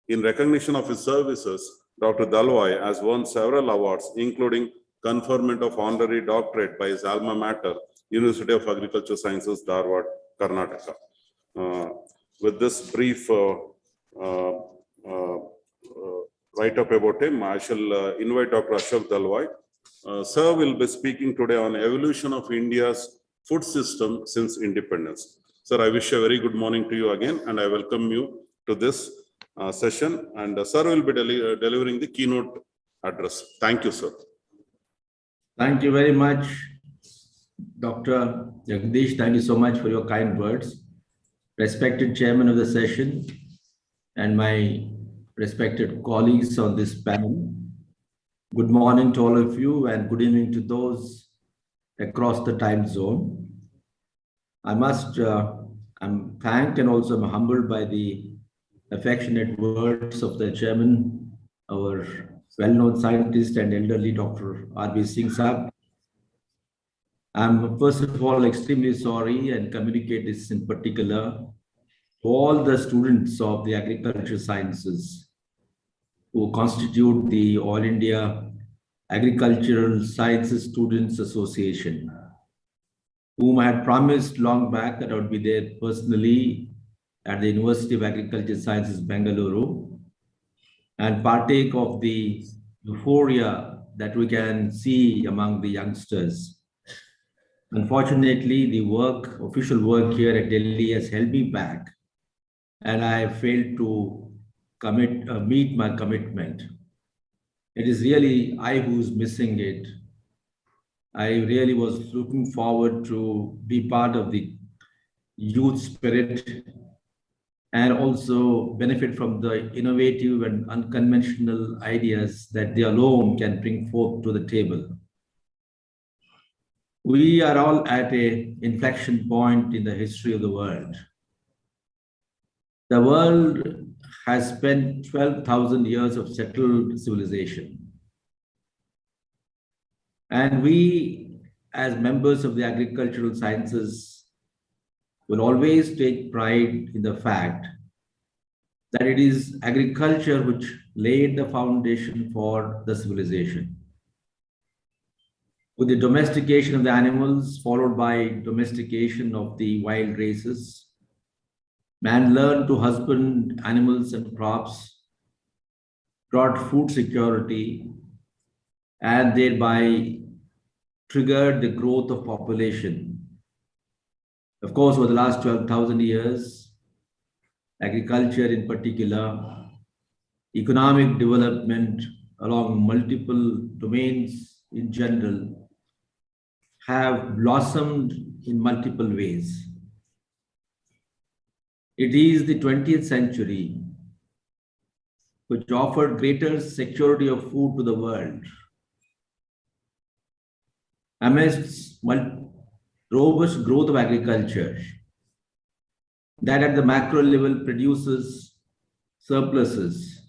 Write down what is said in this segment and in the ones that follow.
In recognition of his services, Dr. Dalwai has won several awards, including conferment of honorary doctorate by his alma mater, University of Agricultural Sciences, Dharwad, Karnataka. With this brief write-up about him, I shall invite Dr. Ashok Dalwai. Sir will be speaking today on evolution of India's food system since independence. Sir, I wish a very good morning to you again, and I welcome you to this session. And Sir will be delivering the keynote address. Thank you, sir. Thank you very much, Dr. Jagdish. Thank you so much for your kind words. Respected chairman of the session and my respected colleagues on this panel, good morning to all of you and good evening to those across the time zone. I must, I'm thanked and also I'm humbled by the affectionate words of the chairman, our well-known scientist and elderly Dr. R.B. Singh Saab. I'm first of all extremely sorry and communicate this in particular to all the students of the agricultural sciences who constitute the All India Agricultural Sciences Students Association, whom I had promised long back that I would be there personally at the University of Agricultural Sciences, Bangalore, and partake of the euphoria that we can see among the youngsters. Unfortunately, the official work here at Delhi has held me back, and I have failed to meet my commitment. It is really I who's missing it. I really was looking forward to be part of the youth spirit and also benefit from the innovative and unconventional ideas that they alone can bring forth to the table. We are all at an inflection point in the history of the world. The world has spent 12,000 years of settled civilization. And we, as members of the agricultural sciences, will always take pride in the fact that it is agriculture which laid the foundation for the civilization. With the domestication of the animals, followed by domestication of the wild races, man learned to husband animals and crops, brought food security, and thereby triggered the growth of population. Of course, over the last 12,000 years, agriculture in particular, economic development along multiple domains in general have blossomed in multiple ways. It is the 20th century which offered greater security of food to the world. Amidst robust growth of agriculture that at the macro level produces surpluses,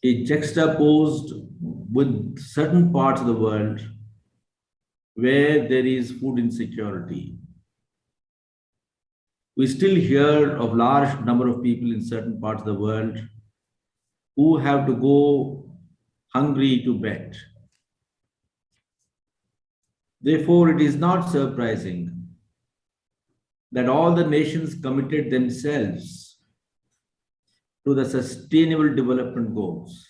is juxtaposed with certain parts of the world where there is food insecurity. We still hear of large number of people in certain parts of the world who have to go hungry to bed. Therefore, it is not surprising that all the nations committed themselves to the Sustainable Development Goals.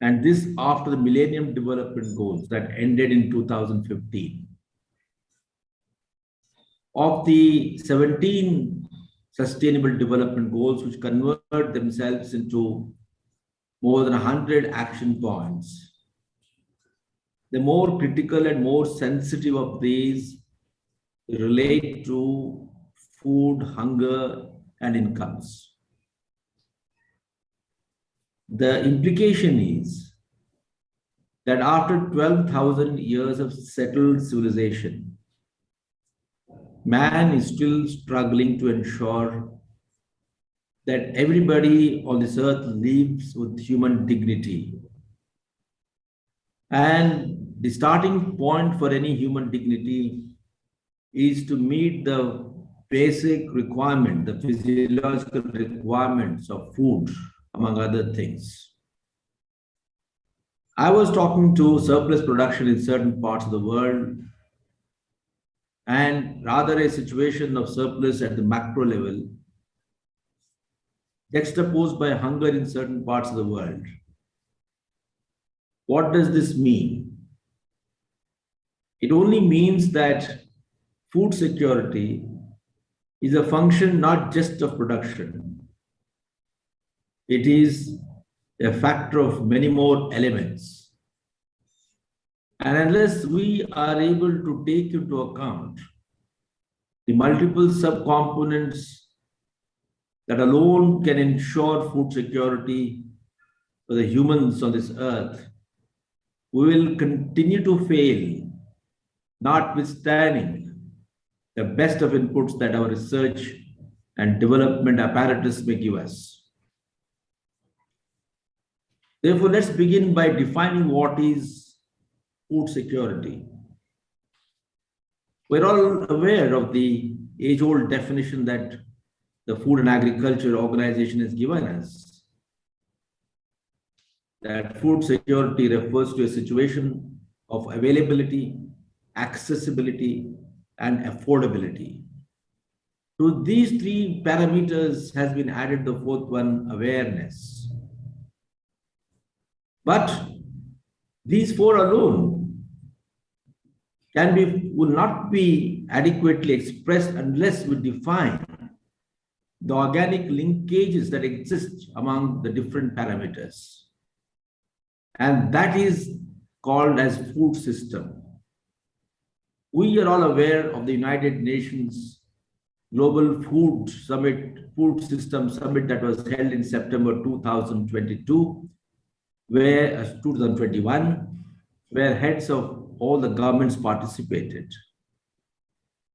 And this after the Millennium Development Goals that ended in 2015. Of the 17 Sustainable Development Goals, which convert themselves into more than 100 action points, the more critical and more sensitive of these relate to food, hunger, and incomes. The implication is that after 12,000 years of settled civilization, man is still struggling to ensure that everybody on this earth lives with human dignity. And the starting point for any human dignity is to meet the basic requirement, the physiological requirements of food, among other things. I was talking to surplus production in certain parts of the world and rather a situation of surplus at the macro level, juxtaposed by hunger in certain parts of the world. What does this mean? It only means that food security is a function not just of production. It is a factor of many more elements. And unless we are able to take into account the multiple subcomponents that alone can ensure food security for the humans on this earth, we will continue to fail, notwithstanding the best of inputs that our research and development apparatus may give us. Therefore, let's begin by defining what is food security. We're all aware of the age-old definition that the Food and Agriculture Organization has given us, that food security refers to a situation of availability, accessibility, and affordability. To these three parameters has been added the fourth one, awareness. But these four alone will not be adequately expressed unless we define the organic linkages that exist among the different parameters. And that is called as food system. We are all aware of the United Nations Global Food System Summit that was held in September 2021, where heads of all the governments participated.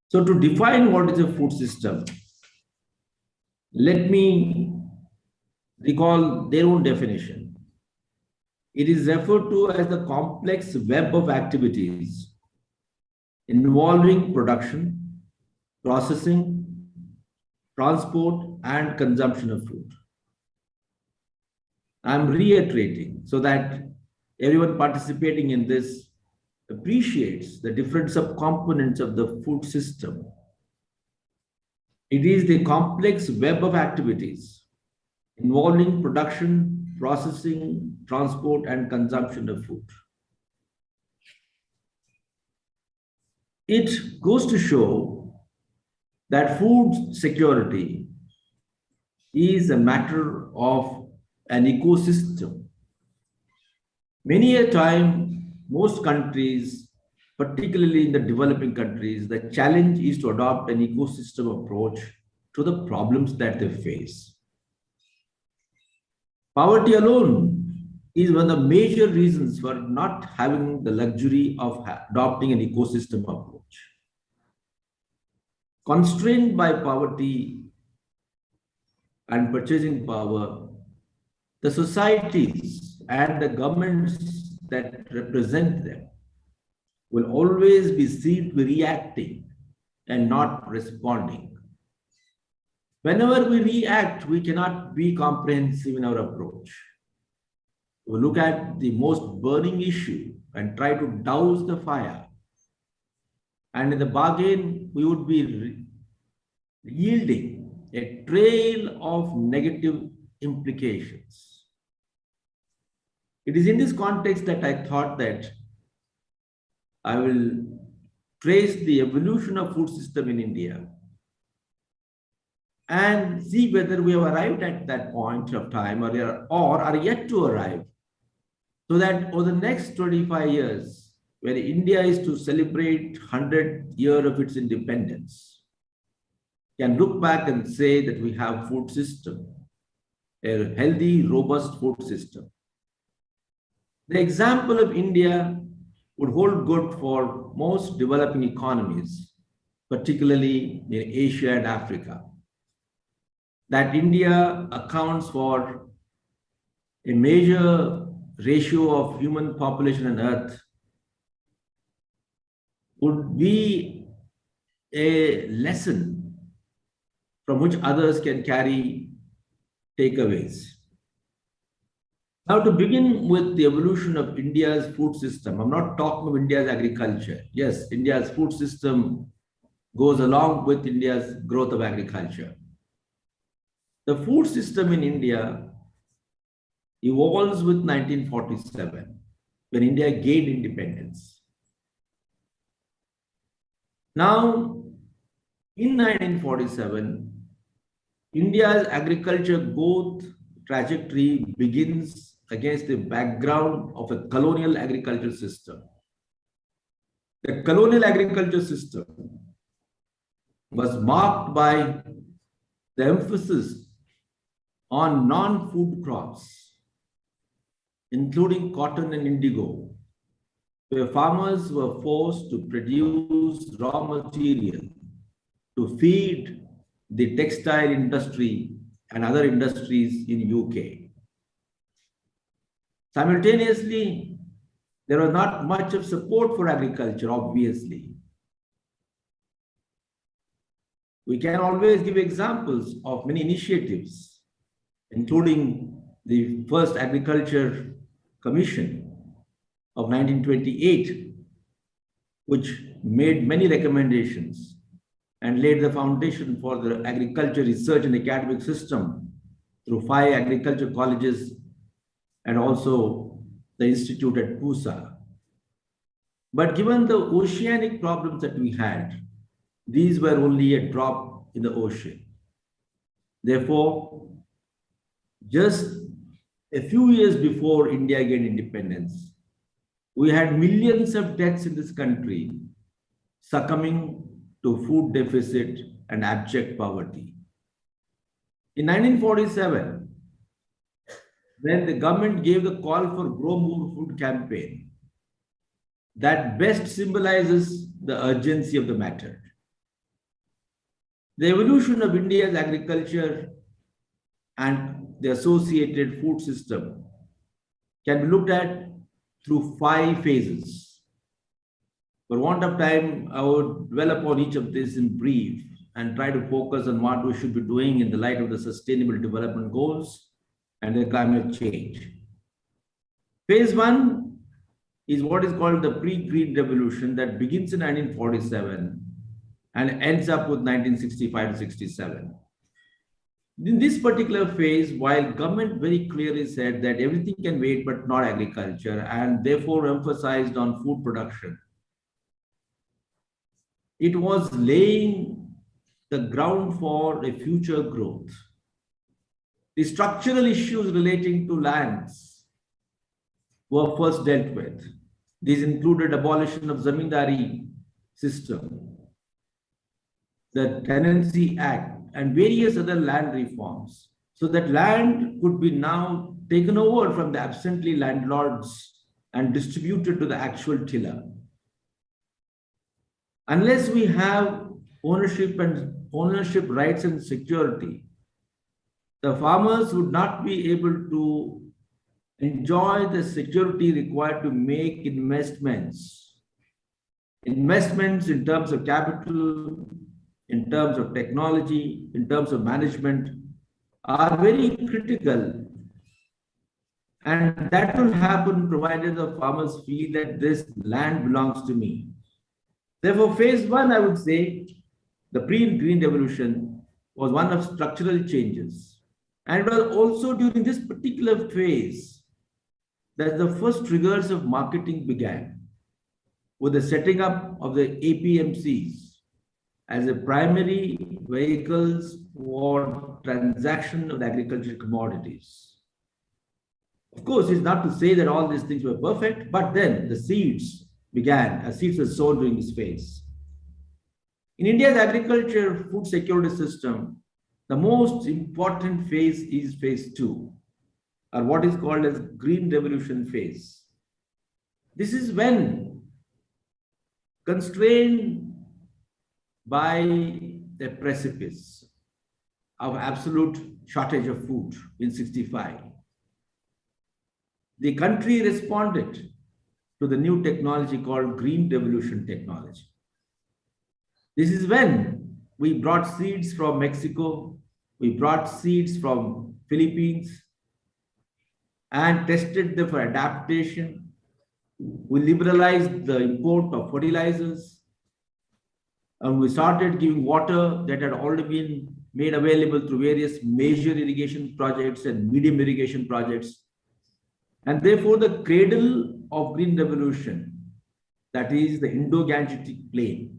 So to define what is a food system, let me recall their own definition. It is referred to as the complex web of activities involving production, processing, transport, and consumption of food. I'm reiterating so that everyone participating in this appreciates the different subcomponents of the food system. It is the complex web of activities involving production, processing, transport, and consumption of food. It goes to show that food security is a matter of an ecosystem. Many a time, most countries, particularly in the developing countries, the challenge is to adopt an ecosystem approach to the problems that they face. Poverty alone is one of the major reasons for not having the luxury of adopting an ecosystem approach. Constrained by poverty and purchasing power, the societies and the governments that represent them will always be seen to be reacting and not responding. Whenever we react, we cannot be comprehensive in our approach. We look at the most burning issue and try to douse the fire. And in the bargain, we would be yielding a trail of negative implications. It is in this context that I thought that I will trace the evolution of food system in India and see whether we have arrived at that point of time or are yet to arrive, so that over the next 25 years, where India is to celebrate 100th year of its independence, can look back and say that we have food system, a healthy, robust food system. The example of India would hold good for most developing economies, particularly in Asia and Africa. That India accounts for a major ratio of human population on earth would be a lesson from which others can carry takeaways. Now, to begin with the evolution of India's food system, I'm not talking of India's agriculture. Yes, India's food system goes along with India's growth of agriculture. The food system in India evolves with 1947, when India gained independence. Now, in 1947, India's agriculture growth trajectory begins against the background of a colonial agriculture system. The colonial agriculture system was marked by the emphasis on non-food crops, including cotton and indigo, where farmers were forced to produce raw material to feed the textile industry and other industries in UK. Simultaneously, there was not much of support for agriculture, obviously. We can always give examples of many initiatives, including the first Agriculture Commission of 1928, which made many recommendations and laid the foundation for the agriculture research and academic system through 5 agriculture colleges and also the institute at Pusa. But given the oceanic problems that we had, these were only a drop in the ocean. Therefore, just a few years before India gained independence, we had millions of deaths in this country succumbing to food deficit and abject poverty. In 1947, when the government gave the call for Grow More Food campaign, that best symbolizes the urgency of the matter. The evolution of India's agriculture and the associated food system can be looked at through 5 phases. For want of time, I would dwell upon each of these in brief and try to focus on what we should be doing in the light of the Sustainable Development Goals and the climate change. Phase 1 is what is called the pre-green revolution that begins in 1947 and ends up with 1965 to 67. In this particular phase, while government very clearly said that everything can wait but not agriculture and therefore emphasized on food production, it was laying the ground for a future growth. The structural issues relating to lands were first dealt with. These included abolition of Zamindari system, the Tenancy Act, and various other land reforms, so that land could be now taken over from the absently landlords and distributed to the actual tiller. Unless we have ownership rights and security, the farmers would not be able to enjoy the security required to make investments. Investments in terms of capital, in terms of technology, in terms of management are very critical. And that will happen provided the farmers feel that this land belongs to me. Therefore, phase 1, I would say, the pre-green revolution was one of structural changes. And it was also during this particular phase that the first triggers of marketing began, with the setting up of the APMCs as a primary vehicles for transaction of agricultural commodities. Of course, it's not to say that all these things were perfect, but then the seeds began, seeds were sown during this phase. In India's agriculture food security system, the most important phase is phase 2, or what is called as green revolution phase. This is when, constrained by the precipice of absolute shortage of food in 65, the country responded to the new technology called green revolution technology. This is when we brought seeds from Mexico, we brought seeds from Philippines and tested them for adaptation. We liberalized the import of fertilizers, and we started giving water that had already been made available through various major irrigation projects and medium irrigation projects. And therefore, the cradle of Green Revolution, that is the Indo-Gangetic Plain,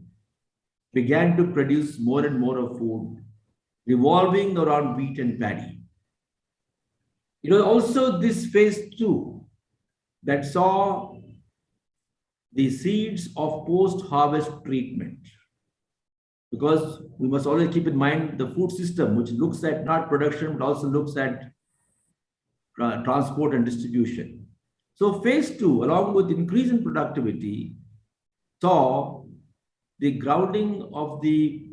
began to produce more and more of food, revolving around wheat and paddy. It was also this phase 2 that saw the seeds of post-harvest treatment. Because we must always keep in mind the food system, which looks at not production, but also looks at transport and distribution. So phase 2, along with increase in productivity, saw the grounding of the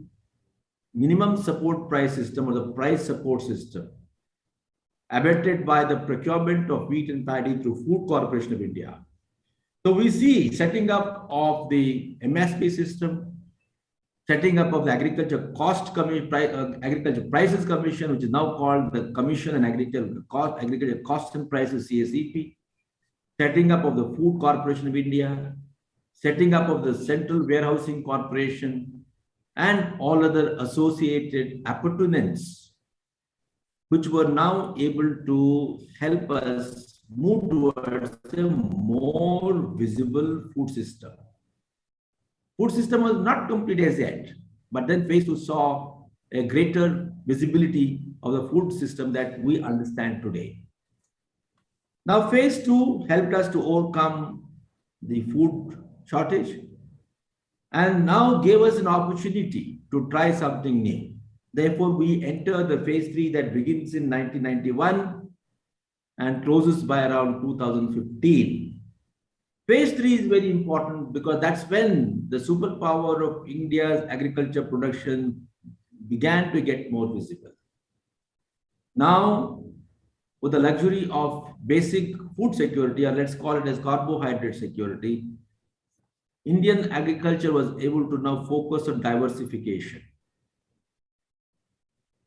minimum support price system or the price support system, abetted by the procurement of wheat and paddy through Food Corporation of India. So we see setting up of the MSP system, setting up of the Agriculture Agriculture Prices Commission, which is now called the Commission on Agriculture Cost and Prices, CSEP, setting up of the Food Corporation of India, setting up of the Central Warehousing Corporation, and all other associated appurtenances, which were now able to help us move towards a more visible food system. Food system was not complete as yet, but then phase 2 saw a greater visibility of the food system that we understand today. Now, phase 2 helped us to overcome the food shortage and now gave us an opportunity to try something new. Therefore, we enter the phase 3 that begins in 1991 and closes by around 2015. Phase 3 is very important because that's when the superpower of India's agriculture production began to get more visible. Now, with the luxury of basic food security, or let's call it as carbohydrate security, Indian agriculture was able to now focus on diversification.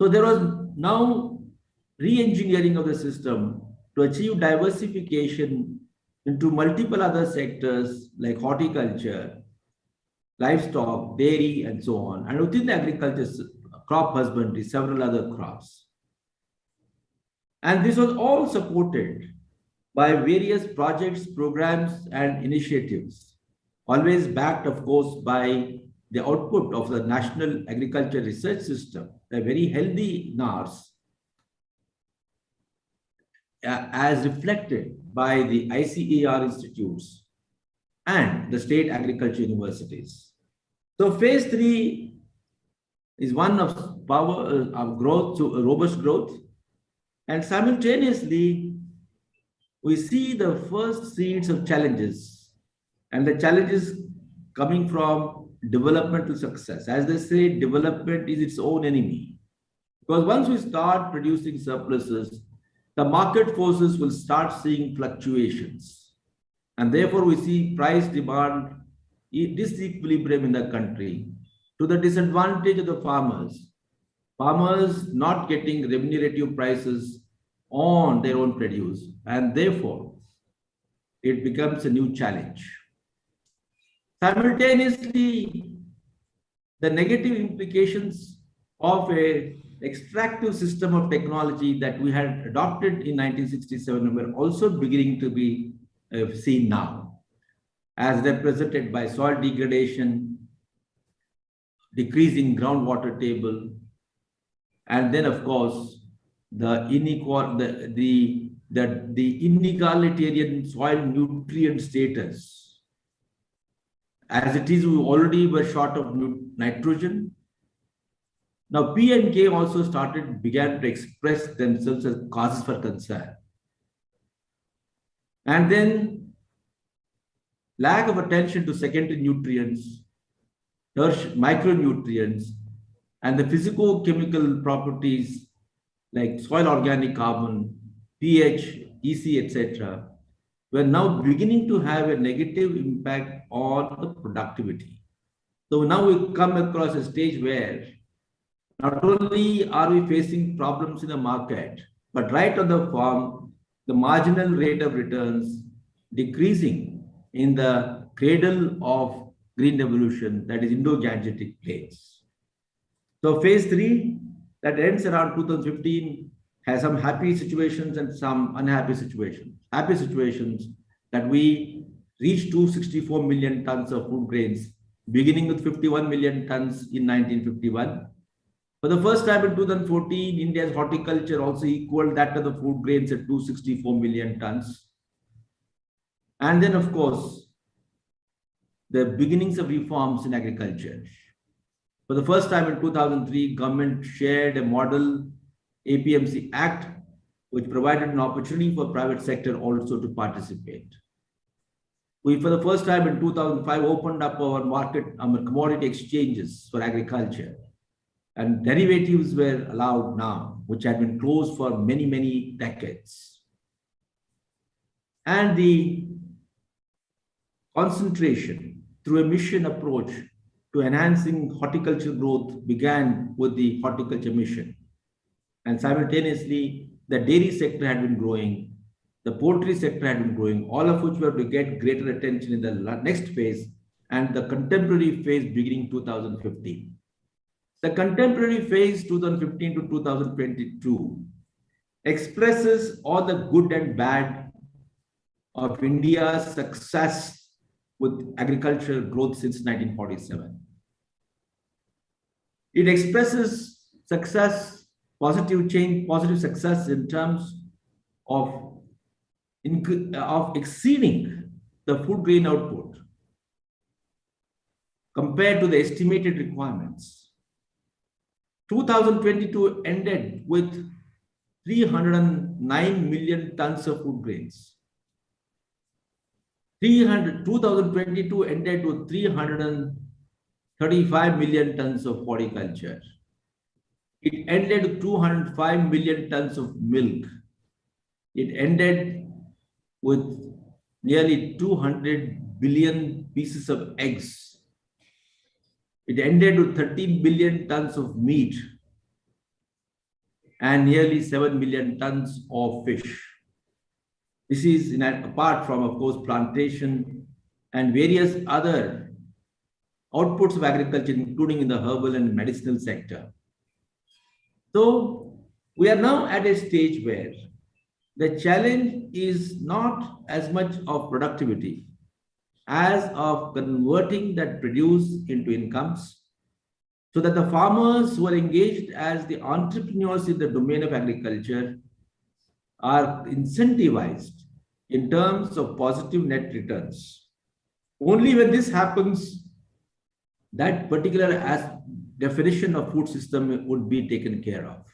So there was now re-engineering of the system to achieve diversification into multiple other sectors like horticulture, livestock, dairy, and so on. And within the agriculture, crop husbandry, several other crops. And this was all supported by various projects, programs, and initiatives, always backed, of course, by the output of the National Agriculture Research System, a very healthy NARS, as reflected by the ICAR institutes and the state agriculture universities. So phase 3 is one of power of growth to robust growth, and simultaneously we see the first seeds of challenges, and the challenges coming from developmental success. As they say, development is its own enemy, because once we start producing surpluses, the market forces will start seeing fluctuations. And therefore, we see price demand disequilibrium in the country to the disadvantage of the farmers. Farmers not getting remunerative prices on their own produce. And therefore, it becomes a new challenge. Simultaneously, the negative implications of a extractive system of technology that we had adopted in 1967 were also beginning to be seen now, as represented by soil degradation, decreasing groundwater table, and then, of course, the inegalitarian soil nutrient status. As it is, we already were short of nitrogen. Now, P and K also began to express themselves as causes for concern. And then lack of attention to secondary nutrients, micronutrients, and the physico-chemical properties like soil organic carbon, pH, EC, etc., were now beginning to have a negative impact on the productivity. So now we come across a stage where Not only are we facing problems in the market, but right on the farm, the marginal rate of returns decreasing in the cradle of green revolution, that is Indo-Gangetic plains. So phase three that ends around 2015 has some happy situations and some unhappy situations. Happy situations that we reached 264 million tons of food grains, beginning with 51 million tons in 1951. For the first time in 2014, India's horticulture also equaled that of the food grains at 264 million tons. And then, of course, the beginnings of reforms in agriculture. For the first time in 2003, government shared a model APMC Act, which provided an opportunity for private sector also to participate. We, for the first time in 2005, opened up our commodity exchanges for agriculture. And derivatives were allowed now, which had been closed for many, many decades. And the concentration through a mission approach to enhancing horticulture growth began with the horticulture mission. And simultaneously, the dairy sector had been growing, the poultry sector had been growing, all of which were to get greater attention in the next phase and the contemporary phase beginning 2015. The contemporary phase 2015 to 2022 expresses all the good and bad of India's success with agricultural growth since 1947. It expresses success, positive change, positive success in terms of exceeding the food grain output compared to the estimated requirements. 2022 ended with 309 million tons of food grains. 2022 ended with 335 million tons of horticulture. It ended with 205 million tons of milk. It ended with nearly 200 billion pieces of eggs. It ended with 13 billion tons of meat and nearly 7 million tons of fish. This is apart from, of course, plantation and various other outputs of agriculture, including in the herbal and medicinal sector. So we are now at a stage where the challenge is not as much of productivity as of converting that produce into incomes, so that the farmers who are engaged as the entrepreneurs in the domain of agriculture are incentivized in terms of positive net returns. Only when this happens, that particular definition of food system would be taken care of.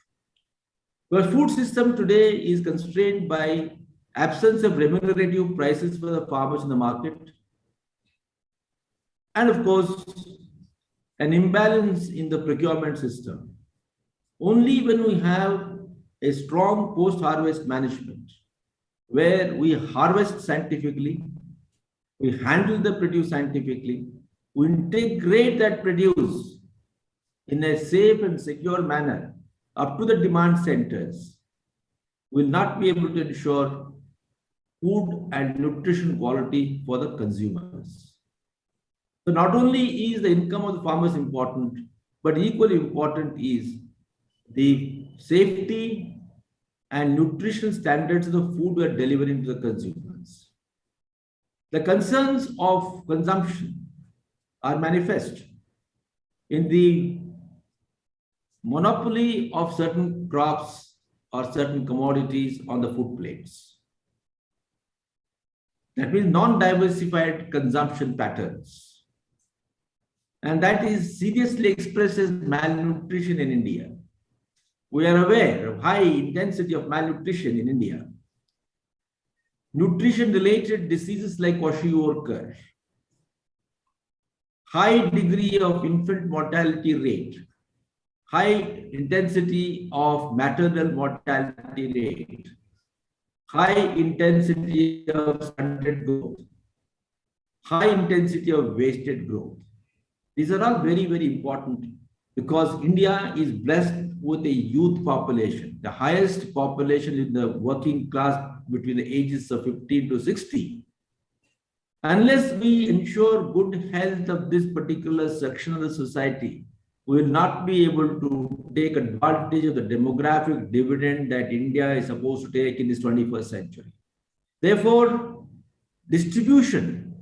Our food system today is constrained by absence of remunerative prices for the farmers in the market, and of course, an imbalance in the procurement system. Only when we have a strong post-harvest management, where we harvest scientifically, we handle the produce scientifically, we integrate that produce in a safe and secure manner up to the demand centers, will not be able to ensure food and nutrition quality for the consumers. So not only is the income of the farmers important, but equally important is the safety and nutrition standards of the food we are delivering to the consumers. The concerns of consumption are manifest in the monopoly of certain crops or certain commodities on the food plates. That means non-diversified consumption patterns. And that is seriously expresses malnutrition in India. We are aware of high intensity of malnutrition in India. Nutrition-related diseases like kwashiorkor, high degree of infant mortality rate, high intensity of maternal mortality rate, high intensity of stunted growth, high intensity of wasted growth. These are all very, very important because India is blessed with a youth population, the highest population in the working class between the ages of 15 to 60. Unless we ensure good health of this particular section of the society, we will not be able to take advantage of the demographic dividend that India is supposed to take in this 21st century. Therefore, distribution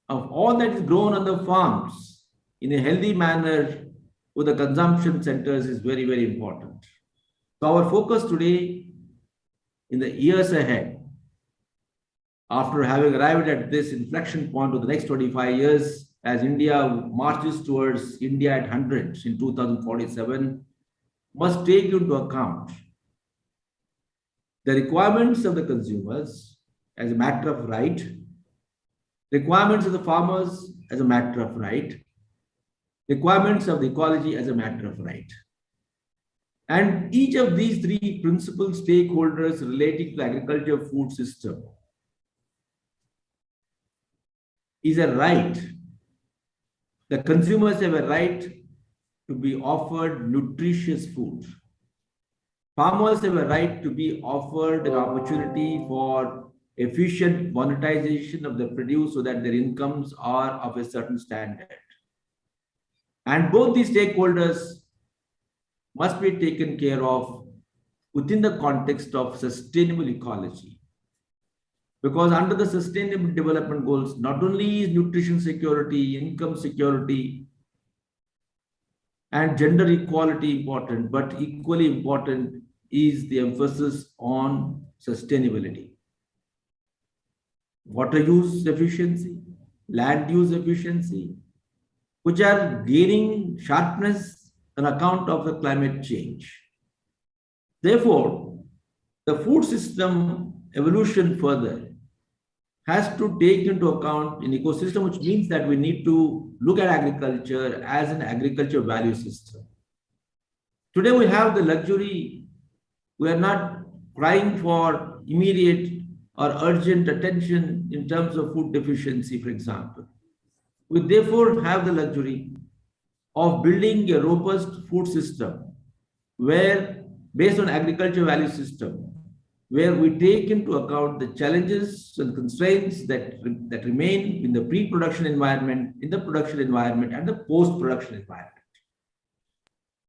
of all that is grown on the farms in a healthy manner with the consumption centers is very, very important. So our focus today in the years ahead, after having arrived at this inflection point of the next 25 years, as India marches towards India at 100 in 2047, must take into account the requirements of the consumers as a matter of right, requirements of the farmers as a matter of right, requirements of the ecology as a matter of right. And each of these three principal stakeholders relating to the agriculture food system is a right. The consumers have a right to be offered nutritious food. Farmers have a right to be offered an opportunity for efficient monetization of the produce so that their incomes are of a certain standard. And both these stakeholders must be taken care of within the context of sustainable ecology. Because under the sustainable development goals, not only is nutrition security, income security, and gender equality important, but equally important is the emphasis on sustainability. Water use efficiency, land use efficiency, which are gaining sharpness on account of the climate change. Therefore, the food system evolution further has to take into account an ecosystem, which means that we need to look at agriculture as an agriculture value system. Today we have the luxury, we are not crying for immediate or urgent attention in terms of food deficiency, for example. We therefore have the luxury of building a robust food system where, based on agriculture value system, where we take into account the challenges and constraints that remain in the pre-production environment, in the production environment, and the post-production environment.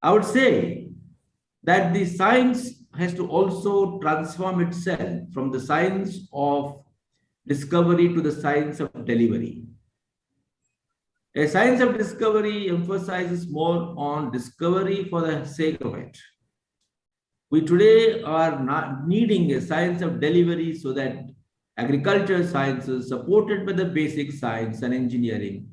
I would say that the science has to also transform itself from the science of discovery to the science of delivery. A science of discovery emphasizes more on discovery for the sake of it. We today are not needing a science of delivery so that agriculture sciences supported by the basic science and engineering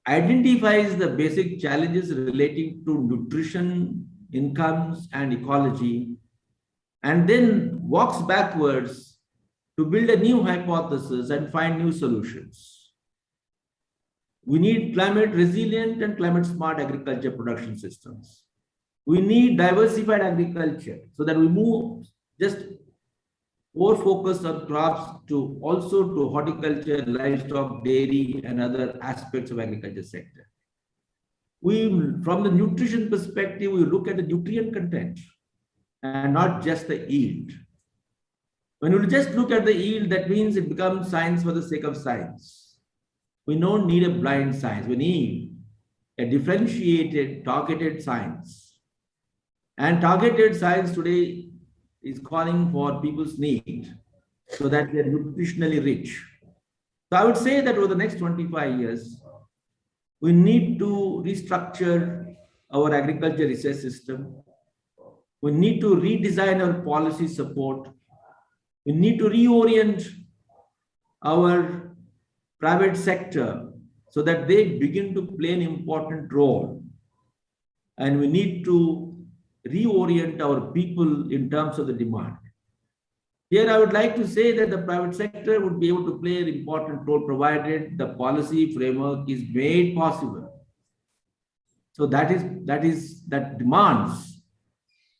identifies the basic challenges relating to nutrition, incomes, and ecology, and then walks backwards to build a new hypothesis and find new solutions. We need climate resilient and climate smart agriculture production systems. We need diversified agriculture so that we move just more focus on crops to also to horticulture, livestock, dairy, and other aspects of agriculture sector. From the nutrition perspective, we look at the nutrient content and not just the yield. When we just look at the yield, that means it becomes science for the sake of science. We don't need a blind science. We need a differentiated, targeted science. And targeted science today is calling for people's need so that they're nutritionally rich. So I would say that over the next 25 years, we need to restructure our agriculture research system. We need to redesign our policy support. We need to reorient our private sector so that they begin to play an important role. And we need to reorient our people in terms of the demand. Here, I would like to say that the private sector would be able to play an important role provided the policy framework is made possible. So that demands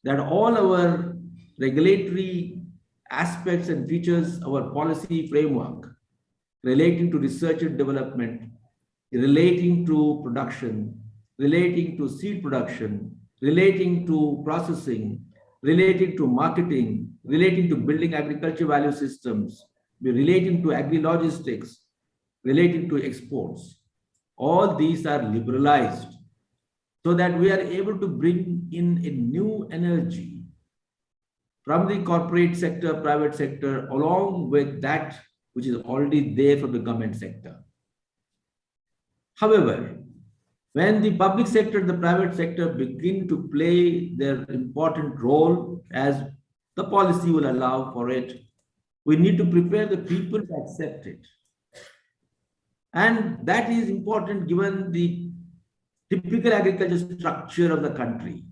that all our regulatory aspects and features, our policy framework relating to research and development, relating to production, relating to seed production, relating to processing, relating to marketing, relating to building agriculture value systems, relating to agri-logistics, relating to exports. All these are liberalized so that we are able to bring in a new energy from the corporate sector, private sector, along with that which is already there from the government sector. However, when the public sector and the private sector begin to play their important role as the policy will allow for it, we need to prepare the people to accept it. And that is important given the typical agriculture structure of the country.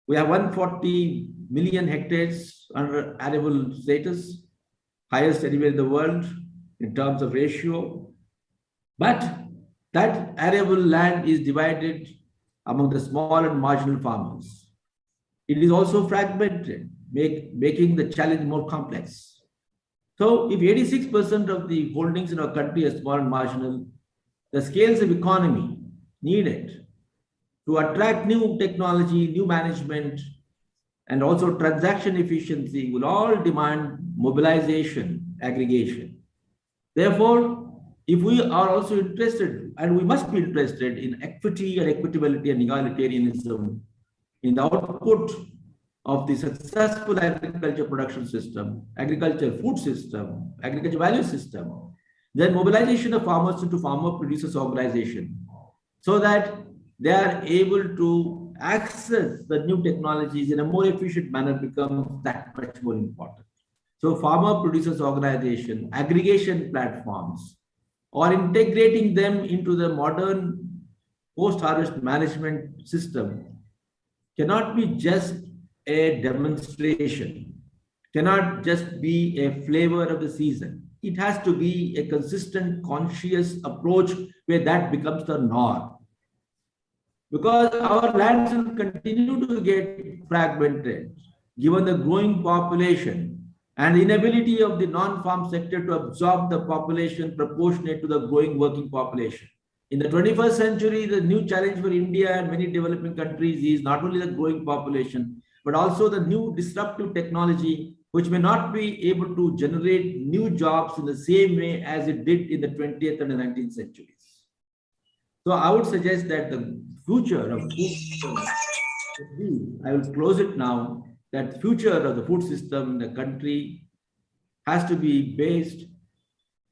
We have 140 million hectares under arable status, highest anywhere in the world in terms of ratio. But that arable land is divided among the small and marginal farmers. It is also fragmented, making the challenge more complex. So if 86% of the holdings in our country are small and marginal, the scales of economy needed to attract new technology, new management, and also transaction efficiency will all demand mobilization, aggregation. Therefore, if we are also interested, and we must be interested in equity and equitability and egalitarianism in the output of the successful agriculture production system, agriculture food system, agriculture value system, then mobilization of farmers into farmer producers organization so that they are able to access the new technologies in a more efficient manner becomes that much more important. So farmer producers organization, aggregation platforms, or integrating them into the modern post-harvest management system cannot be just a demonstration, cannot just be a flavor of the season. It has to be a consistent, conscious approach where that becomes the norm. Because our lands will continue to get fragmented, given the growing population and the inability of the non-farm sector to absorb the population proportionate to the growing working population. In the 21st century, the new challenge for India and many developing countries is not only the growing population, but also the new disruptive technology, which may not be able to generate new jobs in the same way as it did in the 20th and the 19th centuries. So I would suggest that the future of food system, I will close it now, that the future of the food system in the country has to be based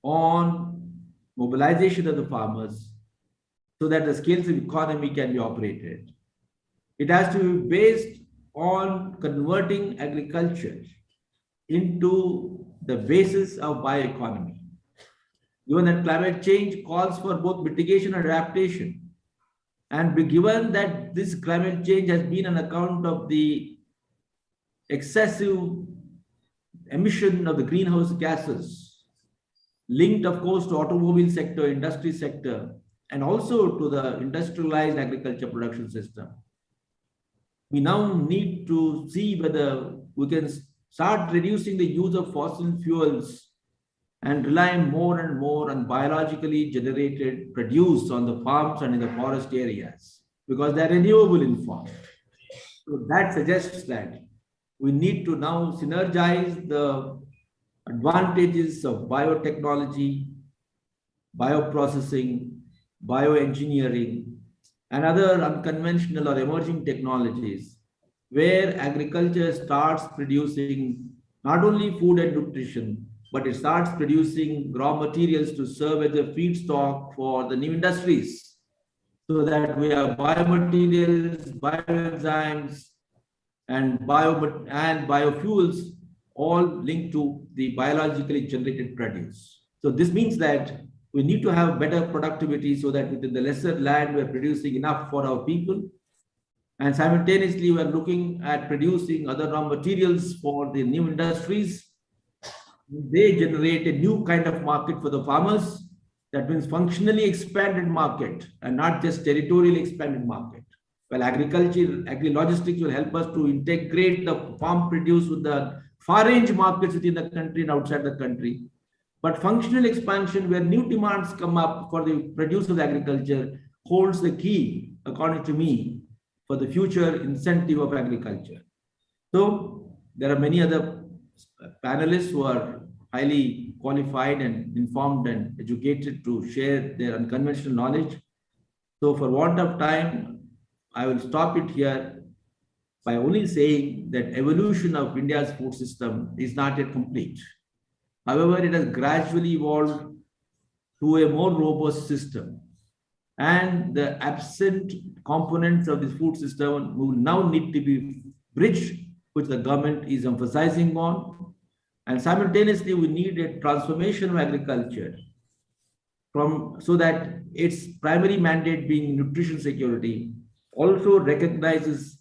on mobilization of the farmers so that the scales of economy can be operated. It has to be based on converting agriculture into the basis of bioeconomy. Given that climate change calls for both mitigation and adaptation, and given that this climate change has been on account of the excessive emission of the greenhouse gases, linked of course to automobile sector, industry sector, and also to the industrialized agriculture production system. We now need to see whether we can start reducing the use of fossil fuels and rely more and more on biologically generated produce on the farms and in the forest areas, because they're renewable in form. So that suggests that we need to now synergize the advantages of biotechnology, bioprocessing, bioengineering, and other unconventional or emerging technologies, where agriculture starts producing not only food and nutrition, but it starts producing raw materials to serve as a feedstock for the new industries, so that we have biomaterials, bioenzymes, and biofuels all linked to the biologically generated produce. So this means that we need to have better productivity so that within the lesser land we are producing enough for our people, and simultaneously we are looking at producing other raw materials for the new industries. They generate a new kind of market for the farmers. That means functionally expanded market and not just territorially expanded market. Well, agriculture, agri-logistics will help us to integrate the farm produce with the far-range markets within the country and outside the country. But functional expansion, where new demands come up for the produce of agriculture, holds the key according to me, for the future incentive of agriculture. So there are many other panelists who are highly qualified and informed and educated to share their unconventional knowledge. So for want of time, I will stop it here by only saying that evolution of India's food system is not yet complete. However, it has gradually evolved to a more robust system. And the absent components of the food system will now need to be bridged, which the government is emphasizing on. And simultaneously, we need a transformation of agriculture so that its primary mandate being nutrition security also recognizes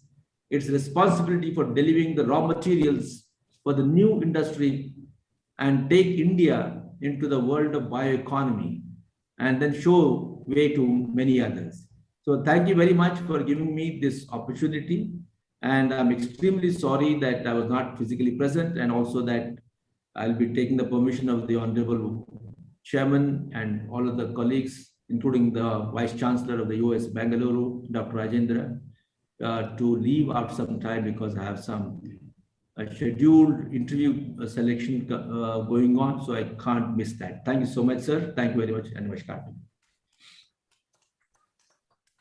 its responsibility for delivering the raw materials for the new industry and take India into the world of bioeconomy and then show way to many others. So thank you very much for giving me this opportunity. And I'm extremely sorry that I was not physically present, and also that I'll be taking the permission of the Honorable Chairman and all of the colleagues, including the Vice Chancellor of the US Bangalore, Dr. Rajendra, to leave out some time because I have some scheduled interview selection going on, so I can't miss that. Thank you so much, sir. Thank you very much, and namaskar.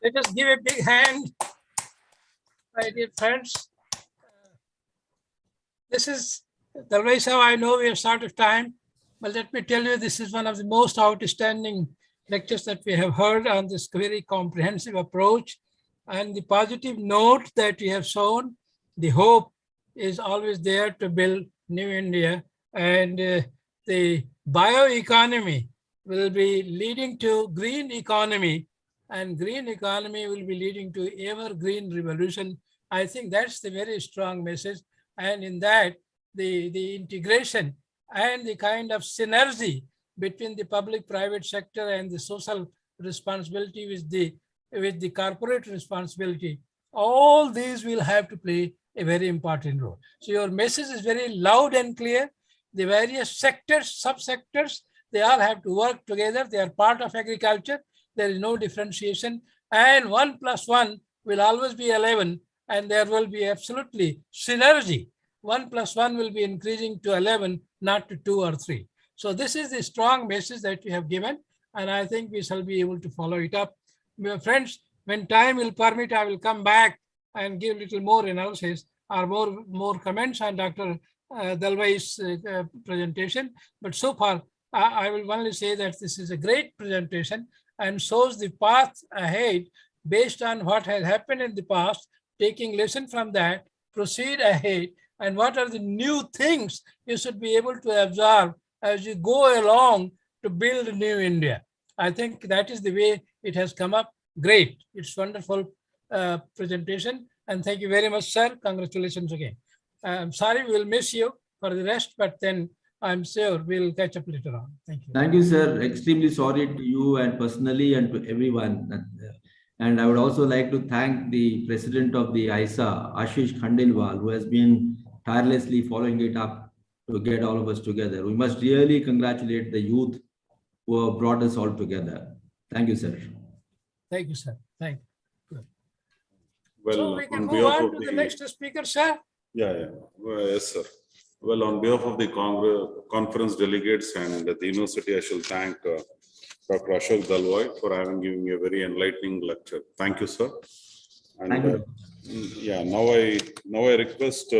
Let us give a big hand, my dear friends. This is Dalwai Sahab. I know we are short of time, but let me tell you, this is one of the most outstanding lectures that we have heard on this very comprehensive approach, and the positive note that you have shown, the hope is always there to build new India, and the bioeconomy will be leading to green economy, and green economy will be leading to evergreen revolution. I think that's the very strong message, and in that the integration and the kind of synergy between the public-private sector and the social responsibility with the corporate responsibility, all these will have to play a very important role. So your message is very loud and clear. The various sectors, subsectors, they all have to work together. They are part of agriculture. There is no differentiation. And 1 + 1 will always be 11, and there will be absolutely synergy. 1 + 1 will be increasing to 11, not to 2 or 3. So this is the strong message that you have given, and I think we shall be able to follow it up. My friends, when time will permit, I will come back and give a little more analysis or more comments on Dr. Dalwai's presentation. But so far, I will only say that this is a great presentation and shows the path ahead based on what has happened in the past, taking lesson from that, proceed ahead, and what are the new things you should be able to absorb as you go along to build a new India. I think that is the way it has come up. Great. It's wonderful presentation. And thank you very much, sir. Congratulations again. I'm sorry, we'll miss you for the rest, but then I'm sure we'll catch up later on. Thank you. Thank you, sir. Extremely sorry to you and personally and to everyone. And I would also like to thank the president of the ISA, Ashish Khandelwal, who has been tirelessly following it up to get all of us together. We must really congratulate the youth who have brought us all together. Thank you, sir. Thank you, sir. Thank you. Well, so we can move on to the next speaker, sir. Yeah. Well, yes, sir. Well, on behalf of the conference delegates and the university, I shall thank Dr. Ashok Dalwai for having given me a very enlightening lecture. Thank you, sir. And Thank you. yeah, now I request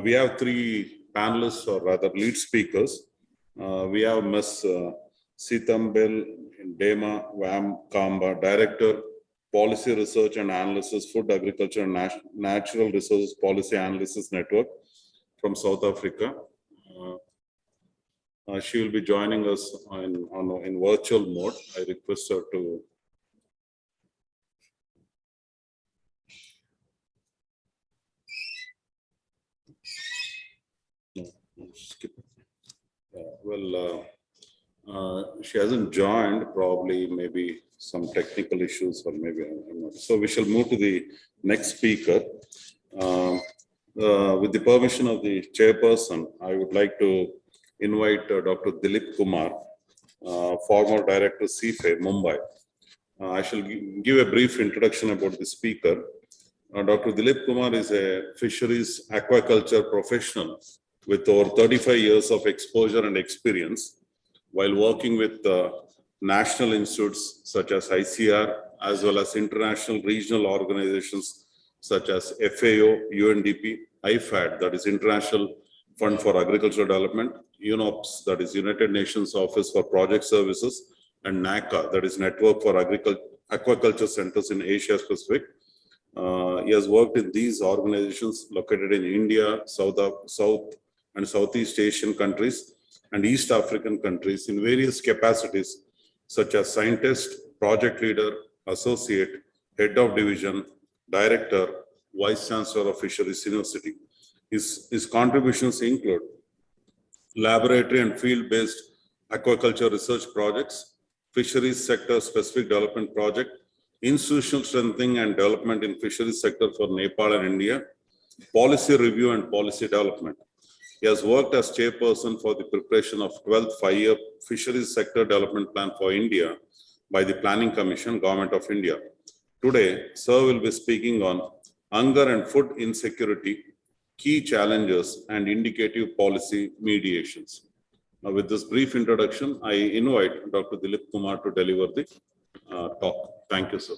we have 3 panelists, or rather lead speakers. We have Ms. Sitambel Dema Kamba, Director, Policy Research and Analysis, Food, Agriculture and Natural Resources Policy Analysis Network from South Africa. She will be joining us in virtual mode. I request her to. Skip it. She hasn't joined, probably maybe some technical issues, or maybe I'm not. So we shall move to the next speaker. With the permission of the chairperson, I would like to invite Dr. Dilip Kumar, former director, CFA, Mumbai. I shall give a brief introduction about the speaker. Dr. Dilip Kumar is a fisheries aquaculture professional with over 35 years of exposure and experience while working with national institutes such as ICR as well as international regional organizations such as FAO, UNDP, IFAD, that is International Fund for Agricultural Development, UNOPS, that is United Nations Office for Project Services, and NACA, that is Network for Aquaculture Centers in Asia Pacific. He has worked in these organizations located in India, South and Southeast Asian countries and East African countries in various capacities such as scientist, project leader, associate, head of division, director, vice chancellor of Fisheries University. His contributions include laboratory and field-based aquaculture research projects, fisheries sector specific development project, institutional strengthening and development in fisheries sector for Nepal and India, policy review and policy development. He has worked as chairperson for the preparation of 12th five-year fisheries sector development plan for India by the Planning Commission, Government of India. Today, Sir will be speaking on hunger and food insecurity, key challenges and indicative policy mediations. Now, with this brief introduction, I invite Dr. Dilip Kumar to deliver the talk. Thank you, sir.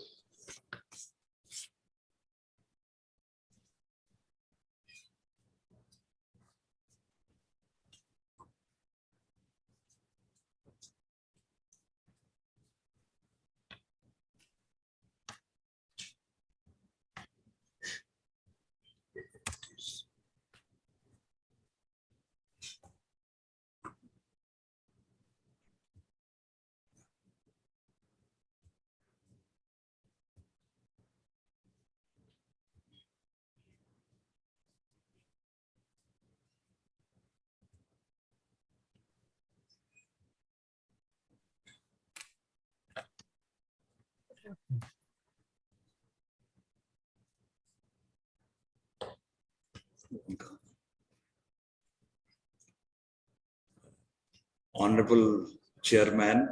Honorable Chairman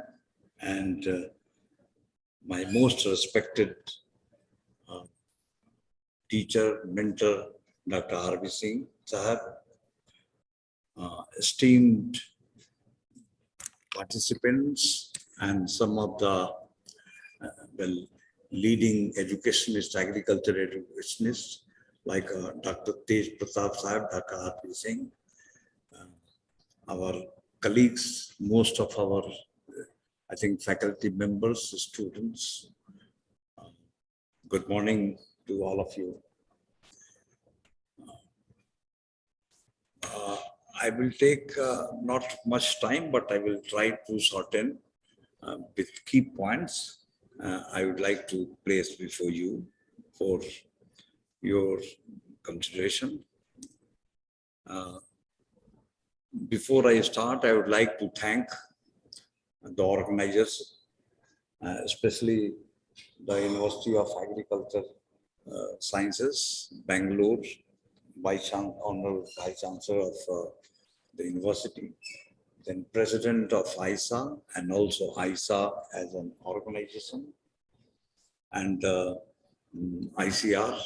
and my most respected teacher, mentor, Dr. R.V. Singh Sahab, esteemed participants and some of the leading educationists, agriculture educationists like Dr. Tej Pratap Sahab, Dr. R.V. Singh, our colleagues, most of our, I think, faculty members, students. Good morning to all of you. I will take not much time, but I will try to shorten with key points I would like to place before you for your consideration. Before I start, I would like to thank the organizers, especially the University of Agriculture Sciences, Bangalore, Honorable Vice Chancellor of the university, then President of ISA and also ISA as an organization, and ICR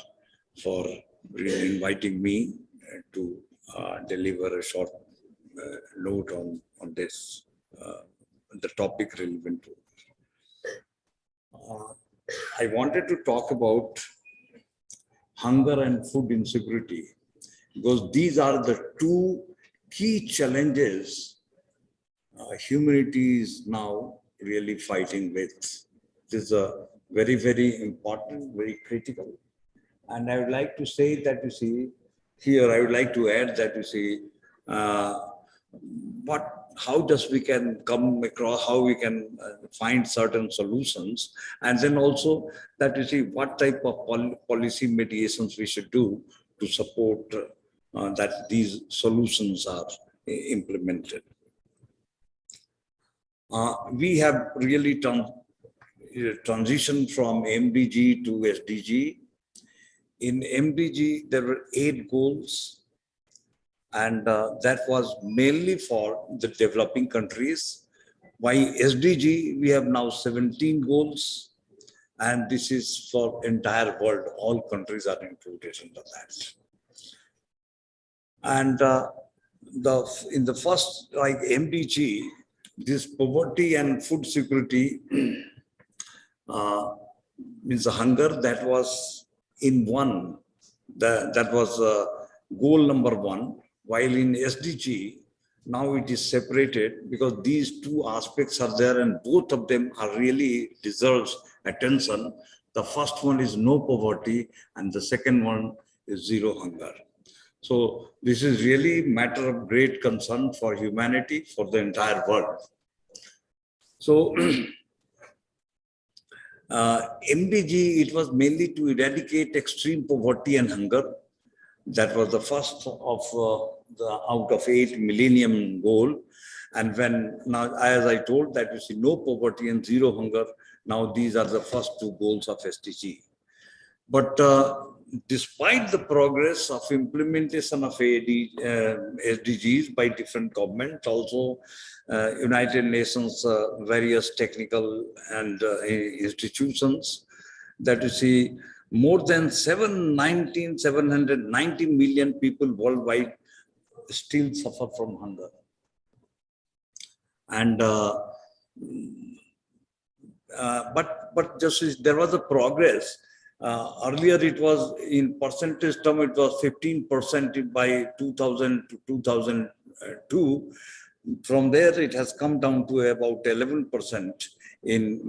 for really inviting me to deliver a short note on this, the topic relevant to it. I wanted to talk about hunger and food insecurity because these are the two key challenges humanity is now really fighting with. This is a very, very important, very critical. And I would like to say that, you see, here I would like to add that, you see, how does we can come across, how we can find certain solutions, and then also that, you see, what type of policy mediations we should do to support that these solutions are implemented. We have really transitioned from MDG to SDG. In MDG, there were 8 goals, and that was mainly for the developing countries. By SDG, we have now 17 goals, And this is for entire world. All countries are included under that. And in the first, like MDG, this poverty and food security means the hunger, that was in one, that was goal number one, while in SDG, now it is separated because these two aspects are there and both of them are really deserves attention. The first one is no poverty and the second one is zero hunger. So this is really matter of great concern for humanity, for the entire world. So MDG, it was mainly to eradicate extreme poverty and hunger. That was the first of out of 8 millennium goal. And when now, as I told that you see no poverty and zero hunger, now these are the first 2 goals of SDG. But despite the progress of implementation of SDGs by different governments, also United Nations, various technical and institutions, that you see more than 790 million people worldwide still suffer from hunger. And but just there was a progress. Earlier it was in percentage term, it was 15% by 2000 to 2002. From there, it has come down to about 11%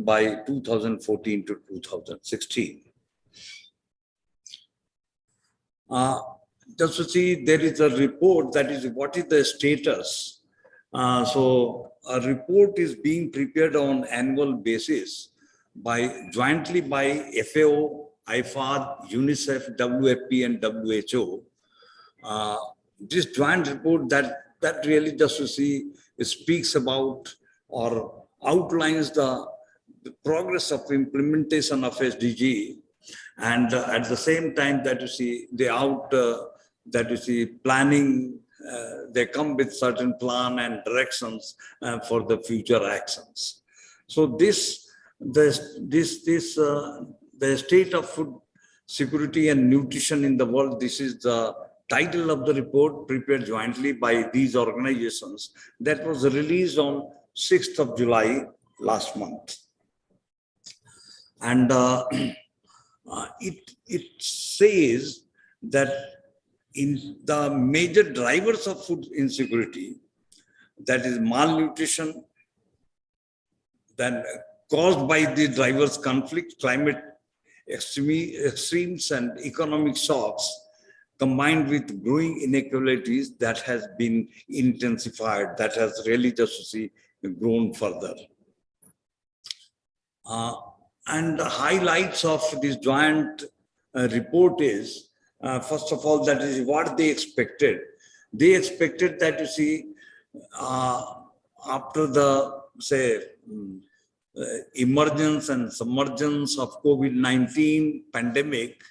by 2014 to 2016. Just to see, there is a report that is what is the status. So a report is being prepared on annual basis jointly by FAO, IFAD, UNICEF, WFP, and WHO. This joint report that really just to see speaks about or outlines the progress of implementation of SDG, and at the same time that you see that you see planning. They come with certain plan and directions for the future actions. So the state of food security and nutrition in the world, this is the title of the report prepared jointly by these organizations that was released on 6th of July last month. And it says that in the major drivers of food insecurity, that is malnutrition, then caused by the drivers' conflict, climate extremes and economic shocks, combined with growing inequalities that has been intensified, that has really just see grown further. And the highlights of this joint report is, first of all, that is what they expected. They expected that you see, after the, say, emergence and submergence of COVID-19 pandemic,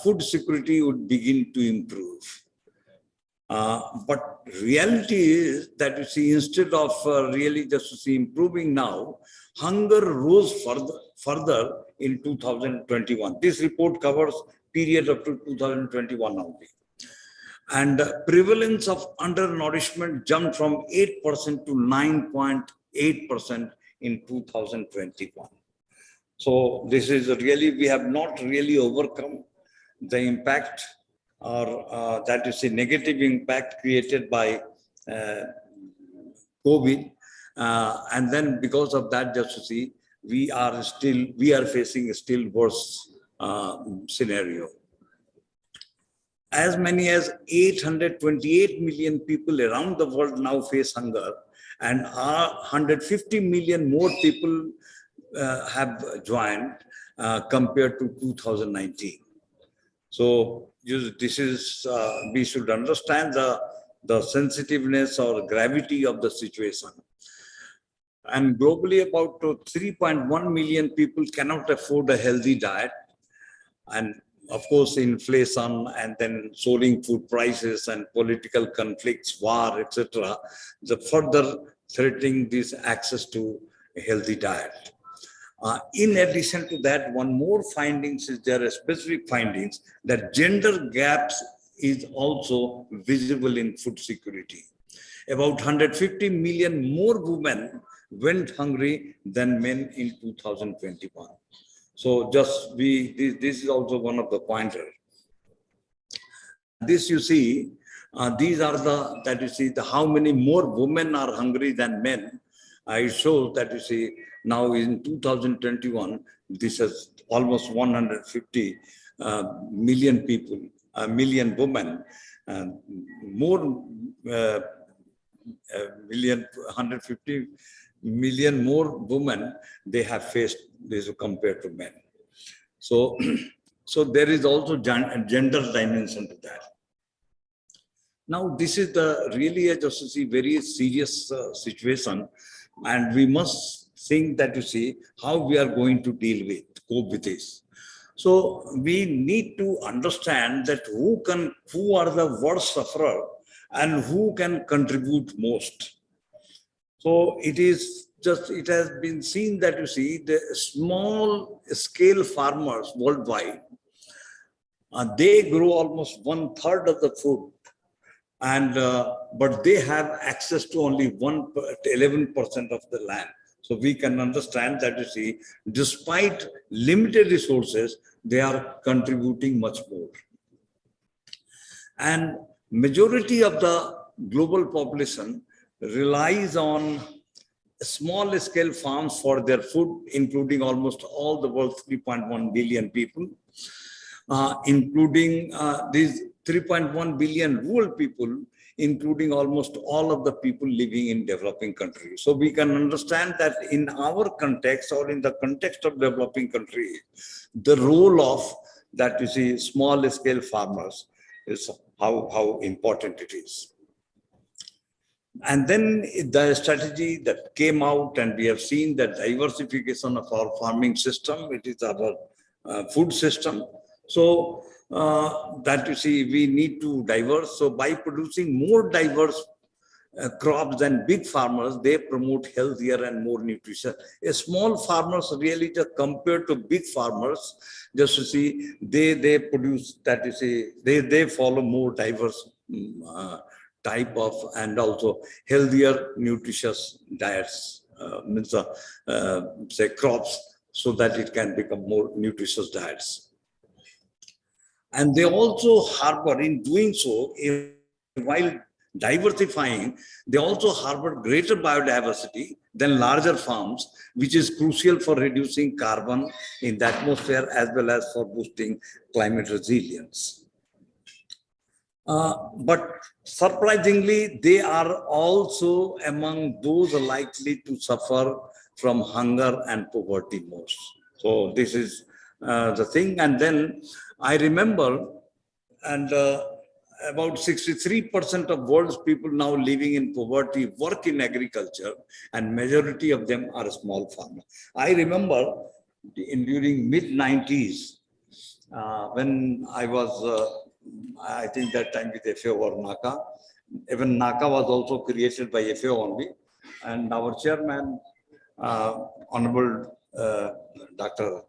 food security would begin to improve. But reality is that you see, instead of really just to see improving now, hunger rose further in 2021. This report covers period up to 2021 only. And prevalence of undernourishment jumped from 8% to 9.8% in 2021. So this is really, we have not really overcome the impact or that is a negative impact created by COVID. And then because of that, just to see, we are facing a still worse scenario. As many as 828 million people around the world now face hunger, and 150 million more people have joined compared to 2019. So this is, we should understand the sensitiveness or gravity of the situation. And globally, about 3.1 million people cannot afford a healthy diet. And of course, inflation and then soaring food prices and political conflicts, war, etc., the further threatening this access to a healthy diet. In addition to that, one more findings is there are specific findings that gender gaps is also visible in food security. About 150 million more women went hungry than men in 2021. So just this is also one of the pointers. This you see, these are the how many more women are hungry than men. It shows that you see now in 2021, this is almost 150 million people, million women, more million, 150 million more women they have faced this compared to men. So, so there is also gender dimension to that. Now, this is the really a just very serious situation, and we must think that you see how we are going to cope with this. So we need to understand that who are the worst sufferer and who can contribute most. So it has been seen that you see the small scale farmers worldwide, they grow almost 1/3 of the food. And but they have access to only 11% of the land. So we can understand that you see, despite limited resources, they are contributing much more. And majority of the global population relies on small scale farms for their food, including almost all the world's 3.1 billion people, including these 3.1 billion rural people, including almost all of the people living in developing countries. So we can understand that in our context or in the context of developing countries, the role of that you see small scale farmers is how important it is. And then the strategy that came out, and we have seen that diversification of our farming system, it is our food system. So that you see, we need to diverse. So by producing more diverse crops than big farmers, they promote healthier and more nutritious. Small farmers really just compared to big farmers, just to see, they produce that you see, they follow more diverse type of and also healthier, nutritious diets, say crops, so that it can become more nutritious diets. And they also harbor, in doing so, while diversifying, they also harbor greater biodiversity than larger farms, which is crucial for reducing carbon in the atmosphere as well as for boosting climate resilience. But surprisingly, they are also among those likely to suffer from hunger and poverty most. So this is the thing. And then I remember, and about 63% of world's people now living in poverty work in agriculture, and majority of them are small farmers. I remember during mid-90s, when I was, I think that time with FAO or NACA, even NACA was also created by FAO only, and our chairman, Honorable Dr.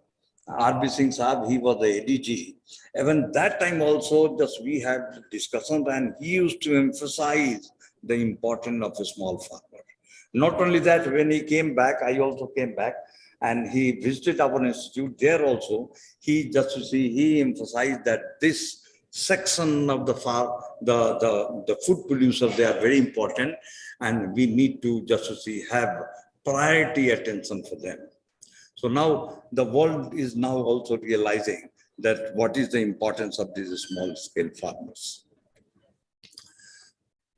R.B. Singh Saab, he was the ADG. Even that time also, just we had discussions, and he used to emphasize the importance of a small farmer. Not only that, when he came back, I also came back, and he visited our institute there also. He just to see, he emphasized that this section of the farm, the food producers, they are very important, and we need to just to see have priority attention for them. So now the world is now also realizing that what is the importance of these small scale farmers.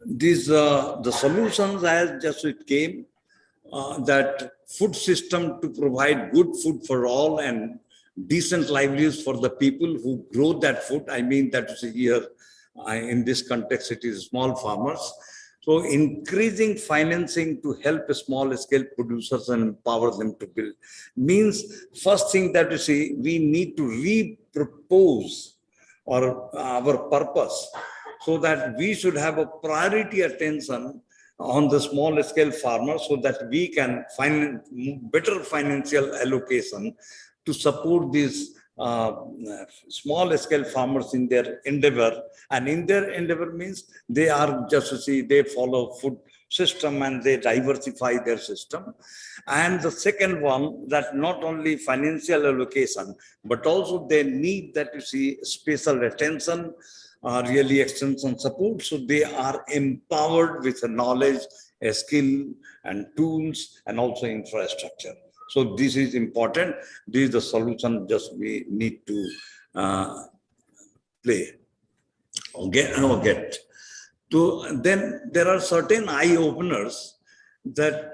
These the solutions as just it came, that food system to provide good food for all and decent livelihoods for the people who grow that food. I mean that here in this context it is small farmers. So increasing financing to help small scale producers and empower them to build means first thing that you see, we need to repropose our purpose, so that we should have a priority attention on the small scale farmers so that we can find better financial allocation to support these small scale farmers in their endeavor. And in their endeavor means they are just to see, they follow food system and they diversify their system. And the second one, that not only financial allocation, but also they need that you see special attention, really extension support. So they are empowered with a knowledge, a skill and tools and also infrastructure. So this is important. This is the solution just we need to play or get. So then there are certain eye openers that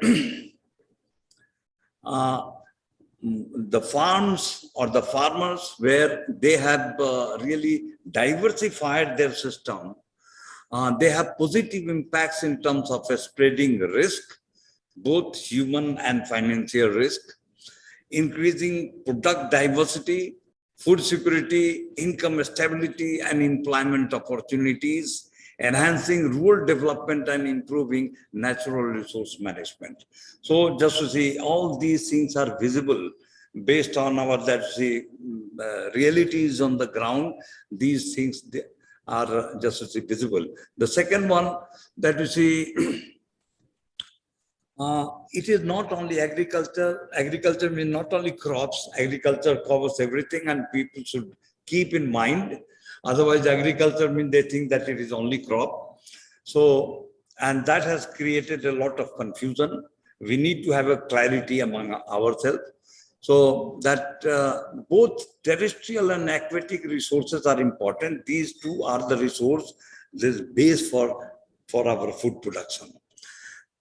the farms or the farmers where they have really diversified their system, they have positive impacts in terms of spreading risk, both human and financial risk, increasing product diversity, food security, income stability, and employment opportunities, enhancing rural development and improving natural resource management. So just to see, all these things are visible based on our realities on the ground. These things are just to see visible. The second one that you see, it is not only agriculture. Agriculture means not only crops. Agriculture covers everything, and people should keep in mind. Otherwise, agriculture means they think that it is only crop. So, and that has created a lot of confusion. We need to have a clarity among ourselves. So that both terrestrial and aquatic resources are important. These two are the resource, this base for our food production.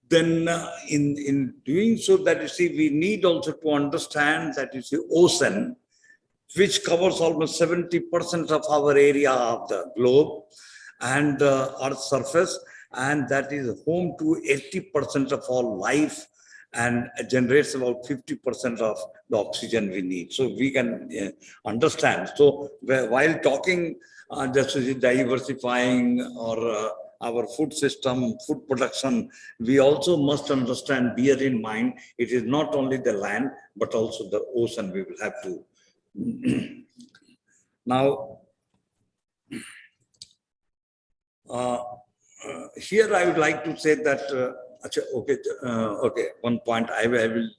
Then in doing so, that you see, we need also to understand that you see ocean, which covers almost 70% of our area of the globe and Earth's surface, and that is home to 80% of all life and generates about 50% of the oxygen we need. So we can understand. So while talking just diversifying or our food system, food production, we also must understand, bear in mind, it is not only the land, but also the ocean we will have to. Now, here I would like to say that, okay, one point, I will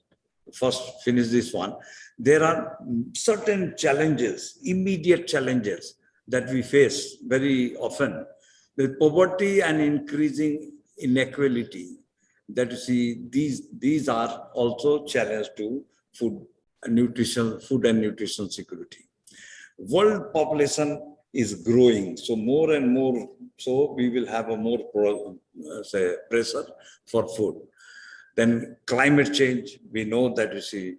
first finish this one. There are certain challenges, immediate challenges that we face very often. The poverty and increasing inequality, that you see, these are also challenges to food and nutrition security. World population is growing, so more and more, so we will have a more pressure for food. Then climate change, we know that you see,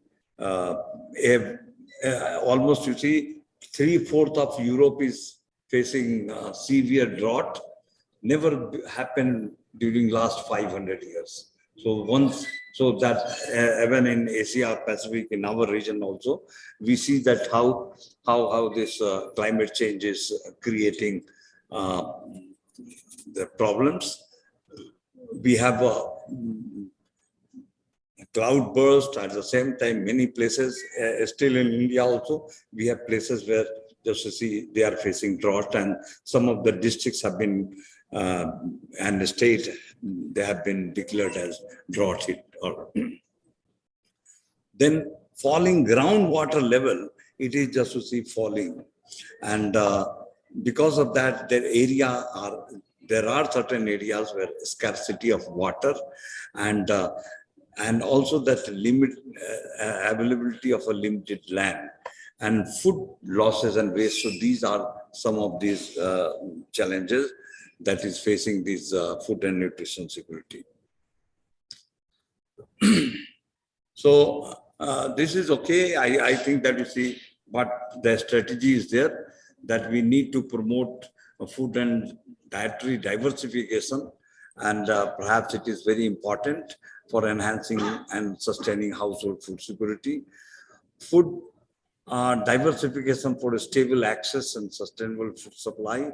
almost you see 3/4 of Europe is facing severe drought, never happened during last 500 years. So that even in Asia Pacific, in our region also, we see that how this climate change is creating the problems. We have a cloud burst at the same time. Many places, still in India also, we have places where just to see they are facing drought, and some of the districts have been and the state, they have been declared as drought hit. Then falling groundwater level, it is just to see falling, and because of that, there are certain areas where scarcity of water and also that availability of a limited land and food losses and waste. So these are some of these challenges that is facing this food and nutrition security. So this is okay. I think that you see, but the strategy is there that we need to promote food and dietary diversification, and perhaps it is very important for enhancing and sustaining household food security. Food diversification for a stable access and sustainable food supply,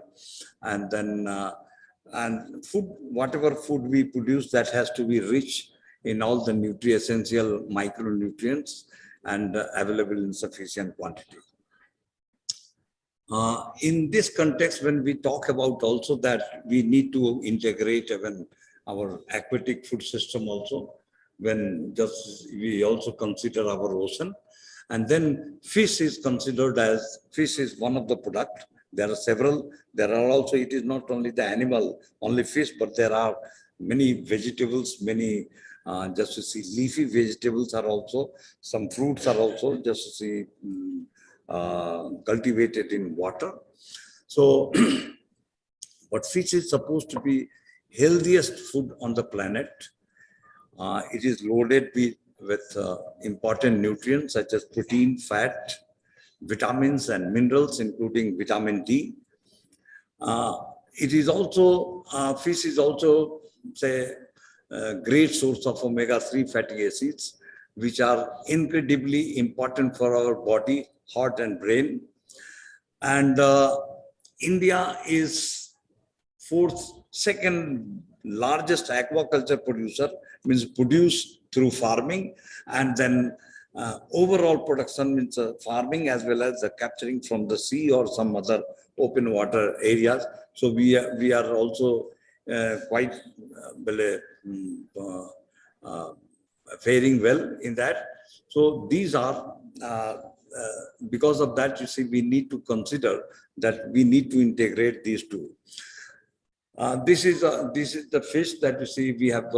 and then And food, whatever food we produce, that has to be rich in all the essential micronutrients and available in sufficient quantity. In this context, when we talk about also that we need to integrate even our aquatic food system also, when just we also consider our ocean, and then fish is considered as, fish is one of the product. There are several, there are also, it is not only the animal, only fish, but there are many vegetables, many just to see leafy vegetables are also, some fruits are also just to see cultivated in water. So, but fish is supposed to be healthiest food on the planet. It is loaded with important nutrients such as protein, fat, vitamins and minerals, including vitamin D. It is also, fish is also, say, a great source of omega-3 fatty acids, which are incredibly important for our body, heart and brain. And India is second largest aquaculture producer, means produce through farming, and then overall production means farming as well as capturing from the sea or some other open water areas. So we are also quite faring well in that. So these are because of that, you see, we need to consider that we need to integrate these two. This is the fish that you see. We have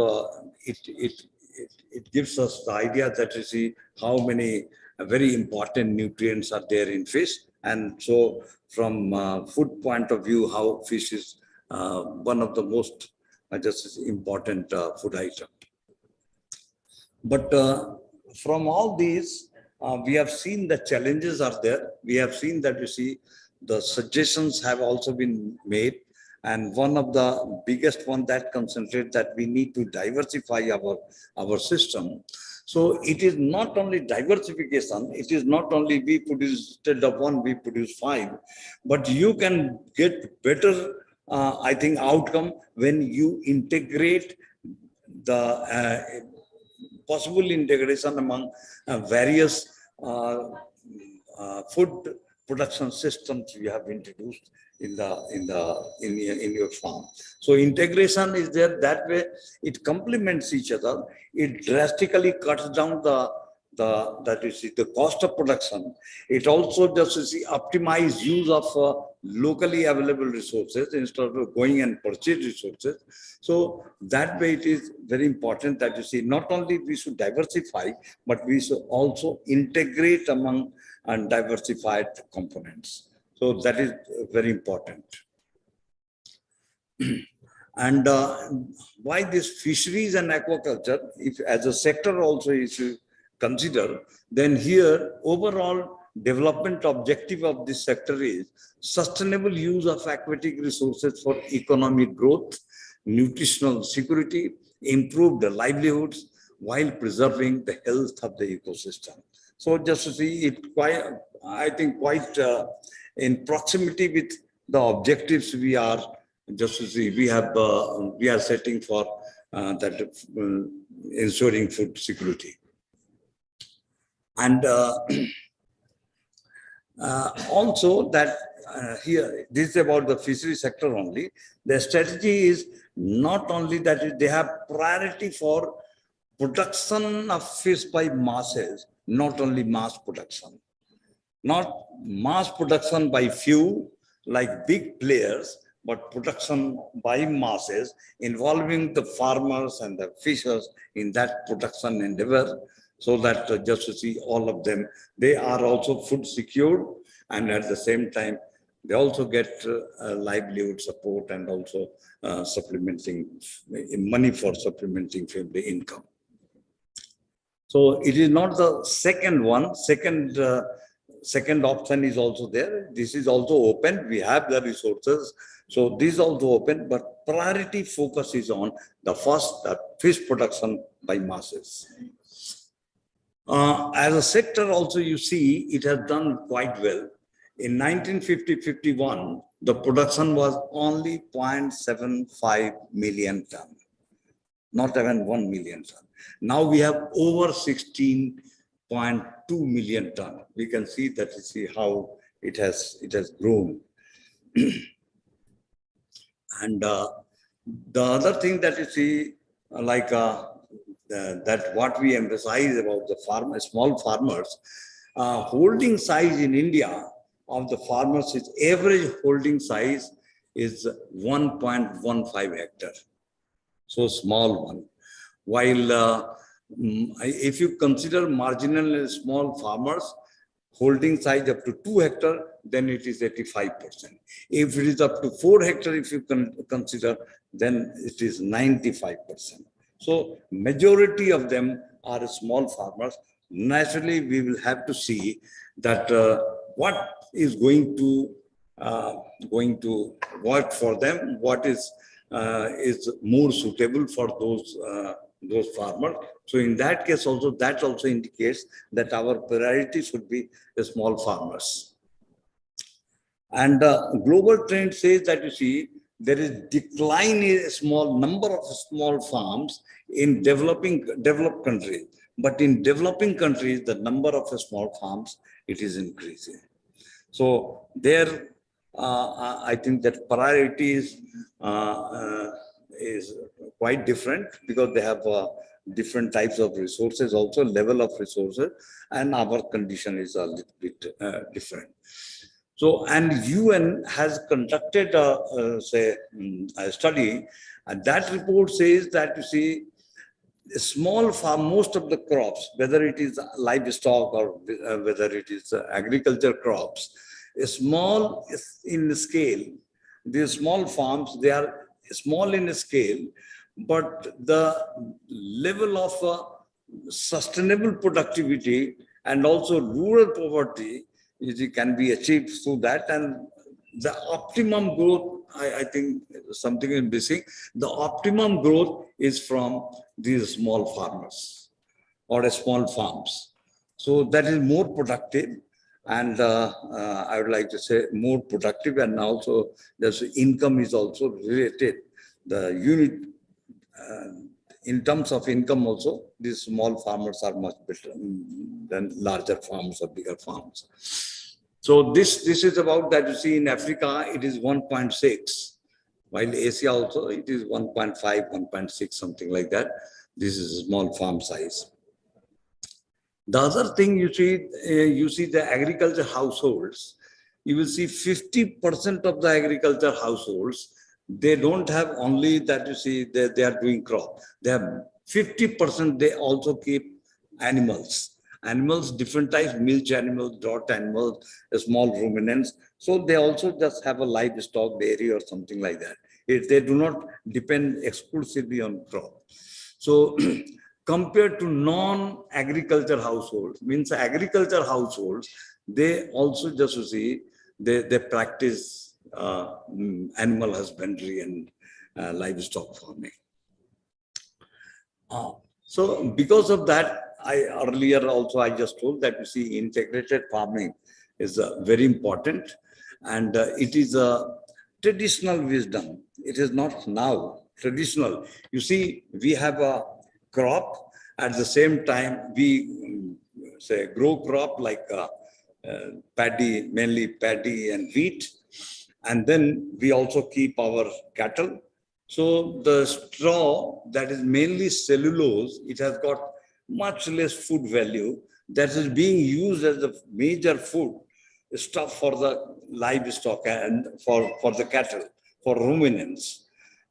it gives us the idea that you see how many very important nutrients are there in fish, and so from food point of view, how fish is one of the most just important food item. But from all these, we have seen the challenges are there. We have seen that you see the suggestions have also been made. And one of the biggest one that concentrate that we need to diversify our system. So it is not only diversification, it is not only we produce, instead of one, we produce 5, but you can get better, I think, outcome when you integrate the possible integration among various food production systems we have introduced in your farm. So integration is there. That way it complements each other. It drastically cuts down the cost of production. It also just optimize use of locally available resources instead of going and purchase resources. So that way it is very important that you see not only we should diversify, but we should also integrate among diversified components. So that is very important. And why this fisheries and aquaculture, if as a sector also is consider, then here overall development objective of this sector is sustainable use of aquatic resources for economic growth, nutritional security, improved livelihoods while preserving the health of the ecosystem. So just to see it quite, I think quite in proximity with the objectives we are just to see we are setting for that ensuring food security. And also that here, this is about the fishery sector only. The strategy is not only that they have priority for production of fish by masses, not only mass production. Not mass production by few like big players, but production by masses involving the farmers and the fishers in that production endeavor, so that just to see all of them, they are also food secured, and at the same time, they also get livelihood support and also supplementing money for supplementing family income. So it is not the second one. Second option is also there. This is also open. We have the resources. So this is also open, but priority focus is on the first, fish production by masses. As a sector also, you see, it has done quite well. In 1950-51, the production was only 0.75 million ton, not even 1 million ton. Now we have over 16.2 million ton. We can see that, you see how it has grown. And the other thing that you see, that what we emphasize about the small farmers, holding size in India of the farmers is average holding size is 1.15 hectare. So small one. While if you consider marginal and small farmers, holding size up to 2 hectare, then it is 85%. If it is up to 4 hectare, if you consider, then it is 95%. So majority of them are small farmers. Naturally, we will have to see that what is going to work for them, what is more suitable for those farmers. So in that case also, that also indicates that our priority should be the small farmers. And global trend says that, you see, there is decline in a small number of small farms in developed countries. But in developing countries, the number of small farms, it is increasing. So there, I think that priority is quite different, because they have different types of resources, also level of resources, and our condition is a little bit different. So, and UN has conducted a study, and that report says that, you see, a small farm, most of the crops, whether it is livestock or whether it is agriculture crops, small in scale. These small farms, they are small in scale, but the level of sustainable productivity and also rural poverty can be achieved through that. And the optimum growth, I think something is missing. The optimum growth is from these small farmers or small farms. So that is more productive. And I would like to say more productive, and also there's income is also related. The unit, in terms of income also, these small farmers are much better than larger farms or bigger farms. So this is about that. You see, in Africa, it is 1.6, while Asia also, it is 1.5, 1.6, something like that. This is small farm size. The other thing you see the agriculture households, you will see 50% of the agriculture households, they don't have only that, you see, they are doing crop. They have 50%, they also keep animals. Animals, different types, milch animals, draught animals, small ruminants. So they also just have a livestock dairy or something like that. They do not depend exclusively on crop. So compared to non-agriculture households, means agriculture households, they also just, you see, they practice animal husbandry and livestock farming. So because of that, earlier also I just told that, you see, integrated farming is very important, and it is a traditional wisdom. It is not now traditional. You see, we have a crop. At the same time, we grow crop like paddy, mainly paddy and wheat, and then we also keep our cattle. So the straw, that is mainly cellulose, it has got much less food value, that is being used as the major food stuff for the livestock and for the cattle, for ruminants,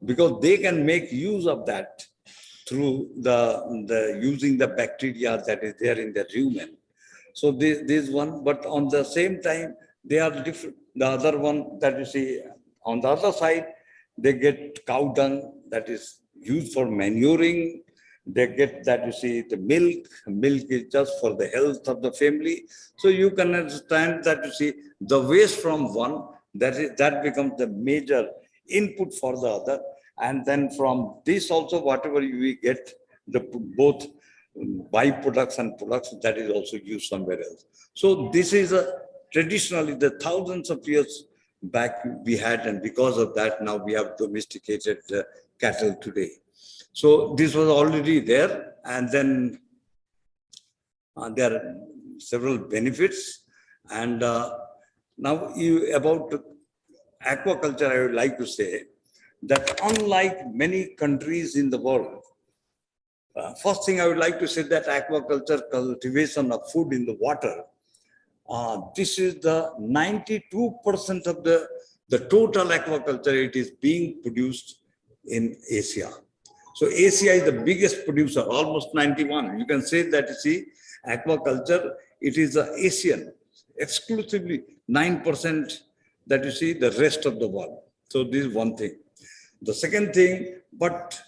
because they can make use of that through the using the bacteria that is there in the rumen. So this one, but on the same time, they are different. The other one that you see on the other side, they get cow dung that is used for manuring. They get that, you see, the milk. Milk is just for the health of the family. So you can understand that, you see, the waste from one, that becomes the major input for the other. And then from this also, whatever we get, the both byproducts and products, that is also used somewhere else. So this is a traditionally the thousands of years back we had, and because of that now we have domesticated cattle today. So this was already there, and then there are several benefits. And now about aquaculture, I would like to say that unlike many countries in the world, first thing I would like to say that aquaculture, cultivation of food in the water, this is the 92% of the total aquaculture. It is being produced in Asia. So Asia is the biggest producer, almost 91. You can say that, you see, aquaculture, it is Asian, exclusively 9% that you see the rest of the world. So this is one thing. The second thing, but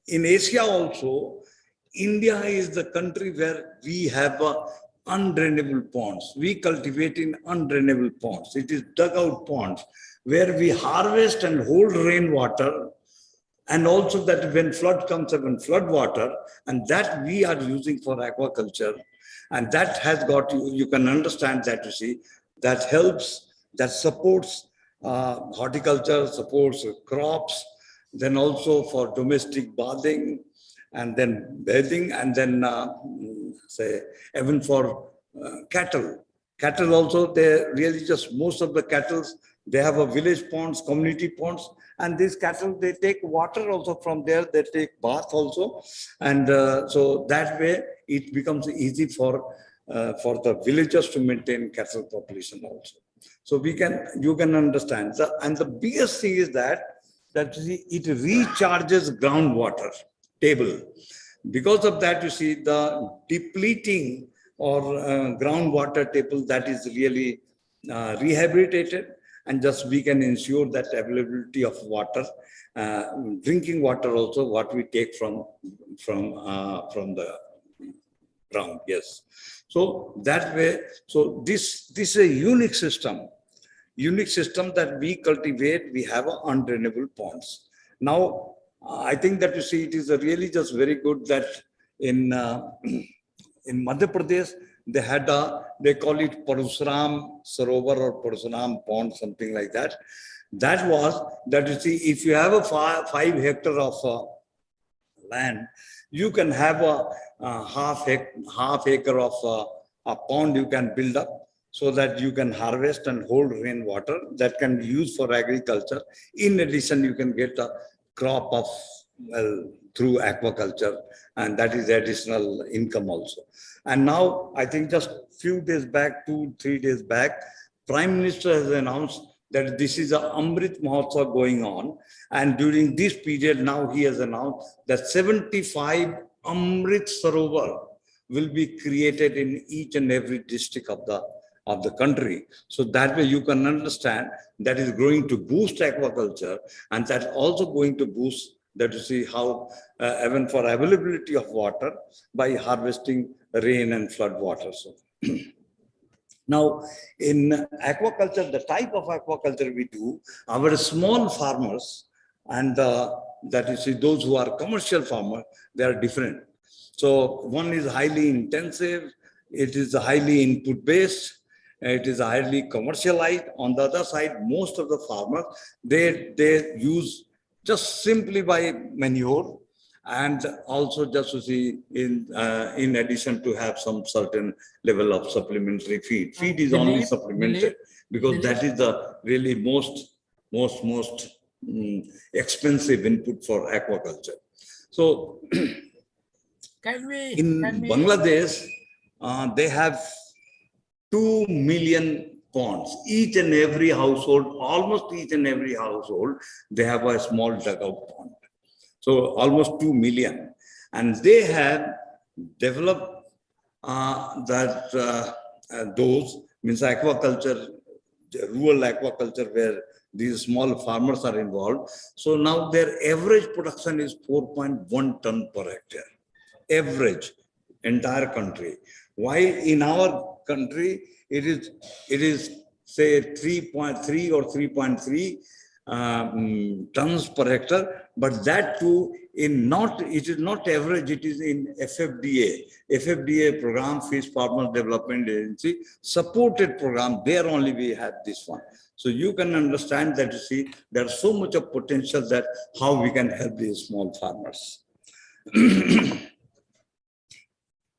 in Asia also, India is the country where we have undrainable ponds. We cultivate in undrainable ponds. It is dugout ponds where we harvest and hold rainwater, and also that when flood comes up and flood water, and that we are using for aquaculture. And that has got, you can understand that, you see, that helps, that supports horticulture, supports crops, then also for domestic bathing, and then bathing, and then say even for cattle. Cattle also, they really just, most of the cattle, they have a village ponds, community ponds, and these cattle, they take water also from there, they take bath also. And so that way it becomes easy for the villagers to maintain cattle population also. So you can understand. And the biggest thing is that you see, it recharges groundwater table. Because of that, you see, the depleting or groundwater table, that is really rehabilitated, and just we can ensure that availability of water, drinking water also, what we take from the ground. Yes. So that way, so this is a unique system that we cultivate. We have undrainable ponds. Now, I think that, you see, it is really just very good that in Madhya Pradesh, they had they call it Parasuram Sarovar or Parasuram Pond, something like that. That was that, you see, if you have a 5 hectare of land, you can have a half acre of a pond you can build up, so that you can harvest and hold rainwater that can be used for agriculture. In addition, you can get a crop of, well, through aquaculture, and that is additional income also. And now, I think just few days back, 2-3 days back, Prime Minister has announced that this is a Amrit Mahotsav going on. And during this period, now he has announced that 75 Amrit Sarovar will be created in each and every district of the country. So that way you can understand that is going to boost aquaculture, and that's also going to boost that, you see, how even for availability of water by harvesting rain and flood water. So now in aquaculture, the type of aquaculture we do, our small farmers and that, you see, those who are commercial farmers, they are different. So one is highly intensive, it is highly input based, it is highly commercialized. On the other side, most of the farmers, they use just simply by manure, and also just to see in addition to have some certain level of supplementary feed. Feed is only supplemented because that is the really most expensive input for aquaculture. So in Bangladesh, they have 2 million ponds. Each and every household, almost each and every household, they have a small dugout pond. So almost 2 million. And they have developed those, means aquaculture, rural aquaculture, where these small farmers are involved. So now their average production is 4.1 ton per hectare. Average, entire country. While in our country, it is say 3.3 or 3.3 tons per hectare, but that too it is not average, it is in FFDA program, Fish Farmer Development Agency, supported program, there only we have this one. So you can understand that, you see, there's so much of potential that how we can help these small farmers.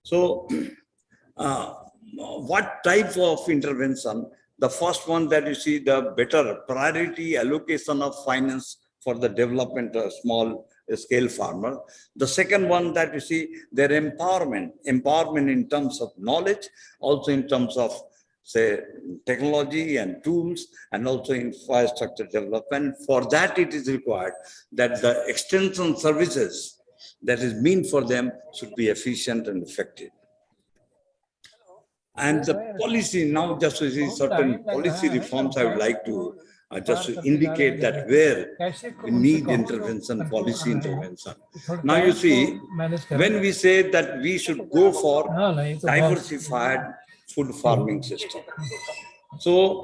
So, what type of intervention? The first one that you see, the better priority allocation of finance for the development of small scale farmer. The second one that you see, their empowerment in terms of knowledge, also in terms of, say, technology and tools, and also infrastructure development. For that, it is required that the extension services that is meant for them should be efficient and effective. And the policy, now just to see certain policy reforms, I would like to just to indicate that where we need intervention, policy intervention. Now you see, when we say that we should go for diversified food farming system. So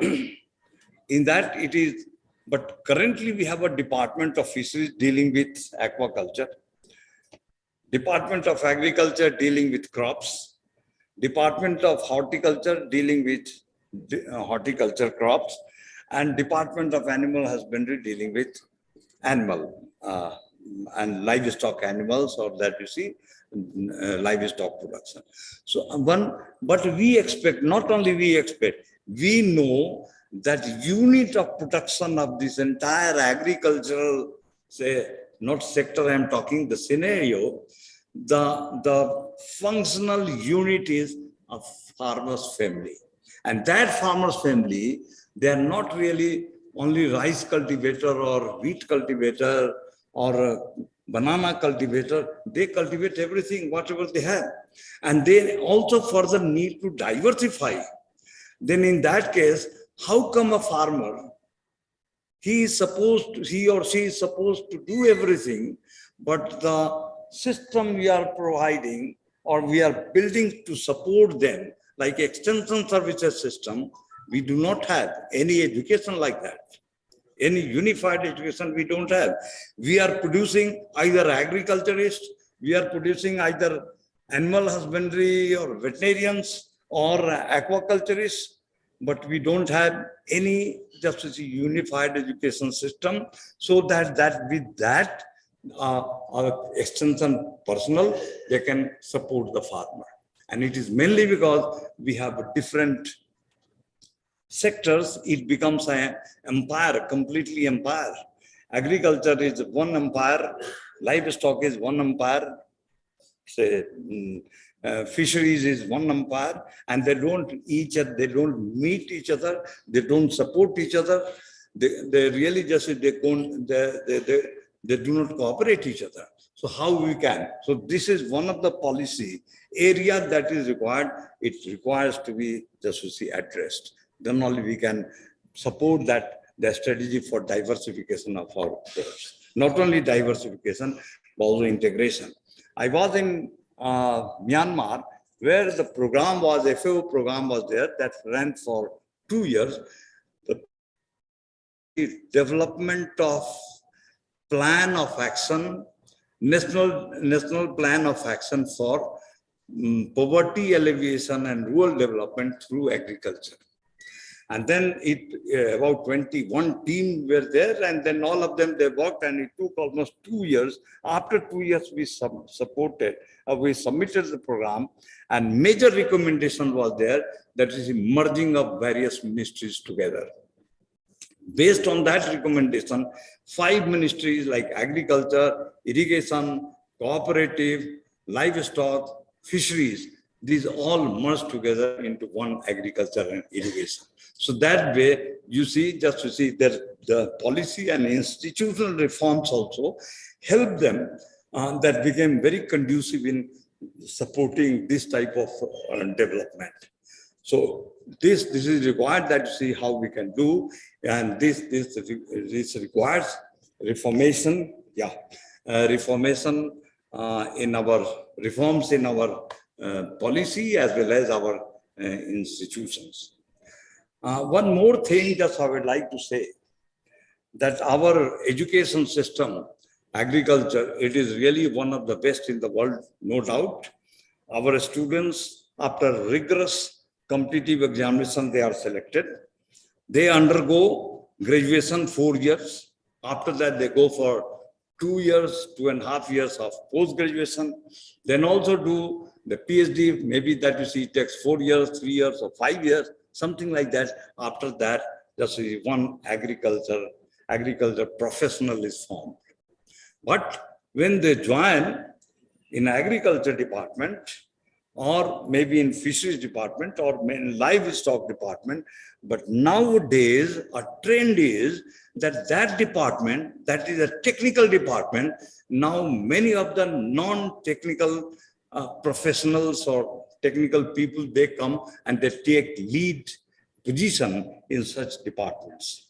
in that it is, but currently we have a Department of Fisheries dealing with aquaculture, Department of Agriculture dealing with crops, Department of Horticulture dealing with horticulture crops, and Department of Animal Husbandry dealing with animal and livestock animals, or that you see, livestock production. So but we expect, not only we expect, we know that unit of production of this entire agricultural, say, not sector I'm talking, the scenario, the functional unit is a farmer's family. And that farmer's family, they are not really only rice cultivator or wheat cultivator or banana cultivator. They cultivate everything, whatever they have. And they also further need to diversify. Then in that case, how come a farmer, he or she is supposed to do everything, but the system we are providing or we are building to support them, like extension services system, we do not have any education like that. Any unified education we don't have. We are producing either agriculturists, we are producing either animal husbandry or veterinarians or aquaculturists, but we don't have any just as a unified education system, so that with that our extension personnel, they can support the farmer. And it is mainly because we have different sectors, it becomes an empire, completely empire. Agriculture is one empire, livestock is one empire, say, fisheries is one empire, and they don't meet each other, they don't support each other. They really just they do not cooperate each other. So how we can? So this is one of the policy area that is required. It requires to be just to see addressed. Then only we can support that the strategy for diversification of our crops. Not only diversification, but also integration. I was in Myanmar, where the program was, FAO program was there, that ran for 2 years. The development of plan of action, national plan of action for poverty alleviation and rural development through agriculture. And then about 21 teams were there, and then all of them, they worked, and it took almost 2 years. After 2 years, we we submitted the program, and major recommendation was there, that is merging of various ministries together. Based on that recommendation, 5 ministries like agriculture, irrigation, cooperative, livestock, fisheries, these all merged together into one agriculture and irrigation. So that way, you see, just to see that the policy and institutional reforms also help them, that became very conducive in supporting this type of development. So this is required, that you see how we can do, and this requires reformation, reformation in our reforms in our policy as well as our institutions. One more thing just I would like to say, that our education system agriculture, it is really one of the best in the world, no doubt. Our students, after rigorous competitive examination, they are selected. They undergo graduation 4 years. After that, they go for 2 years, 2.5 years of post-graduation. Then also do the PhD, maybe that you see takes 4 years, 3 years, or 5 years, something like that. After that, just one agriculture professional is formed. But when they join in agriculture department, or maybe in fisheries department, or in livestock department, but nowadays a trend is that that department, that is a technical department, now many of the non-technical professionals or technical people, they come and they take lead position in such departments.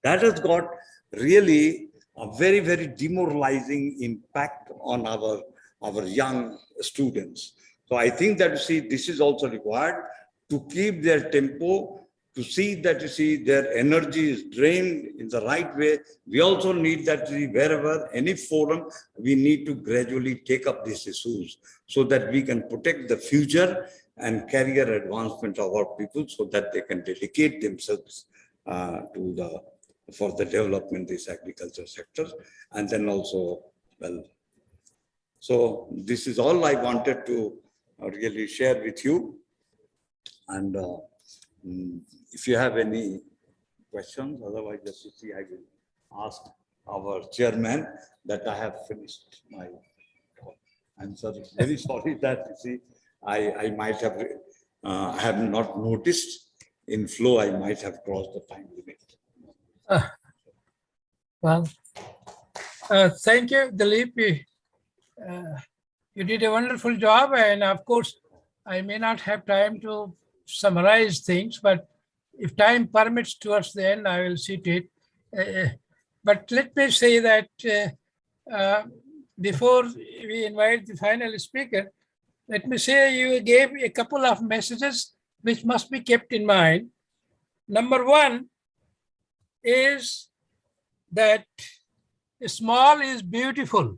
That has got really a very, very demoralizing impact on our young students. So I think that, you see, this is also required to keep their tempo, to see that, you see, their energy is drained in the right way. We also need that, wherever, any forum, we need to gradually take up these issues so that we can protect the future and career advancement of our people, so that they can dedicate themselves for the development of this agriculture sector. And then also, well, so this is all I wanted to really share with you. And if you have any questions, otherwise, just to see, I will ask our chairman that I have finished my answer. Very sorry that, you see, I might have not noticed. In flow, I might have crossed the time limit. Well, thank you, Dilip. You did a wonderful job, and of course, I may not have time to summarize things, but if time permits towards the end, I will see to it. But let me say that before we invite the final speaker, let me say you gave a couple of messages which must be kept in mind. Number one is that small is beautiful.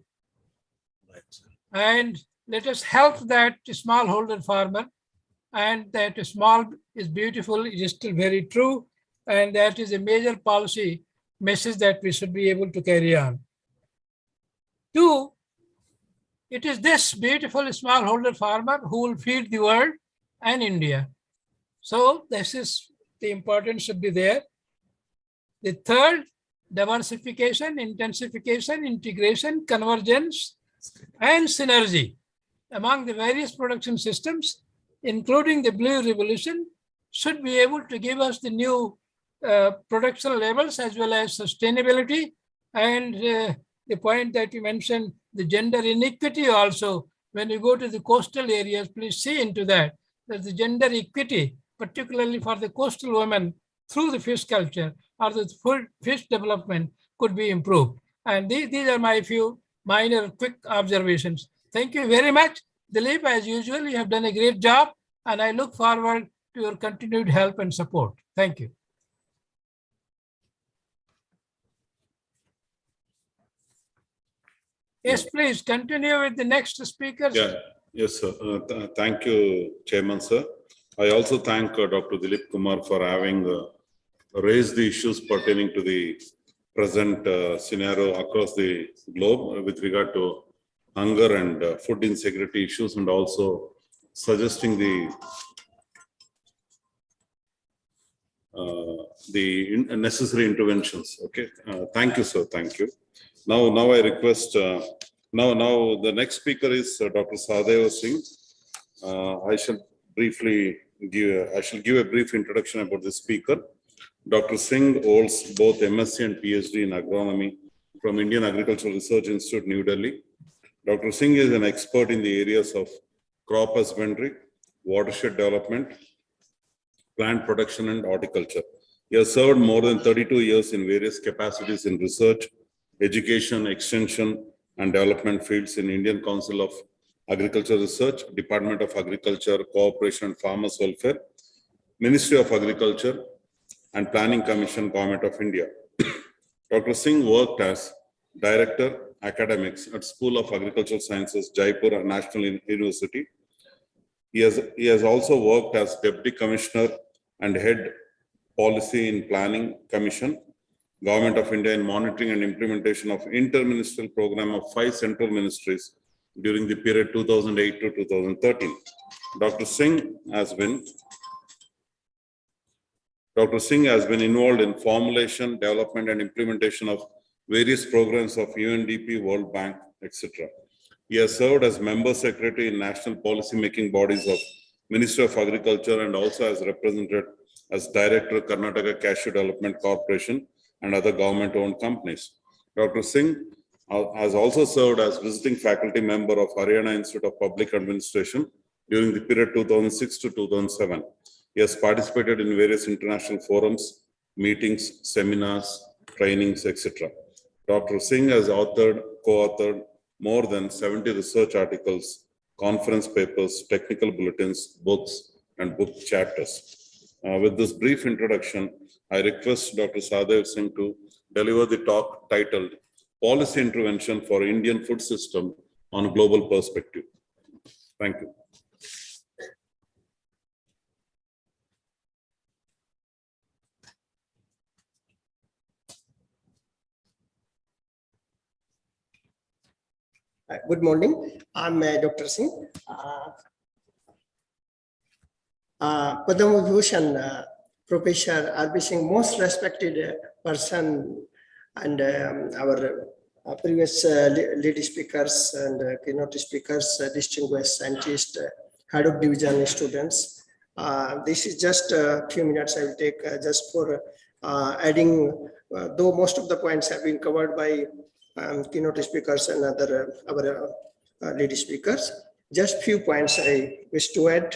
And let us help that smallholder farmer, and that small is beautiful. It is still very true. And that is a major policy message that we should be able to carry on. Two, it is this beautiful smallholder farmer who will feed the world and India. So this is the importance should be there. The third, diversification, intensification, integration, convergence, and synergy among the various production systems, including the Blue Revolution, should be able to give us the new production levels as well as sustainability. And the point that you mentioned, the gender inequity also, when you go to the coastal areas, please see into that the gender equity, particularly for the coastal women through the fish culture or the fish development, could be improved. And these are my few minor quick observations. Thank you very much. Dilip, as usual, you have done a great job, and I look forward to your continued help and support. Thank you. Yes, please continue with the next speakers. Yeah, yes, sir. Thank you, Chairman, sir. I also thank Dr. Dilip Kumar for having raised the issues pertaining to the present scenario across the globe with regard to hunger and food insecurity issues, and also suggesting the necessary interventions. Okay, thank you, sir. Thank you. Now I request. Now the next speaker is Dr. Sadeva Singh. I shall give a brief introduction about the speaker. Dr. Singh holds both MSc and PhD in agronomy from Indian Agricultural Research Institute, New Delhi. Dr. Singh is an expert in the areas of crop husbandry, watershed development, plant production, and horticulture. He has served more than 32 years in various capacities in research, education, extension, and development fields in Indian Council of Agricultural Research, Department of Agriculture, Cooperation and Farmers Welfare, Ministry of Agriculture, and Planning Commission, Government of India. Dr. Singh worked as Director, academics at School of Agricultural Sciences, Jaipur National University. He has also worked as Deputy Commissioner and Head Policy in Planning Commission, Government of India in monitoring and implementation of interministerial program of 5 central ministries during the period 2008 to 2013. Dr. Singh has been involved in formulation, development, and implementation of various programs of UNDP, World Bank, etc. He has served as member secretary in national policy-making bodies of Ministry of Agriculture and also has represented as director of Karnataka Cashew Development Corporation and other government-owned companies. Dr. Singh has also served as visiting faculty member of Haryana Institute of Public Administration during the period 2006 to 2007. He has participated in various international forums, meetings, seminars, trainings, etc. Dr. Singh has co-authored more than 70 research articles, conference papers, technical bulletins, books, and book chapters. With this brief introduction, I request Dr. Sadev Singh to deliver the talk titled Policy Intervention for Indian Food System on a Global Perspective. Thank you. Good morning. I'm Dr. Singh. Padma Vibhushan Professor R.B. Singh, most respected person, and our previous lady speakers and keynote speakers, distinguished scientists, head of division students. This is just a few minutes I will take just for adding, though most of the points have been covered by keynote speakers and other our lady speakers. Just few points I wish to add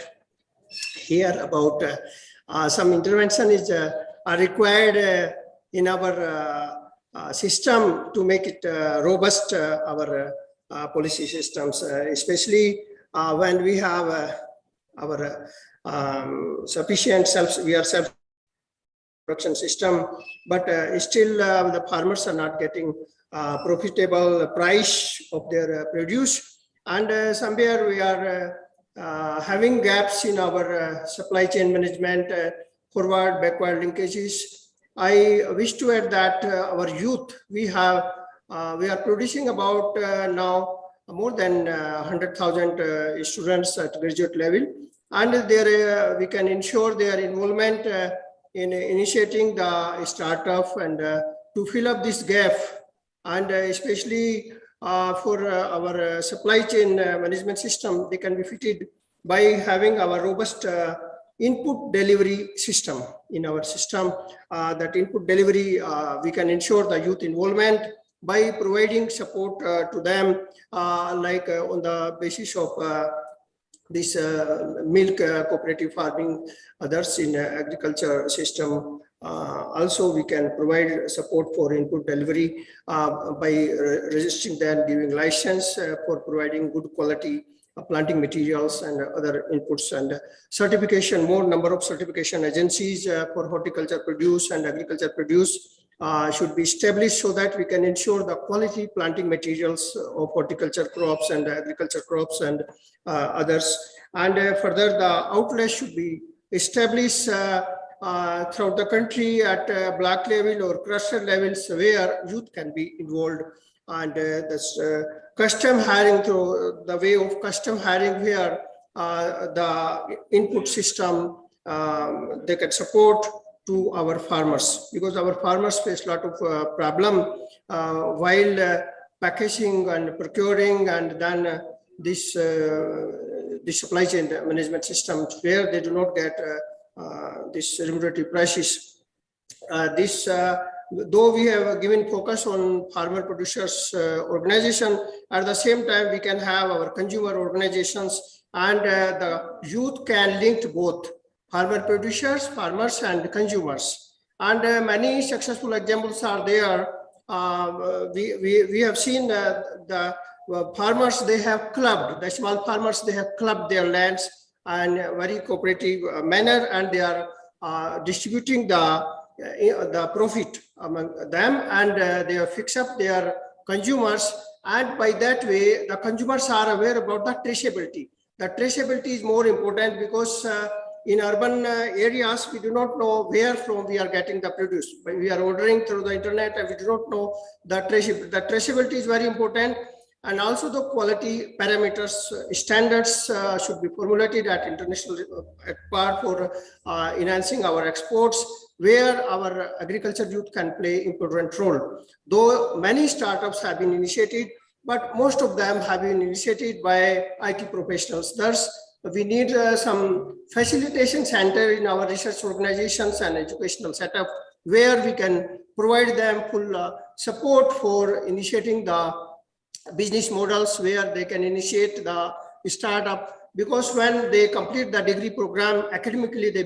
here about some intervention is required in our system to make it robust, our policy systems, especially when we have our sufficient self-production system, but still the farmers are not getting profitable price of their produce, and somewhere we are having gaps in our supply chain management, forward backward linkages. I wish to add that our youth, we are producing about now more than 100,000 students at graduate level, and there we can ensure their involvement in initiating the startup and to fill up this gap, and especially for our supply chain management system, they can be fitted by having our robust input delivery system in our system. That input delivery, we can ensure the youth involvement by providing support to them, like on the basis of this milk cooperative farming, others in agriculture system. Also, we can provide support for input delivery by registering them, giving license for providing good quality planting materials and other inputs, and certification, more number of certification agencies for horticulture produce and agriculture produce should be established so that we can ensure the quality planting materials of horticulture crops and agriculture crops and others. And further, the outlets should be established throughout the country at block level or cluster levels where youth can be involved. And this custom hiring, through the way of custom hiring, where the input system they can support to our farmers, because our farmers face a lot of problem while packaging and procuring, and then this the supply chain management system where they do not get this remunerative prices. Though we have given focus on farmer producers organization, at the same time we can have our consumer organizations, and the youth can link to both farmer producers, farmers, and consumers. And many successful examples are there. We have seen the farmers, they have clubbed, the small farmers, they have clubbed their lands in a very cooperative manner, and they are distributing the profit among them, and they have fixed up their consumers And by that way, the consumers are aware about the traceability. The traceability is more important because in urban areas, we do not know where from we are getting the produce. But we are ordering through the internet and we do not know the traceability. The traceability is very important. And also the quality parameters, standards should be formulated at international part for enhancing our exports, where our agriculture youth can play important role. Though many startups have been initiated, but most of them have been initiated by IT professionals. Thus, we need some facilitation center in our research organizations and educational setup, where we can provide them full support for initiating the business models, where they can initiate the startup, because when they complete the degree program, academically they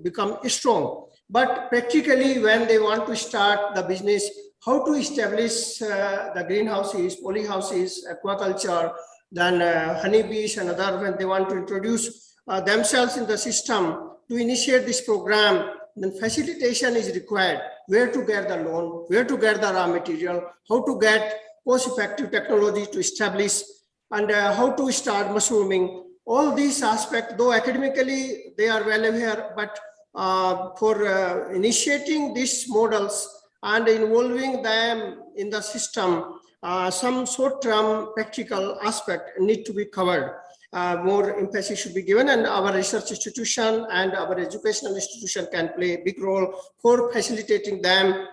become strong. But practically, when they want to start the business, how to establish the greenhouses, polyhouses, aquaculture, then honeybees and other, when they want to introduce themselves in the system to initiate this program, then facilitation is required. Where to get the loan, where to get the raw material, how to get cost-effective technology to establish, and how to start mushrooming. All these aspects, though academically they are well aware, but for initiating these models and involving them in the system, some short-term practical aspect need to be covered. More emphasis should be given, and our research institution and our educational institution can play a big role for facilitating them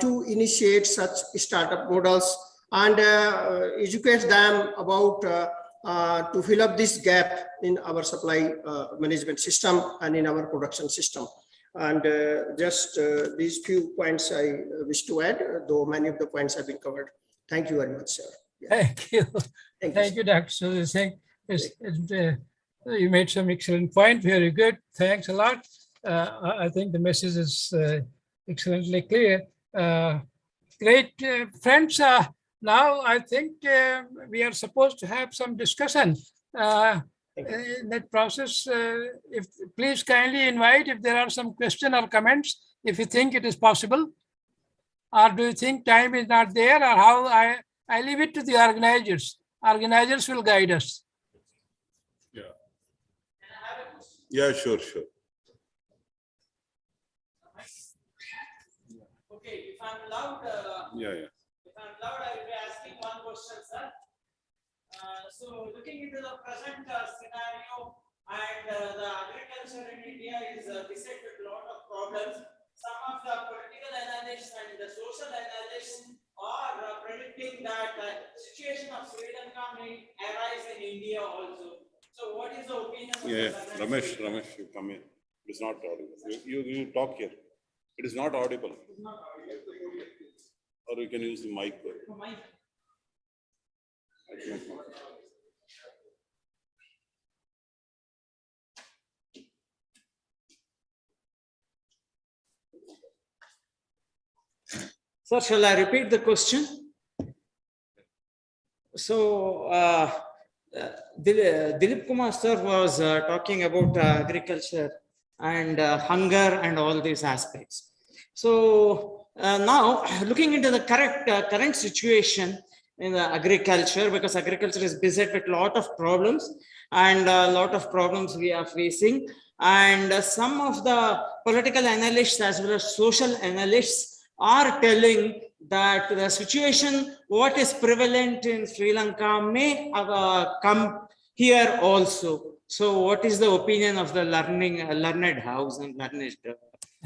to initiate such startup models and educate them about to fill up this gap in our supply management system and in our production system. And just these few points I wish to add, though many of the points have been covered. Thank you very much, sir. Yeah. Thank you. Thank you, Dr. Sudhir Singh. You made some excellent point. Very good. Thanks a lot. I think the message is excellently clear. Great. Friends, now I think we are supposed to have some discussion. In that process, if please kindly invite if there are some questions or comments, if you think it is possible, or do you think time is not there, or how? I leave it to the organizers. Organizers will guide us. Yeah. Yeah, sure. Okay, if I'm allowed, Yeah. if I'm allowed, I will be asking one question, sir. So looking into the present scenario, and the agriculture in India is beset with a lot of problems. Some of the political analysts and the social analysts are predicting that situation of Sri Lanka may arise in India also. So what is the opinion of Yeah, the Ramesh, you come in. It's not audible. You talk here. It is not audible. Or you can use the mic. Sir, shall I repeat the question? So, Dilip Kumar sir was talking about agriculture and hunger and all these aspects. So now looking into the current situation in the agriculture, because agriculture is beset with a lot of problems, and a lot of problems we are facing, and some of the political analysts as well as social analysts are telling that the situation what is prevalent in Sri Lanka may come here also. So what is the opinion of the learned house and learned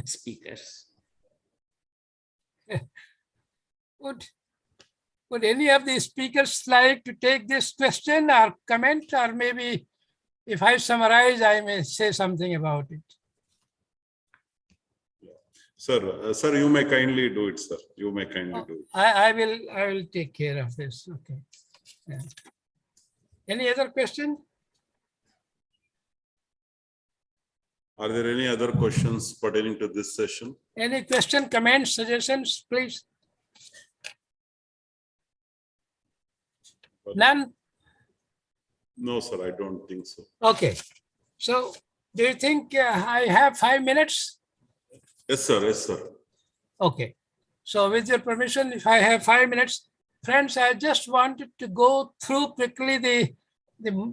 speakers? Would any of the speakers like to take this question or comment, or maybe if I summarize, I may say something about it. Sir, you may kindly do it, sir. You may kindly do it. I will take care of this. Okay. Yeah. Any other question? Are there any other questions pertaining to this session? Any question, comments, suggestions, please? None? No, sir, I don't think so. Okay. So do you think I have 5 minutes? Yes, sir. Okay. So with your permission, if I have 5 minutes, Friends, I just wanted to go through quickly the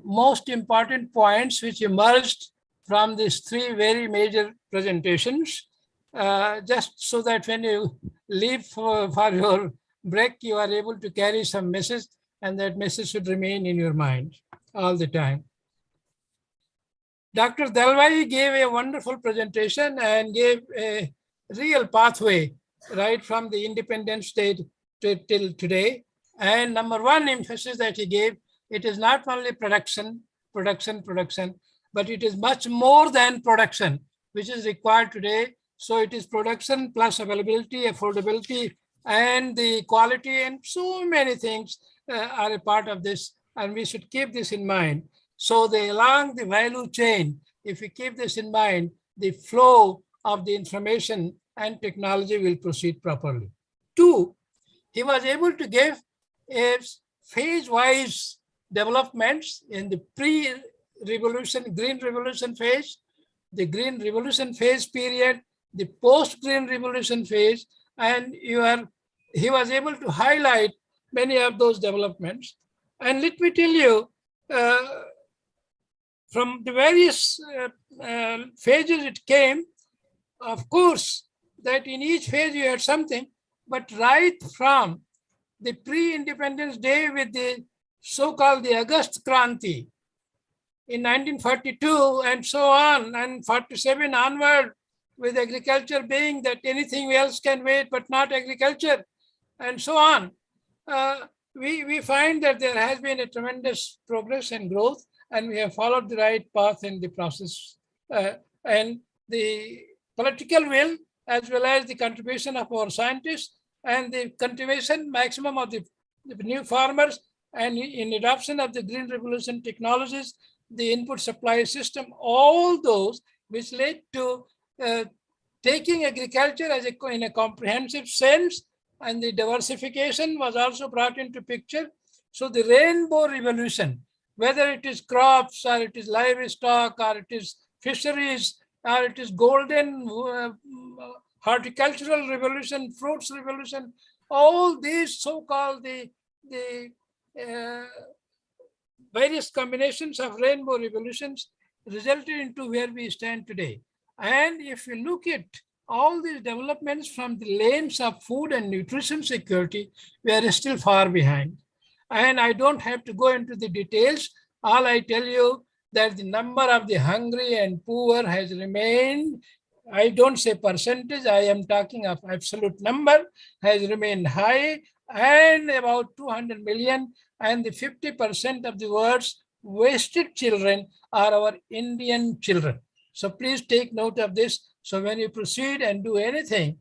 most important points which emerged from these three very major presentations, just so that when you leave for your break, you are able to carry some message, and that message should remain in your mind all the time. Dr. Dalwai gave a wonderful presentation and gave a real pathway right from the independent state till today. And number one emphasis that he gave, it is not only production, but it is much more than production, which is required today. So it is production plus availability, affordability, and the quality, and so many things are a part of this. And we should keep this in mind. So along the value chain, if we keep this in mind, the flow of the information and technology will proceed properly. Two, he was able to give a phase-wise developments in the pre-revolution, green revolution phase, the green revolution phase period, the post-green revolution phase, and he was able to highlight many of those developments. And let me tell you, from the various phases it came, of course, that in each phase you had something, but right from the pre-independence day with the so-called the August Kranti in 1942 and so on, and 47 onward, with agriculture being that anything else can wait but not agriculture, and so on. We find that there has been a tremendous progress and growth, and we have followed the right path in the process. And the political will, as well as the contribution of our scientists and the cultivation maximum of the new farmers, and in adoption of the green revolution technologies, the input supply system, all those which led to taking agriculture as in a comprehensive sense, and the diversification was also brought into picture. So the rainbow revolution, whether it is crops or it is livestock or it is fisheries or it is golden horticultural revolution, fruits revolution, all these so-called the various combinations of rainbow revolutions resulted into where we stand today. And if you look at all these developments from the lens of food and nutrition security, we are still far behind. And I don't have to go into the details. All I tell you that the number of the hungry and poor has remained, I don't say percentage, I am talking of absolute number, has remained high, and about 200 million, and the 50% of the world's wasted children are our Indian children. So please take note of this. So when you proceed and do anything,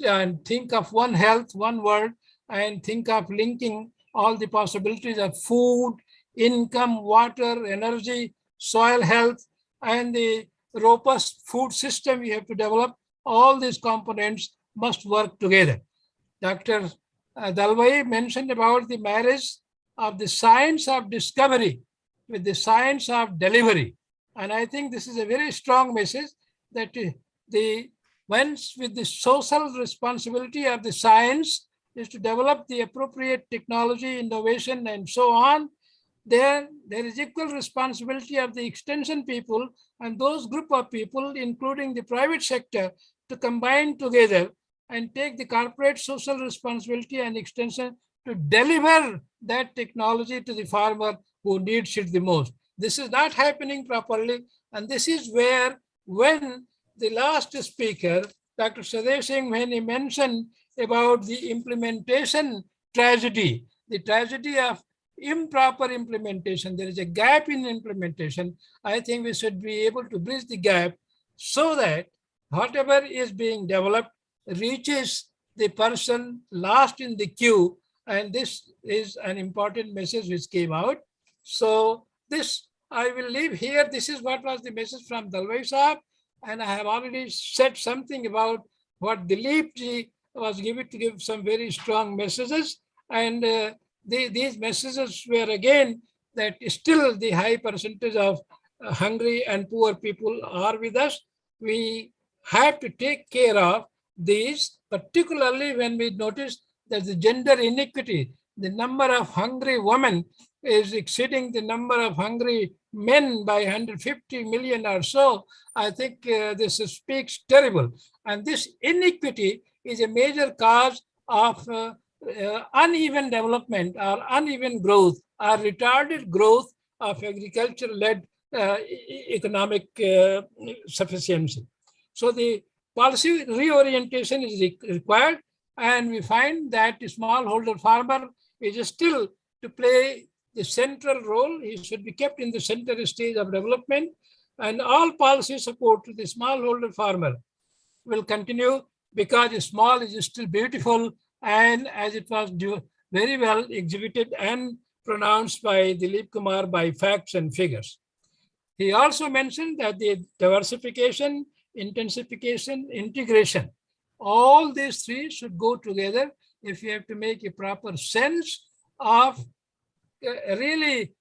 and think of one health, one world, and think of linking all the possibilities of food, income, water, energy, soil health, and the robust food system you have to develop, all these components must work together. Dr. Dalwai mentioned about the marriage of the science of discovery with the science of delivery. And I think this is a very strong message that once with the social responsibility of the science is to develop the appropriate technology, innovation, and so on, there is equal responsibility of the extension people and those group of people, including the private sector, to combine together and take the corporate social responsibility and extension to deliver that technology to the farmer who needs it the most. This is not happening properly, and this is where, when the last speaker, Dr. Sadev Singh, when he mentioned about the implementation tragedy, the tragedy of improper implementation, there is a gap in implementation. I think we should be able to bridge the gap so that whatever is being developed reaches the person last in the queue. And this is an important message which came out. So this I will leave here. This is what was the message from Dalwai Saab. And I have already said something about what Dilip ji was given to give some very strong messages. And these messages were again that still the high percentage of hungry and poor people are with us. We have to take care of these, particularly when we notice that the gender inequity, the number of hungry women is exceeding the number of hungry men by 150 million or so, I think this speaks terrible. And this inequity is a major cause of uneven development or uneven growth or retarded growth of agriculture-led economic sufficiency. So the policy reorientation is required, and we find that the smallholder farmer is still to play the central role. He should be kept in the center stage of development, and all policy support to the smallholder farmer will continue because small is still beautiful, and as it was very well exhibited and pronounced by Dilip Kumar by facts and figures. He also mentioned that the diversification, intensification, integration, all these three should go together if you have to make a proper sense of really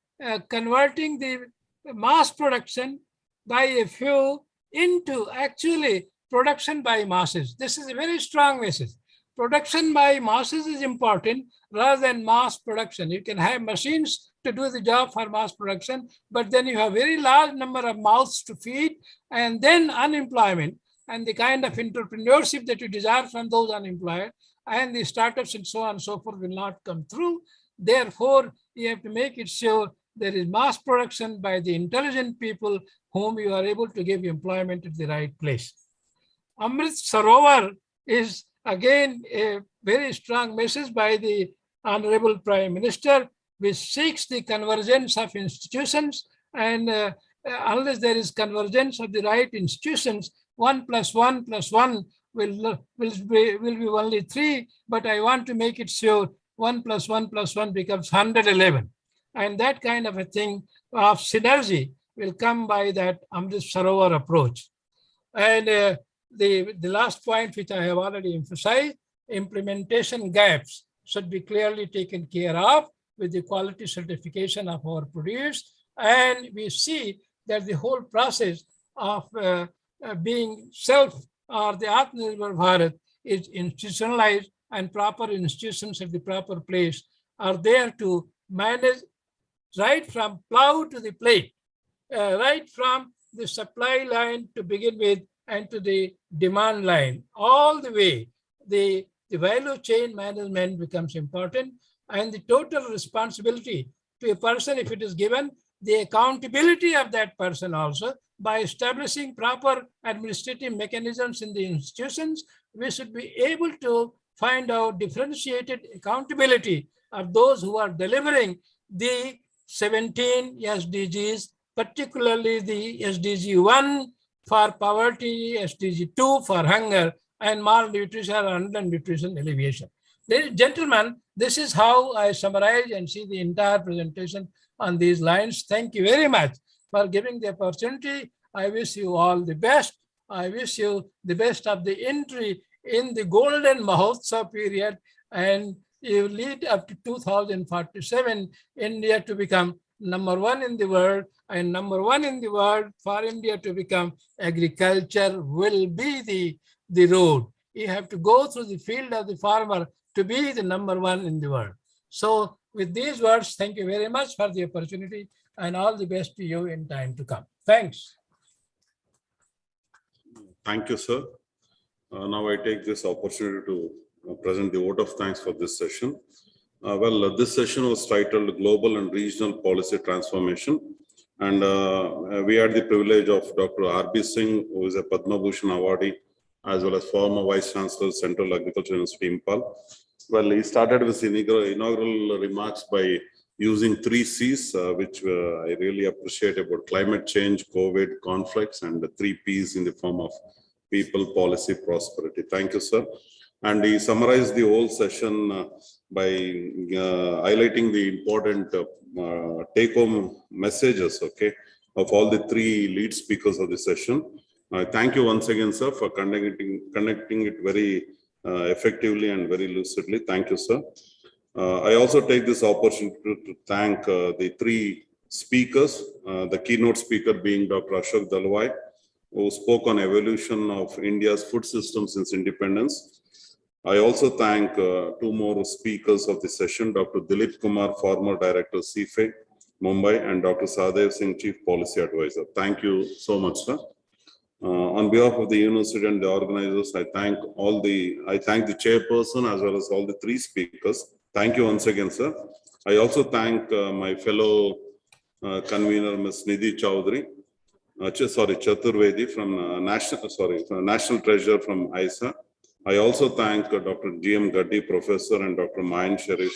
converting the mass production by a few into actually production by masses. This is a very strong message. Production by masses is important rather than mass production. You can have machines to do the job for mass production, but then you have very large number of mouths to feed, and then unemployment and the kind of entrepreneurship that you desire from those unemployed and the startups and so on and so forth will not come through. Therefore, you have to make it sure there is mass production by the intelligent people whom you are able to give employment at the right place. Amrit Sarovar is again a very strong message by the Honorable Prime Minister, which seeks the convergence of institutions, and unless there is convergence of the right institutions, 1 + 1 + 1 will be only 3, but I want to make it sure 1 + 1 + 1 becomes 111. And that kind of a thing of synergy will come by that Amrit Sarovar approach. And the last point, which I have already emphasized, implementation gaps should be clearly taken care of with the quality certification of our produce. And we see that the whole process of being self or the Atmanirbhar Bharat is institutionalized, and proper institutions at the proper place are there to manage right from plow to the plate, right from the supply line to begin with and to the demand line. All the way, the value chain management becomes important, and the total responsibility to a person, if it is given, the accountability of that person also, by establishing proper administrative mechanisms in the institutions, we should be able to find out differentiated accountability of those who are delivering the 17 SDGs, particularly the SDG 1 for poverty, SDG 2 for hunger, and malnutrition or undernutrition alleviation. Ladies and gentlemen, this is how I summarize and see the entire presentation on these lines. Thank you very much for giving the opportunity. I wish you all the best. I wish you the best of the entry in the golden Mahotsav period, and you lead up to 2047, India to become #1 in the world, and #1 in the world for India to become agriculture will be the road. You have to go through the field of the farmer to be the #1 in the world. So with these words, thank you very much for the opportunity, and all the best to you in time to come. Thanks. Thank you, sir. Now I take this opportunity to present the vote of thanks for this session. This session was titled Global and Regional Policy Transformation. And we had the privilege of Dr. R.B. Singh, who is a Padma Bhushan awardee, as well as former Vice Chancellor, Central Agriculture University, Impal. Well, he started with inaugural remarks by using 3 C's, which I really appreciate about climate change, COVID, conflicts, and the 3 P's in the form of people, policy, prosperity. Thank you, sir. And he summarized the whole session by highlighting the important take-home messages, okay, of all the 3 lead speakers of the session. Thank you once again, sir, for conducting it very effectively and very lucidly. Thank you, sir. I also take this opportunity to thank the 3 speakers, the keynote speaker being Dr. Ashok Dalwai, who spoke on evolution of India's food system since independence. I also thank two more speakers of the session, Dr. Dilip Kumar, former Director, CFA, Mumbai, and Dr. Sadev Singh, Chief Policy Advisor. Thank you so much, sir. On behalf of the university and the organizers, I thank the chairperson as well as all the three speakers. Thank you once again, sir. I also thank my fellow convener, Ms. Nidhi Chowdhury, Chaturvedi from National Treasurer from ISA. I also thank Dr. G.M. Gaddi, Professor, and Dr. Mayan Sharif,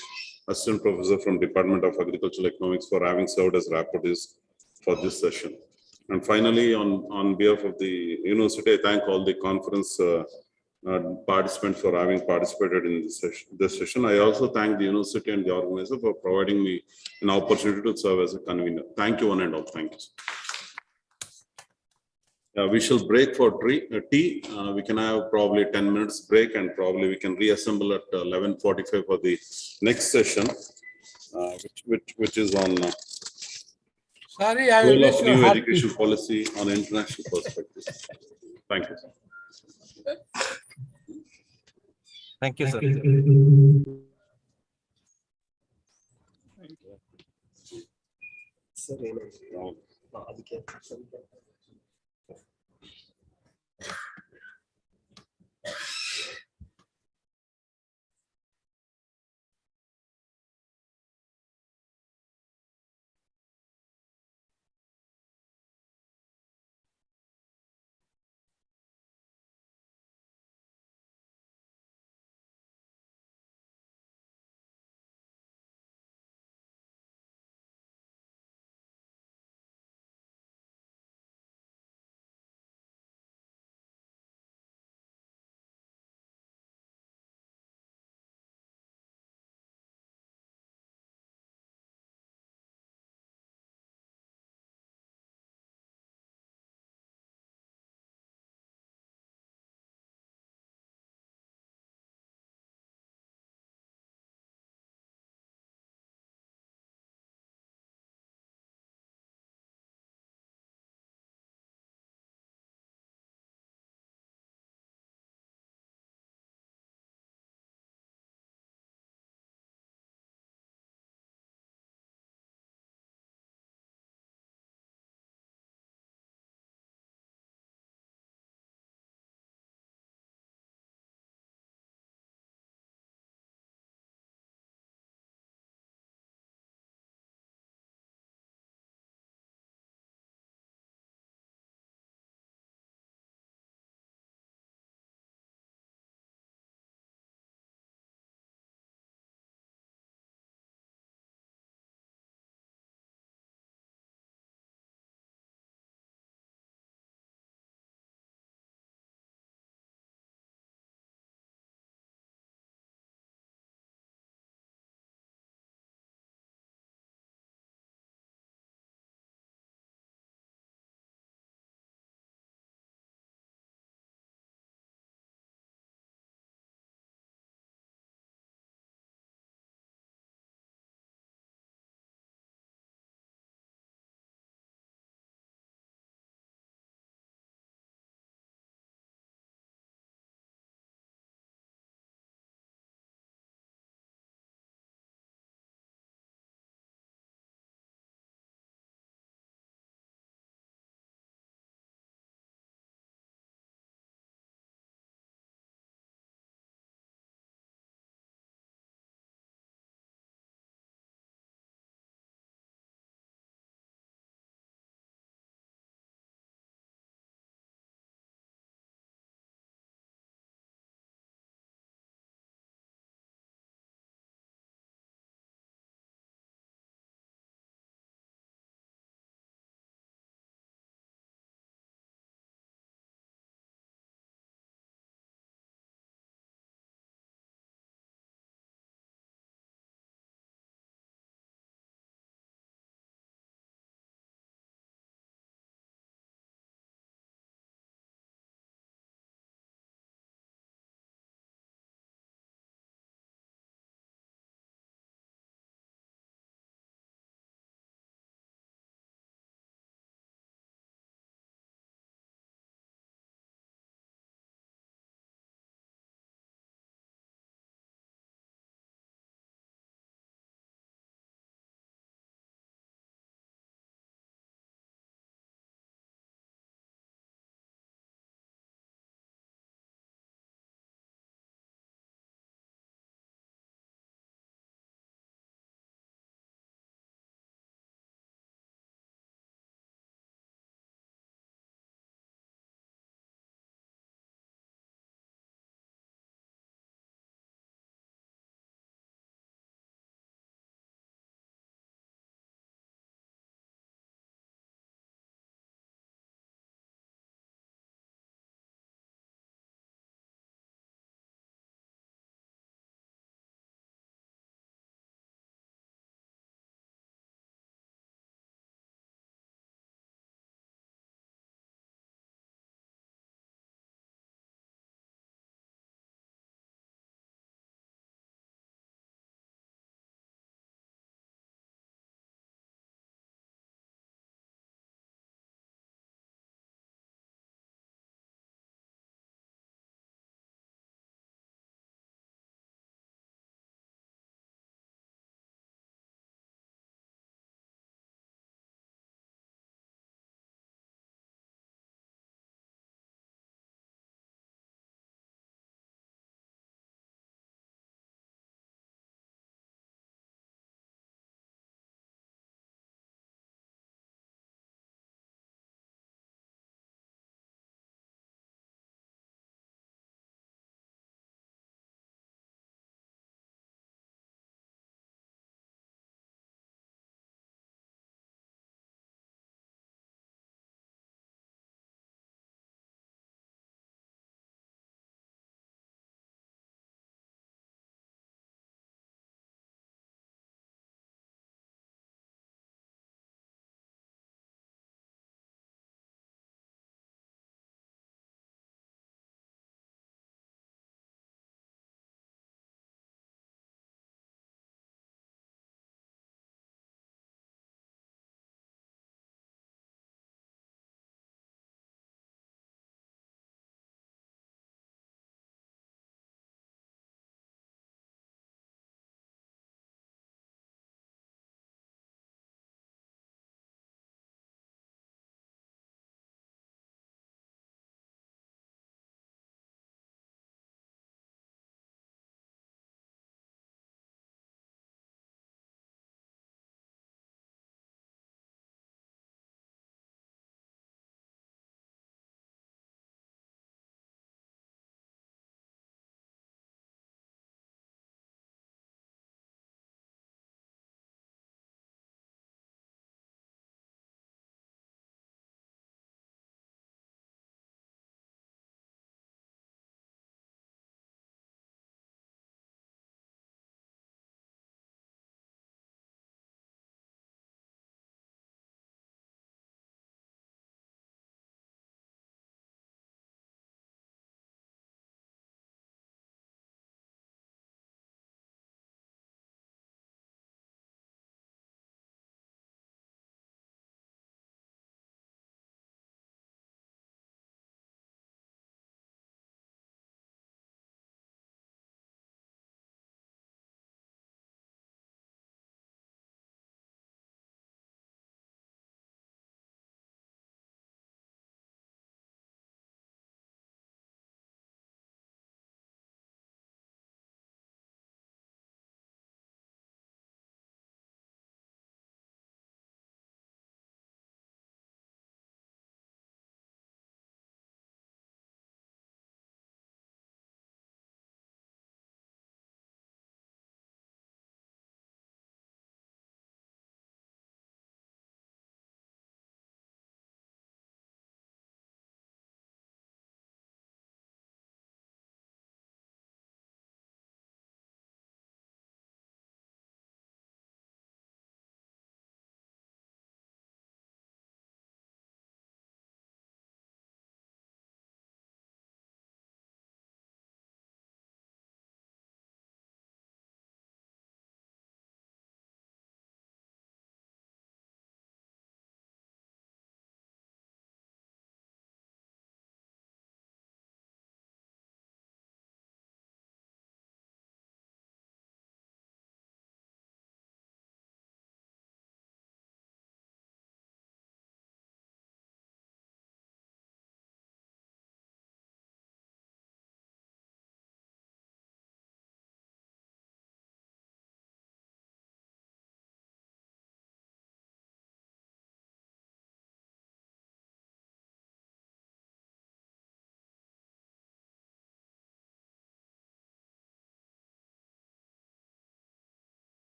Assistant Professor from Department of Agricultural Economics, for having served as rapporteurs for this session. And finally, on behalf of the university, I thank all the conference participants for having participated in this session. I also thank the university and the organizer for providing me an opportunity to serve as a convener. Thank you, one and all. Thank you. We shall break for tea. We can have probably 10 minutes break, and probably we can reassemble at 11:45 for the next session, which is on Sorry, I will role miss of your new hot education tea. policy on international perspective. Thank you, sir. Thank you, sir.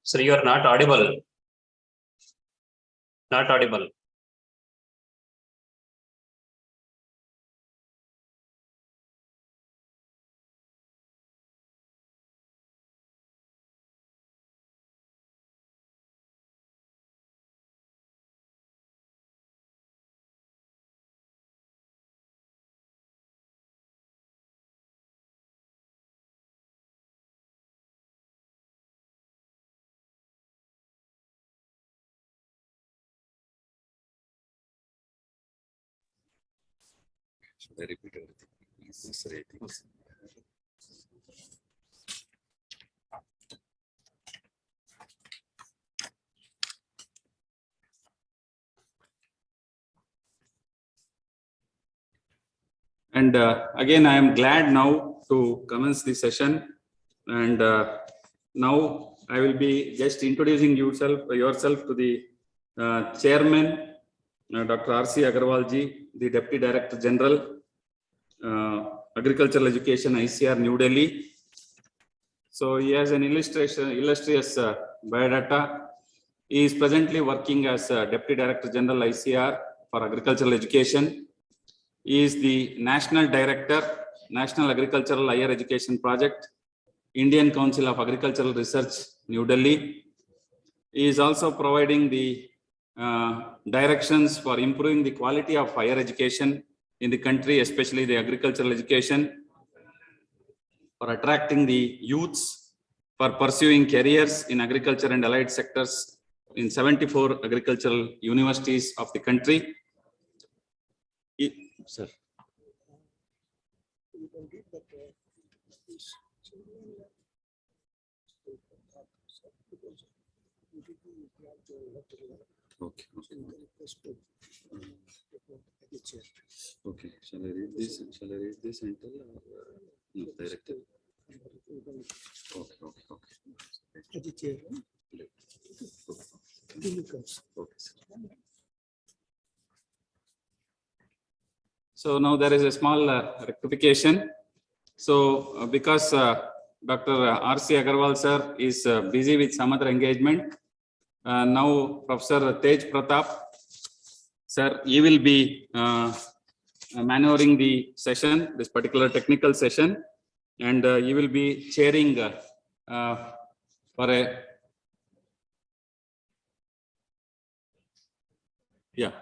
Sir, you are not audible. Not audible. Should I repeat everything? Necessary, I think. And again, I am glad now to commence the session. And now I will be just introducing yourself to the chairman, Dr. R.C. Agarwal ji, the Deputy Director General, Agricultural Education, ICR, New Delhi. So he has an illustrious biodata. He is presently working as Deputy Director General, ICR, for Agricultural Education. He is the National Director, National Agricultural Higher Education Project, Indian Council of Agricultural Research, New Delhi. He is also providing the directions for improving the quality of higher education in the country, especially the agricultural education, for attracting the youths for pursuing careers in agriculture and allied sectors in 74 agricultural universities of the country. Sir. Okay. Okay. Shall I read this? Shall I read this and tell? No, directly. Okay. Okay. So now there is a small rectification. So because Dr. R.C. Agarwal sir is busy with some other engagement, now Professor Tej Pratap sir, he will be maneuvering the session, this particular technical session, and he will be chairing for a, yeah.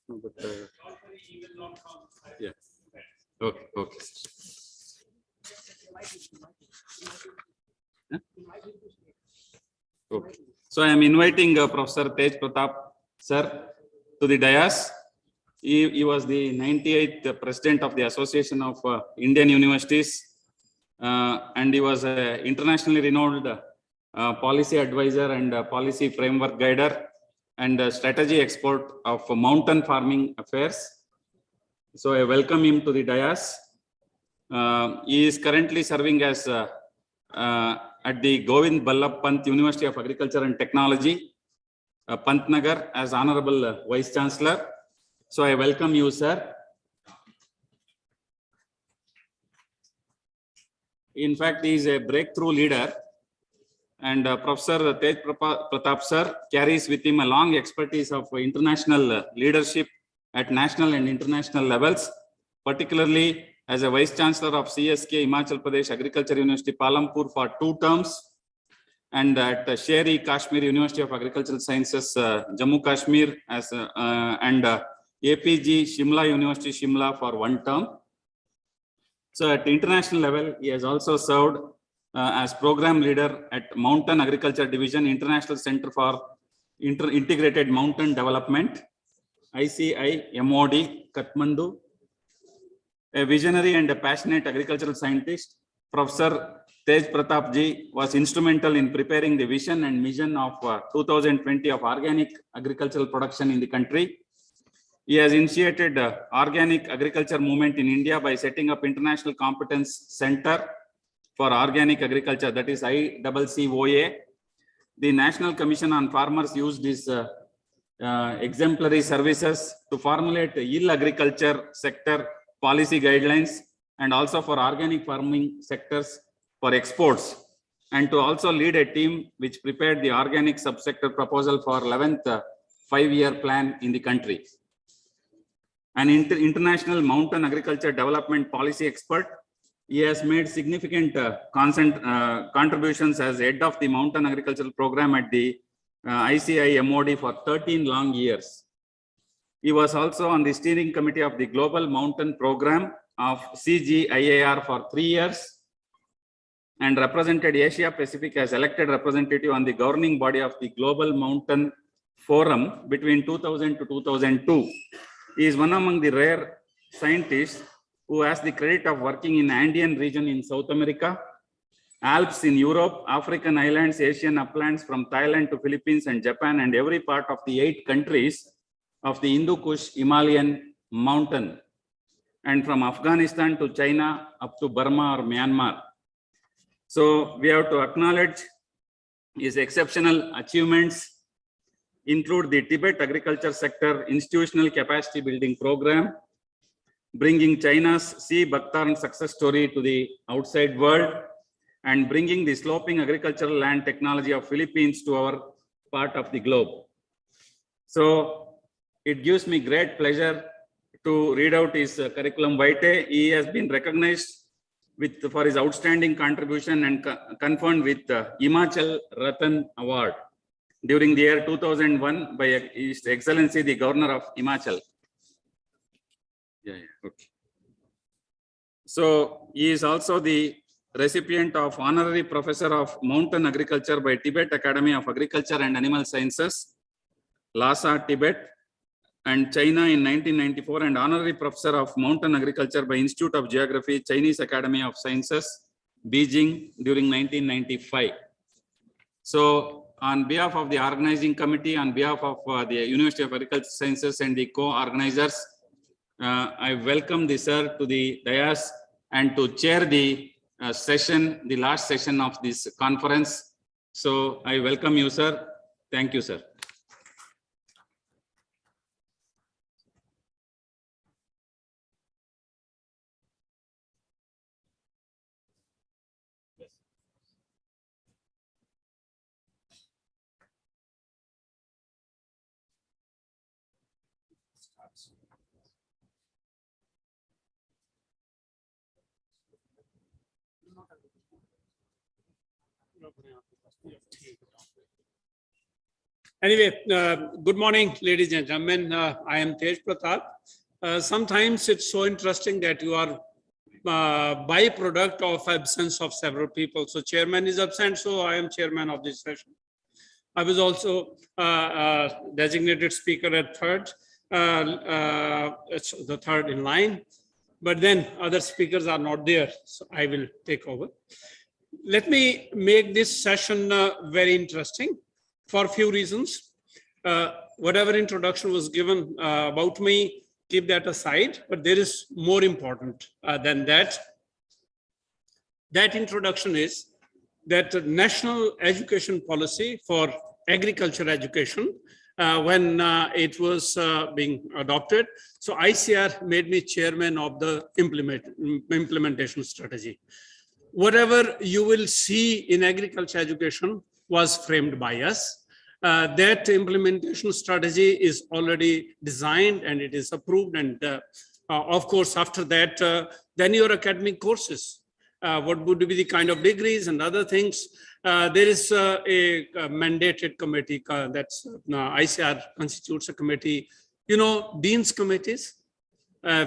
No, but, yeah. Okay. Okay. Huh? Okay. So I am inviting Professor Tej Pratap sir to the dais. He was the 98th president of the Association of Indian Universities, and he was an internationally renowned policy advisor and policy framework guider and strategy expert of mountain farming affairs. So I welcome him to the dais. He is currently serving as at the Govind Ballabh Pant University of Agriculture and Technology, Pantnagar, as Honorable Vice Chancellor. So I welcome you, sir. In fact, he is a breakthrough leader, and Professor Tej Pratap sir carries with him a long expertise of international leadership at national and international levels, particularly as a Vice Chancellor of CSK Himachal Pradesh Agriculture University Palampur for 2 terms, and at Sher-e Kashmir University of Agricultural Sciences, Jammu Kashmir, as and APG Shimla University Shimla for 1 term. So at international level, he has also served as program leader at Mountain Agriculture Division, International Center for Integrated Mountain Development, ICI MOD, Kathmandu. A visionary and a passionate agricultural scientist, Professor Tej Pratap ji was instrumental in preparing the vision and mission of 2020 of organic agricultural production in the country. He has initiated organic agriculture movement in India by setting up International Competence Center for Organic Agriculture, that is ICCOA. The National Commission on Farmers used his exemplary services to formulate yield agriculture sector policy guidelines, and also for organic farming sectors for exports, and to also lead a team which prepared the organic subsector proposal for 11th five-year plan in the country. An international mountain agriculture development policy expert, he has made significant contributions as head of the mountain agricultural program at the ICI MOD for 13 long years. He was also on the steering committee of the Global Mountain Program of CGIAR for 3 years and represented Asia Pacific as elected representative on the governing body of the Global Mountain Forum between 2000 to 2002. He is one among the rare scientists who has the credit of working in Andean region in South America, Alps in Europe, African islands, Asian uplands from Thailand to Philippines and Japan, and every part of the 8 countries of the Hindu Kush Himalayan mountain, and from Afghanistan to China up to Burma or Myanmar. So we have to acknowledge his exceptional achievements include the Tibet agriculture sector institutional capacity building program, bringing China's sea buckthorn success story to the outside world, and bringing the sloping agricultural land technology of Philippines to our part of the globe. So it gives me great pleasure to read out his curriculum vitae. He has been recognized for his outstanding contribution and confirmed with the Himachal Ratan Award during the year 2001 by His Excellency the Governor of Himachal. Okay. So he is also the recipient of Honorary Professor of Mountain Agriculture by Tibet Academy of Agriculture and Animal Sciences, Lhasa, Tibet, and China in 1994, and Honorary Professor of Mountain Agriculture by Institute of Geography, Chinese Academy of Sciences, Beijing during 1995. So on behalf of the organizing committee, on behalf of the University of Agricultural Sciences and the co-organizers, I welcome the sir to the dais and to chair the session, the last session of this conference. So I welcome you, sir. Thank you, sir. Anyway, good morning, ladies and gentlemen. I am Tej Pratap. Sometimes it's so interesting that you are byproduct of absence of several people. So chairman is absent, so I am chairman of this session. I was also designated speaker at third, it's the third in line, but then other speakers are not there, so I will take over. Let me make this session very interesting for a few reasons. Whatever introduction was given about me, keep that aside, but there is more important than that. That introduction is that the national education policy for agriculture education, when it was being adopted, so ICR made me chairman of the implementation strategy. Whatever you will see in agriculture education was framed by us. That implementation strategy is already designed and it is approved. And of course, after that, then your academic courses, what would be the kind of degrees and other things. There is a mandated committee that's ICR constitutes a committee, you know, dean's committees.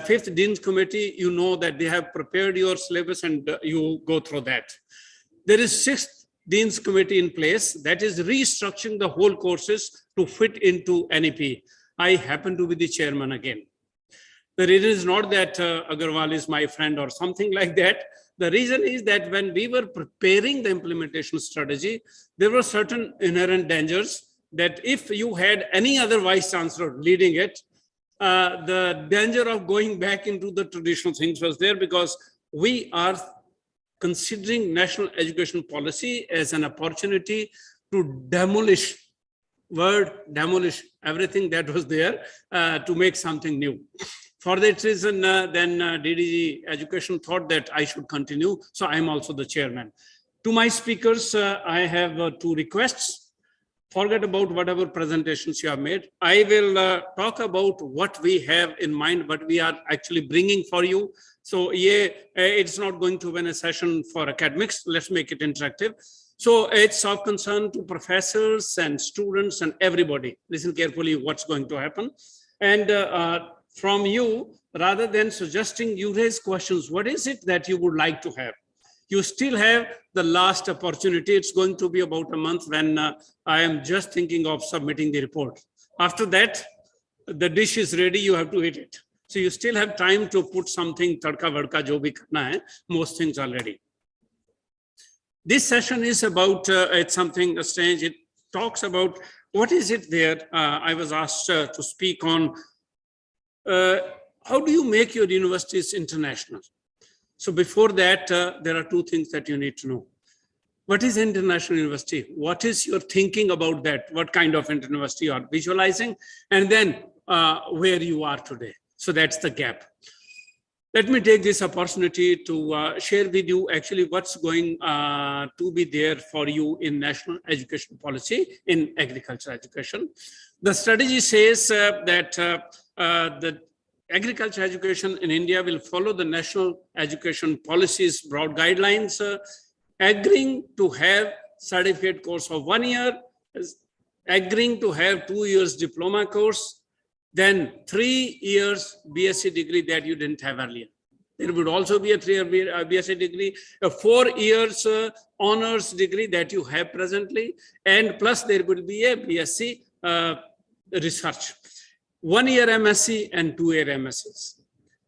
Fifth Dean's Committee, you know that they have prepared your syllabus and you go through that. There is Sixth Dean's Committee in place that is restructuring the whole courses to fit into NEP. I happen to be the chairman again. The reason is not that Agarwal is my friend or something like that. The reason is that when we were preparing the implementation strategy, there were certain inherent dangers that if you had any other vice chancellor leading it, the danger of going back into the traditional things was there, because we are considering national education policy as an opportunity to demolish everything that was there to make something new. For that reason, then DDG Education thought that I should continue. So I am also the chairman. To my speakers, I have two requests. Forget about whatever presentations you have made. I will talk about what we have in mind, what we are actually bringing for you. So yeah, it's not going to be a session for academics. Let's make it interactive. So it's of concern to professors and students and everybody. Listen carefully what's going to happen. And from you, rather than suggesting, you raise questions. What is it that you would like to have? You still have the last opportunity. It's going to be about a month when I am just thinking of submitting the report. After that, the dish is ready. You have to eat it. So you still have time to put something, tadka vadka, jo bhi karna hai. Most things are ready. This session is about, it's something strange. It talks about what is it there. I was asked to speak on how do you make your universities international? So before that, there are two things that you need to know. What is international university? What is your thinking about that? What kind of university you are visualizing? And then where you are today. So that's the gap. Let me take this opportunity to share with you actually what's going to be there for you in national education policy in agriculture education. The strategy says that the agriculture education in India will follow the national education policies broad guidelines, agreeing to have certificate course of 1 year, agreeing to have 2 years diploma course, then 3 years BSc degree that you didn't have earlier. There would also be a 3-year BSc degree, a 4 years honors degree that you have presently, and plus there will be a BSc research. 1 year MSc and 2 year MScs.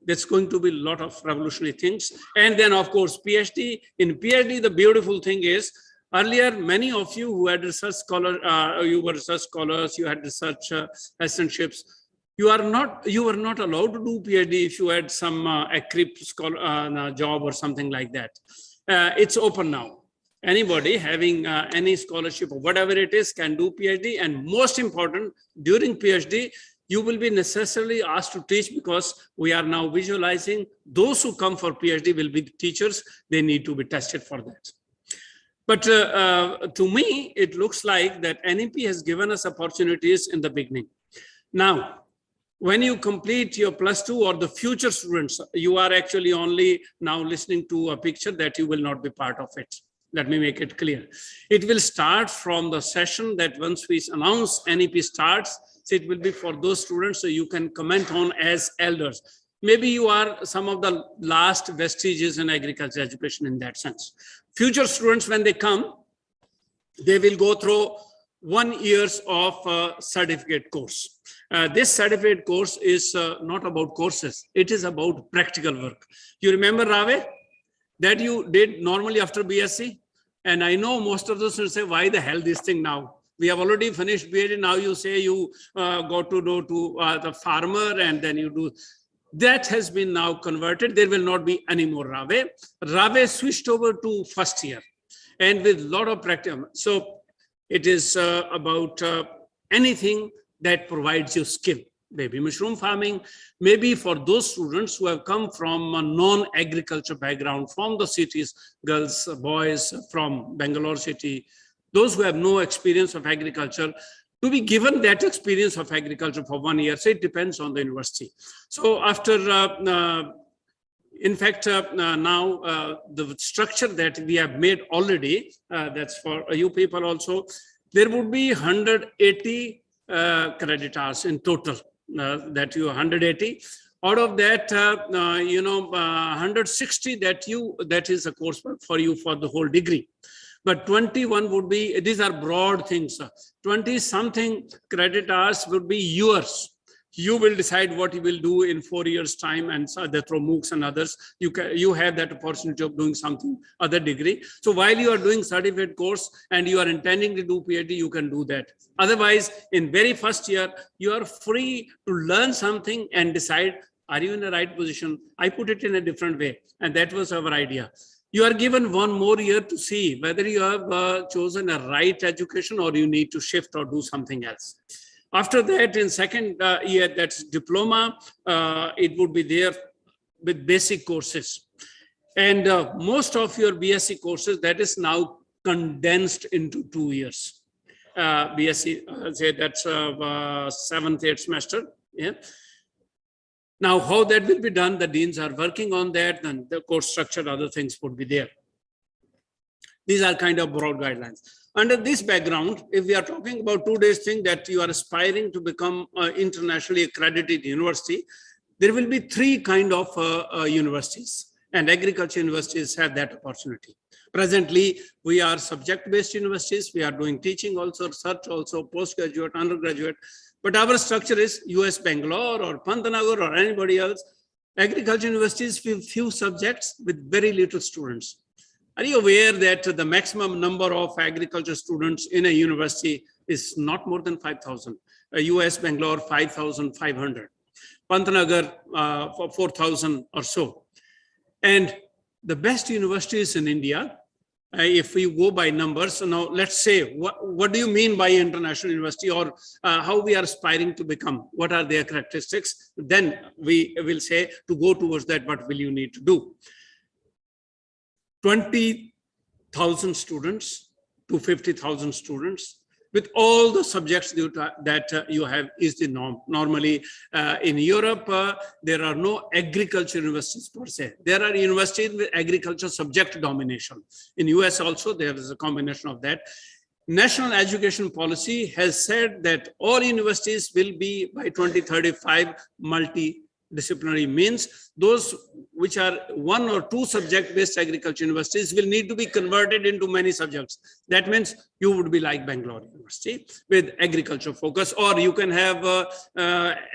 That's going to be a lot of revolutionary things. And then of course, PhD. In PhD, the beautiful thing is, earlier, many of you who had research scholar, you were research scholars, you had research assistantships, you were not allowed to do PhD if you had some ACRIP scholar, job or something like that. It's open now. Anybody having any scholarship or whatever it is can do PhD. And most important, during PhD, you will be necessarily asked to teach, because we are now visualizing those who come for PhD will be teachers. They need to be tested for that. But to me, it looks like that NEP has given us opportunities in the beginning. Now, when you complete your +2 or the future students, you are actually only now listening to a picture that you will not be part of it. Let me make it clear. It will start from the session that once we announce NEP starts, so it will be for those students, so you can comment on as elders. Maybe you are some of the last vestiges in agriculture education in that sense. Future students, when they come, they will go through 1 year of certificate course. This certificate course is not about courses. It is about practical work. You remember, Rave, that you did normally after BSc? And I know most of the students say, why the hell this thing now? We have already finished BSc. Now you say you got to go to the farmer and then you do. That has been now converted. There will not be any more Rave. Rave switched over to first year and with a lot of practice. So it is about anything that provides you skill. Maybe mushroom farming, maybe for those students who have come from a non-agriculture background, from the cities, girls, boys from Bangalore city, those who have no experience of agriculture, to be given that experience of agriculture for 1 year. So it depends on the university. So after, in fact, now the structure that we have made already, that's for you people also, there would be 180 credit hours in total, that you 180. Out of that, 160 that is a course for you for the whole degree. But 21 would be, these are broad things. 20 something credit hours would be yours. You will decide what you will do in 4 years time, and so the through MOOCs and others, you have that opportunity of doing something other degree. So while you are doing certificate course and you are intending to do PhD, you can do that. Otherwise, in very first year, you are free to learn something and decide, are you in the right position? I put it in a different way, and that was our idea. You are given 1 more year to see whether you have chosen a right education or you need to shift or do something else. After that, in second year, that's diploma, it would be there with basic courses. And most of your BSc courses, that is now condensed into 2 years. BSc, say that's 7th, 8th semester. Yeah. Now, how that will be done, the deans are working on that, and the course structure, other things would be there. These are kind of broad guidelines. Under this background, if we are talking about 2 days thing that you are aspiring to become an internationally accredited university, there will be 3 kind of universities, and agriculture universities have that opportunity. Presently, we are subject-based universities. We are doing teaching also, research also, postgraduate, undergraduate. But our structure is US Bangalore or Pantanagar or anybody else. Agriculture universities with few subjects with very little students. Are you aware that the maximum number of agriculture students in a university is not more than 5,000? US Bangalore, 5,500. Pantanagar, 4,000 or so. And the best universities in India, if we go by numbers, so now let's say, what do you mean by international university, or how we are aspiring to become? What are their characteristics? Then we will say, to go towards that, what will you need to do? 20,000 students to 50,000 students with all the subjects that you have is the norm. Normally in Europe, there are no agriculture universities per se. There are universities with agriculture subject domination. In US also, there is a combination of that. National education policy has said that all universities will be by 2035 multidisciplinary, means those which are 1 or 2 subject-based agriculture universities will need to be converted into many subjects. That means you would be like Bangalore University with agriculture focus, or you can have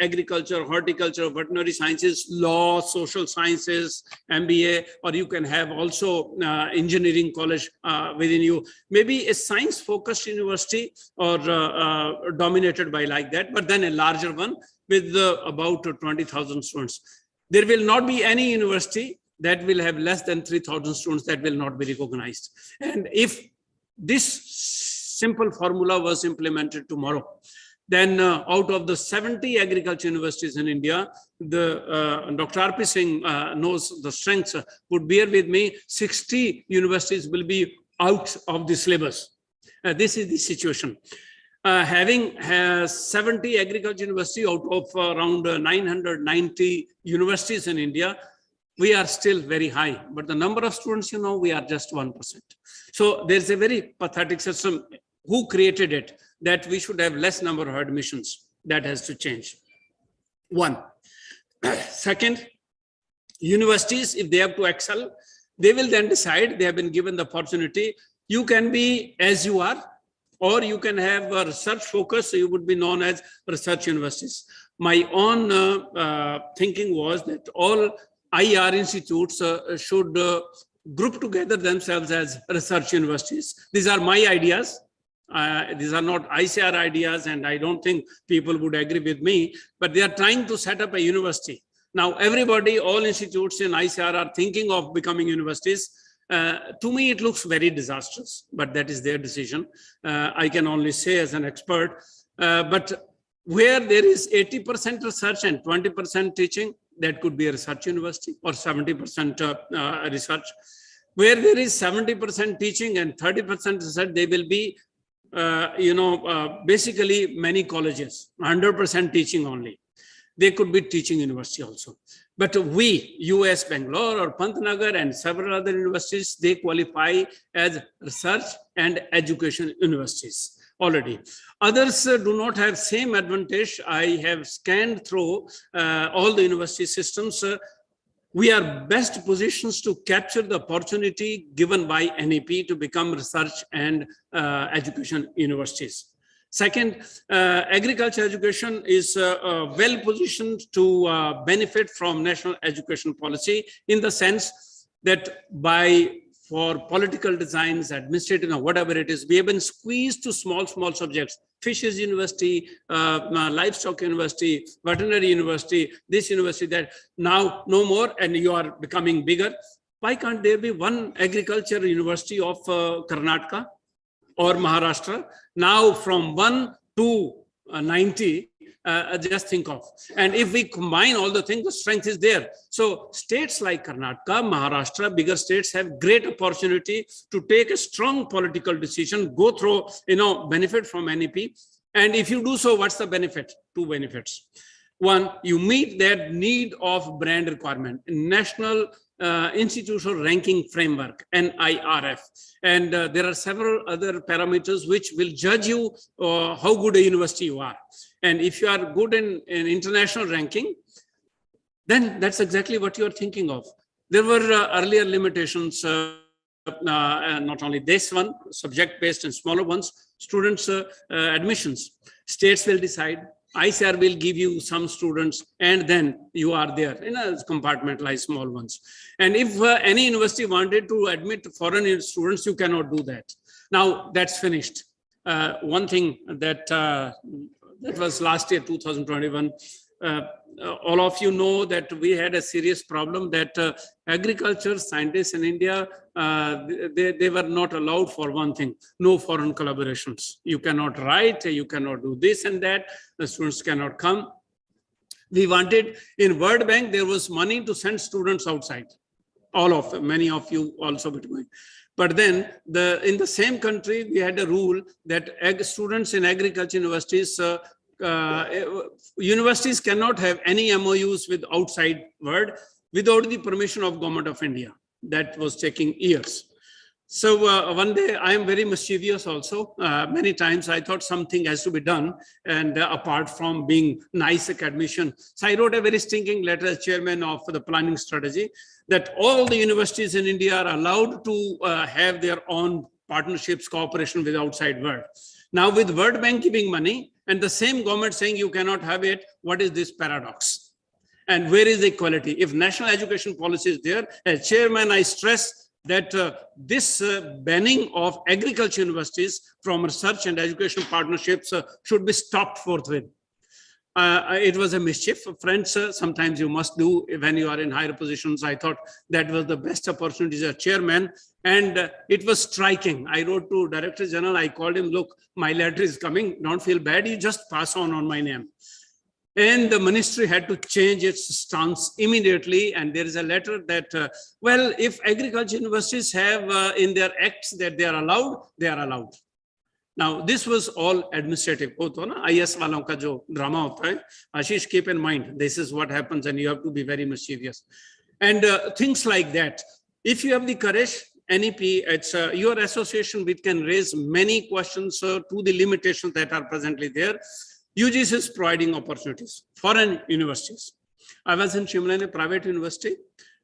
agriculture, horticulture, veterinary sciences, law, social sciences, MBA, or you can have also engineering college within you. Maybe a science-focused university or dominated by like that, but then a larger one with about 20,000 students. There will not be any university that will have less than 3,000 students that will not be recognized. And if this simple formula was implemented tomorrow, then out of the 70 agriculture universities in India, Dr. R.P. Singh knows the strengths, would bear with me, 60 universities will be out of the syllabus. This is the situation. Having 70 agriculture university out of around 990 universities in India, we are still very high. But the number of students, we are just 1%. So there's a very pathetic system. Who created it? That we should have less number of admissions. That has to change. 1. Second, universities, if they have to excel, they will then decide, they have been given the opportunity, you can be as you are, or you can have a research focus, so you would be known as research universities. My own thinking was that all IR institutes should group together themselves as research universities. These are my ideas. These are not ICR ideas, and I don't think people would agree with me, but they are trying to set up a university. Now, everybody, all institutes in ICR are thinking of becoming universities. To me, it looks very disastrous, but that is their decision. I can only say as an expert, but where there is 80% research and 20% teaching, that could be a research university, or 70% research. Where there is 70% teaching and 30% research, they will be, basically many colleges, 100% teaching only. They could be teaching university also. But we, US Bangalore or Pantanagar and several other universities, they qualify as research and education universities already. Others do not have same advantage. I have scanned through all the university systems. We are best positions to capture the opportunity given by NEP to become research and education universities. Second, agriculture education is well positioned to benefit from national education policy, in the sense that for political designs, administrative, whatever it is, we have been squeezed to small subjects. Fisheries university, livestock university, veterinary university, this university, that. Now no more, and you are becoming bigger. Why can't there be one agriculture university of Karnataka or Maharashtra? Now from 1 to 90, just think of. And if we combine all the things, the strength is there. So states like Karnataka, Maharashtra, bigger states have great opportunity to take a strong political decision, go through, benefit from NEP. And if you do so, what's the benefit? Two benefits. One, you meet that need of brand requirement, National Institutional Ranking Framework, NIRF. And there are several other parameters which will judge you how good a university you are. And if you are good in international ranking, then that's exactly what you are thinking of. There were earlier limitations, not only this one, subject-based and smaller ones, students' admissions. States will decide. ICAR will give you some students, and then you are there in a compartmentalized small ones. And if any university wanted to admit foreign students, you cannot do that. Now that's finished. One thing that that was last year, 2021. All of you know that we had a serious problem that agriculture scientists in India, they were not allowed for one thing, no foreign collaborations. You cannot write, you cannot do this and that, the students cannot come. We wanted, in World Bank, there was money to send students outside. All of them, many of you also were going. But then in the same country, we had a rule that students in agriculture universities, universities cannot have any MOUs with outside world without the permission of Government of India. That was taking years. So one day I am very mischievous also. Many times I thought something has to be done, and apart from being nice academician. So I wrote a very stinking letter as chairman of the planning strategy that all the universities in India are allowed to have their own partnerships, cooperation with outside world. Now with World Bank giving money and the same government saying you cannot have it, what is this paradox? And where is the equality? If national education policy is there, as chairman, I stress that this banning of agriculture universities from research and education partnerships should be stopped forthwith. It was a mischief. Friends, sometimes you must do when you are in higher positions. I thought that was the best opportunity as a chairman. And it was striking. I wrote to Director General, I called him, look, my letter is coming. Don't feel bad. You just pass on my name. And the ministry had to change its stance immediately. And there is a letter that, well, if agriculture universities have in their acts that they are allowed, they are allowed. Now, this was all administrative. IS walon ka jo drama hota hai. Ashish, keep in mind, this is what happens and you have to be very mischievous. And things like that. If you have the courage, NEP, it's your association which can raise many questions to the limitations that are presently there. UGC is providing opportunities. Foreign universities. I was in Shimla, a private university.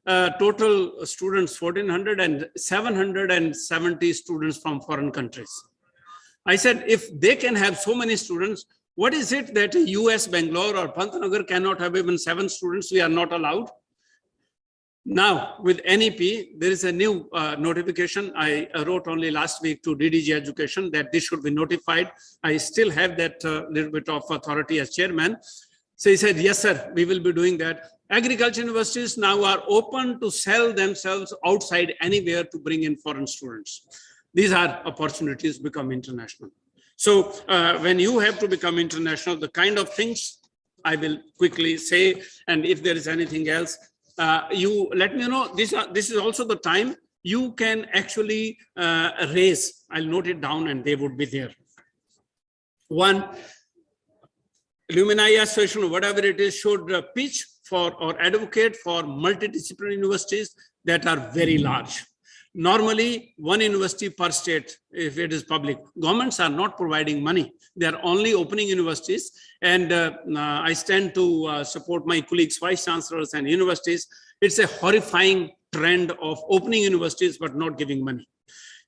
Total students, 1,400 and 770 students from foreign countries. I said, if they can have so many students, what is it that US, Bangalore or Pantnagar cannot have even 7 students? We are not allowed. Now, with NEP, there is a new notification. I wrote only last week to DDG Education that this should be notified. I still have that little bit of authority as chairman. So he said, yes, sir, we will be doing that. Agriculture universities now are open to sell themselves outside anywhere to bring in foreign students. These are opportunities to become international. So when you have to become international, the kind of things I will quickly say, and if there is anything else, you let me know. This is also the time you can actually raise. I'll note it down and they would be there. One, Alumni Association, whatever it is, should pitch for or advocate for multidisciplinary universities that are very large. Normally, one university per state, if it is public. Governments are not providing money. They are only opening universities. And I stand to support my colleagues, vice chancellors and universities. It's a horrifying trend of opening universities, but not giving money.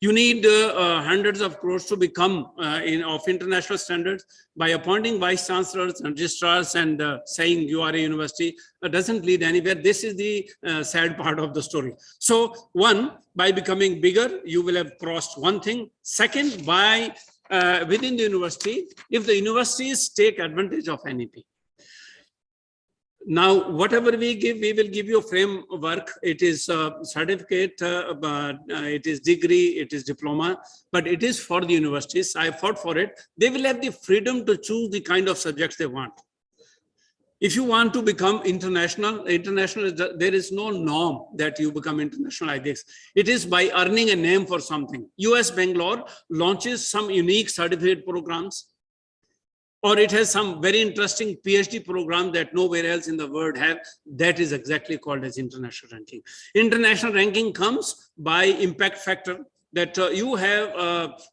You need hundreds of crores to become of international standards. By appointing vice chancellors and registrars and saying you are a university, doesn't lead anywhere. This is the sad part of the story. So one, by becoming bigger, you will have crossed one thing. Second, by within the university, if the universities take advantage of NEP. Now, whatever we give, we will give you a framework. It is a certificate, it is degree, it is diploma, but it is for the universities. I fought for it. They will have the freedom to choose the kind of subjects they want. If you want to become international, there is no norm that you become international like this. It is by earning a name for something. US Bangalore launches some unique certificate programs, or it has some very interesting PhD program that nowhere else in the world have. That is exactly called as international ranking. International ranking comes by impact factor, that you have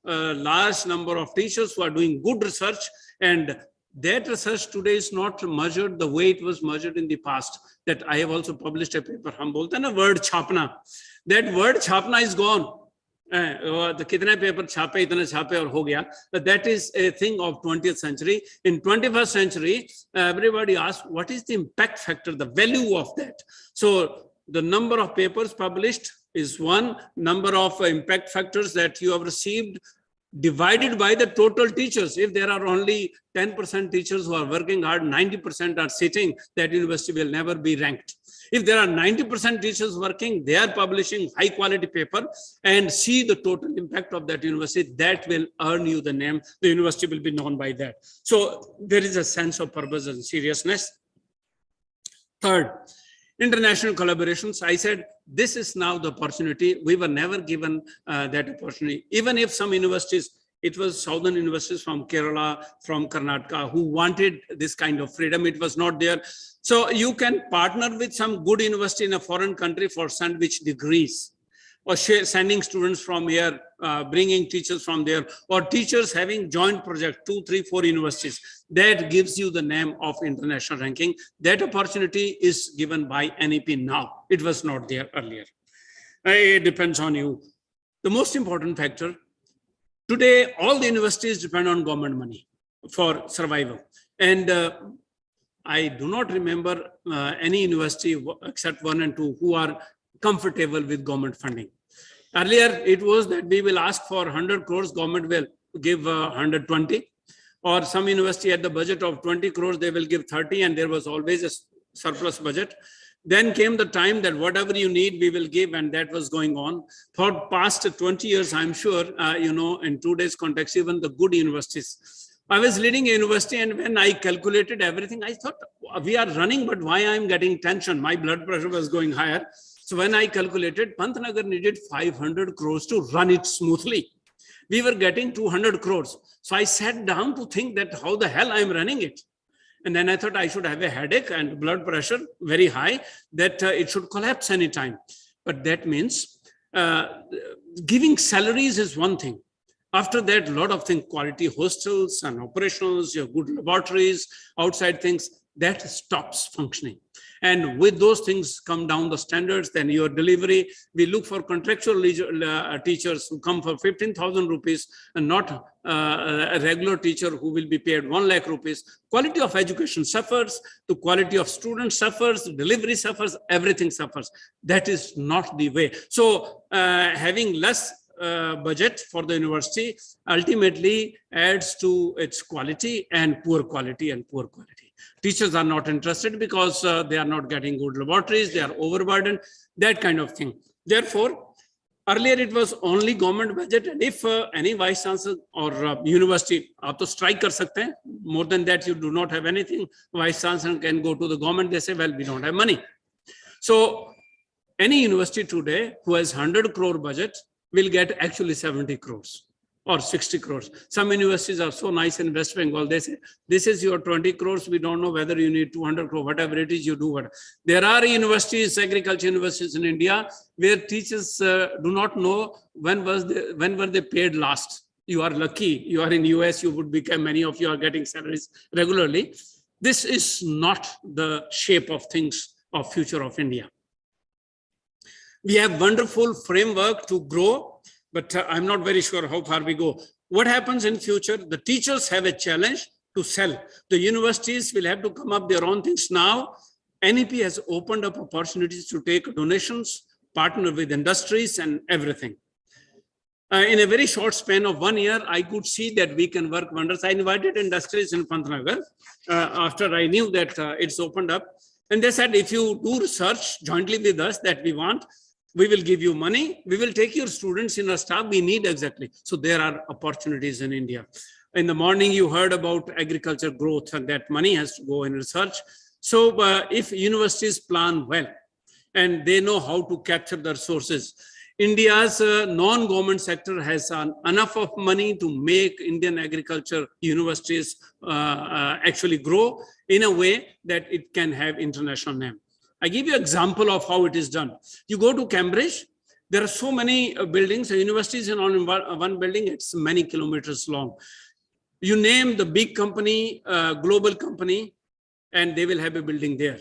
a large number of teachers who are doing good research, and that research today is not measured the way it was measured in the past. That I have also published a paper, hum bolte hain na word chhapna. That word chhapna is gone. The kitne paper chhape, itne chhape aur ho gaya. That is a thing of 20th century. In 21st century, everybody asks, what is the impact factor, the value of that? So the number of papers published is one, number of impact factors that you have received divided by the total teachers. If there are only 10% teachers who are working hard, 90% are sitting, that university will never be ranked. If there are 90% teachers working, they are publishing high quality paper, and see the total impact of that university, that will earn you the name. The university will be known by that. So there is a sense of purpose and seriousness. Third, international collaborations. I said, this is now the opportunity. We were never given that opportunity. Even if some universities, it was southern universities from Kerala, from Karnataka, who wanted this kind of freedom. It was not there. So you can partner with some good university in a foreign country for sandwich degrees, or sending students from here, bringing teachers from there, or teachers having joint project, 2, 3, 4 universities. That gives you the name of international ranking. That opportunity is given by NEP now. It was not there earlier. It depends on you. The most important factor, today, all the universities depend on government money for survival. And I do not remember any university except 1 and 2 who are comfortable with government funding. Earlier, it was that we will ask for 100 crores, government will give 120. Or some university had the budget of 20 crores, they will give 30, and there was always a surplus budget. Then came the time that whatever you need, we will give, and that was going on. For past 20 years, I'm sure, in today's context, even the good universities. I was leading a university, and when I calculated everything, I thought, we are running, but why I'm getting tension? My blood pressure was going higher. So when I calculated, Pantnagar needed 500 crores to run it smoothly. We were getting 200 crores. So I sat down to think that how the hell I'm running it. And then I thought I should have a headache and blood pressure very high, that it should collapse anytime. But that means giving salaries is one thing. After that, a lot of things, quality hostels and operationals, your good laboratories, outside things, that stops functioning. And with those things come down the standards, then your delivery, we look for contractual teachers who come for 15,000 rupees and not a regular teacher who will be paid 1 lakh rupees. Quality of education suffers, the quality of students suffers, delivery suffers, everything suffers. That is not the way. So having less budget for the university ultimately adds to its quality and poor quality and poor quality. Teachers are not interested because they are not getting good laboratories, they are overburdened, that kind of thing. Therefore, earlier it was only government budget, and if any vice chancellor or university, aap to strike kar sakte hain. More than that, you do not have anything. Vice chancellor can go to the government, they say, well, we don't have money. So any university today who has 100 crore budget will get actually 70 crores. Or 60 crores. Some universities are so nice in West Bengal. They say, this is your 20 crores. We don't know whether you need 200 crores, whatever it is you do. There are universities, agriculture universities in India, where teachers do not know when were they paid last. You are lucky. You are in US, you would become, many of you are getting salaries regularly. This is not the shape of things of future of India. We have wonderful framework to grow, but I'm not very sure how far we go. What happens in future? The teachers have a challenge to sell. The universities will have to come up their own things. Now, NEP has opened up opportunities to take donations, partner with industries and everything. In a very short span of 1 year, I could see that we can work wonders. I invited industries in Pantnagar after I knew that it's opened up. And they said, if you do research jointly with us that we want, we will give you money. We will take your students in our staff. We need exactly. So there are opportunities in India. In the morning, you heard about agriculture growth and that money has to go in research. So if universities plan well and they know how to capture the resources, India's non-government sector has enough of money to make Indian agriculture universities actually grow in a way that it can have international name. I give you an example of how it is done. You go to Cambridge, there are so many buildings, universities in one building, it's many kilometers long. You name the big company, global company, and they will have a building there.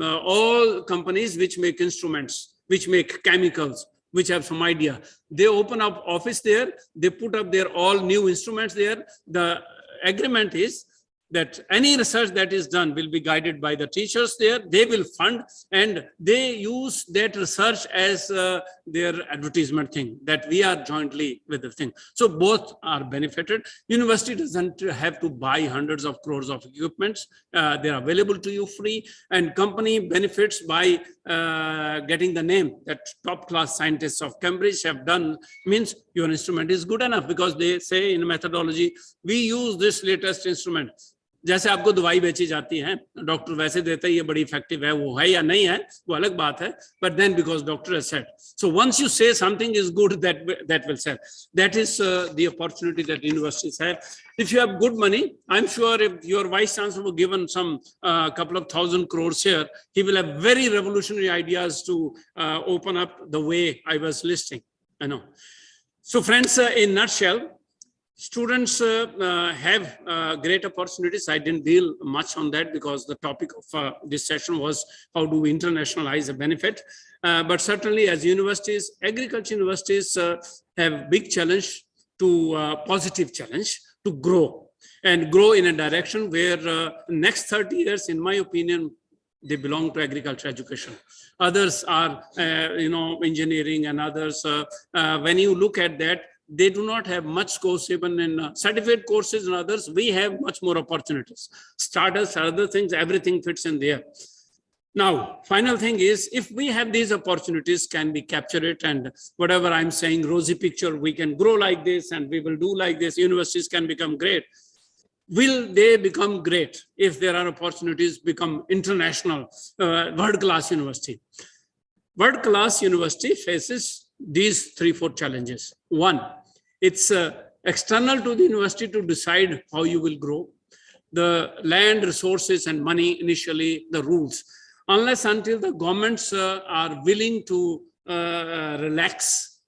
All companies which make instruments, which make chemicals, which have some idea, they open up office there, they put up their all new instruments there. The agreement is that any research that is done will be guided by the teachers there. They will fund and they use that research as their advertisement thing, that we are jointly with the thing. So both are benefited. University doesn't have to buy hundreds of crores of equipments. They're available to you free, and company benefits by getting the name that top class scientists of Cambridge have done. Means your instrument is good enough because they say in methodology, we use this latest instrument. जैसे आपको दवाई बेची जाती है, doctor वैसे देता है ये बड़ी इफेक्टिव है, वो है या नहीं है, वो अलग बात है, but then because doctor has said. So once you say something is good, that will sell. That is the opportunity that universities have. If you have good money, I'm sure if your vice chancellor were given some couple of 1,000 crores here, he will have very revolutionary ideas to open up the way I was listing. I know. So friends, in a nutshell, students have great opportunities. I didn't deal much on that because the topic of this session was how do we internationalize a benefit. But certainly as universities, agriculture universities have big challenge to positive challenge to grow and grow in a direction where next 30 years, in my opinion, they belong to agriculture education. Others are, engineering, and others. When you look at that, they do not have much course even in certificate courses and others. We have much more opportunities. Starters, other things, everything fits in there. Now, final thing is, if we have these opportunities, can we capture it? And whatever I'm saying, rosy picture, we can grow like this and we will do like this. Universities can become great. Will they become great if there are opportunities become international, world-class university? World-class university faces these 3-4 challenges. One, it's external to the university to decide how you will grow. The land, resources, and money initially, the rules. Unless until the governments are willing to relax,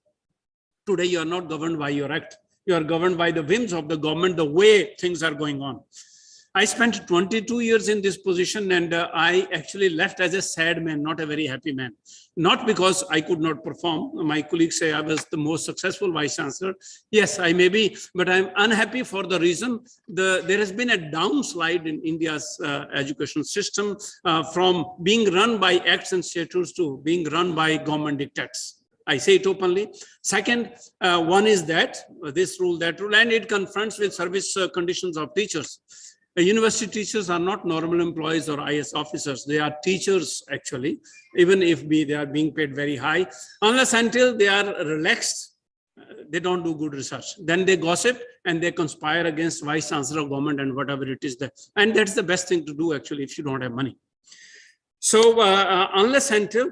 today you are not governed by your act. You are governed by the whims of the government, the way things are going on. I spent 22 years in this position, and I actually left as a sad man, not a very happy man. Not because I could not perform. My colleagues say I was the most successful vice chancellor. Yes, I may be, but I'm unhappy for the reason there has been a downslide in India's education system from being run by acts and statutes to being run by government dictates. I say it openly. Second, one is that this rule, that rule, and it confronts with service conditions of teachers. University teachers are not normal employees or IS officers. They are teachers, actually, even if they are being paid very high. Unless until they are relaxed, they don't do good research. Then they gossip and they conspire against vice chancellor, government, and whatever it is. And that's the best thing to do, actually, if you don't have money. So unless until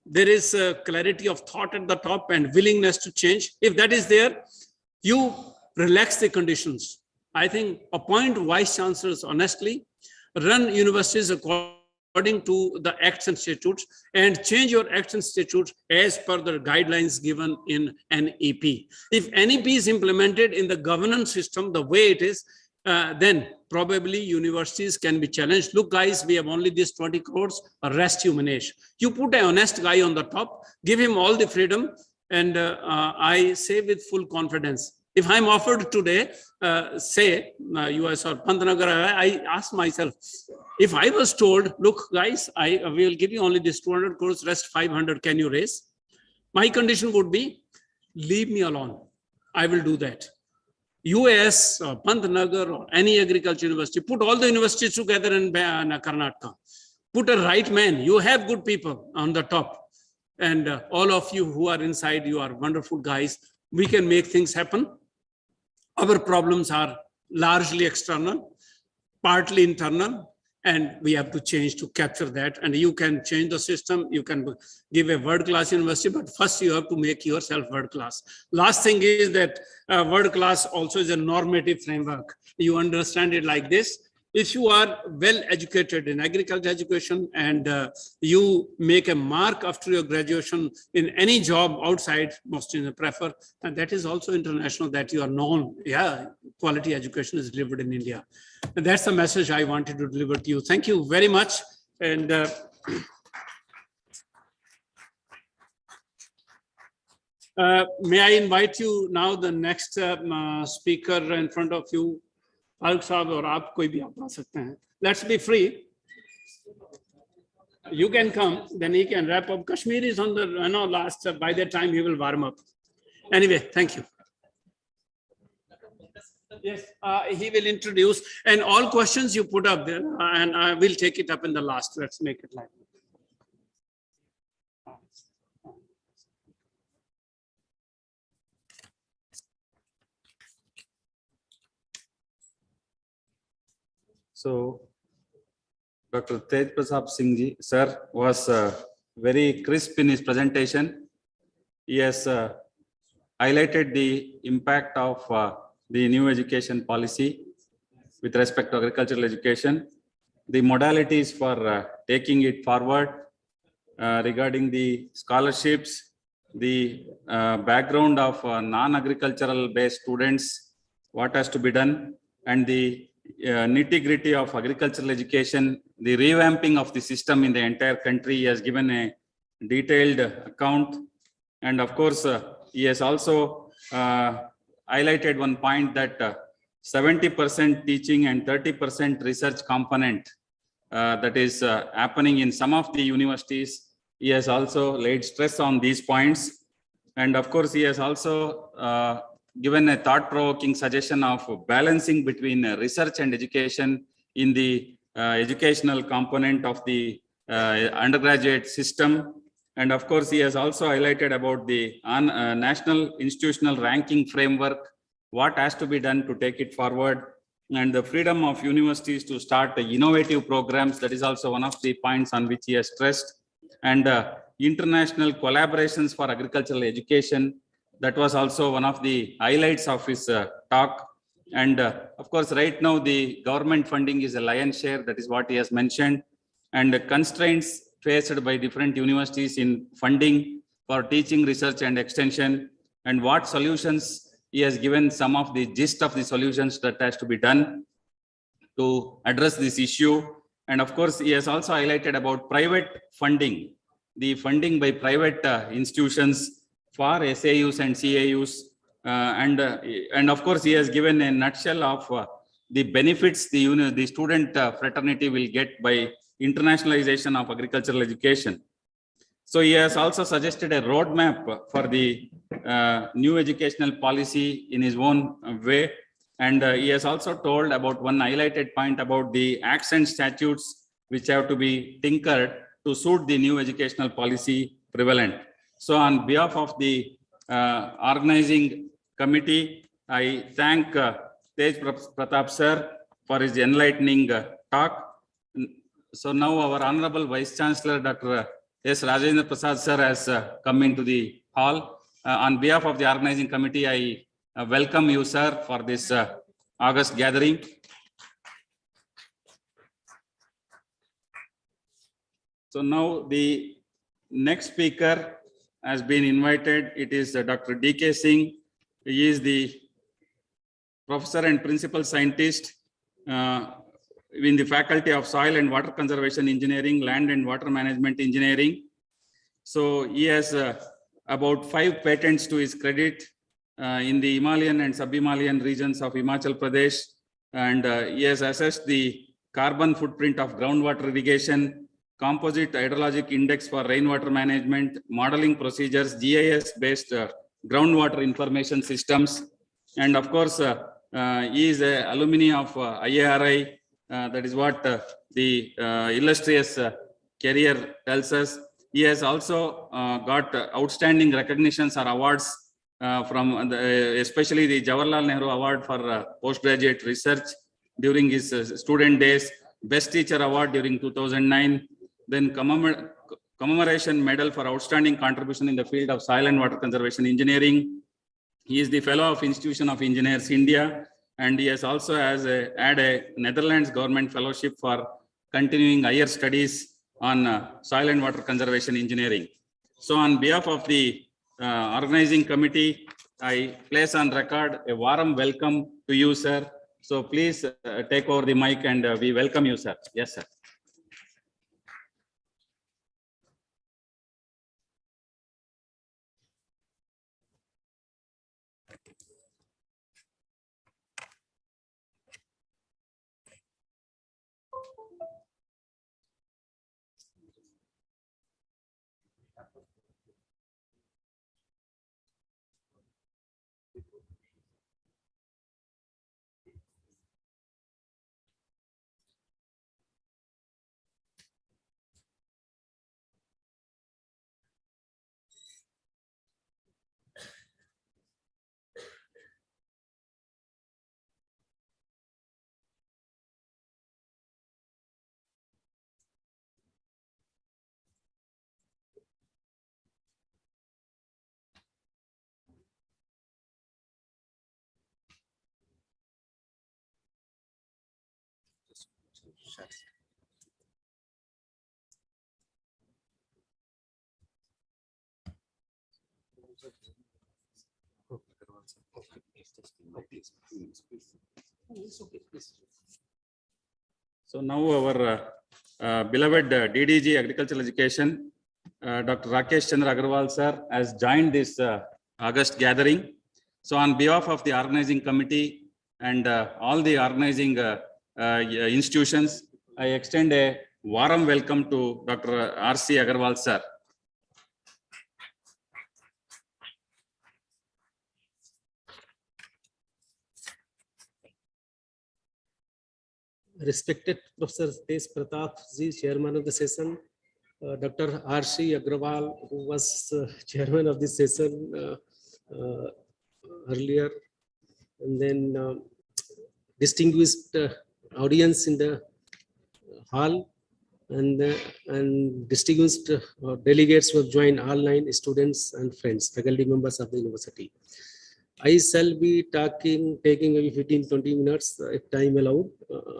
there is clarity of thought at the top and willingness to change, if that is there, you relax the conditions. I think appoint vice chancellors honestly, run universities according to the acts and statutes, and change your acts and statutes as per the guidelines given in NEP. If NEP is implemented in the governance system the way it is, then probably universities can be challenged. Look, guys, we have only this 20 crores, rest you manage. You put an honest guy on the top, give him all the freedom, and I say with full confidence, if I'm offered today, say US or Pantnagar, I ask myself, if I was told, look, guys, I will give you only this 200 crores, rest 500, can you raise? My condition would be, leave me alone. I will do that. US or Pantnagar or any agriculture university, put all the universities together in Karnataka. put a right man. You have good people on the top. And all of you who are inside, you are wonderful guys. We can make things happen. Our problems are largely external, partly internal, and we have to change to capture that. And you can change the system. You can give a world-class university, but first you have to make yourself world-class. Last thing is that world-class also is a normative framework. You understand it like this. If you are well educated in agriculture education and you make a mark after your graduation in any job outside, most in the prefer, and that is also international, that you are known. Yeah, quality education is delivered in India. And that's the message I wanted to deliver to you. Thank you very much. And may I invite you now, the next speaker in front of you, Alk Saab, or aap koi bhi aap aa sakte hain. Let's be free. You can come, then he can wrap up. Kashmir is on the last, by the time he will warm up. Anyway, thank you. Yes, he will introduce, and all questions you put up there, and I will take it up in the last. Let's make it like that. So, Dr. Tej Prasad Singh ji, sir, was very crisp in his presentation. He has highlighted the impact of the new education policy with respect to agricultural education, the modalities for taking it forward, regarding the scholarships, the background of non-agricultural based students, what has to be done, and the nitty-gritty of agricultural education, the revamping of the system in the entire country. He has given a detailed account. And of course, he has also highlighted one point that 70% teaching and 30% research component that is happening in some of the universities. He has also laid stress on these points. And of course, he has also given a thought-provoking suggestion of balancing between research and education in the educational component of the undergraduate system. And of course, he has also highlighted about the national institutional ranking framework, what has to be done to take it forward, and the freedom of universities to start innovative programs. That is also one of the points on which he has stressed. And international collaborations for agricultural education. That was also one of the highlights of his talk. And of course, right now, the government funding is a lion's share. That is what he has mentioned. And the constraints faced by different universities in funding for teaching, research, and extension, and what solutions he has given, some of the gist of the solutions that has to be done to address this issue. And of course, he has also highlighted about private funding, the funding by private institutions for SAUs and CAUs. And of course, he has given a nutshell of the benefits the student fraternity will get by internationalization of agricultural education. So he has also suggested a roadmap for the new educational policy in his own way. And he has also told about one highlighted point about the acts and statutes which have to be tinkered to suit the new educational policy prevalent. So on behalf of the organizing committee, I thank Tej Pratap sir for his enlightening talk. So now our Honorable Vice Chancellor, Dr. S. Rajendra Prasad sir, has come into the hall. On behalf of the organizing committee, I welcome you, sir, for this August gathering. So now the next speaker has been invited. It is Dr. D.K. Singh. He is the professor and principal scientist in the Faculty of Soil and Water Conservation Engineering, Land and Water Management Engineering. So he has about 5 patents to his credit in the Himalayan and sub-Himalayan regions of Himachal Pradesh. And he has assessed the carbon footprint of groundwater irrigation, composite hydrologic index for rainwater management, modeling procedures, GIS-based groundwater information systems. And of course, he is an alumni of IARI, That is what the illustrious career tells us. He has also got outstanding recognitions or awards from especially the Jawaharlal Nehru Award for postgraduate research during his student days, Best Teacher Award during 2009, then Commemoration Medal for Outstanding Contribution in the field of Soil and Water Conservation Engineering. He is the Fellow of Institution of Engineers India, and he has also had a Netherlands Government Fellowship for continuing higher studies on soil and water conservation engineering. So on behalf of the organizing committee, I place on record a warm welcome to you, sir. So please take over the mic and we welcome you, sir. Yes, sir. So now our beloved DDG Agricultural Education, Dr. Rakesh Chandra Agarwal sir has joined this August gathering. So on behalf of the organizing committee and all the organizing institutions, I extend a warm welcome to Dr. R.C. Agarwal sir. Respected Professor Tej Pratap Ji, Chairman of the session, Dr. R.C. Agrawal, who was Chairman of this session earlier, and then distinguished audience in the hall, and distinguished delegates who have joined, all 9 students and friends, faculty members of the university. I shall be taking maybe 15-20 minutes if time allowed.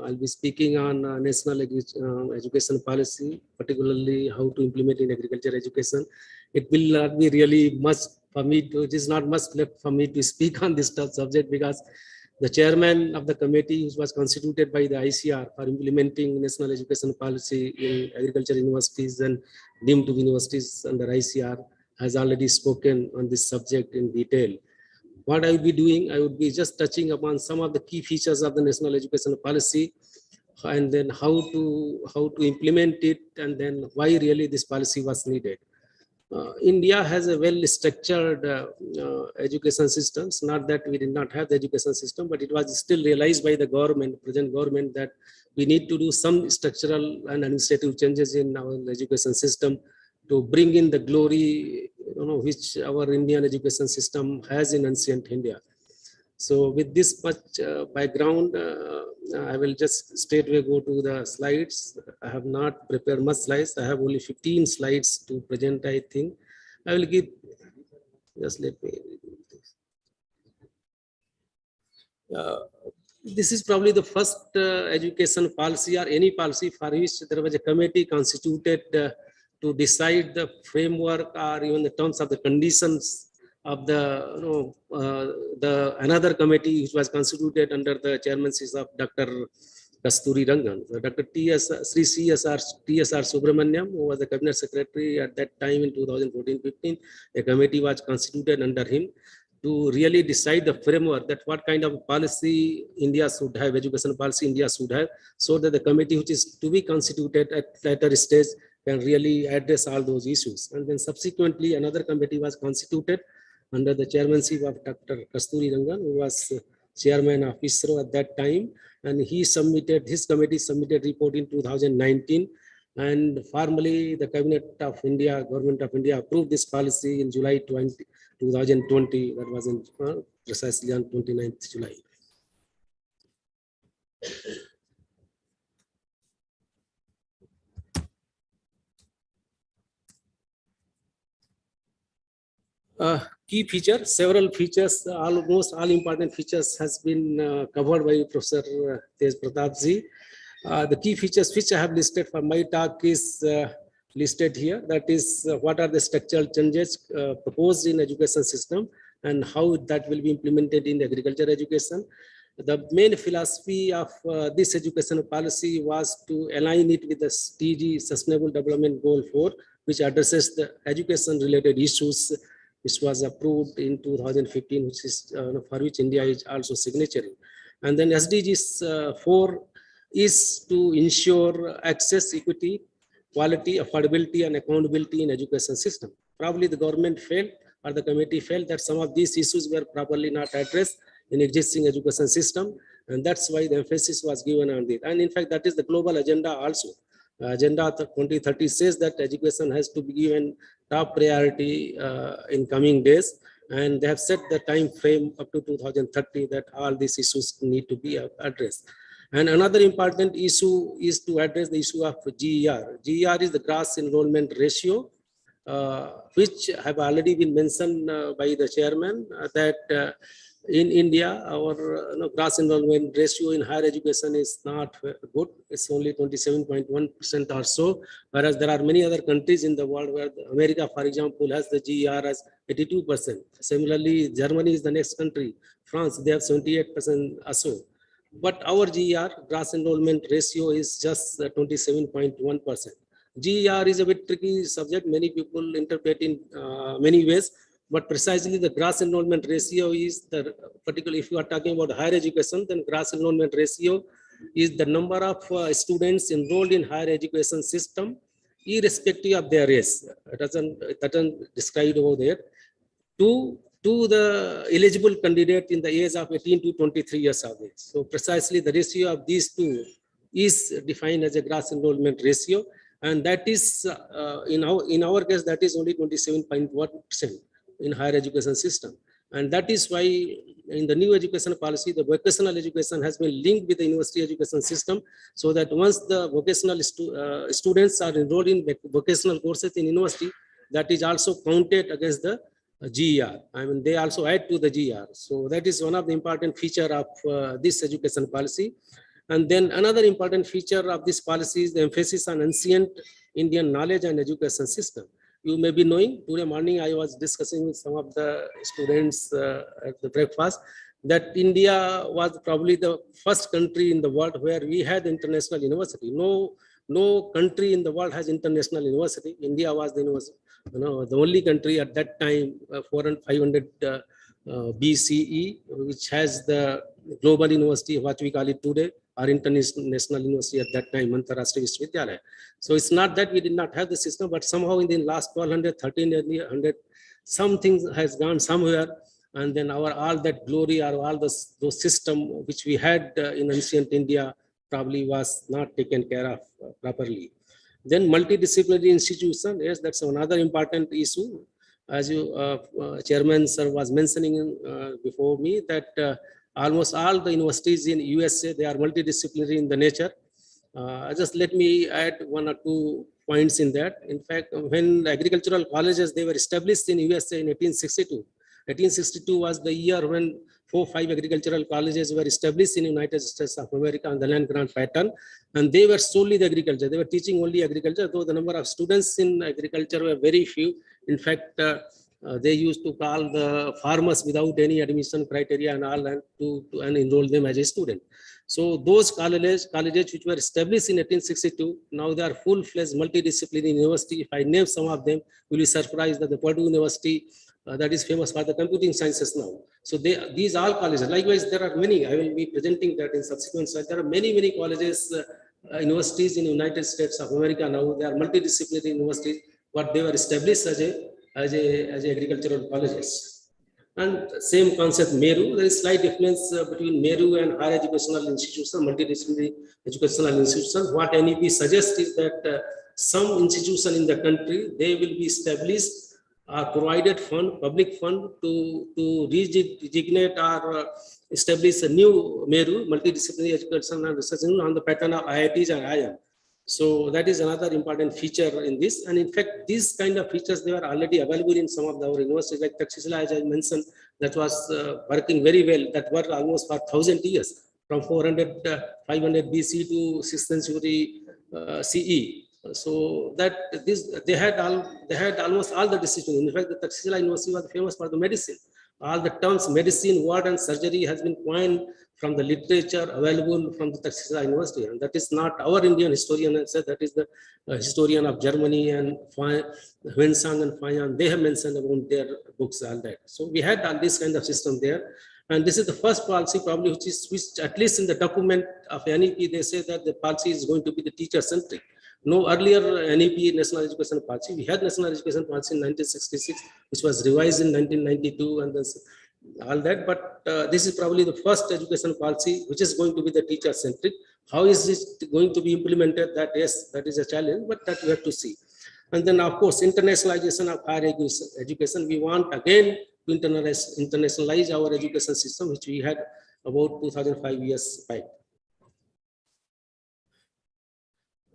I'll be speaking on national education policy, particularly how to implement in agriculture education. It will not be really much for me to, it is not much left for me to speak on this subject, because the chairman of the committee, which was constituted by the ICR for implementing national education policy in agriculture universities and deemed to be universities under ICR, has already spoken on this subject in detail. What I would be doing, I would be just touching upon some of the key features of the national education policy, and then how to implement it, and then why really this policy was needed. India has a well-structured education system. It's not that we did not have the education system, but it was still realized by the government, present government, that we need to do some structural and administrative changes in our education system to bring in the glory, which our Indian education system has in ancient India. So with this much background, I will just straight away go to the slides. I have not prepared much slides. I have only 15 slides to present, I think. I will give, just let me. This is probably the first education policy or any policy for which there was a committee constituted to decide the framework or even the terms of the conditions of the another committee which was constituted under the chairmanship of Dr. Kasturi Rangan. So Dr. TSR Subramaniam, who was the cabinet secretary at that time in 2014-15, a committee was constituted under him to really decide the framework that what kind of policy India should have, education policy India should have, so that the committee which is to be constituted at later stage can really address all those issues. And then subsequently another committee was constituted under the chairmanship of Dr. Kasturi Rangan, who was chairman of ISRO at that time, and his committee submitted report in 2019, and formally the Government of India approved this policy in July 2020. That was in precisely on 29th July. Key features, several features, almost all important features has been covered by Professor Tej Pratap ji. The key features which I have listed for my talk is listed here. That is, what are the structural changes proposed in education system and how that will be implemented in agriculture education. The main philosophy of this education policy was to align it with the SDG, Sustainable Development Goal 4, which addresses the education related issues, which was approved in 2015, which is for which India is also signatory. And then SDGs 4 is to ensure access, equity, quality, affordability, and accountability in education system. Probably the government failed, or the committee felt that some of these issues were properly not addressed in existing education system, and that's why the emphasis was given on it. And in fact, that is the global agenda also. Agenda 2030 says that education has to be given top priority in coming days, and they have set the time frame up to 2030 that all these issues need to be addressed. And another important issue is to address the issue of GER. GER is the gross enrollment ratio, which have already been mentioned by the chairman that in India, our gross enrollment ratio in higher education is not good. It's only 27.1% or so, whereas there are many other countries in the world where America, for example, has the GER as 82%. Similarly, Germany is the next country. France, they have 78% or so. But our GER, gross enrollment ratio, is just 27.1%. GER is a bit tricky subject. Many people interpret in many ways. But precisely the gross enrollment ratio is the particular, if you are talking about higher education, then gross enrollment ratio is the number of students enrolled in higher education system, irrespective of their race. It doesn't describe over there, to the eligible candidate in the age of 18 to 23 years of age. So precisely the ratio of these two is defined as a gross enrollment ratio. And that is, in our case, that is only 27.1%. in higher education system. And that is why in the new education policy, the vocational education has been linked with the university education system, so that once the vocational students are enrolled in vocational courses in university, that is also counted against the GER. I mean, they also add to the GER. So that is one of the important feature of this education policy. And then another important feature of this policy is the emphasis on ancient Indian knowledge and education system. You may be knowing, today morning I was discussing with some of the students at the breakfast that India was probably the first country in the world where we had international university. No country in the world has international university. India was the university, the only country at that time, 400-500 BCE, which has the global university, what we call it today, or international university at that time, Antarashtriya Vishwavidyalaya. So it's not that we did not have the system, but somehow in the last 1200, 1300, something has gone somewhere, and then all that glory or all those system which we had in ancient India probably was not taken care of properly. Then multidisciplinary institution, yes, that's another important issue. As you, Chairman sir was mentioning before me, that almost all the universities in USA, they are multidisciplinary in the nature. Just let me add one or two points in that. In fact, when agricultural colleges, they were established in USA in 1862. 1862 was the year when 4 or 5 agricultural colleges were established in the United States of America on the land grant pattern. And they were solely the agriculture. They were teaching only agriculture, though the number of students in agriculture were very few. In fact, they used to call the farmers without any admission criteria and all, and enroll them as a student. So those colleges which were established in 1862, now they are full-fledged multidisciplinary university. If I name some of them, you will be surprised that the Purdue University, that is famous for the computing sciences now. So these all colleges. Likewise, there are many. I will be presenting that in subsequent slides. There are many colleges, universities in the United States of America now. They are multidisciplinary universities, but they were established as agricultural colleges. And same concept, Meru, there is slight difference between Meru and higher educational institution, multidisciplinary educational institution. What NEP suggests is that some institution in the country, they will be established or provided fund, public fund to designate or establish a new Meru, multidisciplinary education and research on the pattern of IITs and IIM. So that is another important feature in this. And in fact, these kind of features, they are already available in some of our universities, like Takshashila, as I mentioned, that was working very well, that worked almost for 1,000 years, from 500 BC to 6th century CE. So that they had almost all the disciplines. In fact, the Takshashila University was famous for the medicine. All the terms medicine, ward, and surgery has been coined from the literature available from the Takshashila University. And that is not our Indian historian has said, that is the historian of Germany and Huensang and Fayan. They have mentioned about their books, all that. So we had all this kind of system there. And this is the first policy probably which at least in the document of NEP, they say that the policy is going to be the teacher-centric. No earlier NEP, National Education Policy. We had National Education Policy in 1966, which was revised in 1992 and then all that. But this is probably the first education policy which is going to be the teacher-centric. How is this going to be implemented? That, yes, that is a challenge, but that we have to see. And then, of course, internationalization of higher education. We want again to internationalize our education system, which we had about 2005 years back.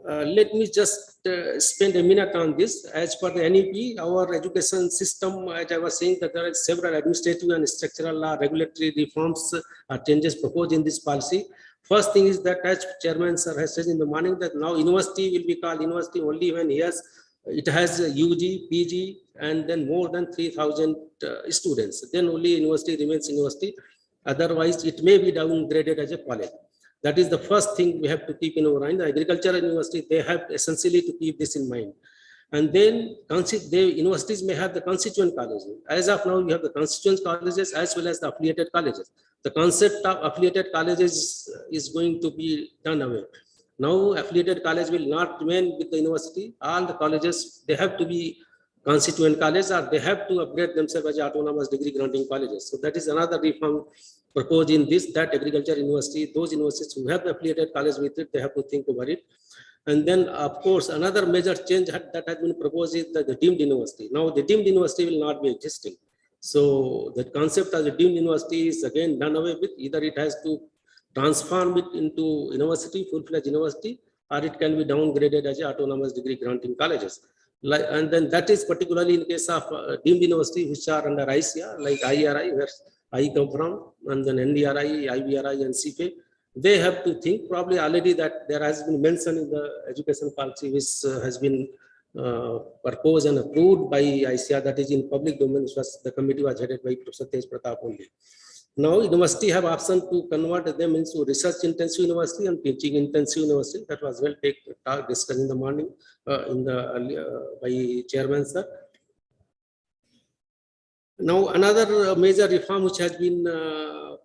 Let me just spend a minute on this. As per the NEP, our education system, as I was saying, that there are several administrative and structural regulatory reforms or changes proposed in this policy. First thing is that, as Chairman Sir has said in the morning, that now university will be called university only when it has UG, PG, and then more than 3,000 students. Then only university remains university. Otherwise, it may be downgraded as a college. That is the first thing we have to keep in our mind. The agricultural university, they have essentially to keep this in mind. And then universities may have the constituent colleges. As of now, you have the constituent colleges as well as the affiliated colleges. The concept of affiliated colleges is going to be done away. Now, affiliated college will not remain with the university. All the colleges, they have to be constituent colleges, or they have to upgrade themselves as autonomous degree granting colleges. So that is another reform proposed in this, that agriculture university, those universities who have the affiliated college with it, they have to think about it. And then, of course, another major change that has been proposed is the deemed university. Now, the deemed university will not be existing. So the concept of the deemed university is again done away with. Either it has to transform it into university, full-fledged university, or it can be downgraded as autonomous degree granting colleges. And then that is particularly in case of deemed university, which are under ICR, like IRI, where I come from, and then NDRI, IBRI, and CFA. They have to think probably already that there has been mentioned in the education policy, which has been proposed and approved by ICR, that is in public domain, which was the committee was headed by Professor Tej Pratap only. Now, university have option to convert them into research intensive university and teaching intensive university. That was well discussed in the morning by Chairman Sir. Now, another major reform which has been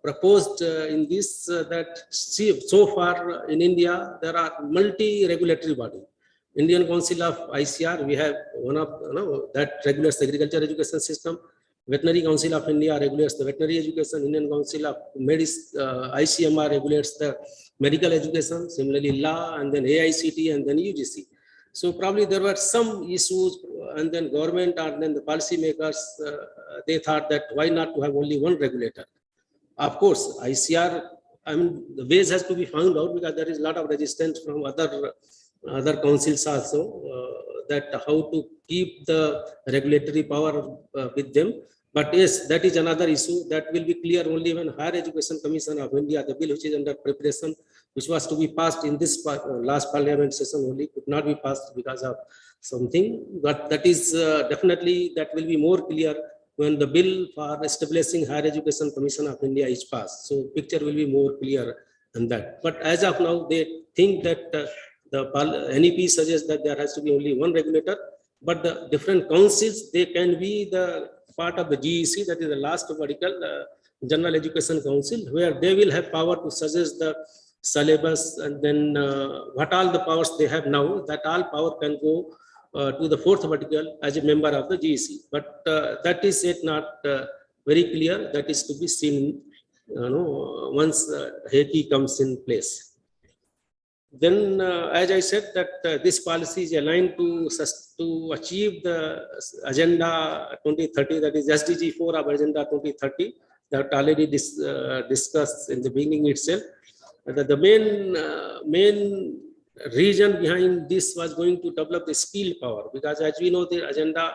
proposed in this, that so far in India, there are multi-regulatory bodies. Indian Council of ICR, we have one of that regulates the agriculture education system. Veterinary Council of India regulates the veterinary education. Indian Council of ICMR regulates the medical education. Similarly, law, and then AICT, and then UGC. So probably there were some issues, and then government and then the policy makers, they thought that why not to have only one regulator? Of course, ICR, I mean, the ways has to be found out, because there is a lot of resistance from other councils also, that how to keep the regulatory power with them. But yes, that is another issue that will be clear only when Higher Education Commission of India, the bill which is under preparation, which was to be passed in this last parliament session only, could not be passed because of something. But that is definitely, that will be more clear when the bill for establishing Higher Education Commission of India is passed. So picture will be more clear than that. But as of now, they think that the NEP suggests that there has to be only one regulator, but the different councils, they can be the part of the GEC, that is the last vertical, General Education Council, where they will have power to suggest the syllabus, and then what all the powers they have now, that all power can go to the fourth vertical as a member of the GEC. But that is yet not very clear. That is to be seen, once HECI comes in place. Then, as I said, that this policy is aligned to achieve the Agenda 2030, that is SDG 4 of Agenda 2030, that already discussed in the beginning itself. That the main reason behind this was going to develop the skill power, because as we know, the Agenda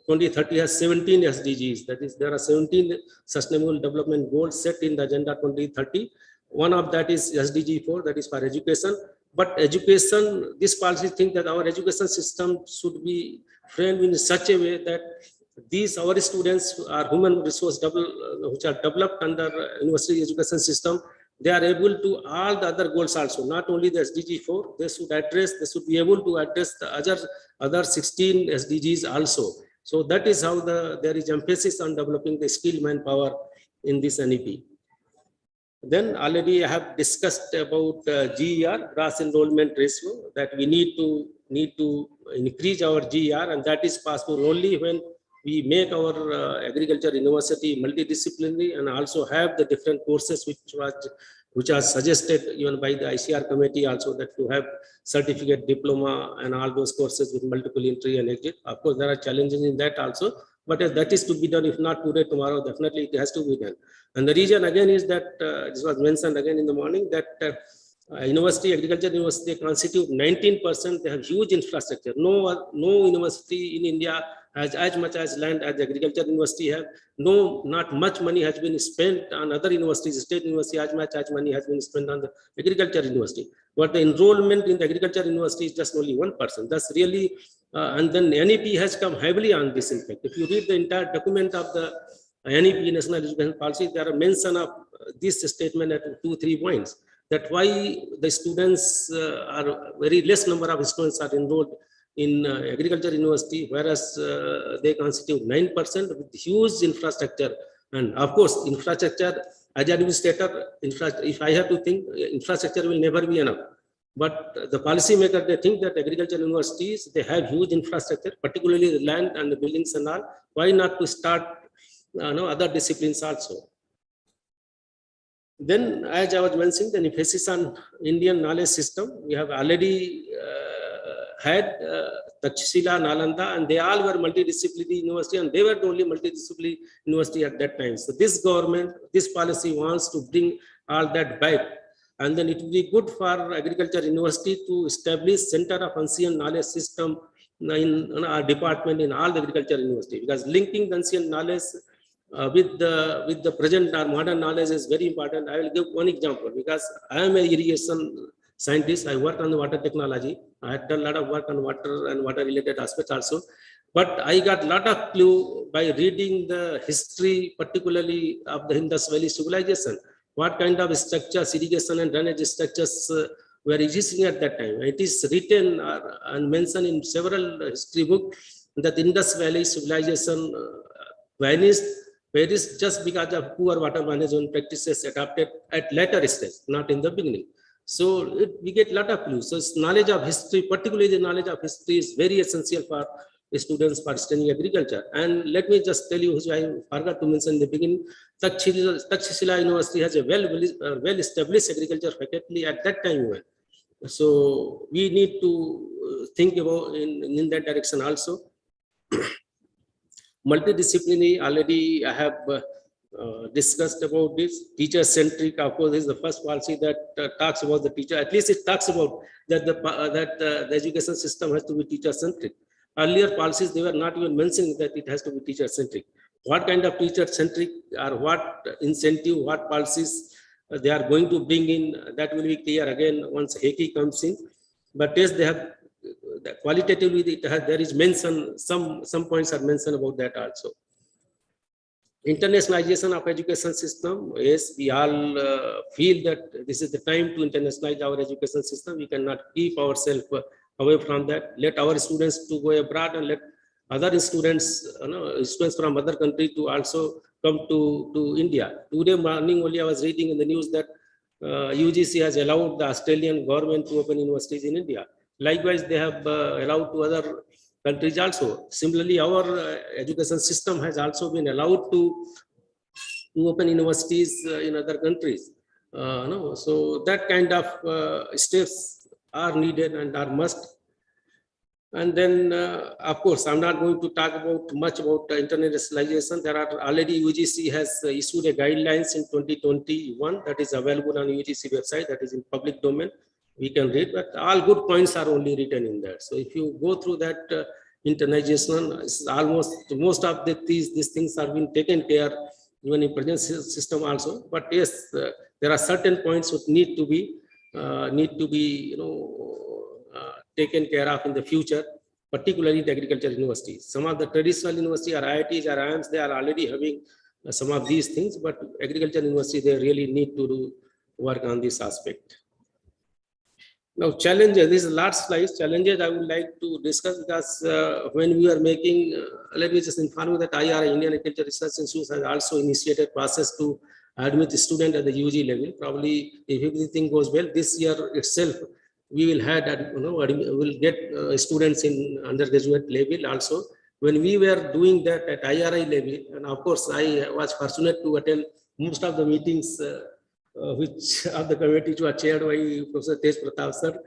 2030 has 17 SDGs. That is, there are 17 Sustainable Development Goals set in the Agenda 2030. One of that is SDG 4, that is for education. But education, this policy thinks that our education system should be framed in such a way that these our students are human resource which are developed under university education system, they are able to all the other goals also, not only the SDG 4, they should be able to address the other 16 SDGs also. So that is how there is emphasis on developing the skilled manpower in this NEP. Then already I have discussed about GER, gross enrollment ratio, that we need to increase our GER, and that is possible only when we make our agriculture university multidisciplinary and also have the different courses which are suggested even by the ICR committee also, that to have certificate, diploma and all those courses with multiple entry and exit. Of course, there are challenges in that also, but that is to be done. If not today, tomorrow, definitely it has to be done. And the reason again is that this was mentioned again in the morning, that agriculture university constitute 19%. They have huge infrastructure. No university in India has as much as land as agriculture university have. No, not much money has been spent on other universities, state university, as much as money has been spent on the agriculture university. But the enrollment in the agriculture university is just only 1%. That's really, and then NEP has come heavily on this. In fact, if you read the entire document of the NEP, National Education Policy, there are mention of this statement at 2-3 points. That why the students are very less number of students are enrolled in agriculture university, whereas they constitute 9% with huge infrastructure. And of course, infrastructure, as an administrator, if I have to think, infrastructure will never be enough. But the policymaker, they think that agriculture universities, they have huge infrastructure, particularly the land and the buildings and all. Why not to start other disciplines also? Then, as I was mentioning, the emphasis on Indian knowledge system, we have already had Takshashila, Nalanda, and they all were multidisciplinary university, and they were the only multidisciplinary university at that time. So this government, this policy wants to bring all that back. And then it will be good for agriculture university to establish center of ancient knowledge system in our department in all the agriculture university, because linking the ancient knowledge with the present or modern knowledge is very important. I will give one example, because I am an irrigation scientist. I work on the water technology. I had done a lot of work on water and water related aspects also. But I got a lot of clue by reading the history, particularly of the Indus Valley civilization. What kind of structures, irrigation and drainage structures were existing at that time. It is written and mentioned in several history books that Indus Valley civilization vanished just because of poor water management practices adopted at later stage, not in the beginning. So we get a lot of clues. So knowledge of history, particularly the knowledge of history, is very essential for students for studying agriculture. And let me just tell you, which I forgot to mention in the beginning, Takshashila University has a well-established agriculture faculty at that time. So we need to think about in that direction also. Multidisciplinary, already I have discussed about this. Teacher-centric, of course, is the first policy that talks about the teacher. At least it talks about that the education system has to be teacher-centric. Earlier policies, they were not even mentioning that it has to be teacher-centric. What kind of teacher-centric or what incentive, what policies they are going to bring in, that will be clear again once HECI comes in. But yes, they have qualitatively, there is mention, some points are mentioned about that also. Internationalization of education system, yes, we all feel that this is the time to internationalize our education system. We cannot keep ourselves away from that. Let our students to go abroad, and let other students, students from other country to also come to India. Today morning only I was reading in the news that UGC has allowed the Australian government to open universities in India. Likewise, they have allowed to other countries also. Similarly, our education system has also been allowed to to open universities in other countries. No, so that kind of steps are needed and are must. And then, of course, I'm not going to talk much about internationalization. There are already UGC has issued a guidelines in 2021 that is available on UGC website, that is in public domain. We can read, but all good points are only written in there. So if you go through that internationalization, it's almost most of these things are being taken care even in present system also. But yes, there are certain points which need to be taken care of in the future, particularly the agriculture universities. Some of the traditional universities or IITs or Aafs, they are already having some of these things, but agriculture university, they really need to do work on this aspect. Now, challenges, this is the last slide. Challenges I would like to discuss, because when we are making, let me just inform you that IRI, Indian Agriculture Research Institute, has also initiated process to admit student at the UG level. Probably, if everything goes well, this year itself, we will have, will get students in undergraduate level also. When we were doing that at IRI level, and of course, I was fortunate to attend most of the meetings which of the committee were chaired by Professor Tej Pratap sir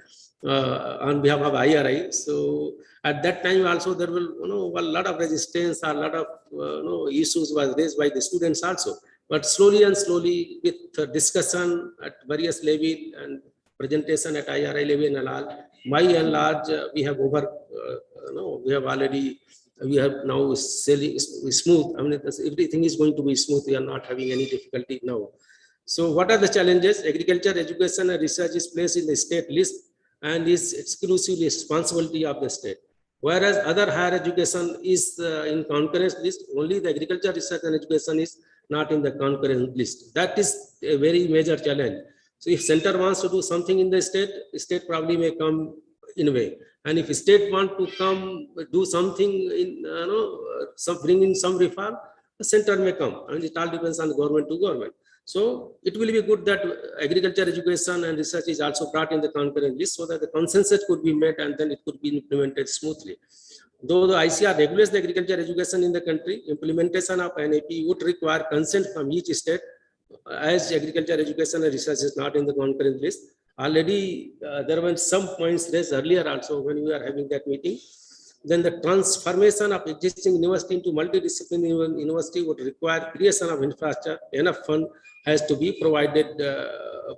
on behalf of IRI. So at that time also there will a lot of resistance, a lot of issues was raised by the students also. But slowly and slowly, with discussion at various level and presentation at IRI level and all, by and large, we have we have now selling smooth. I mean, everything is going to be smooth. We are not having any difficulty now. So what are the challenges? Agriculture, education and research is placed in the state list and is exclusively responsibility of the state. Whereas other higher education is in concurrence list, only the agriculture, research and education is not in the concurrent list. That is a very major challenge. So if center wants to do something in the state probably may come in a way. And if state want to come do something in, bring in some reform, the center may come. And it all depends on government to government. So it will be good that agriculture, education and research is also brought in the concurrent list so that the consensus could be met and then it could be implemented smoothly. Though the ICR regulates the agriculture education in the country, implementation of NAP would require consent from each state, as agriculture education and research is not in the concurrent list. Already there were some points raised earlier also when we were having that meeting. Then the transformation of existing university into multidisciplinary university would require creation of infrastructure. Enough fund has to be provided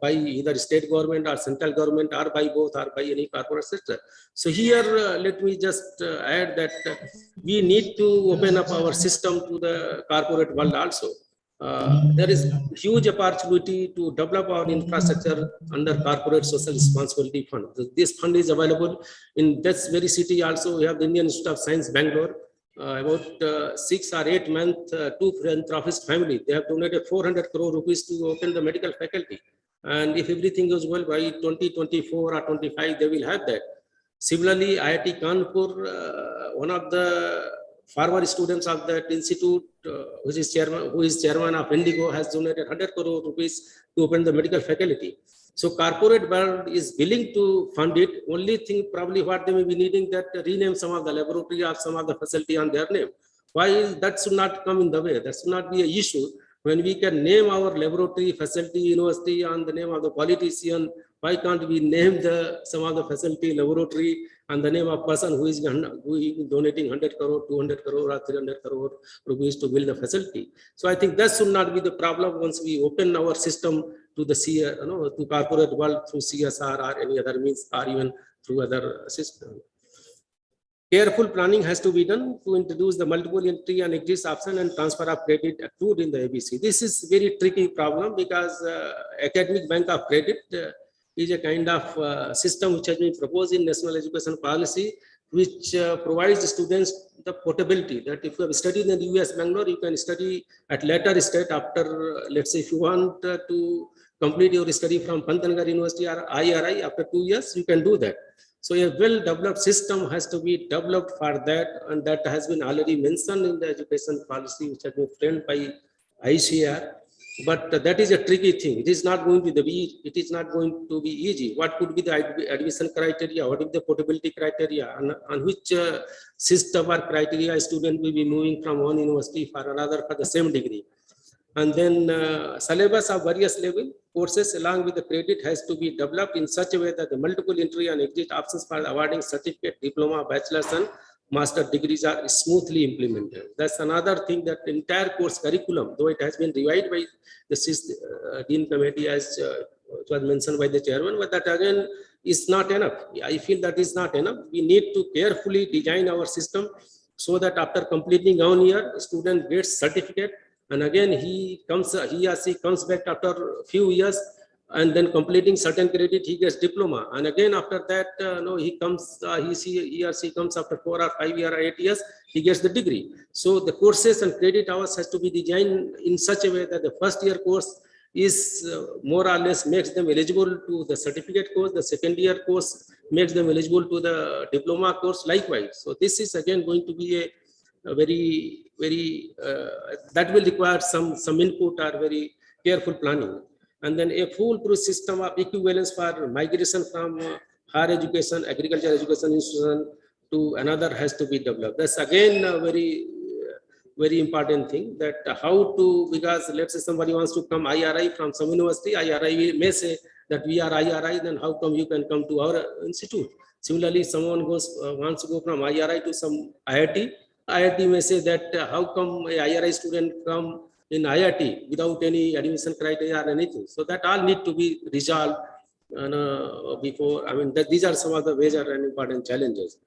by either state government or central government or by both or by any corporate sector. So here, let me just add that we need to open up our system to the corporate world also. There is huge opportunity to develop our infrastructure under corporate social responsibility fund. This fund is available in this very city also. We have the Indian Institute of Science, Bangalore. About 6 or 8 months, two philanthropist family, they have donated 400 crore rupees to open the medical faculty. And if everything goes well, by 2024 or 25, they will have that. Similarly, IIT Kanpur, one of the former students of that institute, who is chairman of Indigo, has donated 100 crore rupees to open the medical faculty. So corporate world is willing to fund it. Only thing probably what they may be needing that rename some of the laboratory or some of the facility on their name. Why that should not come in the way? That should not be an issue. When we can name our laboratory, facility, university on the name of the politician, why can't we name some of the facility, laboratory on the name of person who is donating 100 crore, 200 crore or 300 crore rupees to build the facility? So I think that should not be the problem once we open our system to the to corporate world through CSR or any other means or even through other systems. Careful planning has to be done to introduce the multiple entry and exit option and transfer of credit accrued in the ABC. This is very tricky problem because academic bank of credit is a kind of system which has been proposed in national education policy, which provides the students the portability that if you have studied in the US Bangalore, you can study at later stage after, let's say if you want to complete your study from Pantanagar University or IRI after 2 years, you can do that. So a well-developed system has to be developed for that, and that has been already mentioned in the education policy which has been framed by ICR. But that is a tricky thing. It is not going to be. It is not going to be easy. What could be the admission criteria? What is the portability criteria? On which system or criteria a student will be moving from one university for another for the same degree? And then syllabus of various level courses along with the credit has to be developed in such a way that the multiple entry and exit options for awarding certificate, diploma, bachelor's and master degrees are smoothly implemented. That's another thing, that entire course curriculum, though it has been revised by the Dean Committee as it was mentioned by the chairman, but that again is not enough. I feel that is not enough. We need to carefully design our system so that after completing 1 year, student gets certificate, and again he or she comes back after a few years, and then completing certain credit, he gets diploma, and again after that, he or she comes after 4 or 5 years or 8 years, he gets the degree. So the courses and credit hours has to be designed in such a way that the first year course is more or less makes them eligible to the certificate course, the second year course makes them eligible to the diploma course likewise. So this is again going to be a very that will require some input or very careful planning. And then a foolproof system of equivalence for migration from higher education, agriculture education institution to another has to be developed. That's again a very important thing, that how to, because let's say somebody wants to come IRI from some university, IRI may say that we are IRI, then how come you can come to our institute? Similarly, someone wants to go from IRI to some IIT, IIT may say that how come a IRI student come in IIT without any admission criteria or anything. So that all need to be resolved before, I mean, these are some of the major and important challenges.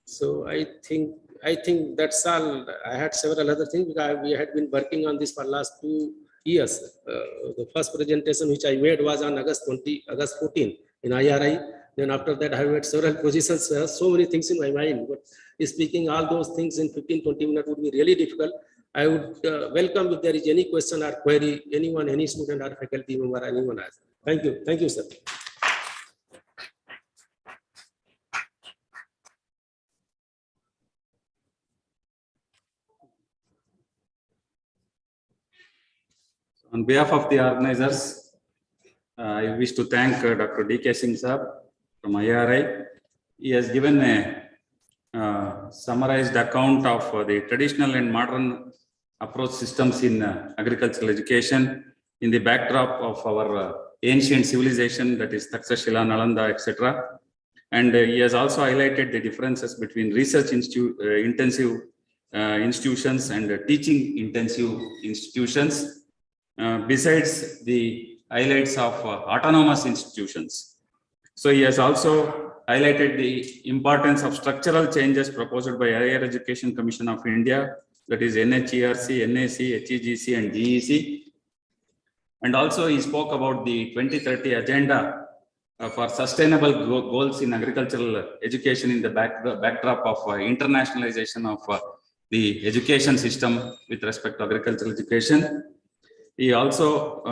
So I think that's all. I had several other things because we had been working on this for last 2 years. The first presentation which I made was on August 14 in IRI. Then after that, I have had several positions, so many things in my mind. But speaking all those things in 15-20 minutes would be really difficult. I would welcome if there is any question or query, anyone, any student or faculty member, anyone has. Thank you. Thank you, sir. On behalf of the organizers, I wish to thank Dr. D.K. Singh Saab from IRI. He has given a summarized account of the traditional and modern approach systems in agricultural education in the backdrop of our ancient civilization, that is Takshashila, Nalanda, etc. And he has also highlighted the differences between research intensive institutions and teaching intensive institutions. Besides the highlights of autonomous institutions. So he has also highlighted the importance of structural changes proposed by Higher Education Commission of India, that is NHERC, NAC, HEGC and GEC. And also he spoke about the 2030 agenda for sustainable goals in agricultural education in the backdrop of internationalization of the education system with respect to agricultural education. He also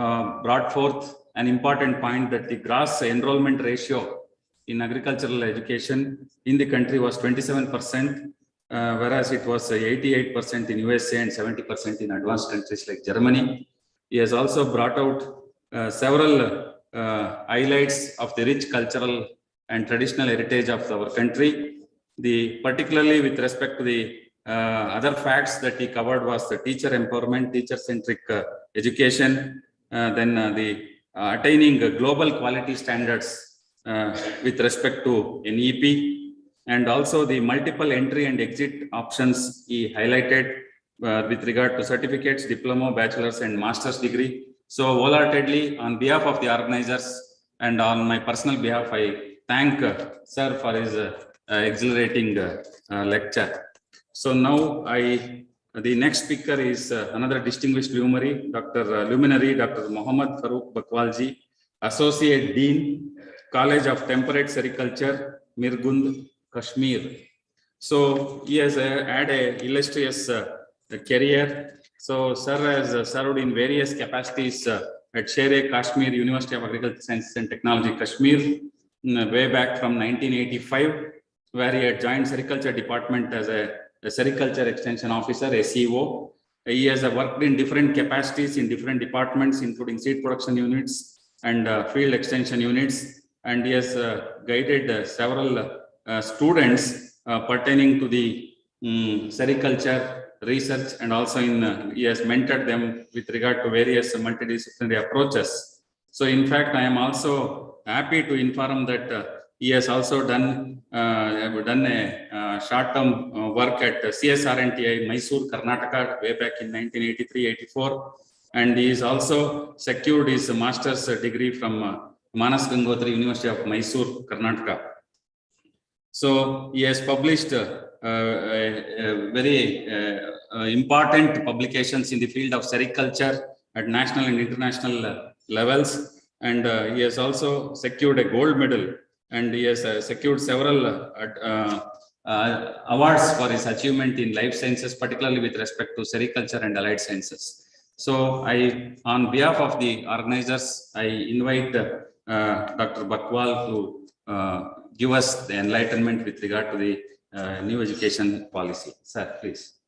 brought forth an important point that the gross enrollment ratio in agricultural education in the country was 27%, whereas it was 88% in USA and 70% in advanced countries like Germany. He has also brought out several highlights of the rich cultural and traditional heritage of our country. Particularly with respect to the other facts that he covered was the teacher empowerment, teacher-centric education, then the attaining global quality standards with respect to NEP, and also the multiple entry and exit options he highlighted with regard to certificates, diploma, bachelor's and master's degree. So wholeheartedly on behalf of the organizers and on my personal behalf, I thank sir for his exhilarating lecture. So now the next speaker is another distinguished luminary, Dr. Mohammad Farooq Bakwalji, Associate Dean, College of Temperate Sericulture, Mirgund, Kashmir. So he has had an illustrious career. So sir has served in various capacities at Sher-e Kashmir, University of Agriculture Sciences and Technology, Kashmir, way back from 1985, where he had joined Sericulture Department as a Sericulture Extension Officer, SEO. He has worked in different capacities in different departments, including seed production units and field extension units. And he has guided several students pertaining to the sericulture research, and also he has mentored them with regard to various multidisciplinary approaches. So in fact, I am also happy to inform that he has also done a short-term work at CSRNTI, Mysore, Karnataka, way back in 1983-84. And he is also secured his master's degree from Manas Gangotri University of Mysore, Karnataka. So he has published very important publications in the field of sericulture at national and international levels. And he has also secured a gold medal, and he has secured several awards for his achievement in life sciences, particularly with respect to sericulture and allied sciences. So on behalf of the organizers, I invite Dr. Bakwal to give us the enlightenment with regard to the new education policy. Sir, please.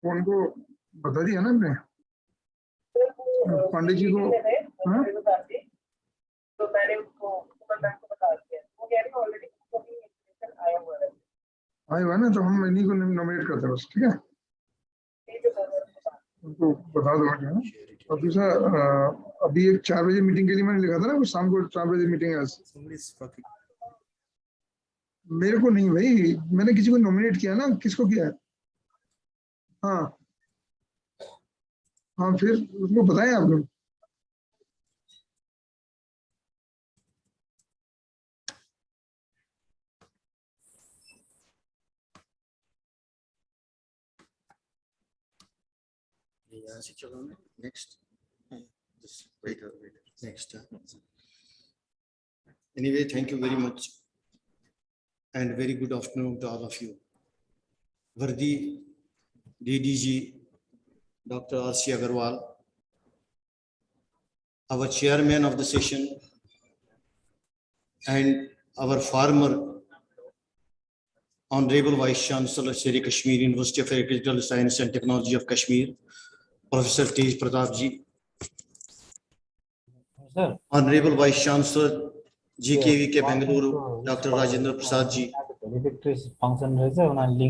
कौन को बता दिया ना हमने पांडे जी को हाँ? तो मैंने उसको बता दिया वो कह रही ऑलरेडी आया हुआ है ना तो हम इन्हीं को नॉमिनेट करते हैं बस ठीक है उनको बता दो और दूसरा अभी एक 4 बजे मीटिंग के लिए मैंने लिखा था ना शाम को 4 बजे मीटिंग है मेरे को नहीं भाई मैंने किसी को नॉमिनेट किया ना किसको किया है हाँ हाँ फिर उसको बताएं आप लोग यहाँ से चलो ना next wait next anyway thank you very much and very good afternoon to all of you. Vardi DDG Dr. R.C. Agarwal, our chairman of the session, and our former Honorable Vice Chancellor, Seri Kashmir University of Agricultural Science and Technology of Kashmir, Professor Tej Pratap ji, Honorable Vice Chancellor, GKVK Bangalore, Dr. Rajendra Prasad ji,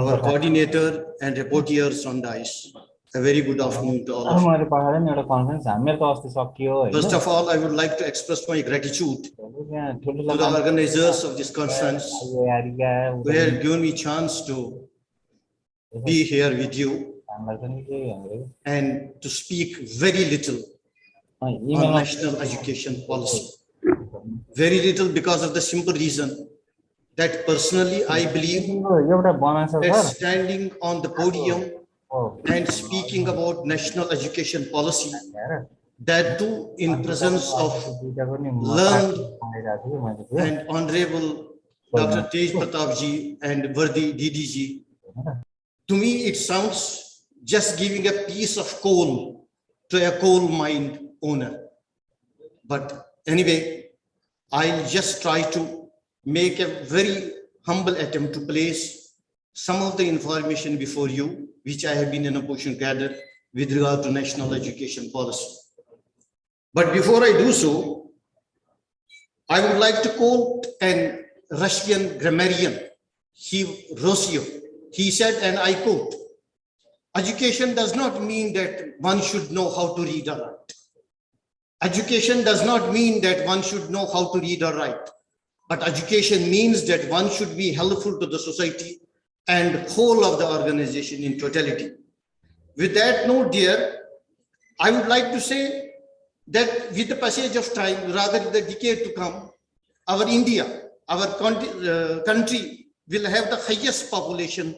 our coordinator and reporters on DICE. A very good afternoon to all of you. First of all, I would like to express my gratitude to the organizers of this conference who have given me a chance to be here with you and to speak very little on national education policy. Very little because of the simple reason that personally I believe that standing on the podium and speaking about national education policy, that too in presence of learned and honorable Dr. Tej Pratap ji and Vardi DDG, to me it sounds just giving a piece of coal to a coal mine owner. But anyway, I'll just try to make a very humble attempt to place some of the information before you, which I have been in a position to gather with regard to national education policy. But before I do so, I would like to quote an Russian grammarian, Rossio. He said, and I quote, "Education does not mean that one should know how to read or write. Education does not mean that one should know how to read or write, but education means that one should be helpful to the society and whole of the organization in totality." With that note, dear, I would like to say that with the passage of time, rather the decade to come, our India, our country will have the highest population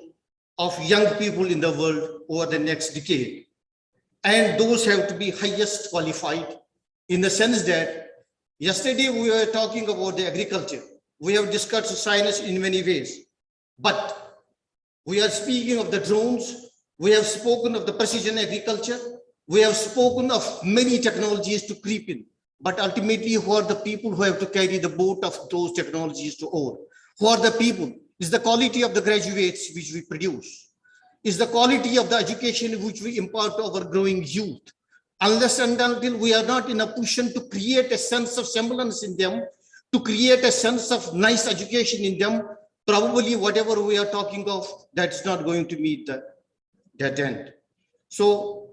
of young people in the world over the next decade. And those have to be highest qualified in the sense that yesterday we were talking about the agriculture. We have discussed science in many ways, but we are speaking of the drones. We have spoken of the precision agriculture. We have spoken of many technologies to creep in, but ultimately who are the people who have to carry the boat of those technologies to oar? Who are the people? It's the quality of the graduates which we produce. is the quality of the education which we impart to our growing youth. Unless and until we are not in a position to create a sense of semblance in them, to create a sense of nice education in them, probably whatever we are talking of, that's not going to meet that end. So,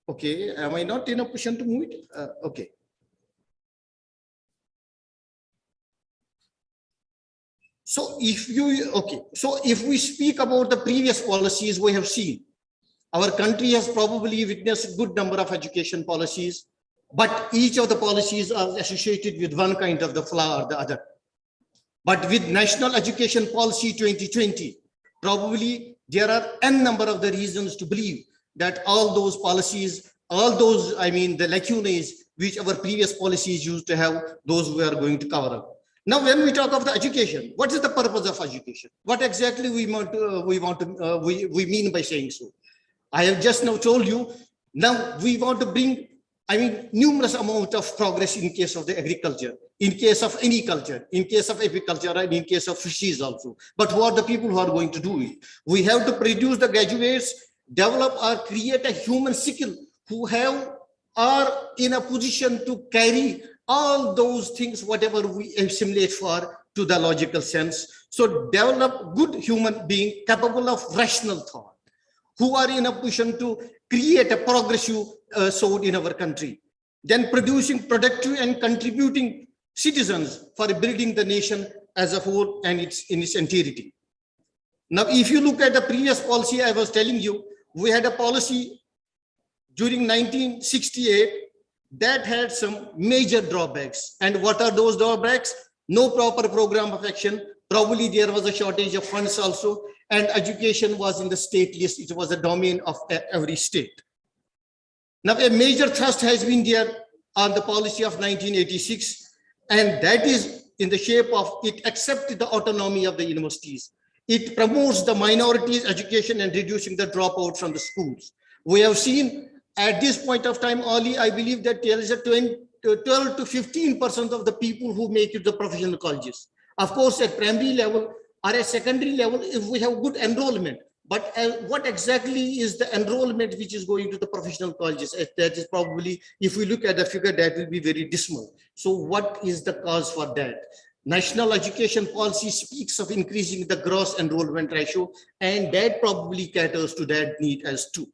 okay, am I not in a position to move it? Okay. So if we speak about the previous policies we have seen, our country has probably witnessed a good number of education policies, but each of the policies are associated with one kind of the flaw or the other. But with National Education Policy 2020, probably there are n number of the reasons to believe that all those policies, all those, the lacunae which our previous policies used to have, those we are going to cover up. Now, when we talk of the education, what is the purpose of education? What exactly we mean by saying so? I have just now told you, now we want to bring, numerous amount of progress in case of the agriculture, in case of any culture, in case of agriculture, and in case of fisheries also. But who are the people who are going to do it? We have to produce the graduates, develop or create a human skill who are in a position to carry all those things, whatever we assimilate for, to the logical sense. So develop good human being capable of rational thought, who are in a position to create a progressive sword in our country, then producing productive and contributing citizens for building the nation as a whole and in its entirety. Now, if you look at the previous policy, I was telling you, we had a policy during 1968 that had some major drawbacks. And what are those drawbacks? No proper program of action. Probably there was a shortage of funds also, and education was in the state list. It was a domain of every state. Now, a major thrust has been there on the policy of 1986, and that is in the shape of it accepted the autonomy of the universities. It promotes the minorities' education and reducing the dropout from the schools. We have seen at this point of time, only I believe that there is a 12 to 15% of the people who make it the professional colleges. Of course, at primary level or at secondary level, if we have good enrollment, but what exactly is the enrollment which is going to the professional colleges? That is probably, if we look at the figure, that will be very dismal. So what is the cause for that? National Education Policy speaks of increasing the gross enrollment ratio, and that probably caters to that need as too.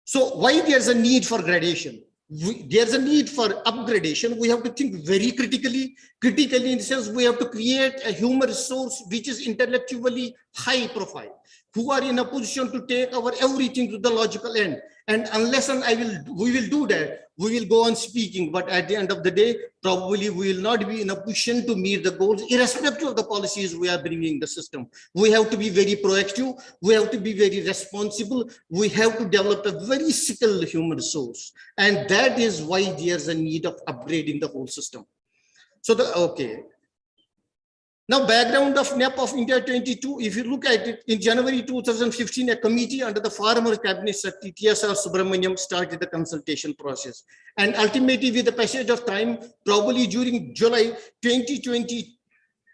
So why there's a need for gradation? There's a need for upgradation. We have to think very critically in the sense we have to create a human resource which is intellectually high profile, who are in a position to take our everything to the logical end. And unless we will do that, we will go on speaking, but at the end of the day, probably we will not be in a position to meet the goals, irrespective of the policies we are bringing in the system. We have to be very proactive. We have to be very responsible. We have to develop a very skilled human resource. And that is why there's a need of upgrading the whole system. So now, background of NEP of India 22, if you look at it, in January 2015, a committee under the former Cabinet Secretary T.S.R. Subramaniam started the consultation process. And ultimately, with the passage of time, probably during July 2020,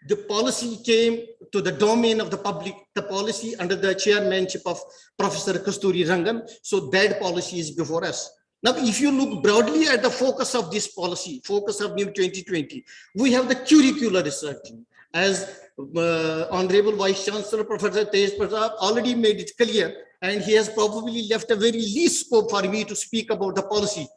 the policy came to the domain of the public, the policy under the chairmanship of Professor Kasturi Rangan. So that policy is before us. Now, if you look broadly at the focus of this policy, focus of NEP 2020, we have the curricular research. As Honorable Vice Chancellor Professor Tej Pratap already made it clear, and he has probably left a very least scope for me to speak about the policy.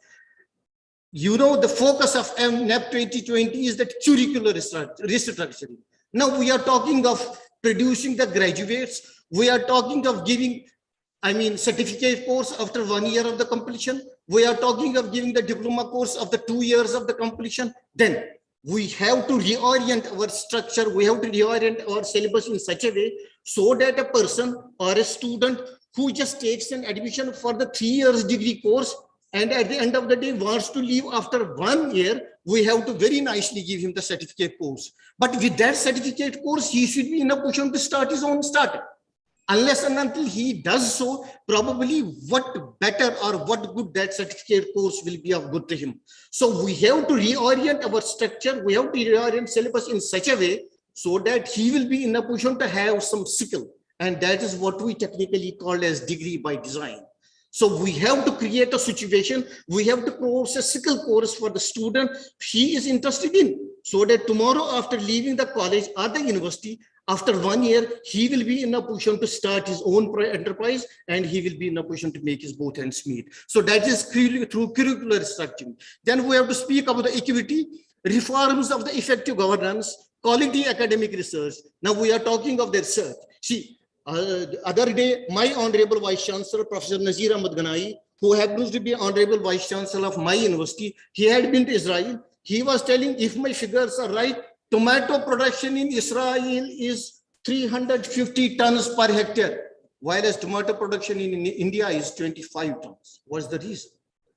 You know, the focus of NEP 2020 is that curricular restructuring. Now we are talking of producing the graduates. We are talking of giving, certificate course after 1 year of the completion. We are talking of giving the diploma course after 2 years of the completion. Then we have to reorient our structure. We have to reorient our syllabus in such a way so that a person or a student who just takes an admission for the 3 years degree course and at the end of the day wants to leave after 1 year, we have to very nicely give him the certificate course. But with that certificate course, he should be in a position to start his own startup. Unless and until he does so, probably what better or what good that certificate course will be of good to him. So we have to reorient our structure. We have to reorient syllabus in such a way so that he will be in a position to have some skill. And that is what we technically call as degree by design. So we have to create a situation, we have to course a single course for the student he is interested in, so that tomorrow after leaving the college or the university, after 1 year, he will be in a position to start his own enterprise, and he will be in a position to make his both ends meet. So that is through curricular structuring. Then we have to speak about the equity, reforms of the effective governance, quality academic research. Now we are talking of the research. See, other day, my Honorable Vice Chancellor, Professor Nazir Ahmad Ganai, who happens to be Honorable Vice Chancellor of my university, he had been to Israel. He was telling, if my figures are right, tomato production in Israel is 350 tons per hectare, whereas tomato production in India is 25 tons. What's the reason?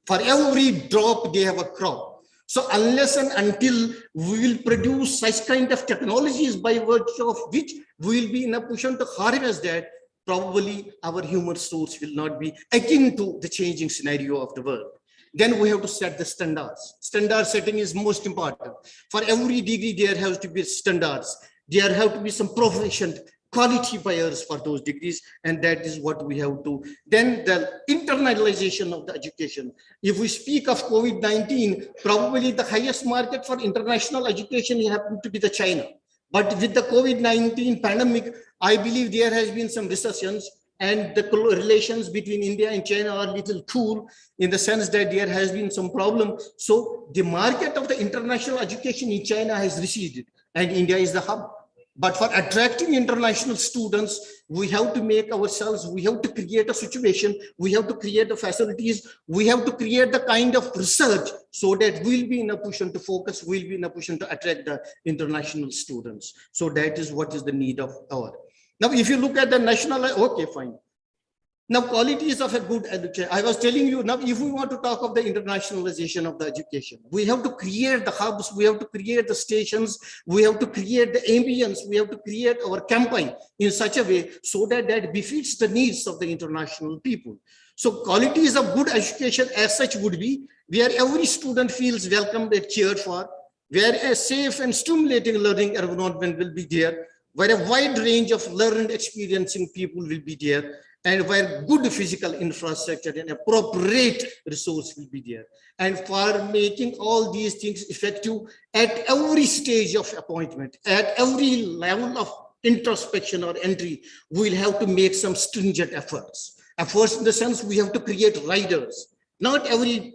For every drop, they have a crop. So unless and until we will produce such kind of technologies by virtue of which we will be in a position to harvest that, probably our human resource will not be akin to the changing scenario of the world. Then we have to set the standards. Standard setting is most important. For every degree, there has to be standards. There have to be some proficient quality buyers for those degrees, and that is what we have to. Then the internalization of the education. If we speak of COVID-19, probably the highest market for international education happened to be the China. But with the COVID-19 pandemic, I believe there has been some recessions, and the relations between India and China are a little cool in the sense that there has been some problem. So the market of the international education in China has receded, and India is the hub. But for attracting international students, we have to make ourselves, we have to create a situation, we have to create the facilities, we have to create the kind of research so that we'll be in a position to focus, we'll be in a position to attract the international students. So that is what is the need of our. Now, if you look at the national, okay, fine. Now, qualities of a good education. I was telling you, now, if we want to talk of the internationalization of the education, we have to create the hubs, we have to create the stations, we have to create the ambience, we have to create our campaign in such a way so that that befits the needs of the international people. So qualities of good education as such would be where every student feels welcomed and cared for, where a safe and stimulating learning environment will be there, where a wide range of learned experiencing people will be there, and where good physical infrastructure and appropriate resource will be there. And for making all these things effective at every stage of appointment, at every level of introspection or entry, we'll have to make some stringent efforts. Efforts in the sense we have to create riders. Not every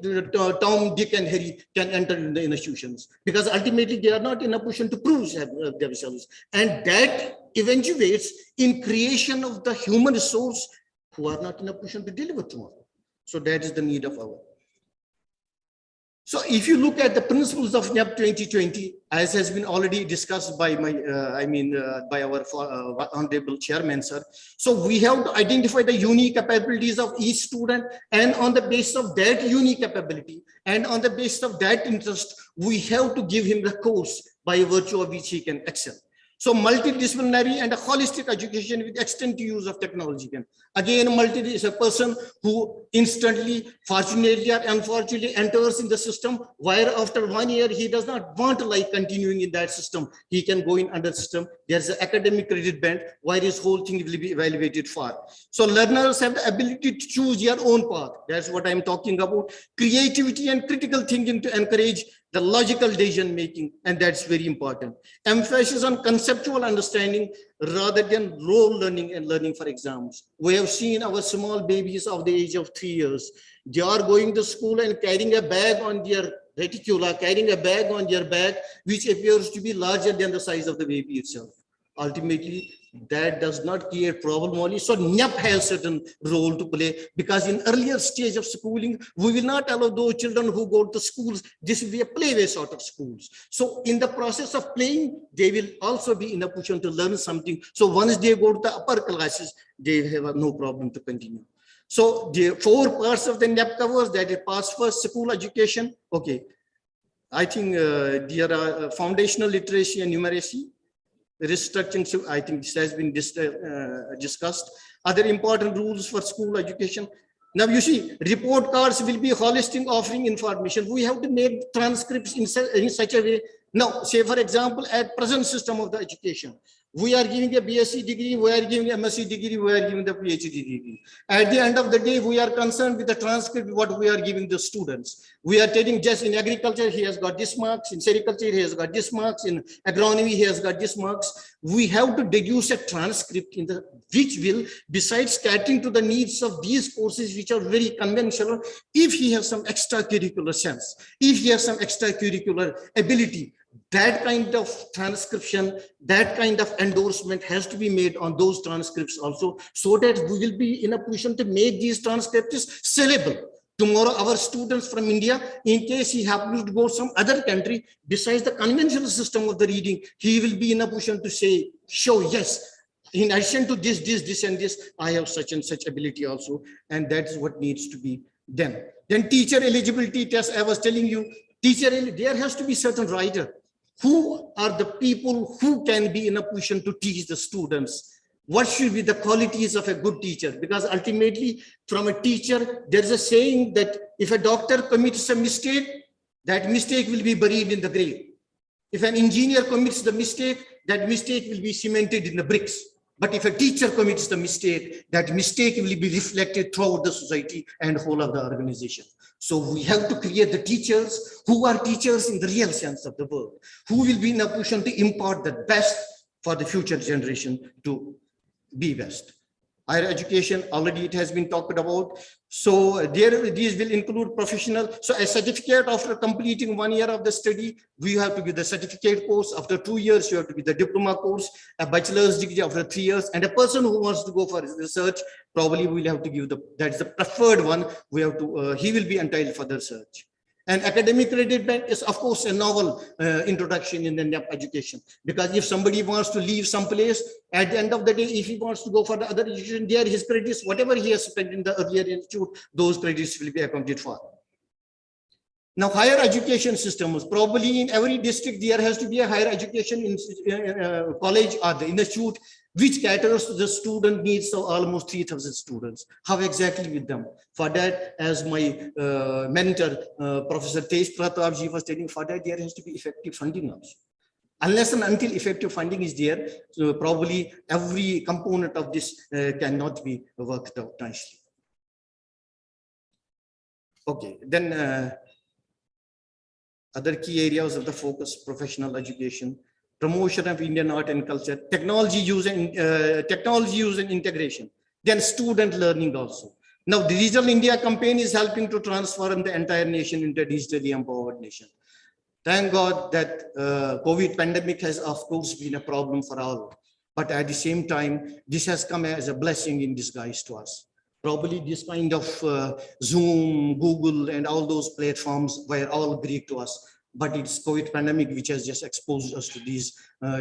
Tom, Dick, and Harry can enter in the institutions because ultimately they are not in a position to prove themselves. And that eventuates in creation of the human resource who are not in a position to deliver tomorrow. So that is the need of our. So if you look at the principles of NEP 2020, as has been already discussed by my, by our honorable chairman, sir. So we have to identify the unique capabilities of each student, and on the basis of that unique capability, and on the basis of that interest, we have to give him the course by virtue of which he can excel. So multidisciplinary and a holistic education with extensive use of technology. Again, multi is a person who instantly, fortunately or unfortunately, enters in the system, where after 1 year, he does not want to like continuing in that system. He can go in under system. There's an academic credit band where his whole thing will be evaluated for. So learners have the ability to choose their own path. That's what I'm talking about. Creativity and critical thinking to encourage the logical decision making, and that's very important. Emphasis on conceptual understanding rather than role learning and learning for exams. We have seen our small babies of the age of 3 years. They are going to school and carrying a bag on their reticula, carrying a bag on their back, which appears to be larger than the size of the baby itself. Ultimately, that does not create problem only. So NEP has certain role to play, because in earlier stage of schooling, we will not allow those children who go to schools. This will be a playway sort of schools. So in the process of playing, they will also be in a position to learn something. So once they go to the upper classes, they have no problem to continue. So the 4 parts of the NEP covers, that is past first school education. Okay. I think there are foundational literacy and numeracy. Restructuring, I think this has been discussed. Other important rules for school education. Now you see, report cards will be holistic, offering information. We have to make transcripts in such a way. Now, say for example, at present system of the education, We are giving a BSc degree, we are giving a MSc degree, we are giving the PhD degree. At the end of the day, we are concerned with the transcript, what we are giving the students. We are telling just in agriculture, he has got this marks, in sericulture, he has got this marks, in agronomy, he has got this marks. We have to deduce a transcript in the which will, besides catering to the needs of these courses, which are very conventional, if he has some extracurricular sense, if he has some extracurricular ability, that kind of transcription, that kind of endorsement has to be made on those transcripts also, so that we will be in a position to make these transcripts sellable. Tomorrow, our students from India, in case he happens to go some other country, besides the conventional system of the reading, he will be in a position to say, show, yes, in addition to this and this, I have such and such ability also. And that is what needs to be done. Then teacher eligibility test, I was telling you, there has to be certain writer. Who are the people who can be in a position to teach the students? What should be the qualities of a good teacher? Because ultimately, from a teacher, there's a saying that if a doctor commits a mistake, that mistake will be buried in the grave. If an engineer commits the mistake, that mistake will be cemented in the bricks. But if a teacher commits the mistake, that mistake will be reflected throughout the society and whole of the organization. So we have to create the teachers who are teachers in the real sense of the word, who will be in a position to impart the best for the future generation to be best. Higher education, already it has been talked about. So these will include professional. So a certificate after completing 1 year of the study, we have to give the certificate course. After 2 years, you have to give the diploma course, a bachelor's degree after 3 years. And a person who wants to go for research, probably we'll have to give that's the preferred one. We have to, he will be entitled for the research. And academic credit bank is, of course, a novel introduction in the NEP education. Because if somebody wants to leave some place, at the end of the day, if he wants to go for the other education, there his credits, whatever he has spent in the earlier institute, those credits will be accounted for. Now, higher education systems, probably in every district, there has to be a higher education college or the institute, which caters to the student needs of almost 3,000 students. How exactly with them? For that, as my mentor, Professor Tej Pratap ji was telling, for that there has to be effective funding also. Unless and until effective funding is there, so probably every component of this cannot be worked out nicely. Okay, then other key areas of the focus: professional education, promotion of Indian art and culture, technology use and integration, then student learning also. Now, the Digital India campaign is helping to transform the entire nation into a digitally empowered nation. Thank God that COVID pandemic has, of course, been a problem for all. But at the same time, this has come as a blessing in disguise to us. Probably this kind of Zoom, Google, and all those platforms were all Greek to us. But it's COVID pandemic which has just exposed us to these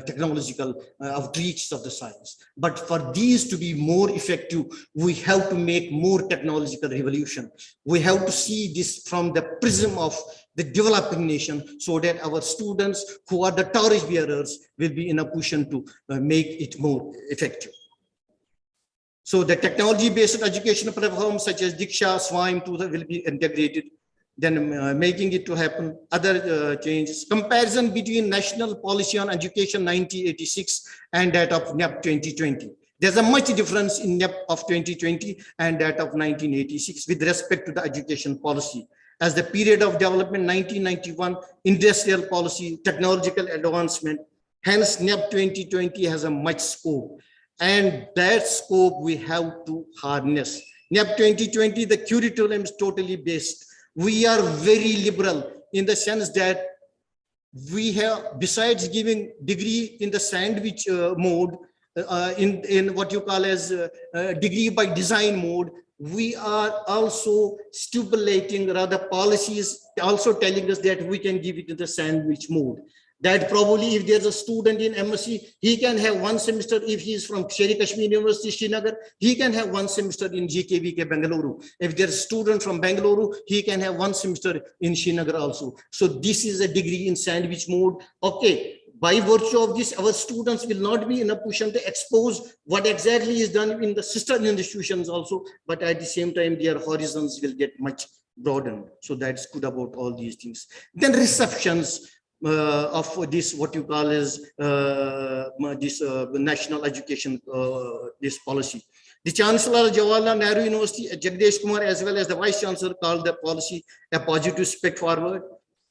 technological outreaches of the science. But for these to be more effective, we have to make more technological revolution. We have to see this from the prism of the developing nation, so that our students who are the torch bearers will be in a position to make it more effective. So the technology-based education platforms such as Diksha, Swime will be integrated. Then making it to happen, other changes, comparison between National Policy on Education 1986 and that of NEP 2020. There's a much difference in NEP of 2020 and that of 1986 with respect to the education policy. As the period of development 1991, industrial policy, technological advancement, hence NEP 2020 has a much scope. And that scope we have to harness. NEP 2020, the curriculum is totally based. We are very liberal in the sense that we have, besides giving degree in the sandwich mode, in what you call as degree by design mode, we are also stipulating rather policies, also telling us that we can give it in the sandwich mode. That probably if there's a student in MSc, he can have 1 semester. If he is from Sher Kashmir University, Srinagar, he can have 1 semester in GKVK Bangalore. If there's a student from Bangalore, he can have 1 semester in Srinagar also. So this is a degree in sandwich mode. Okay, by virtue of this, our students will not be in a position to expose what exactly is done in the sister institutions also, but at the same time, their horizons will get much broadened. So that's good about all these things. Then receptions. of this, what you call as this national education, this policy. The Chancellor of Jawaharlal Nehru University, Jagdish Kumar, as well as the Vice Chancellor, called the policy a positive step forward.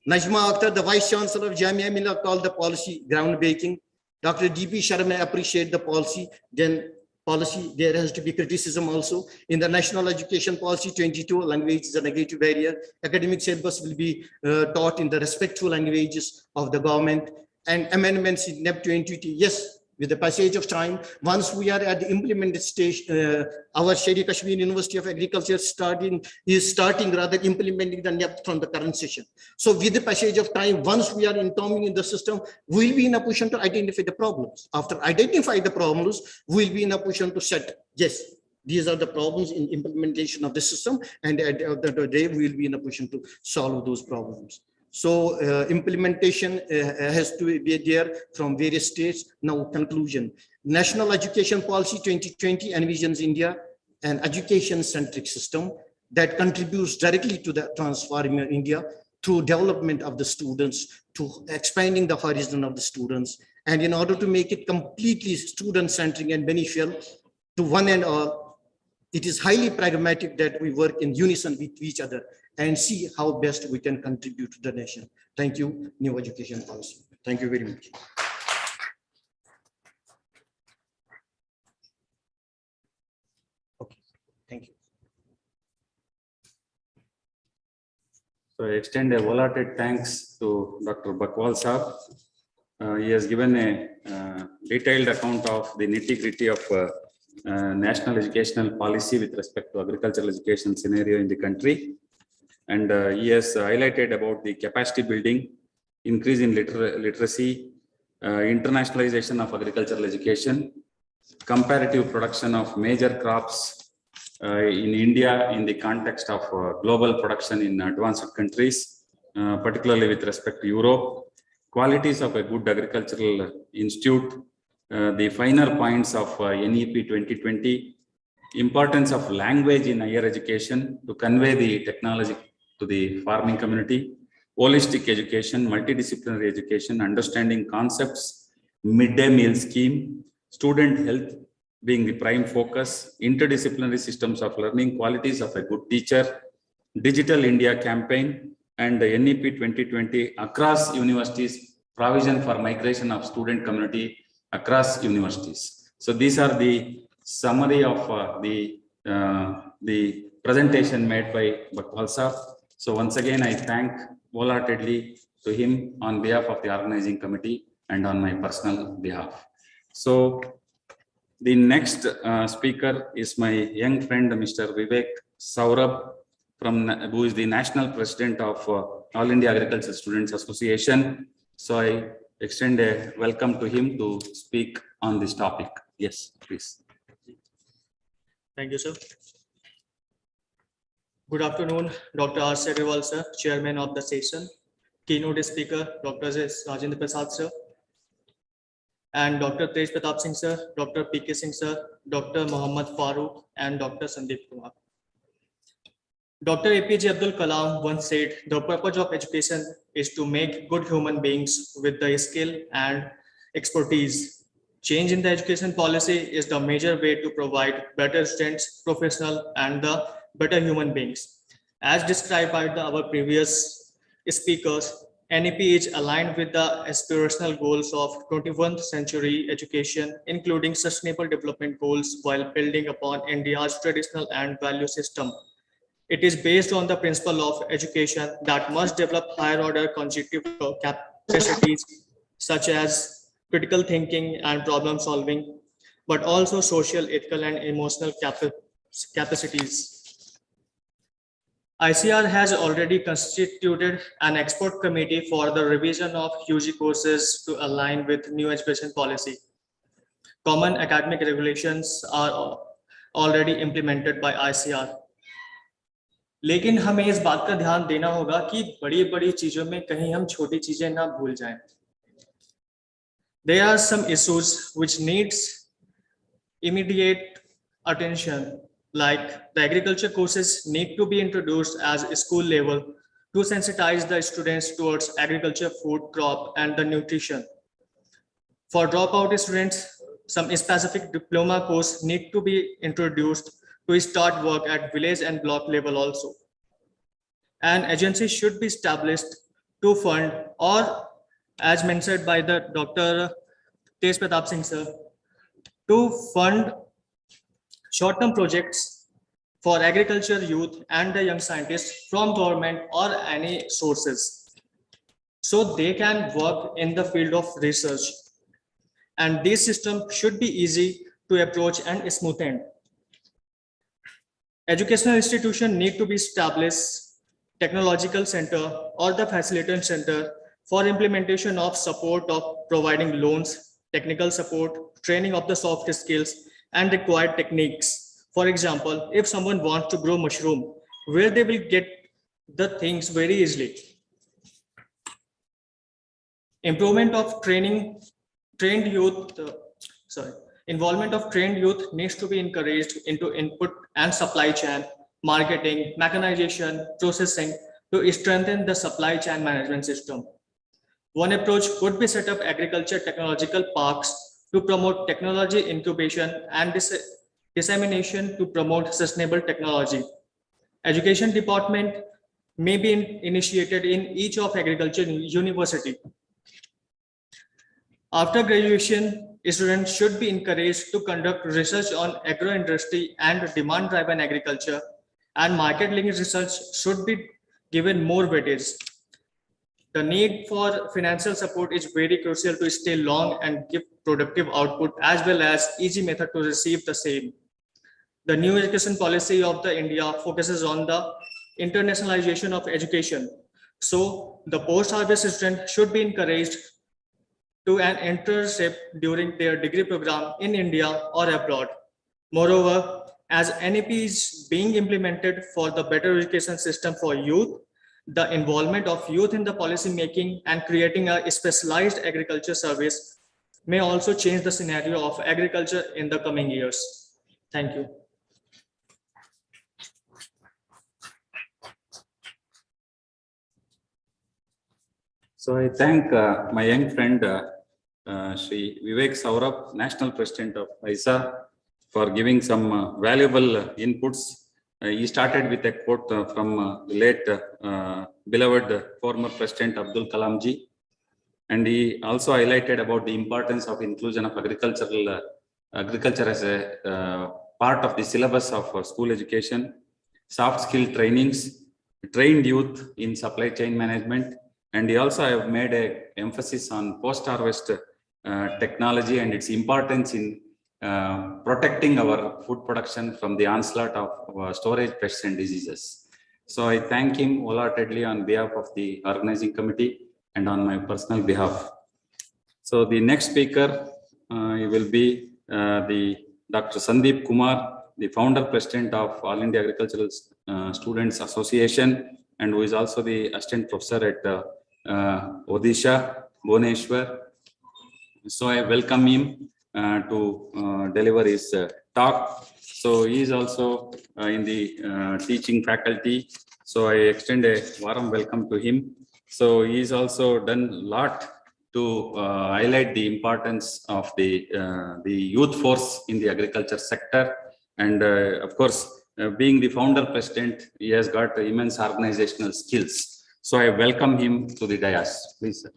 Najma Akhtar, the Vice Chancellor of Jamia Millia, called the policy groundbreaking. Dr. G.P. Sharma appreciate the policy. Then policy, there has to be criticism also. In the National Education Policy 22, language is a negative barrier. Academic syllabus will be taught in the respectful languages of the government. And amendments in NEP 2020, yes, with the passage of time, once we are at the implemented stage, our Sher-e Kashmir University of Agriculture is starting rather implementing the NEP from the current session. So with the passage of time, once we are entombing in the system, we'll be in a position to identify the problems. After identify the problems, we'll be in a position to set, yes, these are the problems in implementation of the system, and at the end of the day, we'll be in a position to solve those problems. So implementation has to be there from various states. Now conclusion. National Education Policy 2020 envisions India an education-centric system that contributes directly to the transforming India through development of the students, to expanding the horizon of the students. And in order to make it completely student-centric and beneficial to one and all, it is highly pragmatic that we work in unison with each other and see how best we can contribute to the nation. Thank you, New Education Policy. Thank you very much. Okay, thank you. So I extend a wholehearted thanks to Dr. Bakwal Saab. He has given a detailed account of the nitty-gritty of national educational policy with respect to agricultural education scenario in the country. And he has highlighted about the capacity building, increase in literacy, internationalization of agricultural education, comparative production of major crops in India in the context of global production in advanced countries, particularly with respect to Europe, qualities of a good agricultural institute, the finer points of NEP 2020, importance of language in higher education to convey the technology to the farming community, holistic education, multidisciplinary education, understanding concepts, midday meal scheme, student health being the prime focus, interdisciplinary systems of learning, qualities of a good teacher, Digital India campaign, and the NEP 2020 across universities, provision for migration of student community across universities. So these are the summary of the presentation made by Bakwal Saab. So once again, I thank wholeheartedly to him on behalf of the organizing committee and on my personal behalf. So the next speaker is my young friend, Mr. Vivek Saurabh, who is the national president of All India Agriculture Students Association. So I extend a welcome to him to speak on this topic. Yes, please. Thank you, sir. Good afternoon, Dr. R. Agrawal, sir, Chairman of the session, keynote speaker, Dr. Rajendra Prasad, sir, and Dr. Tej Pratap Singh, sir, Dr. P.K. Singh, sir, Dr. Muhammad Farooq, and Dr. Sandeep Kumar. Dr. APJ Abdul Kalam once said, the purpose of education is to make good human beings with the skill and expertise. Change in the education policy is the major way to provide better students, professional, and the better human beings. As described by our previous speakers, NEP is aligned with the aspirational goals of 21st century education, including sustainable development goals, while building upon India's traditional and value system. It is based on the principle of education that must develop higher order cognitive capacities such as critical thinking and problem solving, but also social, ethical, and emotional capacities. ICR has already constituted an expert committee for the revision of UG courses to align with new education policy. Common academic regulations are already implemented by ICR. लेकिन हमें इस बात का ध्यान देना होगा कि बड़ी-बड़ी चीजों में कहीं हम छोटी चीजें ना भूल जाएं. There are some issues which needs immediate attention, like the agriculture courses need to be introduced as school level to sensitize the students towards agriculture, food, crop, and the nutrition. For dropout students, some specific diploma course need to be introduced to start work at village and block level also. An agency should be established to fund, or as mentioned by the Dr. Tej Pratap Singh sir, to fund short-term projects for agriculture youth and the young scientists from government or any sources, so they can work in the field of research. And this system should be easy to approach and smoothened. Educational institutions need to be established, technological center or the facilitation center for implementation of support of providing loans, technical support, training of the soft skills and required techniques. For example, if someone wants to grow mushroom, where they will get the things very easily. Improvement of trained youth, involvement of trained youth needs to be encouraged into input and supply chain, marketing, mechanization, processing to strengthen the supply chain management system. One approach could be set up agriculture technological parks to promote technology incubation and dissemination to promote sustainable technology. Education department may be initiated in each of agriculture university. After graduation, students should be encouraged to conduct research on agro-industry and demand-driven agriculture, and market-linked research should be given more weightage. The need for financial support is very crucial to stay long and give productive output, as well as easy method to receive the same. The new education policy of the India focuses on the internationalization of education. So the post-harvest student should be encouraged to an internship during their degree program in India or abroad. Moreover, as NEP is being implemented for the better education system for youth, the involvement of youth in the policy making and creating a specialized agriculture service may also change the scenario of agriculture in the coming years. Thank you. So I thank my young friend, Shri Vivek Saurabh, National President of ISA, for giving some valuable inputs. He started with a quote from the late beloved former President Abdul Kalam ji. And he also highlighted about the importance of inclusion of agriculture as a part of the syllabus of school education, soft skill trainings, trained youth in supply chain management. And he also have made an emphasis on post-harvest technology and its importance in protecting our food production from the onslaught of storage pests and diseases. So I thank him wholeheartedly on behalf of the organizing committee and on my personal behalf. So the next speaker will be the Dr. Sandeep Kumar, the founder president of All India Agricultural Students Association, and who is also the assistant professor at Odisha, Bhubaneswar. So I welcome him to deliver his talk. So he is also in the teaching faculty. So I extend a warm welcome to him. So he has also done a lot to highlight the importance of the youth force in the agriculture sector. And of course, being the founder president, he has got immense organizational skills. So I welcome him to the dais. Please, sir.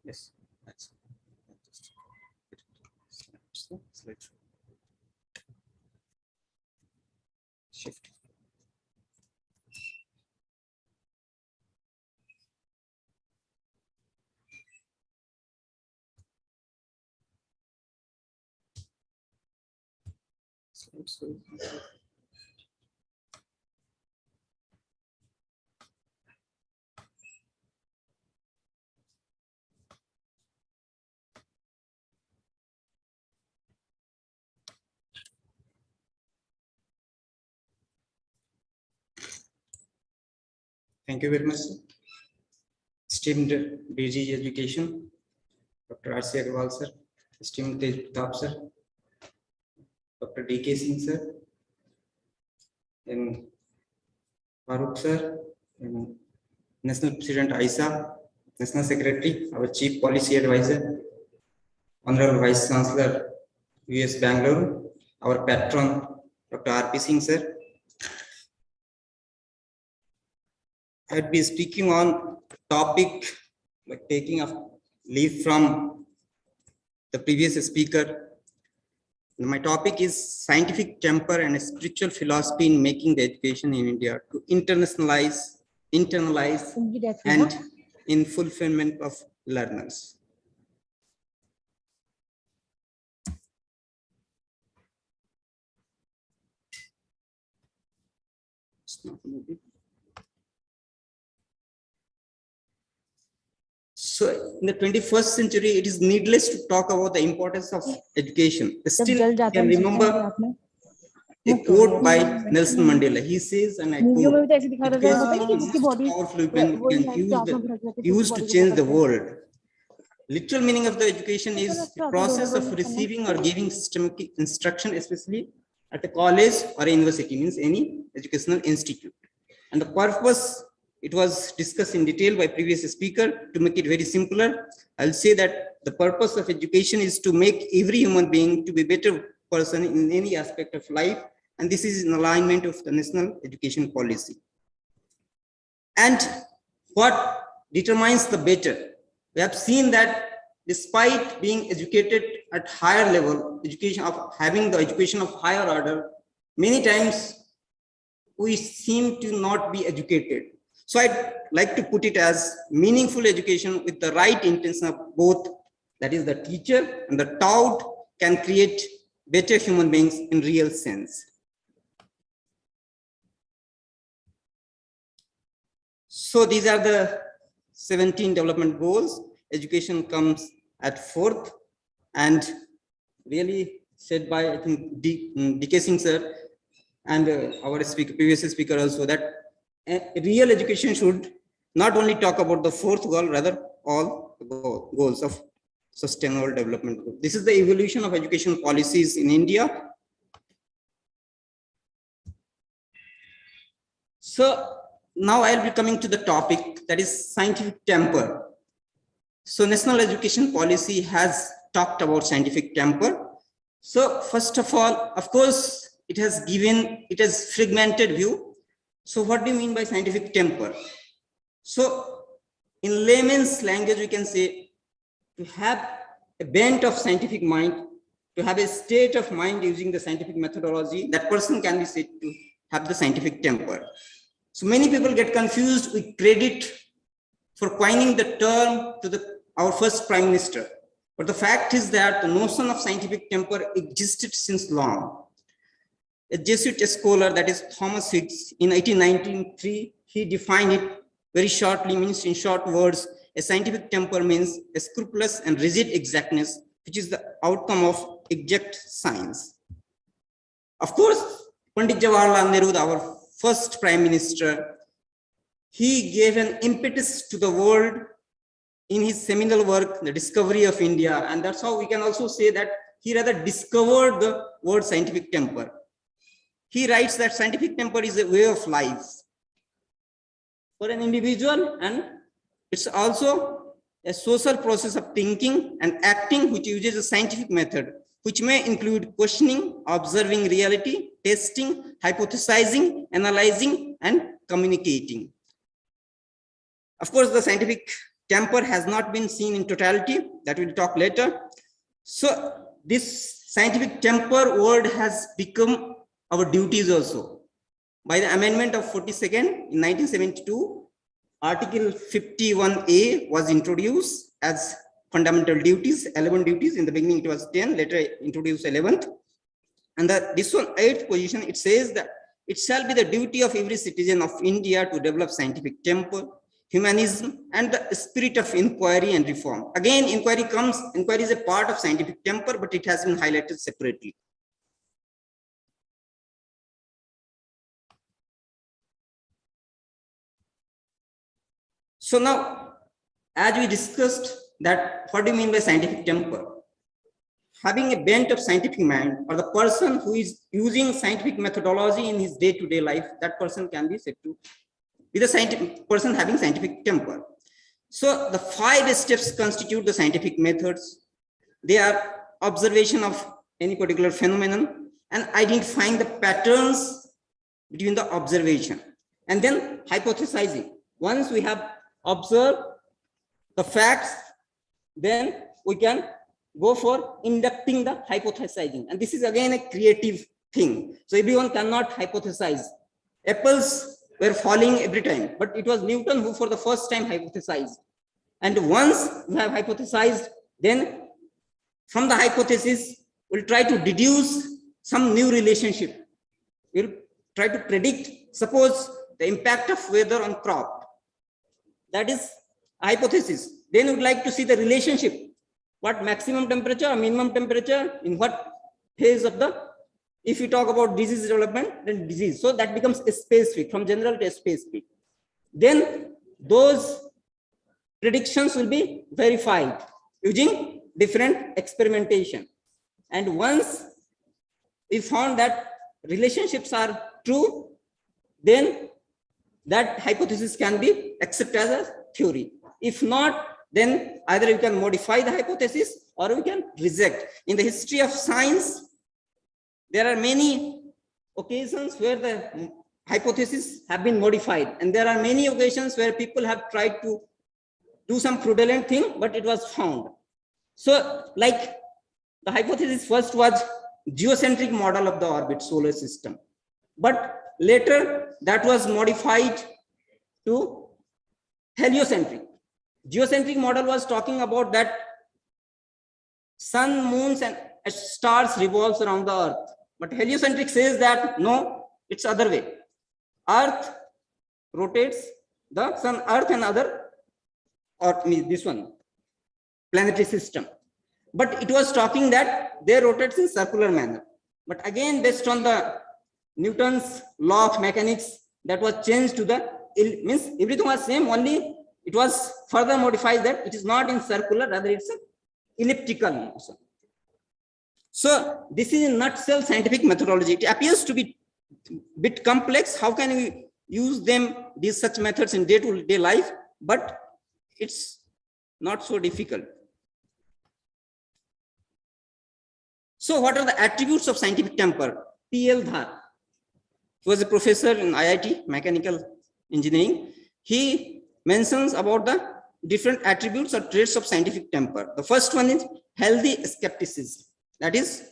Yes, that's shift. Thank you very much, sir. Esteemed DG Education, Dr. R.C. Agarwal, sir. Esteemed Tej Pratap, sir. Dr. D.K. Singh, sir. And Farooq, sir. And National President Aisa, National Secretary, our Chief Policy Advisor, Honorable Vice Chancellor, US Bangalore, our patron, Dr. R.P. Singh, sir. I'd be speaking on topic like taking a leave from the previous speaker. My topic is scientific temper and spiritual philosophy in making the education in India to internalize, and in fulfillment of learners. So in the 21st century, it is needless to talk about the importance of education. Still, I can remember a quote by Nelson Mandela. He says, and I quote, "Education is the most powerful weapon we can use to change the world." Literal meaning of the education is the process of receiving or giving systematic instruction, especially at a college or a university, means any educational institute. And the purpose, it was discussed in detail by previous speaker. To make it very simpler, I'll say that the purpose of education is to make every human being to be a better person in any aspect of life. And this is in alignment of the national education policy. And what determines the better? We have seen that despite being educated at higher level, having the education of higher order, many times we seem to not be educated. So I'd like to put it as meaningful education with the right intention of both, that is the teacher and the taught, can create better human beings in real sense. So these are the 17 development goals. Education comes at 4th, and really said by, I think, D.K. Singh sir and our speaker, previous speaker also, that real education should not only talk about the 4th goal, rather all the goals of sustainable development. This is the evolution of education policies in India. So now I'll be coming to the topic, that is scientific temper. So national education policy has talked about scientific temper. So first of all, of course, it has fragmented view. So what do you mean by scientific temper? So in layman's language, we can say to have a bent of scientific mind, to have a state of mind using the scientific methodology, that person can be said to have the scientific temper. So many people get confused with credit for coining the term to our first prime minister. But the fact is that the notion of scientific temper existed since long. A Jesuit scholar, that is Thomas Higgs, in 1893, he defined it very shortly, means in short words, a scientific temper means a scrupulous and rigid exactness, which is the outcome of exact science. Of course, Pandit Jawaharlal Nehru, our first prime minister, he gave an impetus to the world in his seminal work, The Discovery of India. And that's how we can also say that he rather discovered the word scientific temper. He writes that scientific temper is a way of life for an individual, and it's also a social process of thinking and acting which uses a scientific method, which may include questioning, observing reality, testing, hypothesizing, analyzing, and communicating. Of course, the scientific temper has not been seen in totality, that we'll talk later. So this scientific temper word has become our duties also. By the amendment of 42nd in 1972, Article 51A was introduced as fundamental duties, 11 duties. In the beginning it was 10, later introduced 11th. And this one, 8th position, it says that it shall be the duty of every citizen of India to develop scientific temper, humanism, and the spirit of inquiry and reform. Again, inquiry is a part of scientific temper, but it has been highlighted separately. So now, as we discussed that, what do you mean by scientific temper? Having a bent of scientific mind, or the person who is using scientific methodology in his day-to-day life, that person can be said to be the scientific person having scientific temper. So the 5 steps constitute the scientific methods. They are observation of any particular phenomenon and identifying the patterns between the observation, and then hypothesizing. Once we have observed the facts, then we can go for inducting the hypothesizing. And this is again a creative thing. So everyone cannot hypothesize. Apples were falling every time, but it was Newton who for the first time hypothesized. And once we have hypothesized, then from the hypothesis, we'll try to deduce some new relationship. We'll try to predict, suppose, the impact of weather on crop. That is a hypothesis. Then we'd like to see the relationship. What maximum temperature or minimum temperature, in what phase of the, if you talk about disease development, then disease. So that becomes a specific, from general to specific. Then those predictions will be verified using different experimentation. And once we found that relationships are true, then that hypothesis can be accepted as a theory. If not, then either you can modify the hypothesis or we can reject. In the history of science, there are many occasions where the hypotheses have been modified, and there are many occasions where people have tried to do some fraudulent thing, but it was found. So, like the hypothesis first was geocentric model of the orbit solar system, but later that was modified to heliocentric. Geocentric model was talking about that sun, moons, and stars revolves around the earth. But heliocentric says that no, it's other way. Earth rotates the sun, earth and other, or this one, planetary system. But it was talking that they rotates in circular manner. But again, based on the Newton's law of mechanics, that was changed to the, means everything was same, only it was further modified that it is not in circular, rather it's elliptical motion. So this is in nutshell scientific methodology. It appears to be a bit complex. How can we use them, these such methods in day-to-day life? But it's not so difficult. So what are the attributes of scientific temper? P.L. Dhar, he was a professor in IIT, mechanical engineering. He mentions about the different attributes or traits of scientific temper. The first one is healthy skepticism. That is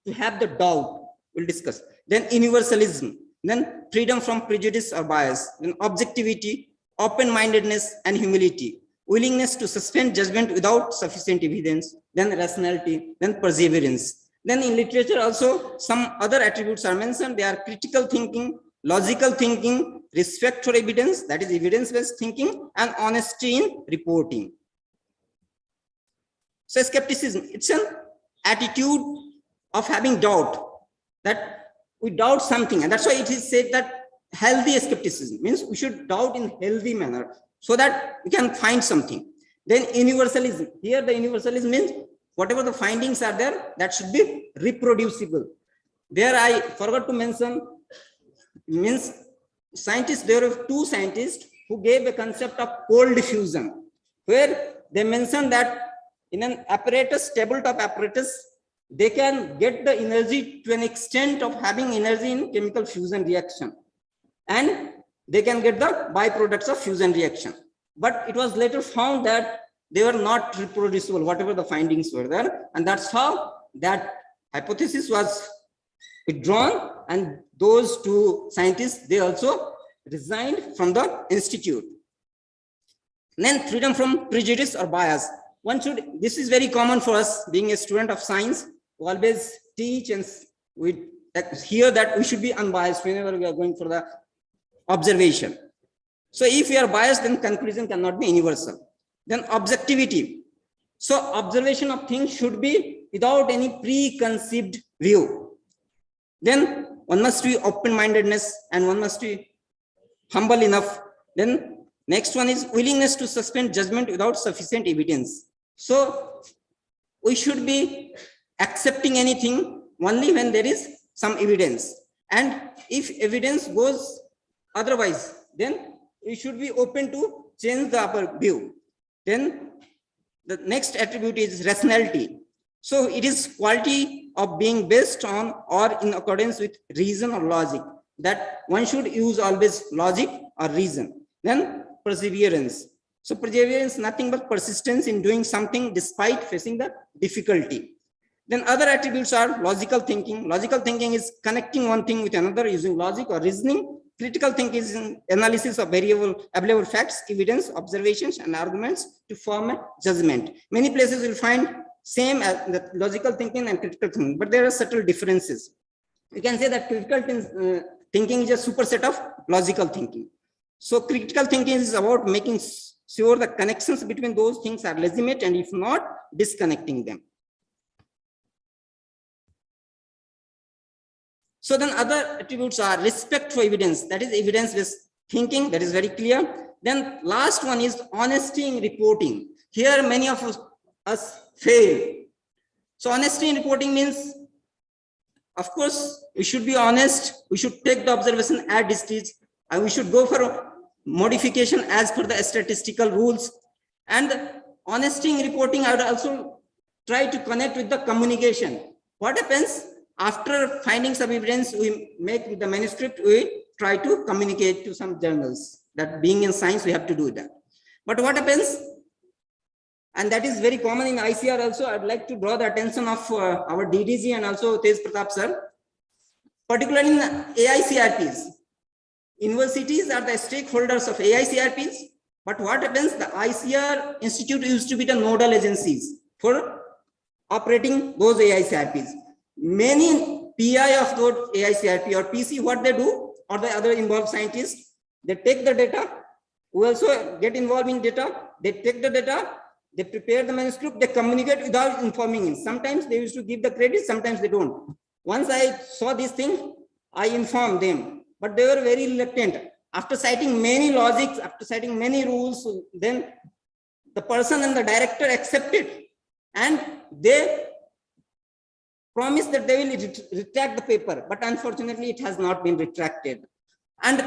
to have the doubt, we'll discuss. Then universalism, then freedom from prejudice or bias, then objectivity, open-mindedness and humility, willingness to suspend judgment without sufficient evidence, then rationality, then perseverance. Then in literature also some other attributes are mentioned. They are critical thinking, logical thinking, respect for evidence, that is evidence-based thinking, and honesty in reporting. So skepticism, it's an attitude of having doubt, that we doubt something, and that's why it is said that healthy skepticism means we should doubt in healthy manner so that we can find something. Then universalism, here the universalism means whatever the findings are there, that should be reproducible. There I forgot to mention, means scientists, there were 2 scientists who gave a concept of cold diffusion, where they mentioned that in an apparatus, tabletop apparatus, they can get the energy to an extent of having energy in chemical fusion reaction, and they can get the byproducts of fusion reaction. But it was later found that they were not reproducible, whatever the findings were there, and that's how that hypothesis was withdrawn, and those 2 scientists, they also resigned from the institute. And then freedom from prejudice or bias. One should, this is very common for us being a student of science, we always teach and we hear that we should be unbiased whenever we are going for the observation. So if we are biased, then conclusion cannot be universal. Then objectivity. So observation of things should be without any preconceived view. Then one must be open-mindedness and one must be humble enough. Then next one is willingness to suspend judgment without sufficient evidence. So we should be accepting anything only when there is some evidence. And if evidence goes otherwise, then we should be open to change our view. Then the next attribute is rationality. So it is quality of being based on or in accordance with reason or logic, that one should use always logic or reason. Then perseverance. So perseverance, nothing but persistence in doing something despite facing the difficulty. Then other attributes are logical thinking. Logical thinking is connecting one thing with another using logic or reasoning. Critical thinking is an analysis of available facts, evidence, observations, and arguments to form a judgment. Many places will find same as the logical thinking and critical thinking, but there are subtle differences. We can say that critical thinking is a superset of logical thinking. So critical thinking is about making sure the connections between those things are legitimate, and if not, disconnecting them. So then other attributes are respect for evidence, that is evidence-based thinking, that is very clear. Then last one is honesty in reporting. Here many of us fail. So honesty in reporting means, of course, we should be honest, we should take the observation as it is, and we should go for modification as per the statistical rules. And honesty in reporting, I would also try to connect with the communication. What happens? After finding some evidence, we make the manuscript, we try to communicate to some journals. That being in science, we have to do that. But what happens? And that is very common in ICR also. I'd like to draw the attention of our DDG and also Tej Pratap sir, particularly in AICRPs. Universities are the stakeholders of AICRPs. But what happens? The ICR Institute used to be the nodal agencies for operating those AICRPs. Many PI of those AICRP or PC, what they do, or the other involved scientists, they take the data, we also get involved in data, they take the data, they prepare the manuscript, they communicate without informing him. Sometimes they used to give the credit, sometimes they don't. Once I saw this thing, I informed them, but they were very reluctant. After citing many logics, after citing many rules, then the person and the director accepted, and they promised that they will retract the paper, but unfortunately it has not been retracted. And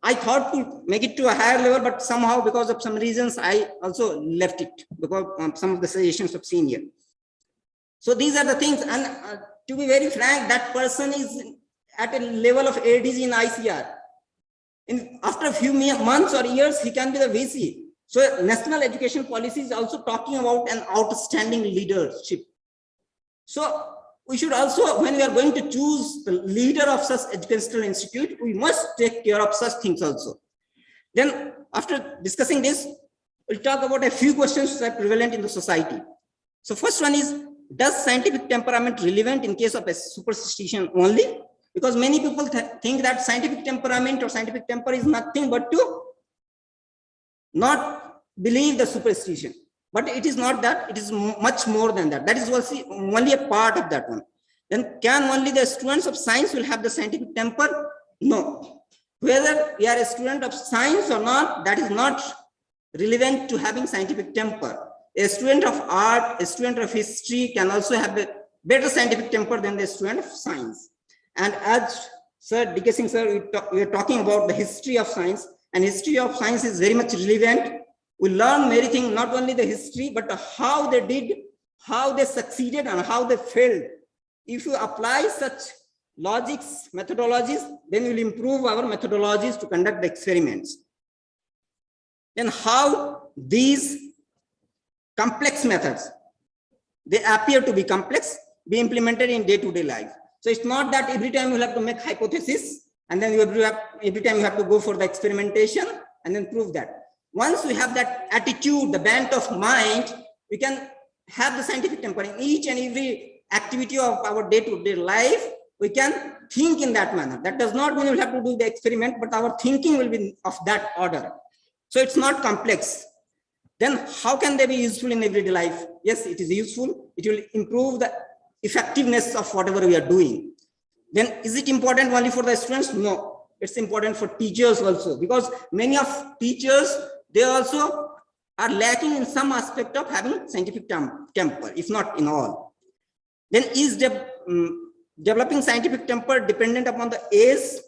I thought to make it to a higher level, but somehow because of some reasons, I also left it because some of the suggestions of senior. So these are the things. And to be very frank, that person is at a level of ADG in ICR. After a few months or years, he can be the VC. So national education policy is also talking about an outstanding leadership. So we should also, when we are going to choose the leader of such educational institute, we must take care of such things also. Then after discussing this, we'll talk about a few questions that are prevalent in the society. So first one is, does scientific temperament relevant in case of a superstition only? Because many people think that scientific temperament or scientific temper is nothing but to not believe the superstition. But it is not that, it is much more than that. That is only a part of that one. Then can only the students of science will have the scientific temper? No. Whether we are a student of science or not, that is not relevant to having scientific temper. A student of art, a student of history can also have a better scientific temper than the student of science. And as Sir D.K. Singh sir, we are talking about the history of science, and history of science is very much relevant. We learn many things, not only the history, but how they did, how they succeeded, and how they failed. If you apply such logics, methodologies, then you will improve our methodologies to conduct the experiments. Then how these complex methods, they appear to be complex, be implemented in day-to-day life. So it's not that every time you have to make hypothesis, and then every time you have to go for the experimentation and then prove that. Once we have that attitude, the bent of mind, we can have the scientific temper in each and every activity of our day-to-day life. we can think in that manner. That does not mean we'll have to do the experiment, but our thinking will be of that order. So it's not complex. Then how can they be useful in everyday life? Yes, it is useful. It will improve the effectiveness of whatever we are doing. Then is it important only for the students? No, it's important for teachers also, because many of teachers, they also are lacking in some aspect of having scientific temper, if not in all. Then is developing scientific temper dependent upon the age?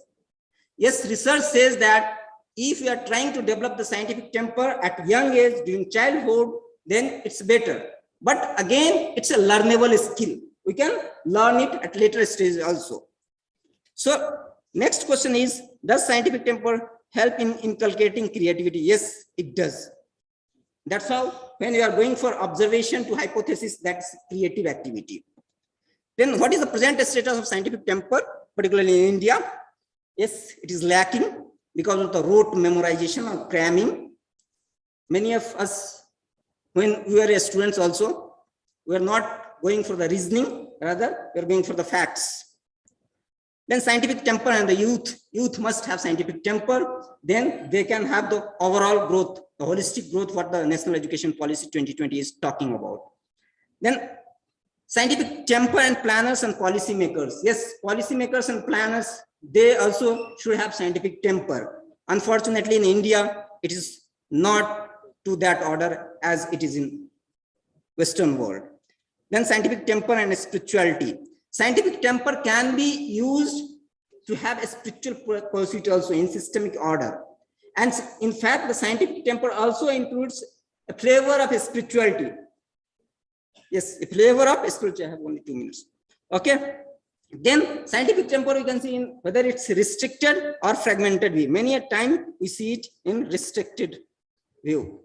Yes, research says that if we are trying to develop the scientific temper at young age during childhood, then it's better. But again, it's a learnable skill. We can learn it at later stage also. So next question is, does scientific temper help in inculcating creativity? Yes, it does. That's how when you are going for observation to hypothesis, that's creative activity. Then what is the present status of scientific temper, particularly in India? Yes, it is lacking because of the rote memorization or cramming. Many of us, when we were students also, we are not going for the reasoning, rather we are going for the facts. Then scientific temper and the youth must have scientific temper, then they can have the overall growth, the holistic growth, what the National Education Policy 2020 is talking about. Then scientific temper and planners and policymakers. Yes, policymakers and planners, they also should have scientific temper. Unfortunately, in India, it is not to that order as it is in Western world. Then scientific temper and spirituality. Scientific temper can be used to have a spiritual pursuit also in systemic order. And in fact, the scientific temper also includes a flavor of spirituality. Yes, a flavor of spirituality. I have only 2 minutes. Okay. Then scientific temper, we can see in whether it's restricted or fragmented view. Many a time we see it in restricted view.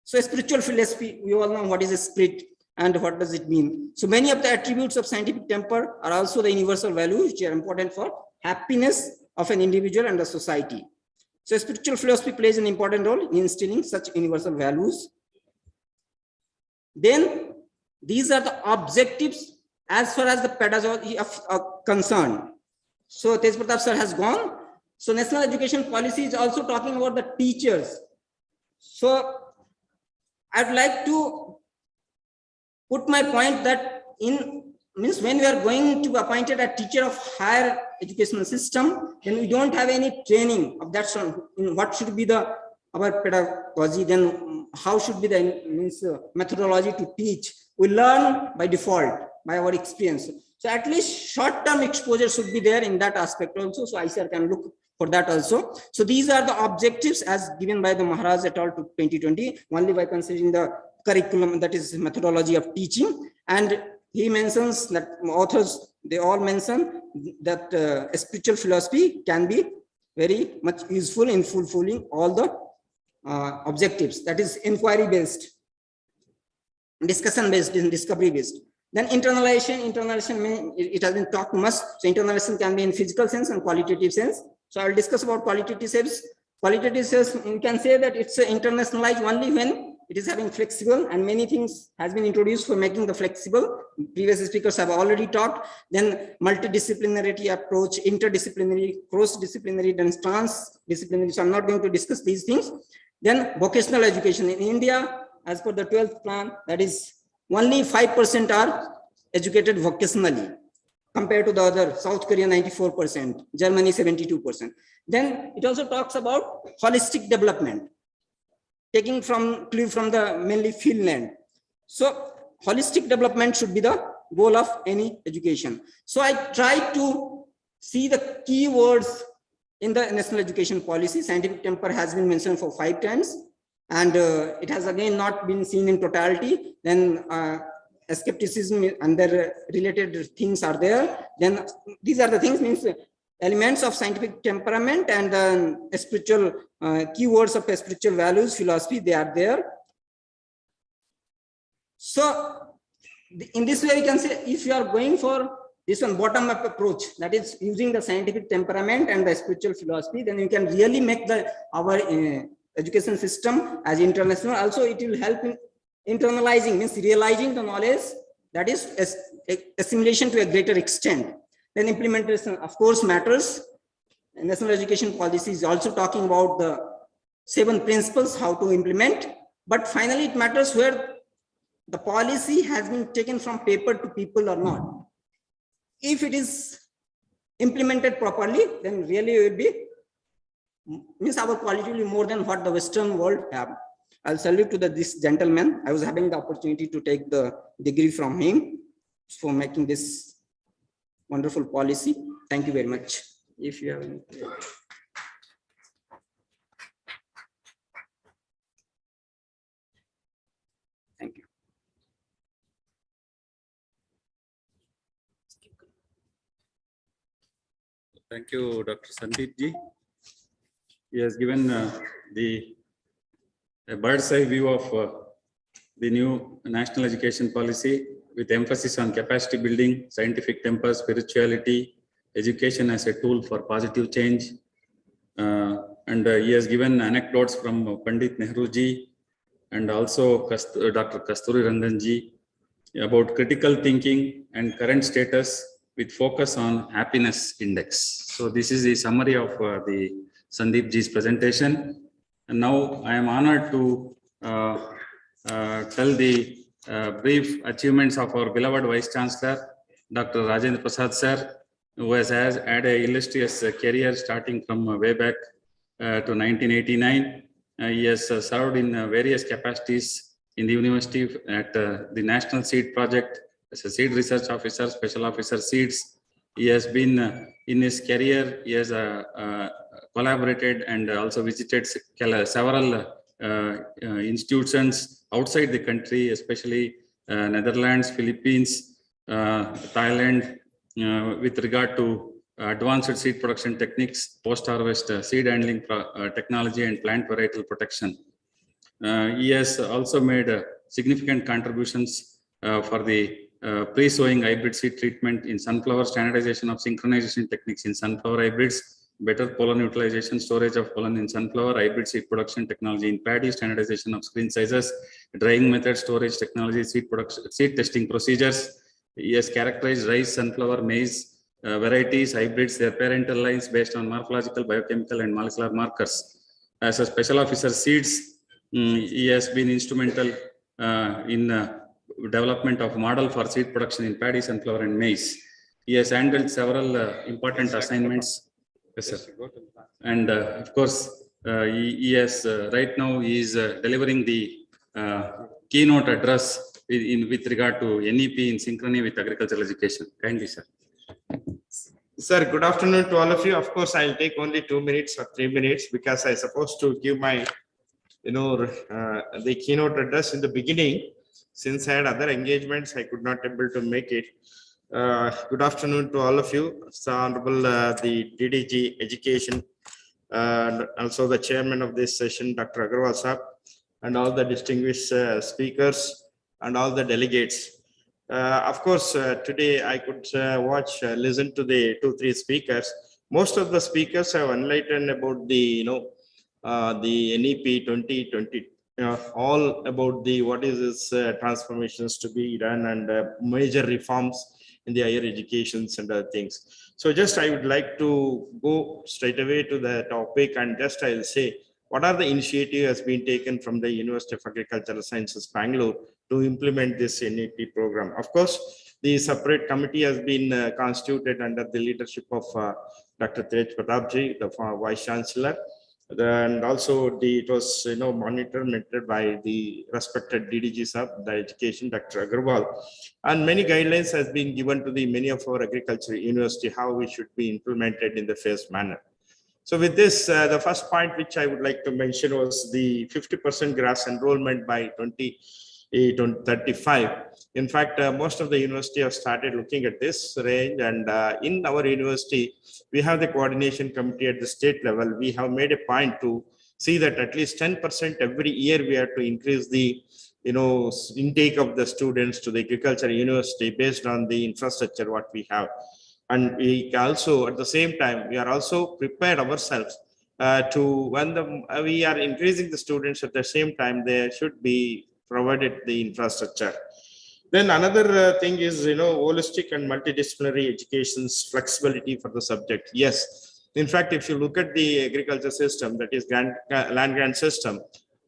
So spiritual philosophy, we all know what is a spirit and what does it mean. So many of the attributes of scientific temper are also the universal values which are important for happiness of an individual and the society. So spiritual philosophy plays an important role in instilling such universal values. Then these are the objectives as far as the pedagogy of concerned. So Tej Pratap sir has gone. So National Education Policy is also talking about the teachers. So I'd like to put my point that means when we are going to be appointed a teacher of higher educational system, then we don't have any training of that sort. What should be our pedagogy, then how should be the methodology to teach. We learn by default, by our experience. So at least short-term exposure should be there in that aspect also. So ICAR can look for that also. So these are the objectives as given by the Maharaj et al. To 2020, only by considering the curriculum, that is methodology of teaching. And he mentions that authors, they all mention that spiritual philosophy can be very much useful in fulfilling all the objectives. That is inquiry based, discussion based, discovery based. Then internalization, it has been talked much. So internalization can be in physical sense and qualitative sense. So I will discuss about qualitative sense. Qualitative sense, you can say that it's internationalized only when it is having flexible, and many things has been introduced for making the flexible. Previous speakers have already talked. Then multidisciplinarity approach, interdisciplinary, cross-disciplinary, then transdisciplinary. So I'm not going to discuss these things. Then vocational education in India, as per the 12th plan, that is only 5% are educated vocationally compared to the other, South Korea 94%, Germany 72%. Then it also talks about holistic development, taking clue from the mainly Finland. So holistic development should be the goal of any education. So I try to see the key words in the National Education Policy. Scientific temper has been mentioned for 5 times. And it has again not been seen in totality. Then skepticism and their related things are there. Then these are the things, means elements of scientific temperament and spiritual keywords of spiritual values, philosophy, they are there. So in this way, we can say if you are going for this one bottom-up approach, that is using the scientific temperament and the spiritual philosophy, then you can really make our education system as international. Also, it will help in internalizing, means realizing the knowledge, that is assimilation to a greater extent. then implementation of course matters. And national education policy is also talking about the 7 principles how to implement, but finally it matters where the policy has been taken from paper to people or not. If it is implemented properly, then really it will be, means our quality will be more than what the Western world have. I'll salute to this gentleman. I was having the opportunity to take the degree from him for making this wonderful policy. Thank you very much. If you have any. Thank you. Thank you, Dr. Sandeep ji. He has given a bird's eye view of the new national education policy with emphasis on capacity building, scientific temper, spirituality, education as a tool for positive change. And he has given anecdotes from Pandit Nehru ji and also Dr. Kasturi Rangan ji about critical thinking and current status with focus on happiness index. So this is the summary of the Sandeep ji's presentation. And now I am honored to tell the brief achievements of our beloved Vice Chancellor, Dr. Rajendra Prasad sir, who has had an illustrious career starting from way back to 1989. He has served in various capacities in the university at the National Seed Project as a seed research officer, special officer seeds. He has been in his career, he has collaborated and also visited several institutions outside the country, especially Netherlands, Philippines, Thailand, with regard to advanced seed production techniques, post-harvest seed handling technology and plant varietal protection. He has also made significant contributions for the pre-sowing hybrid seed treatment in sunflower, standardization of synchronization techniques in sunflower hybrids, better pollen utilization, storage of pollen in sunflower, hybrid seed production technology in paddy, standardization of screen sizes, drying method, storage technology, seed production, seed testing procedures. He has characterized rice, sunflower, maize varieties, hybrids, their parental lines based on morphological, biochemical, and molecular markers. As a special officer seeds, he has been instrumental in development of model for seed production in paddy, sunflower, and maize. He has handled several important assignments. Yes, sir. And of course, he has right now he is delivering the keynote address with regard to NEP in synchrony with agricultural education. Kindly, sir. Sir, good afternoon to all of you. Of course, I'll take only 2 minutes or 3 minutes because I'm supposed to give my, the keynote address in the beginning. Since I had other engagements, I could not able to make it. Good afternoon to all of you. So Honorable the DDG Education, and also the chairman of this session, Dr. Agarwal Sahab, and all the distinguished speakers and all the delegates. Of course, today I could listen to the 2-3 speakers. Most of the speakers have enlightened about the, the NEP 2020. All about the what is this transformations to be done and major reforms in the higher educations and other things. So just I would like to go straight away to the topic and just I'll say what are the initiative has been taken from the University of Agricultural Sciences, Bangalore to implement this NEP program. Of course, the separate committee has been constituted under the leadership of Dr. Tej Pratapji, the Vice Chancellor. And also it was monitored by the respected DDG sub, the education, Dr. Agarwal, and many guidelines has been given to the many of our agricultural university how we should be implemented in the phased manner. So with this, the first point which I would like to mention was the 50% grass enrollment by 2035. In fact, most of the university have started looking at this range, and in our university, we have the coordination committee at the state level. We have made a point to see that at least 10% every year we have to increase the intake of the students to the agriculture university based on the infrastructure what we have. And we also at the same time we are also prepared ourselves to when we are increasing the students at the same time there should be provided the infrastructure. Then another thing is, holistic and multidisciplinary education's flexibility for the subject. Yes, in fact, if you look at the agriculture system, that is land grant system,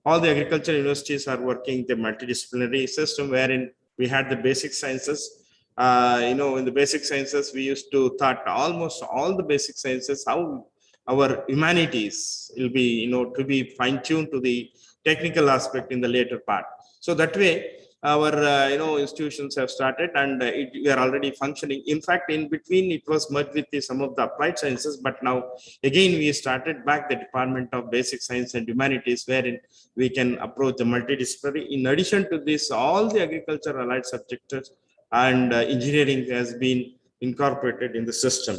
all the agriculture universities are working the multidisciplinary system, wherein we had the basic sciences. In the basic sciences, we used to thought almost all the basic sciences, how our humanities will be, to be fine-tuned to the technical aspect in the later part. So that way, our institutions have started, and we are already functioning. In fact, in between it was merged with some of the applied sciences, but now again we started back the Department of Basic Science and Humanities, wherein we can approach the multidisciplinary. In addition to this, all the agriculture allied subjects and engineering has been incorporated in the system.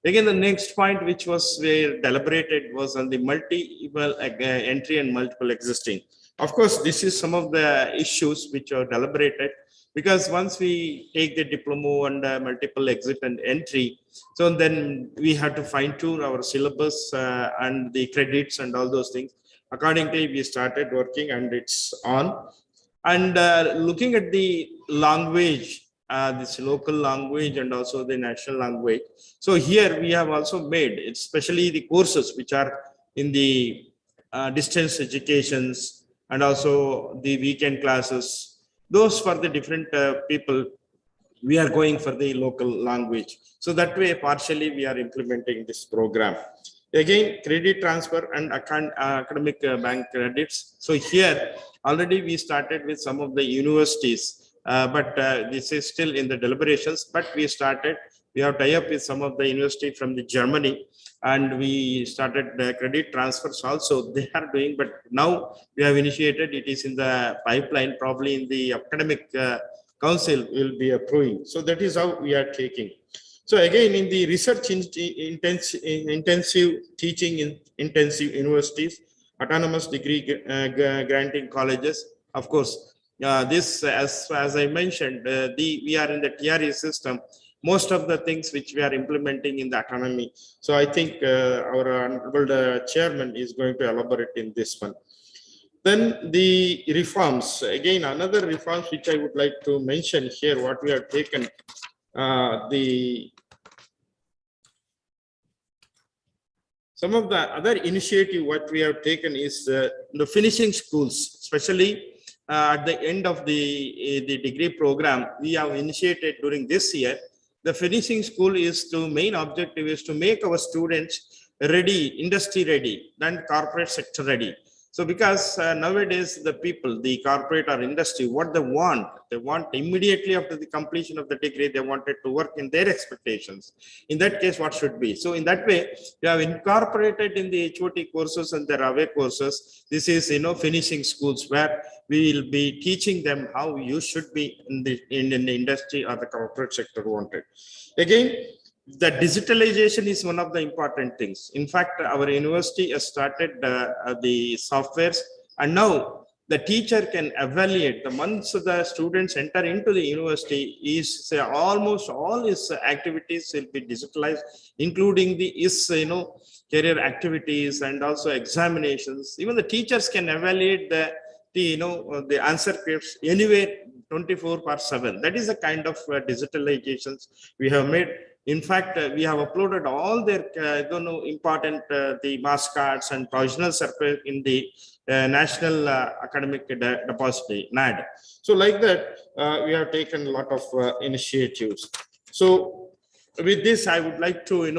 Again, the next point which was deliberated was on the multiple entry and multiple existing. Of course, this is some of the issues which are deliberated, because once we take the diploma and multiple exit and entry, so then we have to fine tune our syllabus and the credits and all those things. Accordingly, we started working and it's on. And looking at the language, this local language and also the national language. So here we have also made, especially the courses which are in the distance educations, and also the weekend classes, those for the different people, we are going for the local language. So that way, partially we are implementing this program. Again, credit transfer and academic bank credits. So here, already we started with some of the universities, but this is still in the deliberations, but we have tie up with some of the university from the Germany, and we started the credit transfers also they are doing, but now we have initiated, it is in the pipeline, probably in the academic council will be approving. So that is how we are taking. So again, in the research intensive teaching in intensive universities, autonomous degree granting colleges, of course, this as I mentioned, we are in the TRE system. Most of the things which we are implementing in the autonomy. So I think our honorable chairman is going to elaborate in this one. Then the reforms, again, another reforms which I would like to mention here, what we have taken, some of the other initiative what we have taken is the finishing schools, especially at the end of the degree program, we have initiated during this year. The finishing school is to main objective is to make our students ready, industry ready, and corporate sector ready. So because nowadays the people, the corporate or industry, what they want immediately after the completion of the degree, they wanted to work in their expectations. In that case, what should be? So in that way, we have incorporated in the HOT courses and the RAWE courses. This is, finishing schools where we will be teaching them how you should be in the industry or the corporate sector wanted. Again, the digitalization is one of the important things. In fact, our university has started the softwares, and now the teacher can evaluate the months the students enter into the university is almost all his activities will be digitalized, including the career activities and also examinations. Even the teachers can evaluate the answer scripts anywhere 24/7. That is the kind of digitalizations we have made. In fact, we have uploaded all their important the mass cards and provisional certificate in the National Academic Depository, NAD. So like that, we have taken a lot of initiatives. So with this, I would like to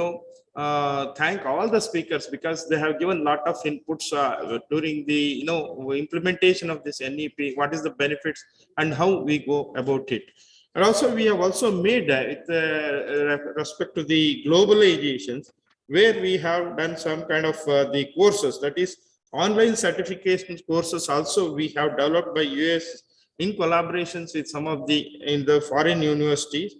thank all the speakers, because they have given a lot of inputs during the implementation of this NEP, what is the benefits and how we go about it. And also we have also made with respect to the globalizations, where we have done some kind of the courses, that is online certification courses also we have developed by US in collaborations with some of the foreign universities.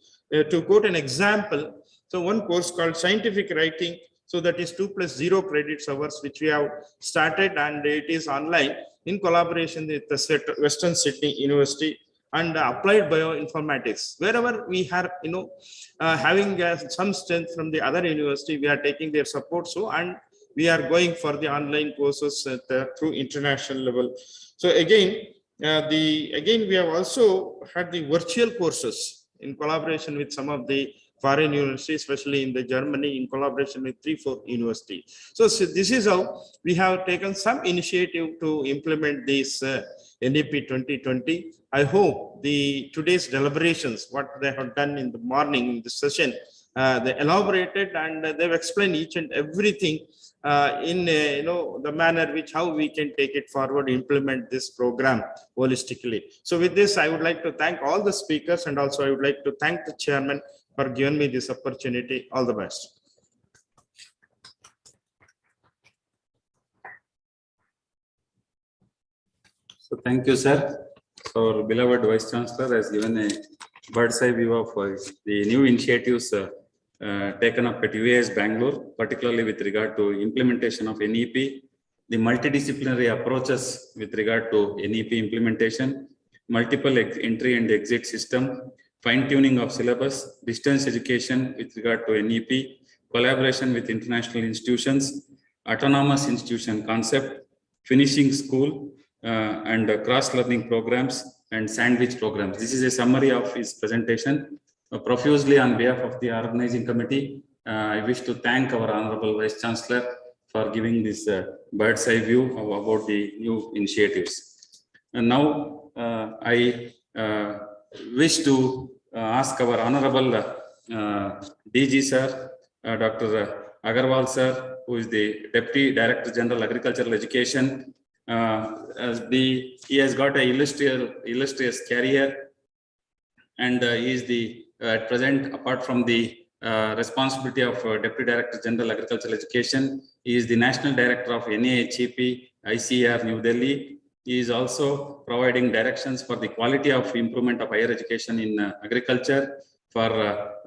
To quote an example, so one course called scientific writing, so that is 2 + 0 credits hours, which we have started, and it is online in collaboration with the Western Sydney University and applied bioinformatics. Wherever we have, having some strength from the other university, we are taking their support. So, and we are going for the online courses through international level. So again, Again, we have also had the virtual courses in collaboration with some of the foreign universities, especially in the Germany, in collaboration with 3-4 universities. So this is how we have taken some initiative to implement this NEP 2020. I hope today's deliberations, what they have done in the morning in this session, they elaborated and they've explained each and everything in the manner which how we can take it forward, implement this program holistically. So with this, I would like to thank all the speakers, and also I would like to thank the chairman for giving me this opportunity. All the best. So thank you, sir. So our beloved Vice Chancellor has given a bird's eye view of the new initiatives taken up at UAS Bangalore, particularly with regard to implementation of NEP, the multidisciplinary approaches with regard to NEP implementation, multiple entry and exit system, fine-tuning of syllabus, distance education with regard to NEP, collaboration with international institutions, autonomous institution concept, finishing school, and cross-learning programs and sandwich programs. This is a summary of his presentation. Profusely on behalf of the organizing committee, I wish to thank our Honorable Vice Chancellor for giving this bird's eye view about the new initiatives. And now I wish to ask our Honorable DG Sir, Dr. Agarwal Sir, who is the Deputy Director General Agricultural Education. He has got an illustrious career, and he is the at present, apart from the responsibility of Deputy Director General Agricultural Education, he is the National Director of NAHEP ICAR New Delhi. He is also providing directions for the quality of improvement of higher education in agriculture for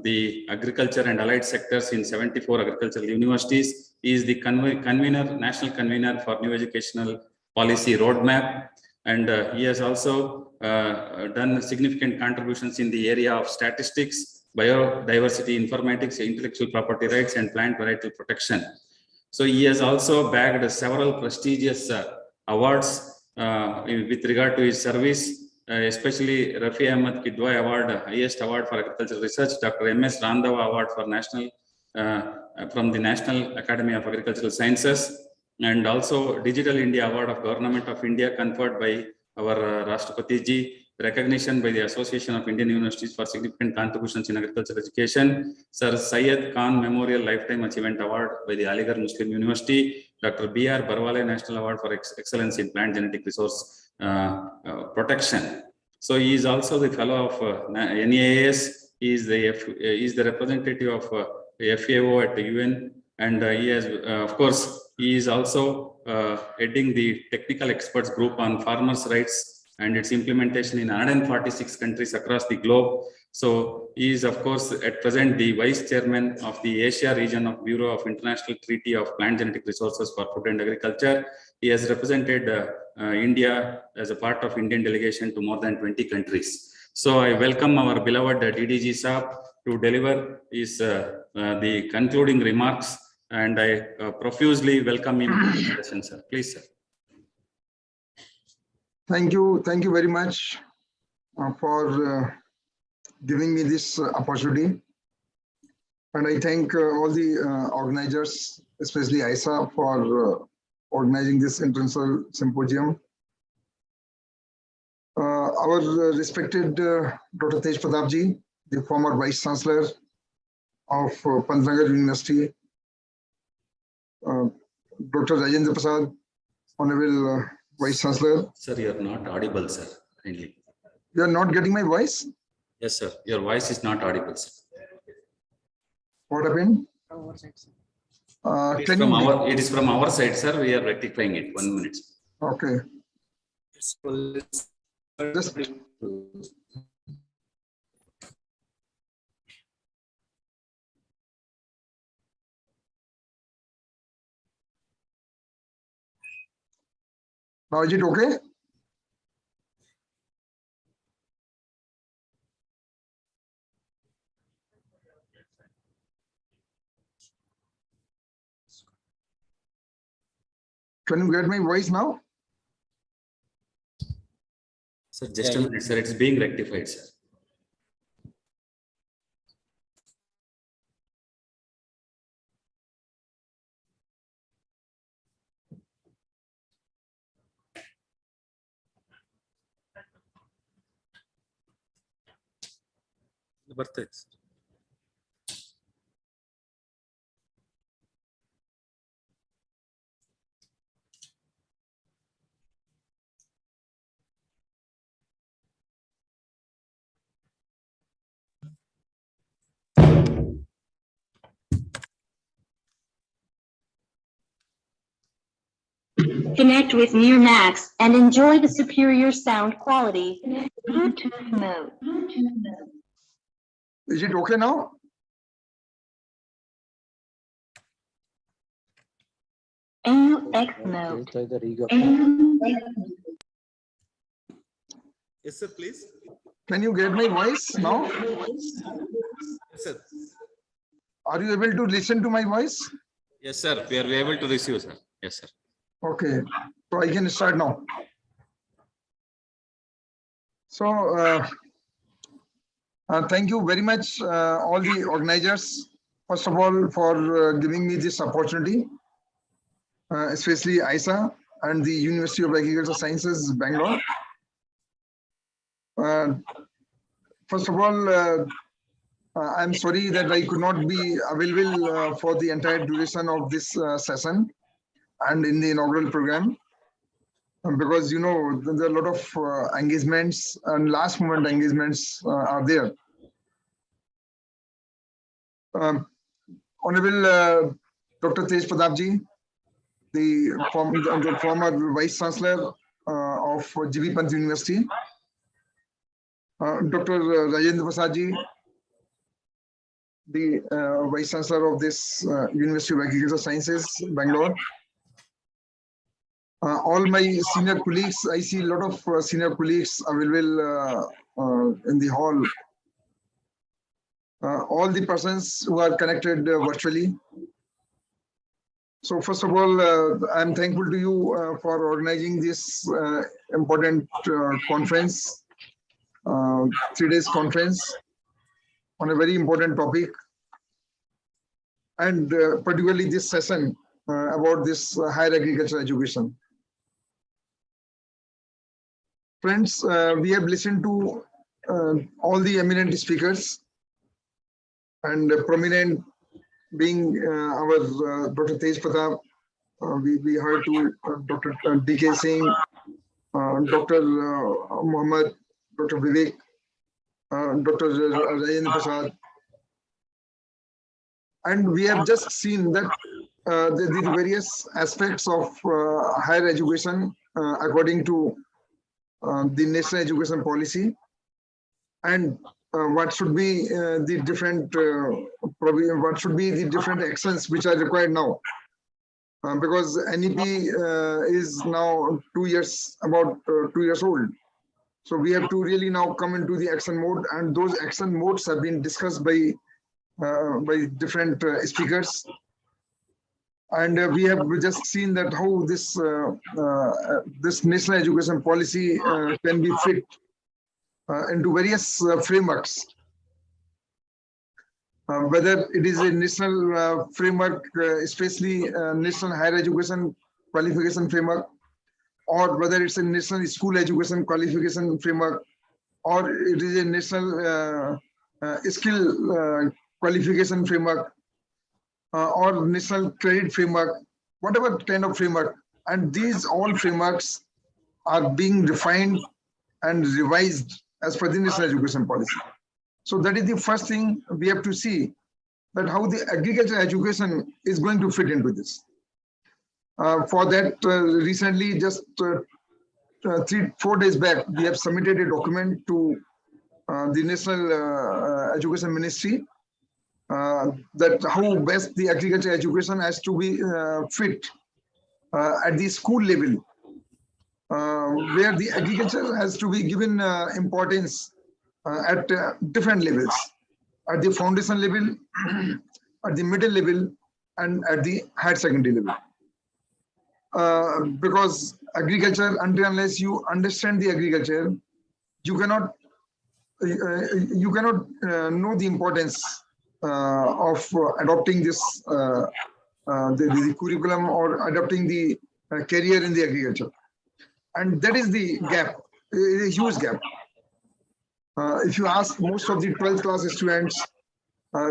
the agriculture and allied sectors in 74 agricultural universities. He is the national convener for new educational policy roadmap, and he has also done significant contributions in the area of statistics, biodiversity, informatics, intellectual property rights, and plant varietal protection. So he has also bagged several prestigious awards with regard to his service, especially Rafi Ahmed Kidwai Award, highest award for agricultural research, Dr. MS Randhawa Award for national from the National Academy of Agricultural Sciences, and also Digital India Award of Government of India conferred by our Rashtrapati Ji, recognition by the Association of Indian Universities for significant contributions in agricultural education, Sir Syed Khan Memorial Lifetime Achievement Award by the Aligarh Muslim University, Dr. B.R. Barwale National Award for Excellence in Plant Genetic Resource Protection. So he is also the fellow of NAAS. He is the representative of FAO at the UN, and he has, of course, he is also heading the technical experts group on farmers' rights and its implementation in 146 countries across the globe. So he is, of course, at present the Vice Chairman of the Asia region of Bureau of International Treaty of Plant Genetic Resources for Food and Agriculture. He has represented India as a part of Indian delegation to more than 20 countries. So I welcome our beloved DDG Saab to deliver his the concluding remarks, and I profusely welcome him to the session, sir. Please, sir. Thank you very much for giving me this opportunity. And I thank all the organizers, especially ISA, for organizing this international symposium. Our respected Dr. Tej Pratap Ji, the former Vice Chancellor of Pantnagar University, Dr. Rajendra Prasad, Honorable Vice Chancellor. Sir, you are not audible, sir. Kindly. You are not getting my voice? Yes, sir. Your voice is not audible, sir. What happened? It is from our side, sir. We are rectifying it. 1 minute. Okay. Just now is it okay? Can you get my voice now? Sir, just a minute, sir. It's being rectified, sir. ಬರ್ತಾ ಇದೆ, sir. Connect with Near Max and enjoy the superior sound quality. Bluetooth mode. Is it okay now? AUX mode. Yes, sir, please. Can you get my voice now? Yes, sir. Are you able to listen to my voice? Yes, sir. We are able to receive, sir. Yes, sir. Okay, so I can start now. So, thank you very much, all the organizers, first of all, for giving me this opportunity, especially ISA and the University of Agricultural Sciences, Bangalore. First of all, I'm sorry that I could not be available for the entire duration of this session and in the inaugural program, because there are a lot of engagements and last moment engagements are there. Honorable Dr. Tej Pratapji, the former Vice Chancellor of G.V. Pant University, Dr. Rajendra Prasadji, the Vice Chancellor of this University of Agricultural Sciences, Bangalore. All my senior colleagues, I see a lot of senior colleagues available in the hall. All the persons who are connected virtually. So first of all, I'm thankful to you for organizing this important conference, 3 days conference on a very important topic, and particularly this session about this higher agriculture education. Friends, we have listened to all the eminent speakers, and prominent being our Dr. Tej Pratap, we heard to Dr. D.K. Singh, Dr. Muhammad, Dr. Vivek, Dr. Rajendra Prasad. And we have just seen that the various aspects of higher education according to the national education policy, and what should be the different what should be the different actions which are required now, because NEP is now 2 years, about 2 years old. So we have to really now come into the action mode, and those action modes have been discussed by different speakers. And we have just seen that how this this national education policy can be fit into various frameworks, whether it is a national framework, especially national higher education qualification framework, or whether it's a national school education qualification framework, or it is a national skill qualification framework, or national credit framework, whatever kind of framework. And these all frameworks are being refined and revised as per the national education policy. So that is the first thing we have to see, that how the agricultural education is going to fit into this. For that, recently, just 3-4 days back, we have submitted a document to the National Education Ministry, that how best the agriculture education has to be fit at the school level, where the agriculture has to be given importance at different levels, at the foundation level, at the middle level, and at the higher secondary level. Because agriculture, until unless you understand the agriculture, you cannot know the importance of adopting this the curriculum or adopting the career in the agriculture. And that is the gap, a huge gap. If you ask most of the 12th class students,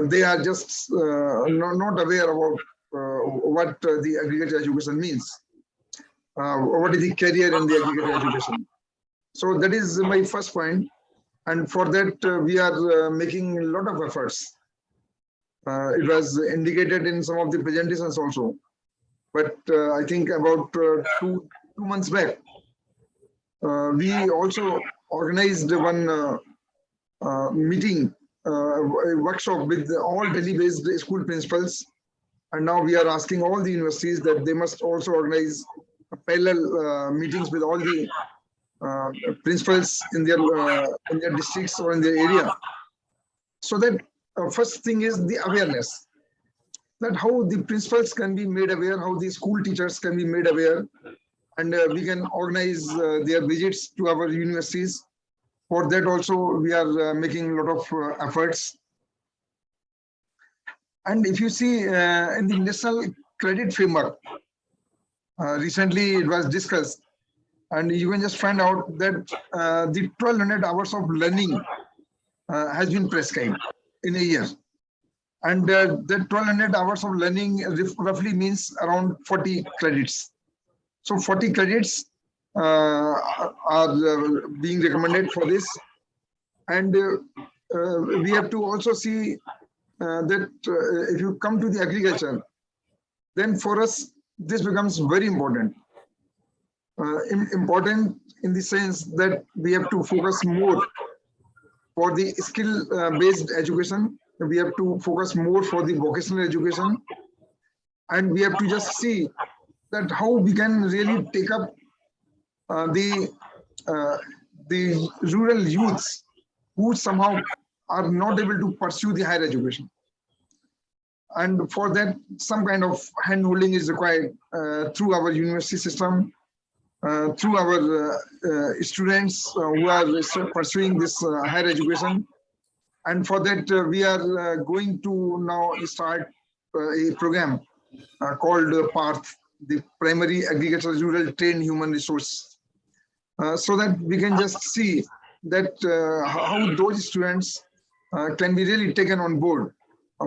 they are just not aware about what the agriculture education means. What is the career in the agriculture education? So that is my first point. And for that, we are making a lot of efforts. It was indicated in some of the presentations also. But I think about two months back, we also organized one meeting, a workshop with all Delhi-based school principals. And now we are asking all the universities that they must also organize parallel meetings with all the principals in their districts or in their area. So that first thing is the awareness, that how the principals can be made aware, how the school teachers can be made aware, and we can organize their visits to our universities. For that also, we are making a lot of efforts. And if you see in the National Credit Framework, recently it was discussed, and you can just find out that the 1200 hours of learning has been prescribed in a year. And that 1200 hours of learning roughly means around 40 credits. So 40 credits are being recommended for this. And we have to also see that if you come to the agriculture, then for us, this becomes very important. Important in the sense that we have to focus more for the skill-based education. We have to focus more for the vocational education. And we have to just see that how we can really take up the rural youths who somehow are not able to pursue the higher education. And for that, some kind of hand-holding is required through our university system, through our students who are pursuing this higher education. And for that, we are going to now start a program called PARTH, the Primary Agricultural Rural Trained Human Resource, so that we can just see that how those students can be really taken on board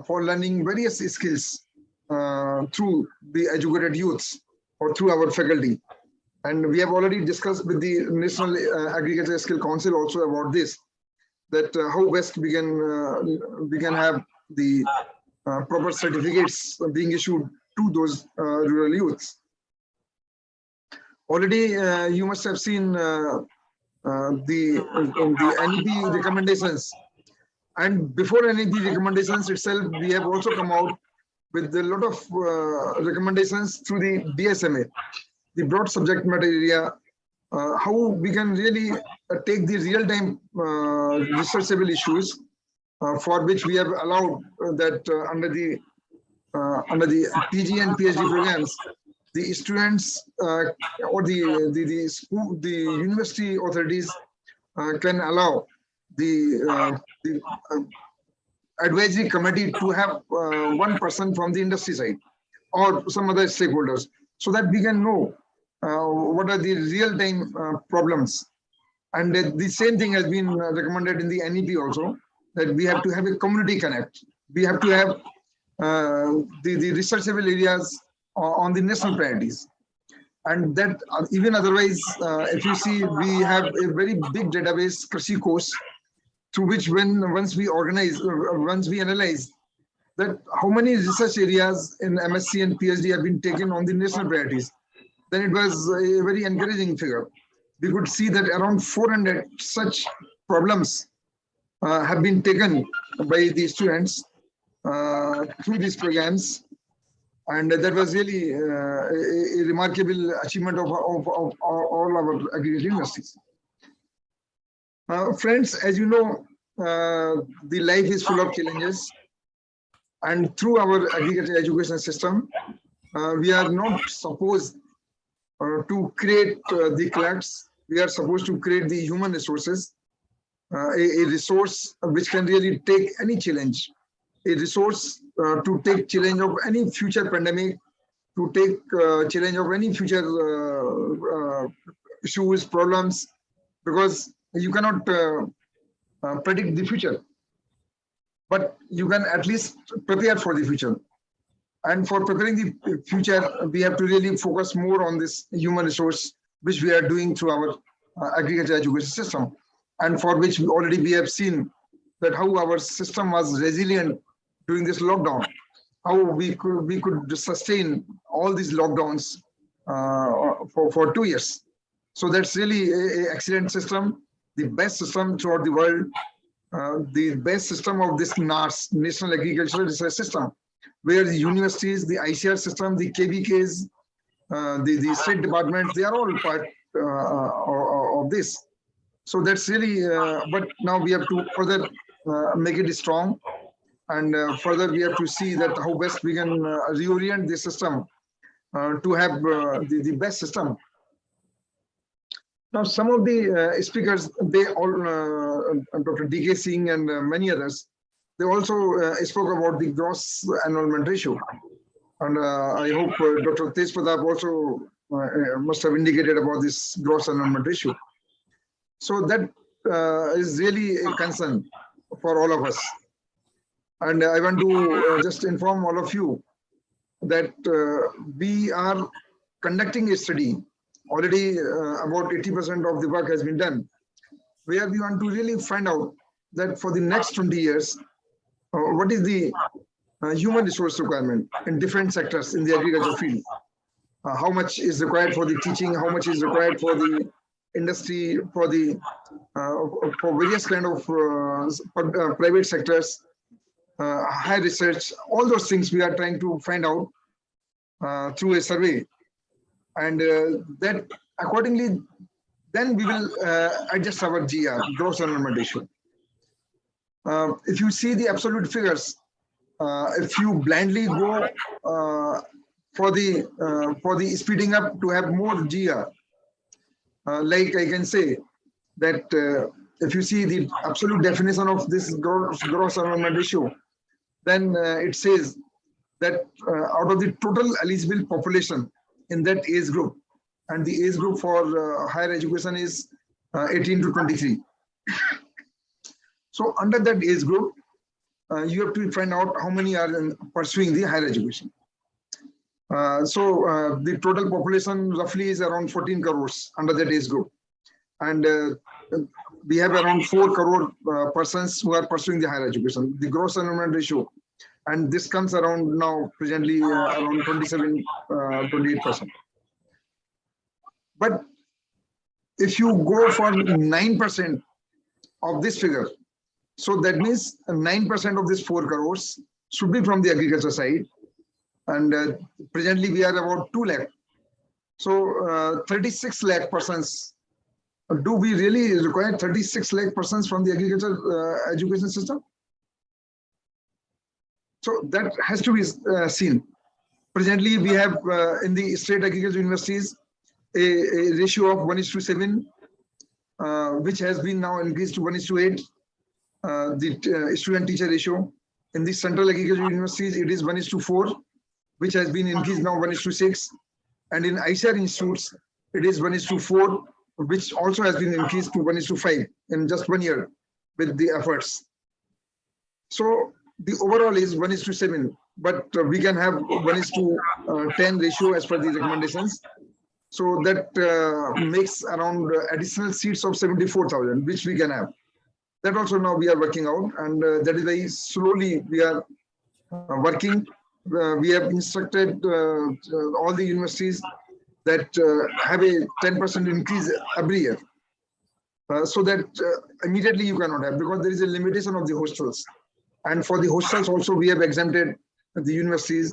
for learning various skills through the educated youths or through our faculty. And we have already discussed with the National Agricultural Skill Council also about this, that how best we can have the proper certificates being issued to those rural youths. Already, you must have seen the NEP recommendations. And before NEP recommendations itself, we have also come out with a lot of recommendations through the BSMA, the broad subject matter area, how we can really take the real-time researchable issues for which we have allowed that under the PG and PhD programs, the students or the university authorities can allow the advisory committee to have one person from the industry side or some other stakeholders, so that we can know what are the real-time problems. And the same thing has been recommended in the NEP also, that we have to have a community connect. We have to have the researchable areas on the national priorities. And that even otherwise, if you see, we have a very big database, Krishi course, through which once we analyze that how many research areas in MSc and PhD have been taken on the national priorities, then it was a very encouraging figure. We could see that around 400 such problems have been taken by the students through these programs. And that was really a remarkable achievement of all our agricultural universities. Friends, as you know, the life is full of challenges. And through our agricultural education system, we are not supposed to create the clerks. We are supposed to create the human resources a resource which can really take any challenge, a resource to take challenge of any future pandemic, to take challenge of any future issues, problems, because you cannot predict the future, but you can at least prepare for the future. And for preparing the future, we have to really focus more on this human resource, which we are doing through our agriculture education system, and for which we have seen that how our system was resilient during this lockdown, how we could sustain all these lockdowns for 2 years. So that's really an excellent system, the best system throughout the world, the best system of this NARS, National Agricultural Research System, where the universities, the ICR system, the KVKs, the state departments, they are all part of this. So that's really, but now we have to further make it strong, and further we have to see that how best we can reorient the system to have the best system. Now, some of the speakers, they all, Dr. D.K. Singh and many others, they also spoke about the gross enrollment ratio. And I hope Dr. Tej Pratap also must have indicated about this gross enrollment ratio. So that is really a concern for all of us. And I want to just inform all of you that we are conducting a study. Already about 80% of the work has been done, where we want to really find out that for the next 20 years, what is the human resource requirement in different sectors in the agriculture field. How much is required for the teaching, how much is required for the industry, for the for various kind of private sectors, high research, all those things we are trying to find out through a survey. And that accordingly, then we will adjust our GR, gross enrollment ratio. If you see the absolute figures, if you blindly go for the speeding up to have more GR, like I can say that if you see the absolute definition of this gross enrollment ratio, then it says that out of the total eligible population in that age group, and the age group for higher education is 18 to 23. So under that age group, you have to find out how many are pursuing the higher education. So the total population roughly is around 14 crores under that age group. And we have around 4 crore persons who are pursuing the higher education, the gross enrollment ratio. And this comes around now presently around 27, 28%. But if you go for 9% of this figure, so that means 9% of this 4 crores should be from the agriculture side. And presently we are about 2 lakh. So 36 lakh persons. Do we really require 36 lakh persons from the agriculture education system? So that has to be seen. Presently, we have in the state agriculture universities a ratio of 1:7, which has been now increased to 1:8. The student-teacher ratio. In the central agriculture universities, it is 1:4, which has been increased now 1:6. And in ICR institutes, it is 1:4, which also has been increased to 1:5 in just 1 year with the efforts. So the overall is 1:7, but we can have 1:10 ratio as per the recommendations. So that makes around additional seats of 74,000, which we can have. That also now we are working out, and that is very slowly we are working. We have instructed all the universities that have a 10% increase every year. So that immediately you cannot have, because there is a limitation of the hostels. And for the hostels also, we have exempted the universities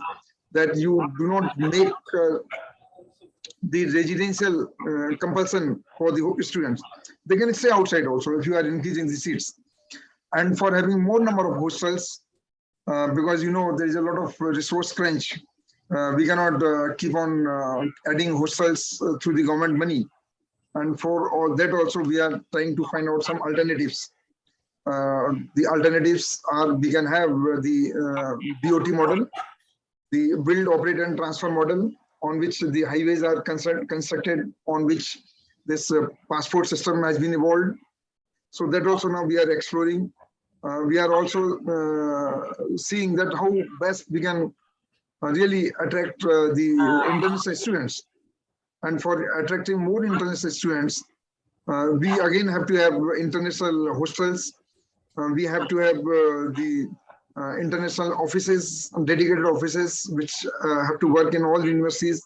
that you do not make the residential compulsion for the students. They can stay outside also if you are increasing the seats. And for having more number of hostels, because you know there is a lot of resource crunch, we cannot keep on adding hostels through the government money. And for all that also, we are trying to find out some alternatives the alternatives are we can have the BOT model, the build, operate and transfer model, on which the highways are constructed, on which this passport system has been evolved. So that also now we are exploring. We are also seeing that how best we can really attract the international students. And for attracting more international students, we again have to have international hostels. We have to have the international offices, dedicated offices, which have to work in all the universities,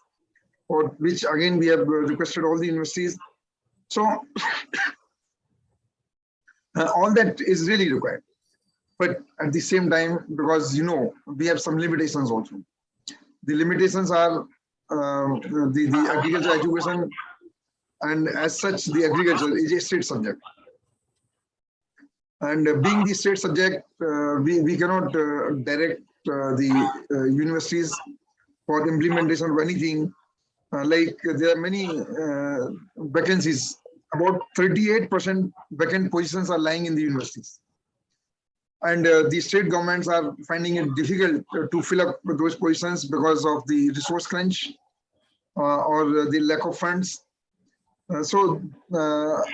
or which again we have requested all the universities. So all that is really required. But at the same time, because we have some limitations also. The limitations are the agriculture education, and as such, the agriculture is a state subject. And being the state subject, we cannot direct the universities for implementation of anything. Like there are many vacancies, about 38% vacant positions are lying in the universities. And the state governments are finding it difficult to fill up those positions because of the resource crunch or the lack of funds. So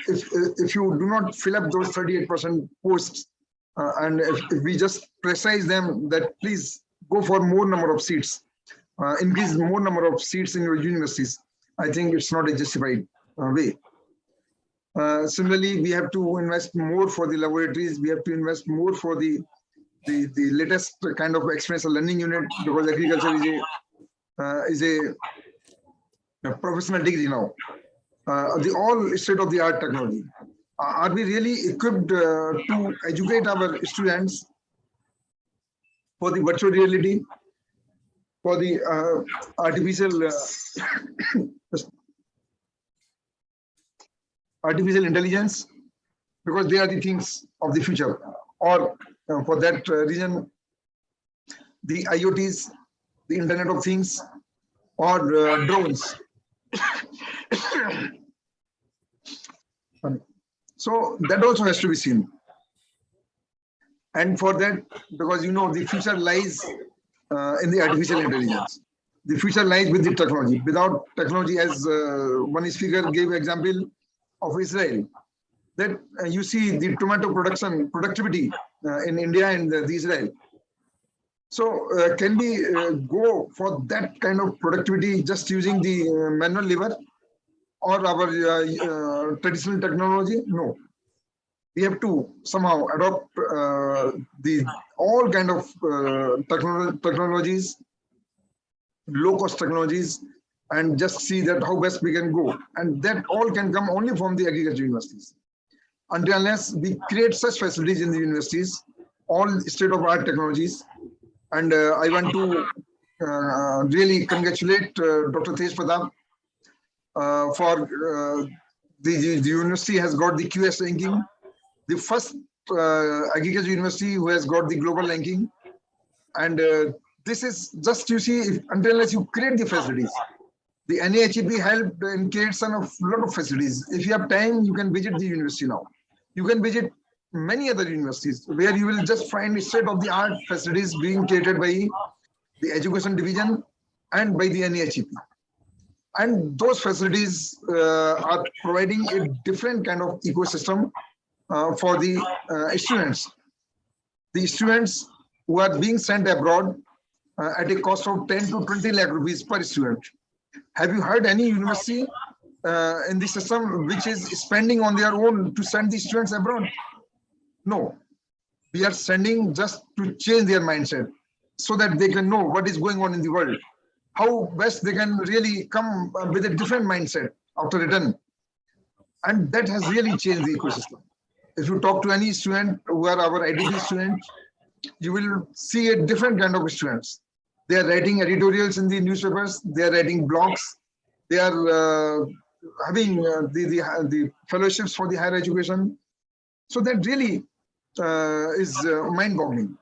if you do not fill up those 38% posts, and if we just precise them that please go for more number of seats, increase more number of seats in your universities, I think it's not a justified way. Similarly, we have to invest more for the laboratories. We have to invest more for the latest kind of experiential learning unit, because agriculture is a professional degree now. The all state-of-the-art technology. Are we really equipped to educate our students for the virtual reality, for the artificial intelligence, because they are the things of the future, or for that reason, the IoTs, the Internet of Things, or drones. So that also has to be seen. And for that, because the future lies in the artificial intelligence. The future lies with the technology. Without technology, as one speaker gave example of Israel, that you see the tomato productivity in India and the Israel. So can we go for that kind of productivity just using the manual labor or our traditional technology? No. We have to somehow adopt all kind of technologies, low-cost technologies, and just see that how best we can go. And that all can come only from the agriculture universities. Unless we create such facilities in the universities, all state-of-art technologies. And I want to really congratulate Dr. Tej Pratap for the university has got the QS ranking, the first agriculture university who has got the global ranking. And this is just, you see, unless you create the facilities. The NAHEP helped in creation of a lot of facilities. If you have time, you can visit the university now. You can visit many other universities where you will just find state-of-the-art facilities being created by the education division and by the NAHEP. And those facilities are providing a different kind of ecosystem for the students. The students who are being sent abroad at a cost of 10 to 20 lakh rupees per student. Have you heard any university in the system which is spending on their own to send the students abroad? No. We are sending just to change their mindset so that they can know what is going on in the world. How best they can really come with a different mindset after return. And that has really changed the ecosystem. If you talk to any student who are our IDP students, you will see a different kind of students. They are writing editorials in the newspapers. They are writing blogs. They are having the fellowships for the higher education. So that really is mind-boggling.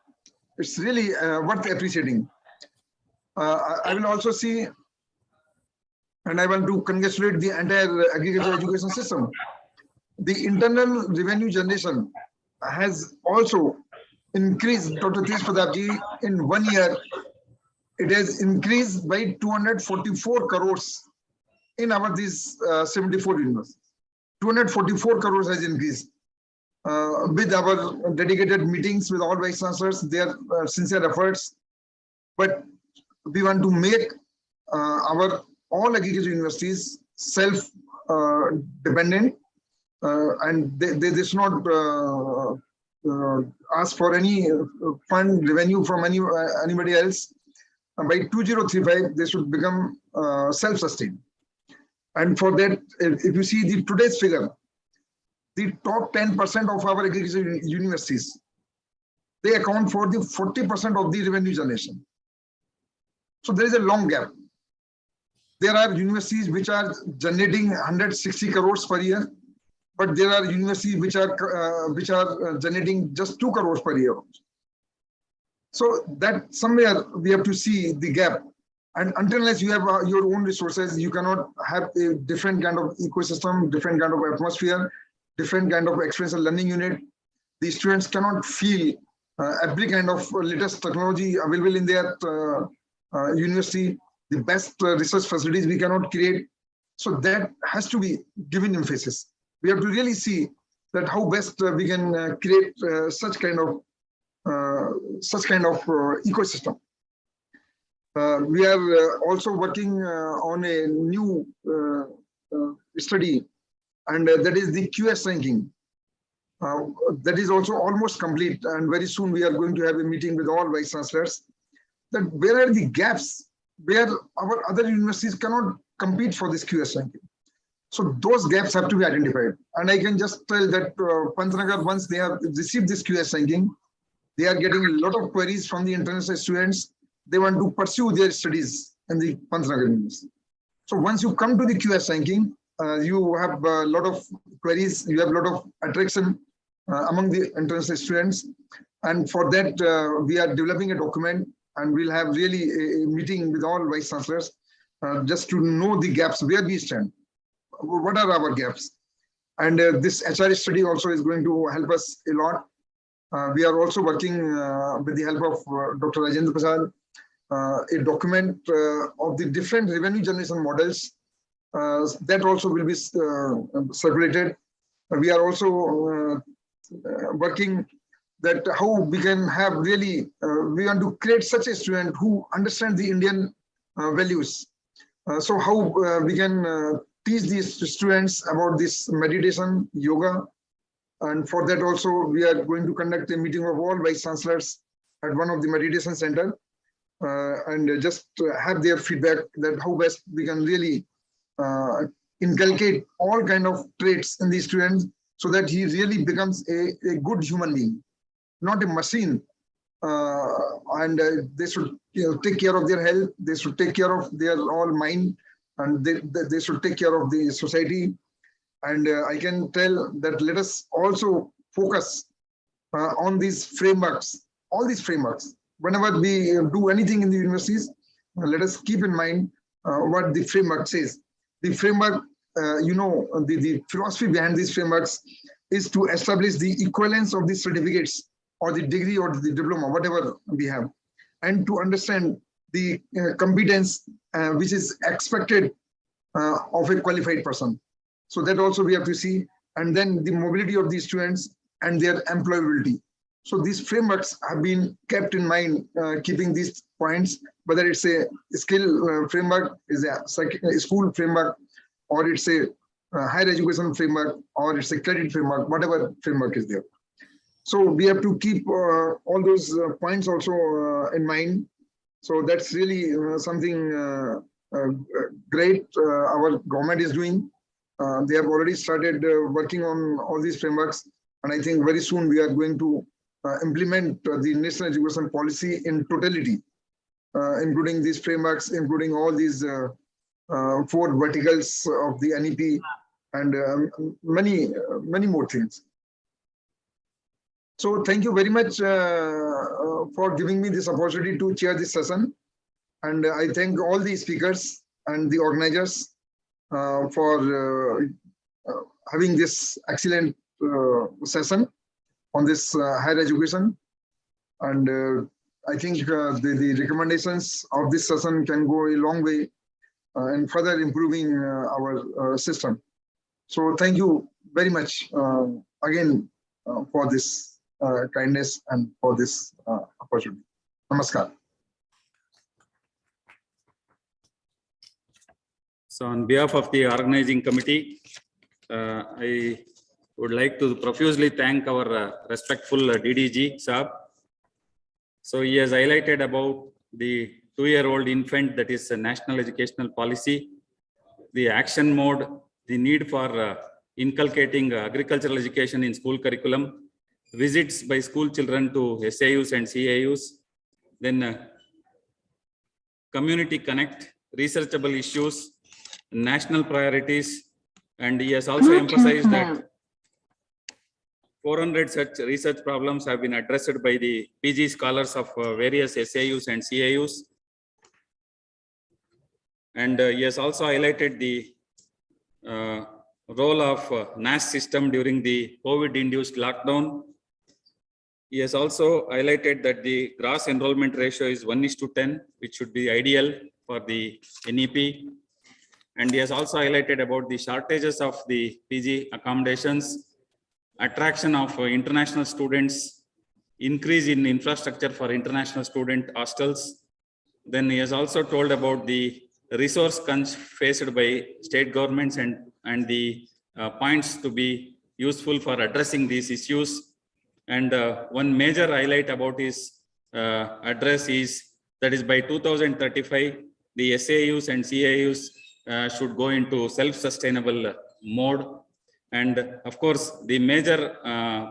It's really worth appreciating. I will also see, and I want to congratulate the entire agriculture education system. The internal revenue generation has also increased, Dr. Tej Pratapji, in 1 year, it has increased by 244 crores in our these 74 universities. 244 crores has increased. With our dedicated meetings with all vice chancellors, their sincere efforts. But we want to make our all agriculture universities self-dependent, and they should not ask for any fund revenue from anybody else. By 2035, they should become self-sustained. And for that, if you see the today's figure, the top 10% of our agriculture universities, they account for the 40% of the revenue generation. So there is a long gap. There are universities which are generating 160 crores per year, but there are universities which are generating just 2 crores per year. So that somewhere we have to see the gap. And until unless you have your own resources, you cannot have a different kind of ecosystem, different kind of atmosphere, different kind of experiential learning unit. The students cannot feel every kind of latest technology available in their university, the best research facilities we cannot create. So that has to be given emphasis. We have to really see that how best we can create such kind of ecosystem. We are also working on a new study, and that is the QS ranking. That is also almost complete, and very soon we are going to have a meeting with all vice chancellors. That where are the gaps where our other universities cannot compete for this QS ranking? So those gaps have to be identified. And I can just tell that Pantnagar, once they have received this QS ranking, they are getting a lot of queries from the international students. They want to pursue their studies in the Pantnagar University. So once you come to the QS ranking, you have a lot of queries, you have a lot of attraction among the international students. And for that, we are developing a document, and we'll have really a meeting with all vice chancellors just to know the gaps, where we stand, what are our gaps. And this HR study also is going to help us a lot. We are also working with the help of Dr. Rajendra Prasad, a document of the different revenue generation models that also will be circulated. We are also working that how we can have really, we want to create such a student who understands the Indian values. So how we can teach these students about this meditation, yoga. And for that also, we are going to conduct a meeting of all vice chancellors at one of the meditation center and just have their feedback that how best we can really inculcate all kind of traits in these students so that he really becomes a good human being, not a machine. And they should take care of their health, they should take care of their all mind, and they should take care of the society. And I can tell that let us also focus on these frameworks, all these frameworks. Whenever we do anything in the universities, let us keep in mind what the framework says. The framework, the philosophy behind these frameworks is to establish the equivalence of the certificates or the degree or the diploma, whatever we have, and to understand the competence which is expected of a qualified person. So that also we have to see, and then the mobility of these students and their employability. So these frameworks have been kept in mind, keeping these points, whether it's a skill framework, is a school framework, or it's a higher education framework, or it's a credit framework, whatever framework is there. So we have to keep all those points also in mind. So that's really something great our government is doing. They have already started working on all these frameworks, and I think very soon we are going to implement the national education policy in totality, including these frameworks, including all these 4 verticals of the NEP, and many more things. So thank you very much for giving me this opportunity to chair this session, and I thank all the speakers and the organizers for having this excellent session on this higher education. And I think the recommendations of this session can go a long way in further improving our system. So thank you very much again for this kindness and for this opportunity. Namaskar. So on behalf of the organizing committee, I would like to profusely thank our respectful DDG Saab. So he has highlighted about the 2-year-old infant, that is a national educational policy, the action mode, the need for inculcating agricultural education in school curriculum, visits by school children to SAUs and CAUs, then community connect, researchable issues, national priorities, and he has also emphasized that 400 such research problems have been addressed by the PG scholars of various SAUs and CAUs. And he has also highlighted the role of NAS system during the COVID-induced lockdown. He has also highlighted that the gross enrollment ratio is 1:10, which should be ideal for the NEP. And he has also highlighted about the shortages of the PG accommodations, attraction of international students, increase in infrastructure for international student hostels. Then he has also told about the resource crunch faced by state governments and the points to be useful for addressing these issues. And one major highlight about his address is that is by 2035, the SAUs and CAUs should go into self-sustainable mode. And of course, the major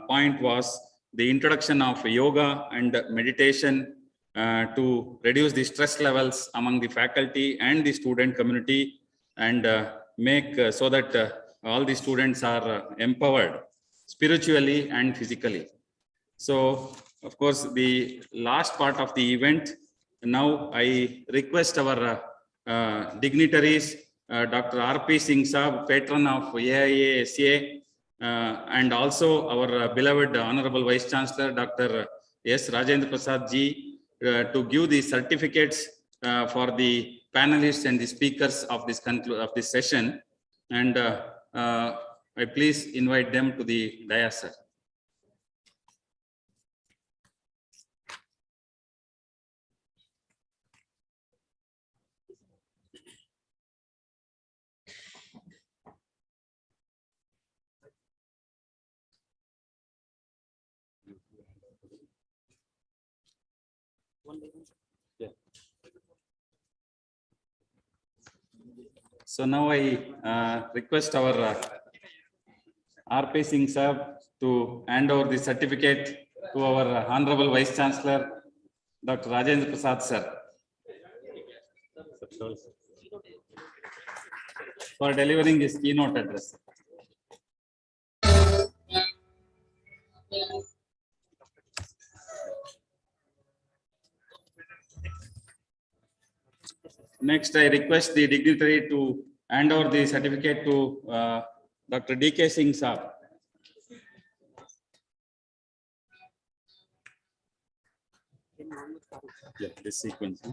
point was the introduction of yoga and meditation to reduce the stress levels among the faculty and the student community, and make so that all the students are empowered spiritually and physically. So, of course, the last part of the event, now I request our dignitaries, Dr. R.P. Singh Saab, patron of AIA-SA, and also our beloved Honorable Vice Chancellor, Dr. S. Rajendra Prasad Ji, to give the certificates for the panelists and the speakers of this session. And I please invite them to the dais, sir. Yeah. So now I request our R.P. Singh Saab to hand over the certificate to our Honorable Vice Chancellor, Dr. Rajendra Prasad sir, for delivering his keynote address. Next, I request the dignitary to hand over the certificate to Dr. D.K. Singh Saab. Yeah, this sequence. Huh?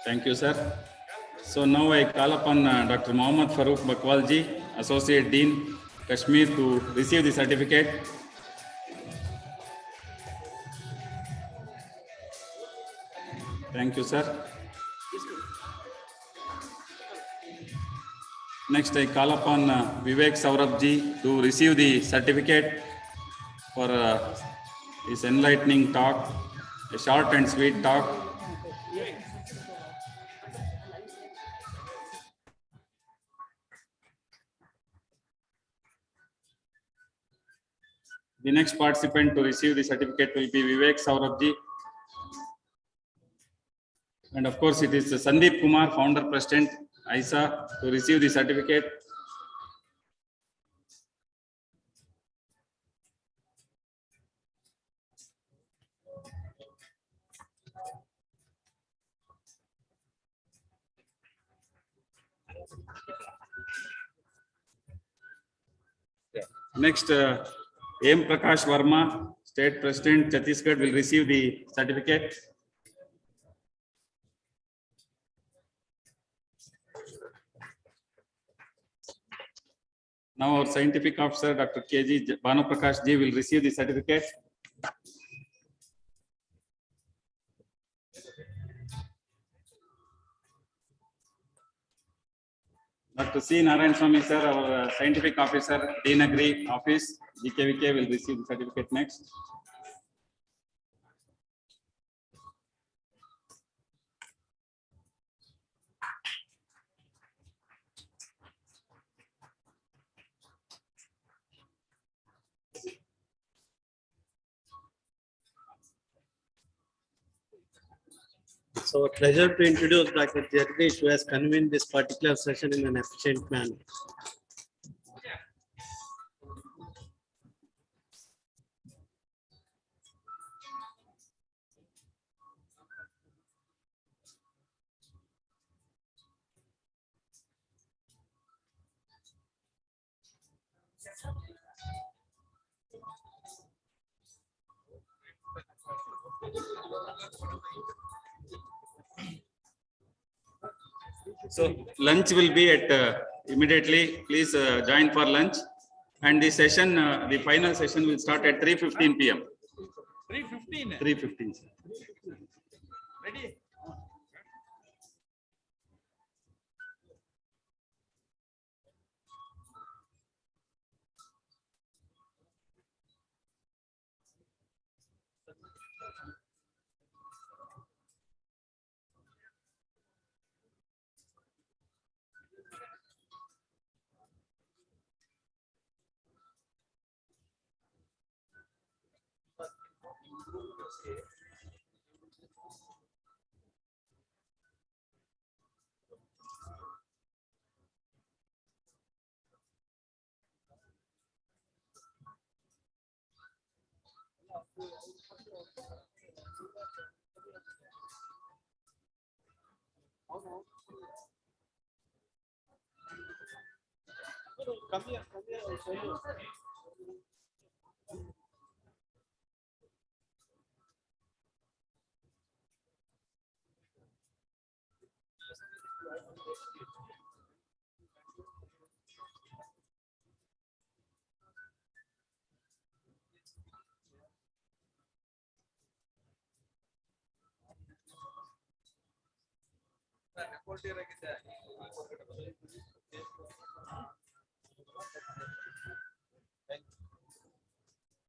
Thank you, sir. So now I call upon Dr. Mohammad Farooq Bakwalji, Associate Dean, Kashmir, to receive the certificate. Thank you, sir. Next, I call upon Vivek Saurabhji to receive the certificate for his enlightening talk, a short and sweet talk. The next participant to receive the certificate will be Vivek Saurabhji. And of course, it is Sandeep Kumar, Founder President, ISA, to receive the certificate. Next, M. Prakash Verma, State President, Chhattisgarh, will receive the certificate. Now our scientific officer, Dr. K.G. Banu Prakash Ji, will receive the certificate. Dr. C. Narayan Swamy sir, our scientific officer, Dean Agri Office, GKVK, will receive the certificate next. So pleasure to introduce Dr. Jagdish, who has convened this particular session in an efficient manner. So lunch will be at immediately. Please join for lunch. And the session, the final session will start at 3:15 p.m. 3:15. 3:15. Ready? Come here, I'll show you.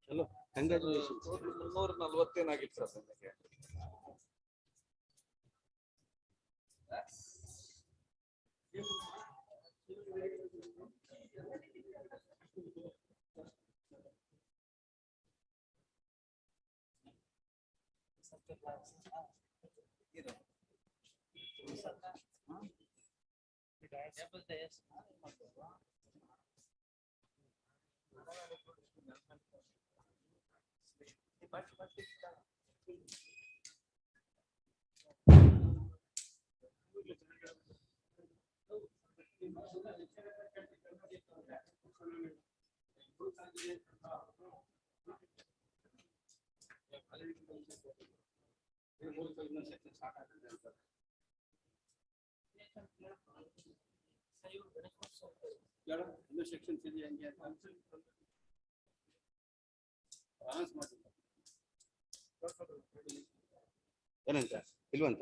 Hello, congratulations. 340 ಆಗಿತ್ತು sir ನನಗೆ. ಏನಂತ ಇಲ್ವಂತ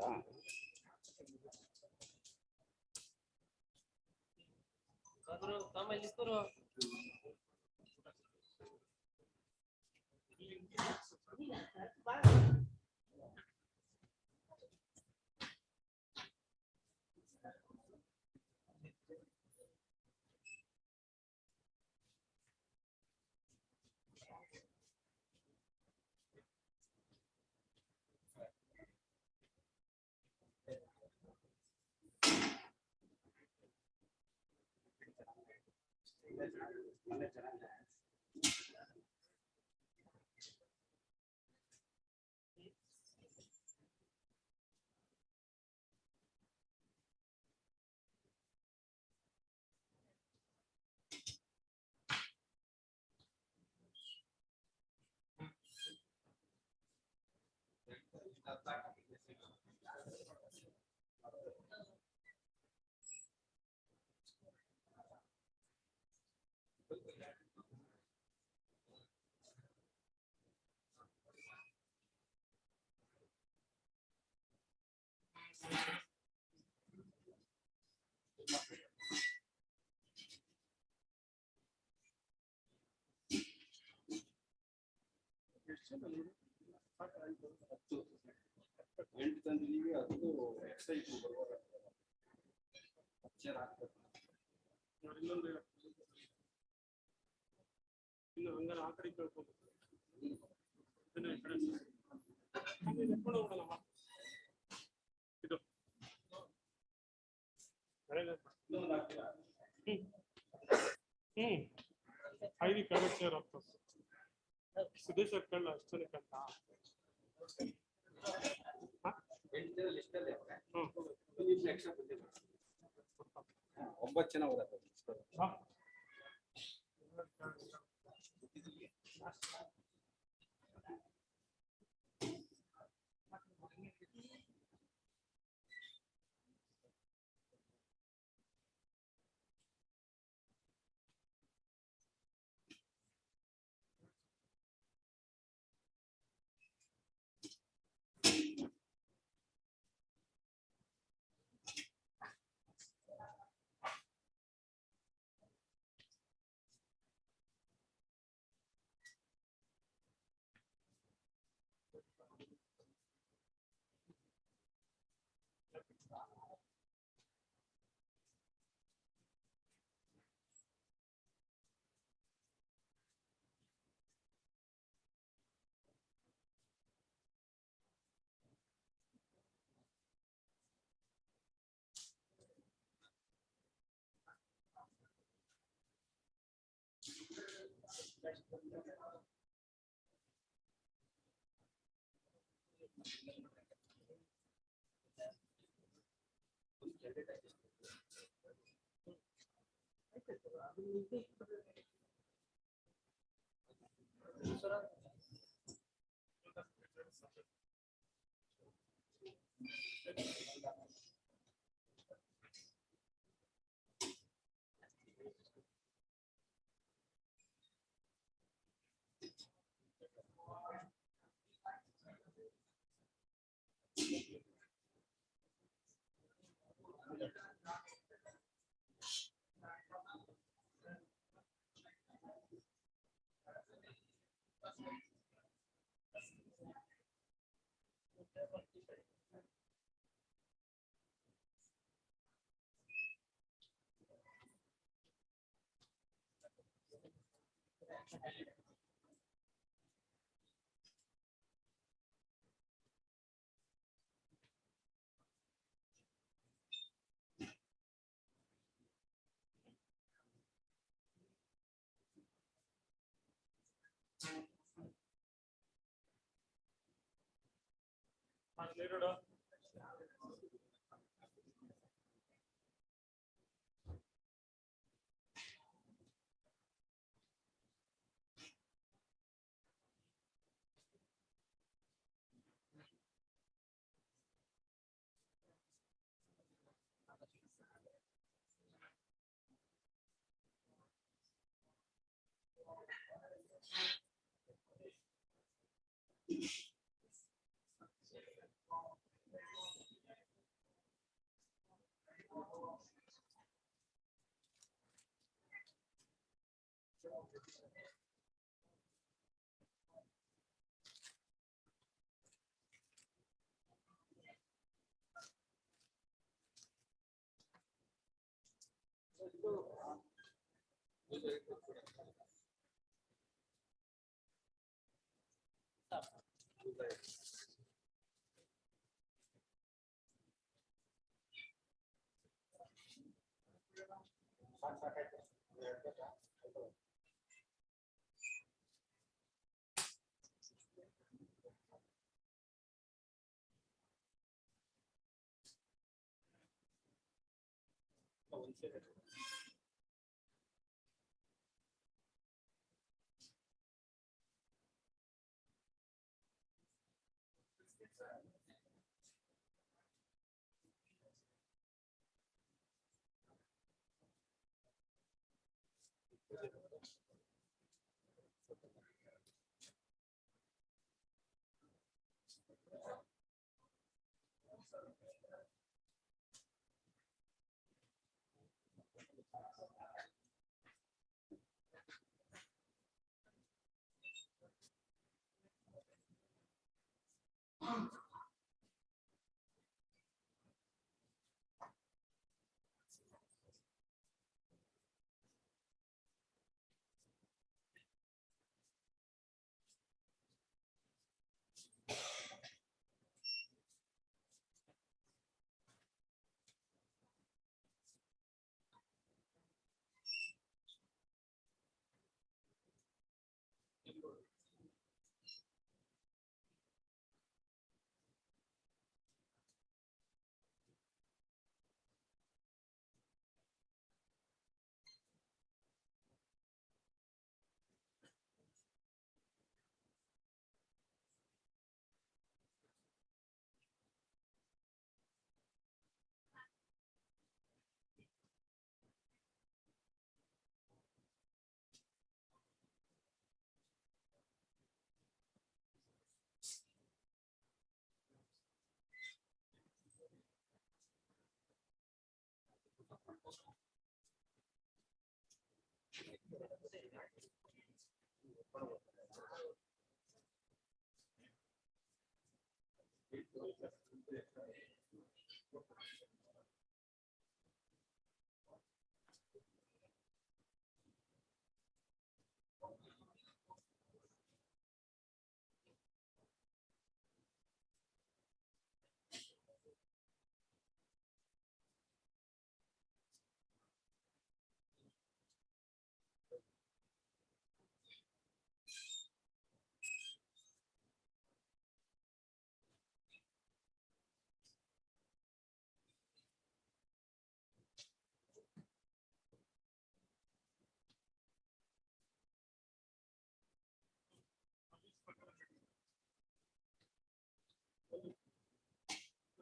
ಐವಿ private share ಆಗ್ತದೆ ಸುದೇಶ್ ಕಳ್ಳ ಅಷ್ಟೇ ಕಳ್ಳ 9 ಜನ ಬರುತ್ತೆ.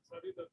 Sorry, the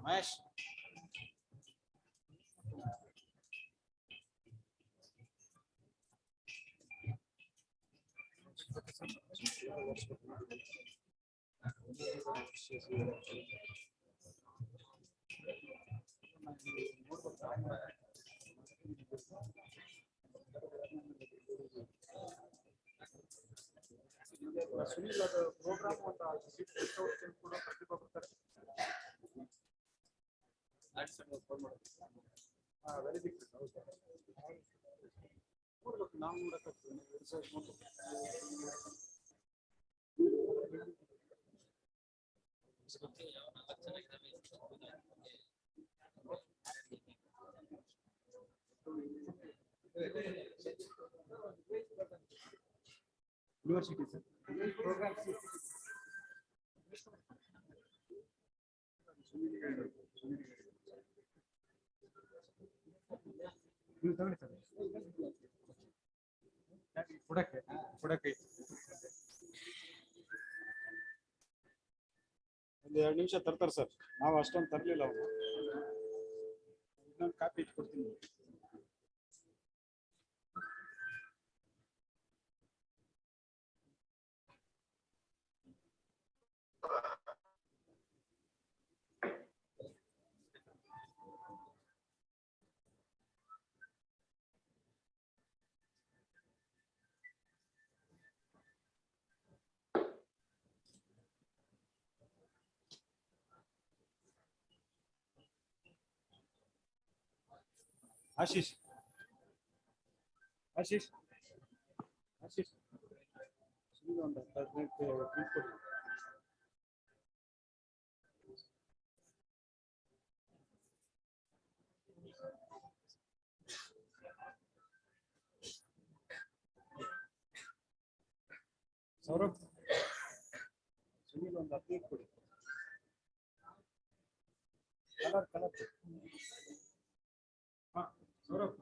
Mahesh. Sunil ಅದು ಪ್ರೋಗ್ರಾಮ್ ಒಂದು ಕೂಡ ಪ್ರತಿಭೆ ವೆರಿ ಬಿಗ್ ನಾವು ಯೂನಿವರ್ಸಿಟಿ ಸರ್ ಪ್ರೋಗ್ರಾಮ್ ಕೊಡಕ್ಕೆ ಒಂದು 2 ನಿಮಿಷ ತರ್ತಾರೆ ಸರ್. ನಾವು ಅಷ್ಟೊಂದು ತರಲಿಲ್ಲ ಅವರು. ಇನ್ನೊಂದು ಕಾಪಿ ಇಟ್ಕೊಡ್ತೀನಿ. ಆಶೀಶ್ ಒಂದು 15 ಸೌರಭ್ ಸುನಿಲ್ ಒಂದು 15 ಕೊಡಿ. ಕಲರ್ ಹಾ ಸೌರಭ್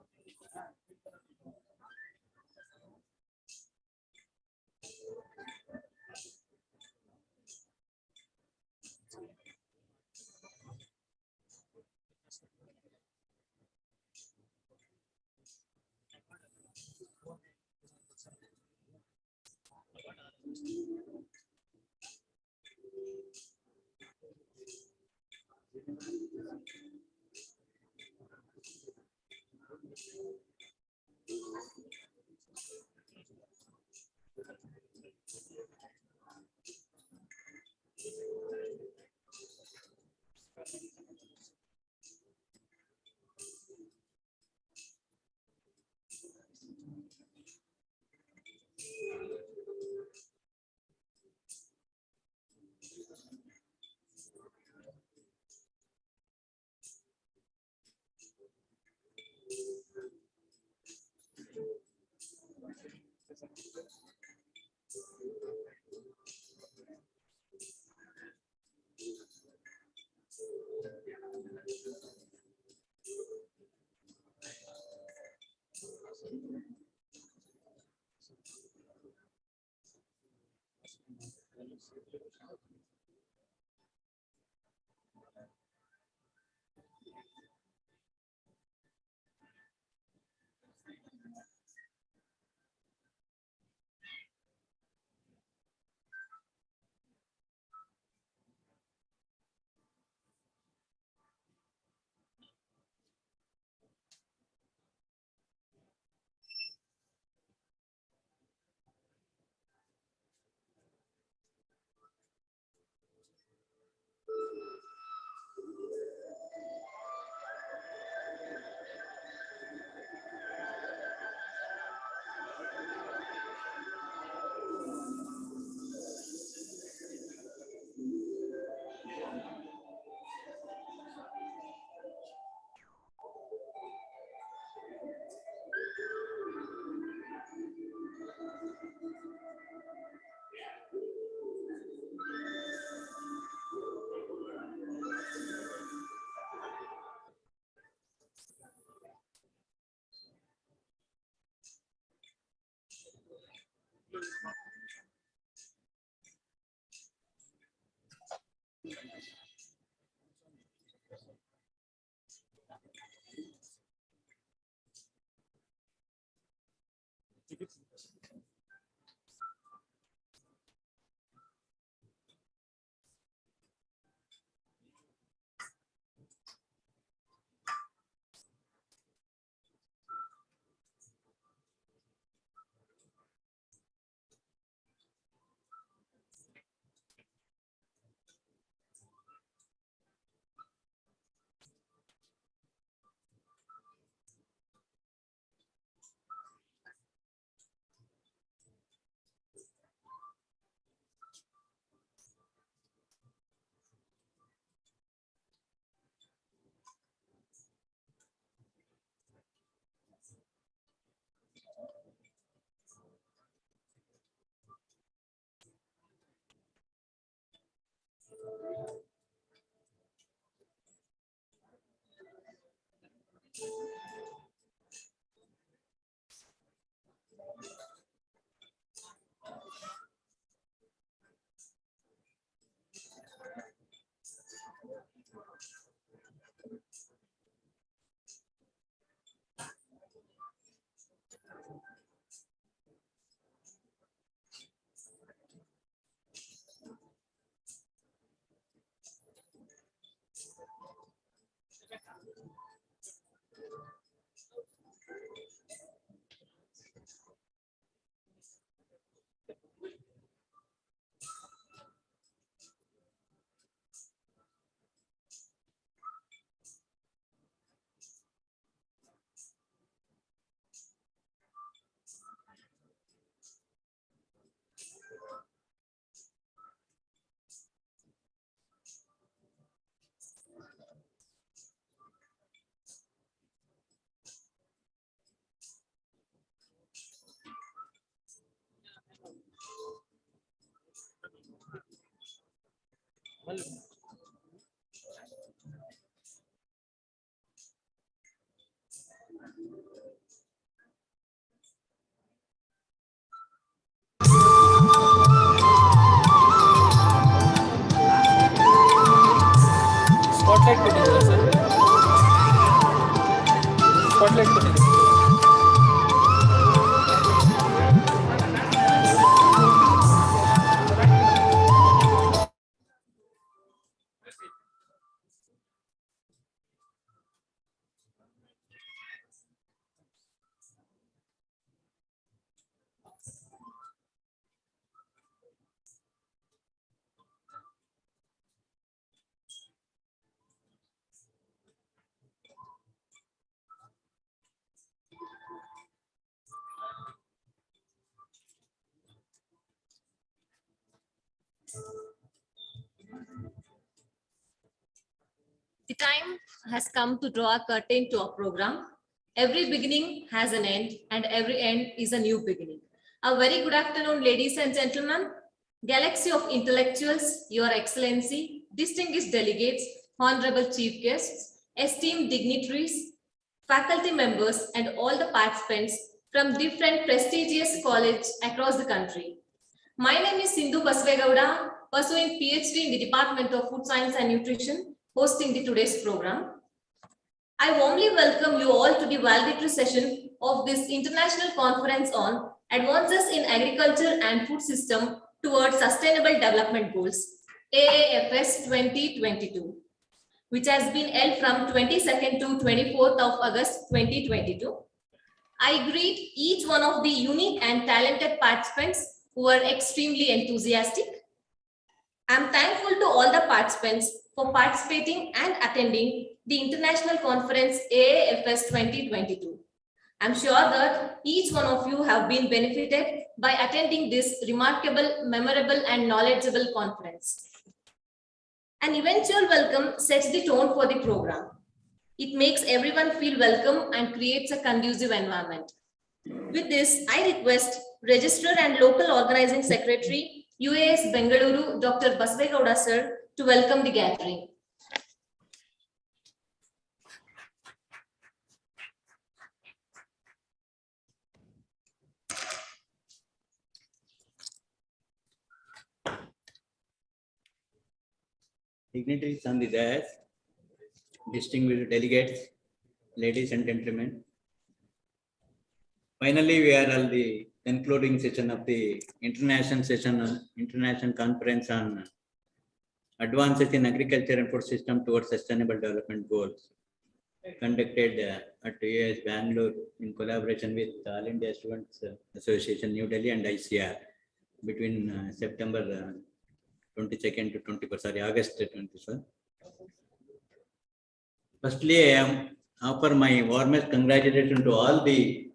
Spotlight ಕೊಟ್ಟಿದ್ದೀರಾ ಸರ್? Spotlight ಕೊಟ್ಟಿದ್ದೀರಾ? The time has come to draw a curtain to our program. Every beginning has an end, and every end is a new beginning. A very good afternoon, ladies and gentlemen, galaxy of intellectuals, Your Excellency, distinguished delegates, honorable chief guests, esteemed dignitaries, faculty members, and all the participants from different prestigious colleges across the country. My name is Sindhu Basvegowda, pursuing PhD in the Department of Food Science and Nutrition, hosting the today's program. I warmly welcome you all to the valedictory session of this international conference on Advances in Agriculture and Food System towards Sustainable Development Goals, AAFS 2022, which has been held from 22nd to 24th of August 2022. I greet each one of the unique and talented participants who are extremely enthusiastic. I'm thankful to all the participants for participating and attending the international conference AAFS 2022. I'm sure that each one of you have been benefited by attending this remarkable, memorable, and knowledgeable conference. An eventual welcome sets the tone for the program. It makes everyone feel welcome and creates a conducive environment. With this, I request Registrar and Local Organizing Secretary, UAS Bangalore, Dr. Basvegowda sir, to welcome the gathering. dignitaries on the dais, distinguished delegates, ladies and gentlemen. Finally, we are at the concluding session of the international conference on advances in agriculture and food system towards sustainable development goals, conducted at US Bangalore in collaboration with All India Students Association, New Delhi and ICR between September 22nd to 21st, sorry, August 21st. Firstly, I offer my warmest congratulations to all the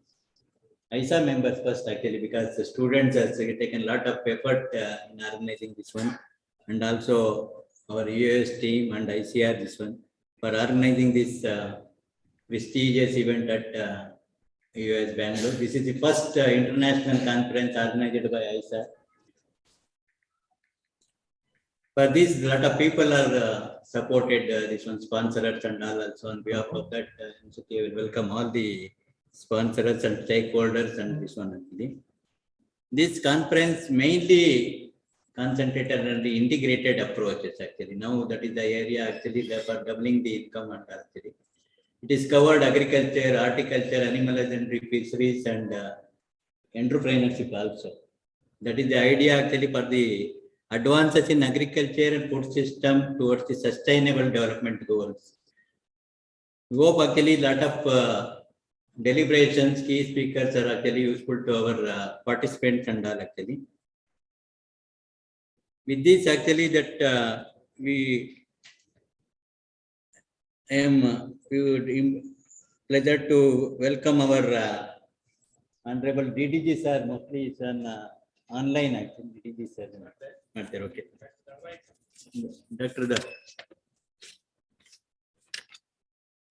ISA members first, actually, because the students have taken a lot of effort in organizing this one, and also our US team and ICR this one for organizing this prestigious event at US Bangalore. This is the first international conference organized by ISA. For this, a lot of people are supported this one, sponsors and all. Also on behalf of that, I will welcome all the sponsors and stakeholders and this one actually. This conference mainly concentrated on the integrated approaches actually. Now that is the area actually for doubling the income and actually. It is covered agriculture, horticulture, animal husbandry, fisheries and entrepreneurship also. That is the idea actually for the advances in agriculture and food system towards the sustainable development goals. We hope actually a lot of deliberations, key speakers are actually useful to our participants and all actually. With this actually that we would pleasure to welcome our Honorable DDG sir, mostly is on online actually. DDG sir, not there, okay. Dr.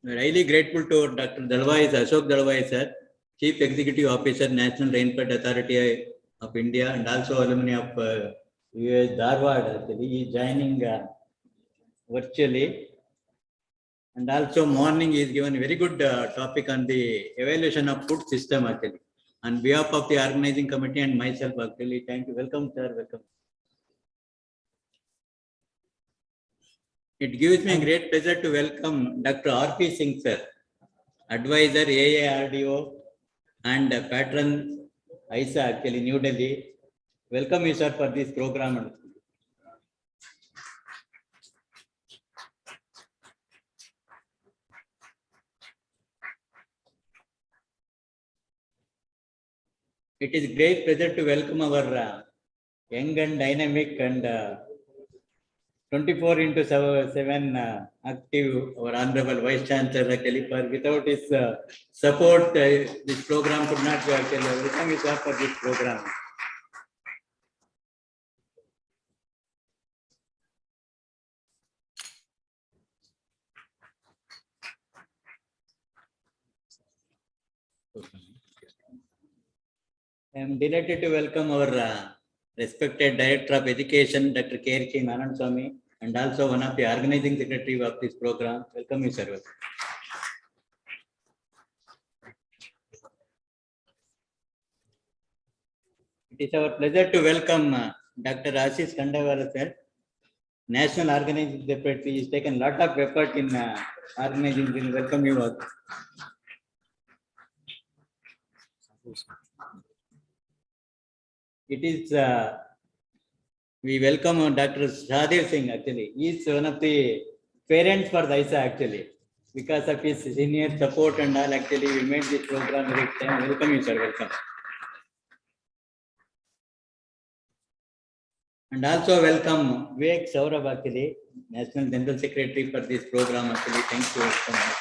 We're highly grateful to Dr. Dalwai, Ashok Dalwai sir, Chief Executive Officer, National Rainfed Authority of India, and also alumni of US Dharwad actually. He is joining virtually. And also morning he is given a very good topic on the evaluation of food system actually. On behalf of the organizing committee and myself actually, thank you. Welcome sir, welcome. It gives me great pleasure to welcome Dr. R.P. Singh sir, advisor AARDO and patron ISA actually, New Delhi. Welcome you sir for this program. It is great pleasure to welcome our young and dynamic and 24/7 active our Honorable Vice Chancellor actually. For without his support, this program could not be actually. Welcome you sir for this program. I am delighted to welcome our respected Director of Education, Dr. K.R. Anand Swami, and also one of the organizing secretary of this program. Welcome you, sir. It is our pleasure to welcome Dr. Ashish Kandawala, sir, National Organizing Secretary. He has taken a lot of effort in organizing this. Welcome you all. It is, we welcome Dr. Shahdev Singh actually. He is one of the parents for the ISA actually. Because of his senior support and all actually we made this program very time. Welcome you sir, welcome. And also welcome Vivek Saurabh actually, National General Secretary for this program actually. Thank you so much.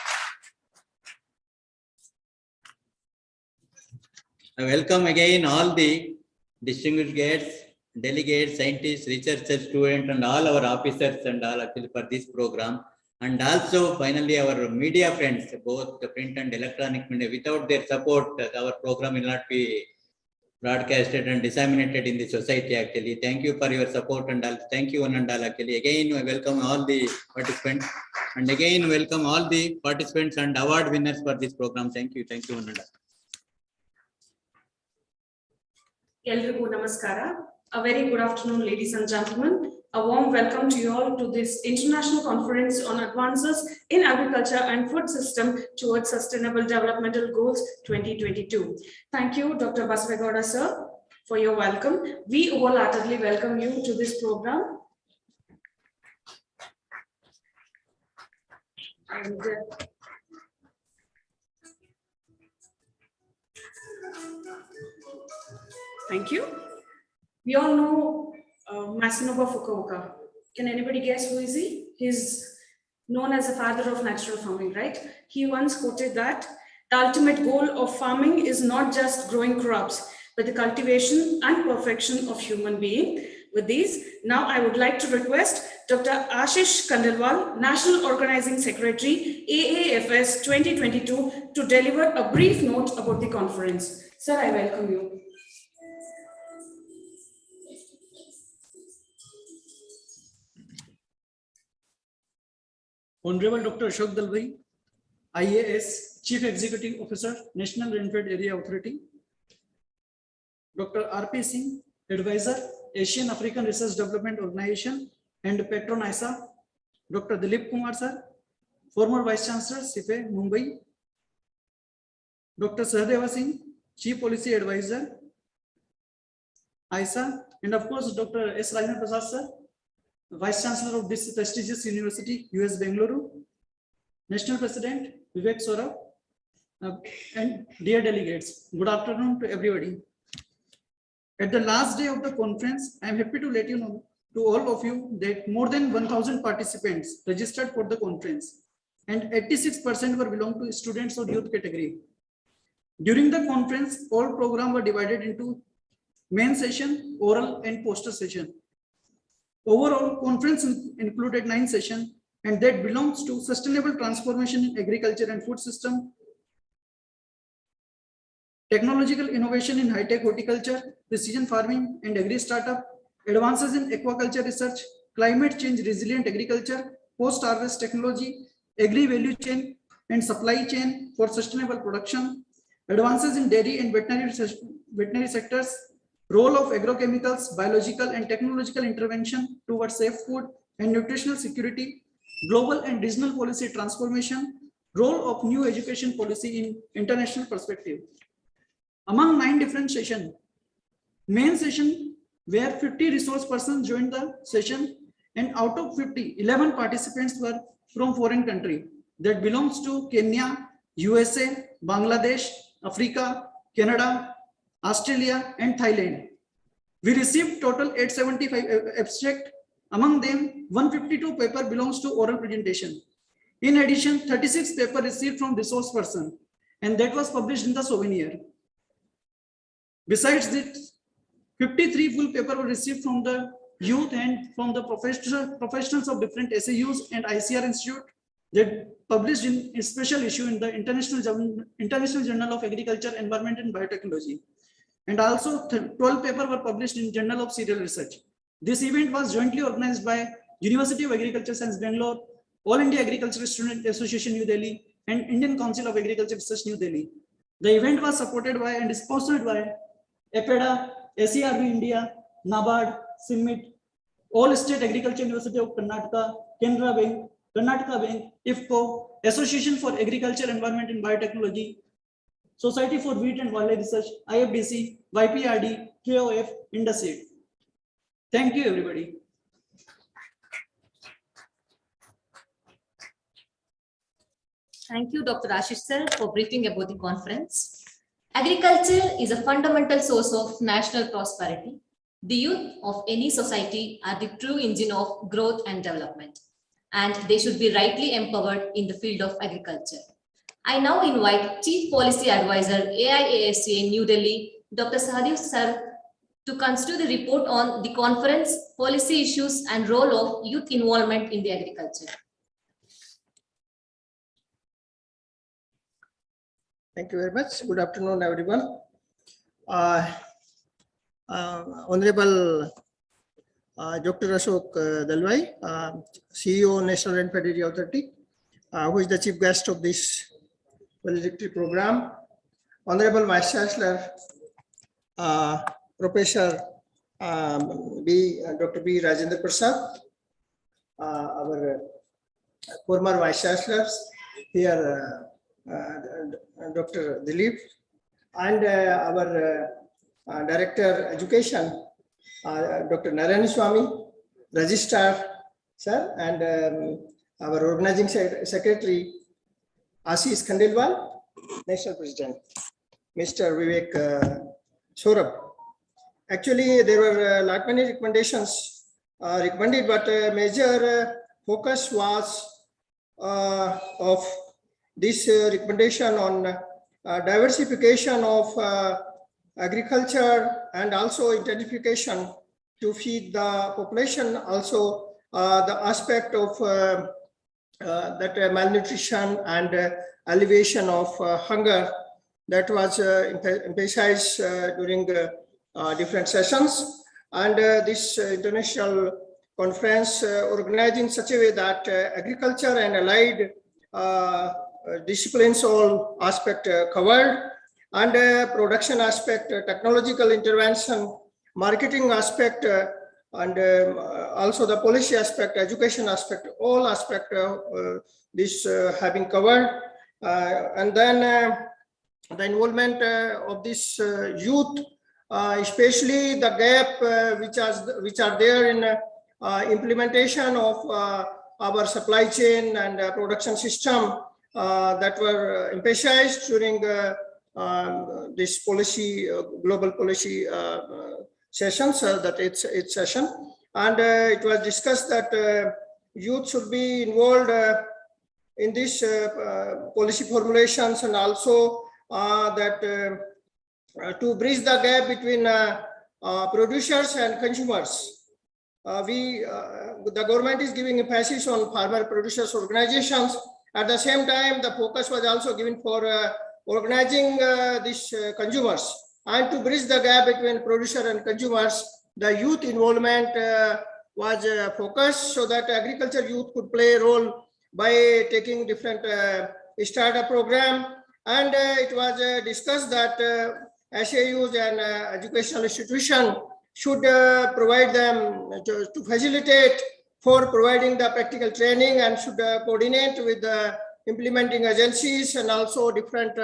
I welcome again all the distinguished guests, delegates, scientists, researchers, students, and all our officers and all actually for this program. And also finally our media friends, both the print and electronic media. Without their support, our program will not be broadcasted and disseminated in the society actually. Thank you for your support and all. Thank you one and all actually. Again, I welcome all the participants and again welcome all the participants and award winners for this program. Thank you one and all. Eldrigu namaskara. A very good afternoon, ladies and gentlemen. A warm welcome to you all to this International Conference on Advances in Agriculture and Food System towards Sustainable Developmental Goals 2022. Thank you, Dr. Basavegowda, sir, for your welcome. We wholeheartedly welcome you to this program. And, thank you. We all know Masanobu Fukuoka. Can anybody guess who is he? He's known as the father of natural farming, right? He once quoted that the ultimate goal of farming is not just growing crops, but the cultivation and perfection of human being. With these, now I would like to request Dr. Ashish Khandelwal, National Organizing Secretary, AAFS 2022, to deliver a brief note about the conference. Sir, I welcome you. Honorable Dr. Ashok Dalwai, IAS, Chief Executive Officer, National Rainfed Area Authority. Dr. RP Singh, Advisor, Asian African Research Development Organization and Patron ISA. Dr. Dilip Kumar sir, former Vice Chancellor, SIFE, Mumbai. Dr. Sahadeva Singh, Chief Policy Advisor, ISA. And of course, Dr. S. Rajendra Prasad sir, Vice Chancellor of this prestigious university, US Bangalore, National President Vivek Saurabh, and dear delegates, good afternoon to everybody. At the last day of the conference, I am happy to let you know to all of you that more than 1,000 participants registered for the conference and 86% were belong to students or youth category. During the conference, all programs were divided into main session, oral and poster session. Overall, conference included 9 sessions and that belongs to sustainable transformation in agriculture and food system, technological innovation in high-tech horticulture, precision farming and agri startup, advances in aquaculture research, climate change resilient agriculture, post-harvest technology, agri-value chain and supply chain for sustainable production, advances in dairy and veterinary sectors, role of agrochemicals, biological and technological intervention towards safe food and nutritional security, global and regional policy transformation, role of new education policy in international perspective. Among 9 different sessions, main session where 50 resource persons joined the session and out of 50, 11 participants were from foreign country that belongs to Kenya, USA, Bangladesh, Africa, Canada, Australia and Thailand. We received total 875 abstract. Among them, 152 paper belongs to oral presentation. In addition, 36 paper received from resource person and that was published in the souvenir. Besides this, 53 full paper were received from the youth and from the professionals of different SAUs and ICR Institute that published in a special issue in the International Journal of Agriculture, Environment and Biotechnology. And also 12 papers were published in Journal of Cereal Research. This event was jointly organized by University of Agriculture Science Bangalore, All India Agricultural Student Association New Delhi and Indian Council of Agriculture Research New Delhi. The event was supported by and sponsored by EPEDA, SERB India, NABARD, CIMMIT, All State Agriculture University of Karnataka, Canara Bank, Karnataka Bank, IFCO, Association for Agriculture, Environment and Biotechnology, Society for Wheat and Wildlife Research, IFDC, YPRD, KOF, INDUSID. Thank you, everybody. Thank you, Dr. Ashish sir, for briefing about the conference. Agriculture is a fundamental source of national prosperity. The youth of any society are the true engine of growth and development, and they should be rightly empowered in the field of agriculture. I now invite Chief Policy Advisor, AIASCA New Delhi, Dr. Sahadeo sir, to consider the report on the conference, policy issues and role of youth involvement in the agriculture. Thank you very much. Good afternoon, everyone. Honorable Dr. Ashok Dalwai, CEO, National Rainfed Area Authority, who is the chief guest of this valedictory program. Honorable Vice Chancellor, Professor Dr. B. Rajendra Prasad, our former Vice Chancellors, here Dr. Dilip, and our Director Education, Dr. Narayana Swami, Registrar, sir, and our Organizing Secretary, Ashish Khandelwal, National President, Mr. Vivek Saurabh. Actually, there were lot many recommendations recommended, but major focus was of this recommendation on diversification of agriculture and also intensification to feed the population. Also, the aspect of that malnutrition and alleviation of hunger that was emphasized during different sessions. And this international conference organized in such a way that agriculture and allied disciplines all aspect covered, and production aspect, technological intervention, marketing aspect, and also the policy aspect, education aspect, all aspect this have been covered. And then the involvement of this youth, especially the gap which are there in implementation of our supply chain and production system that were emphasized during this policy, global policy sessions, that it's session. And it was discussed that youth should be involved in this policy formulations, and also that to bridge the gap between producers and consumers. The government is giving emphasis on farmer producers organizations. At the same time, the focus was also given for organizing these consumers. And to bridge the gap between producer and consumers, the youth involvement was focused so that agriculture youth could play a role by taking different startup program. And it was discussed that SAUs and educational institutions should provide them to facilitate for providing the practical training, and should coordinate with the implementing agencies and also different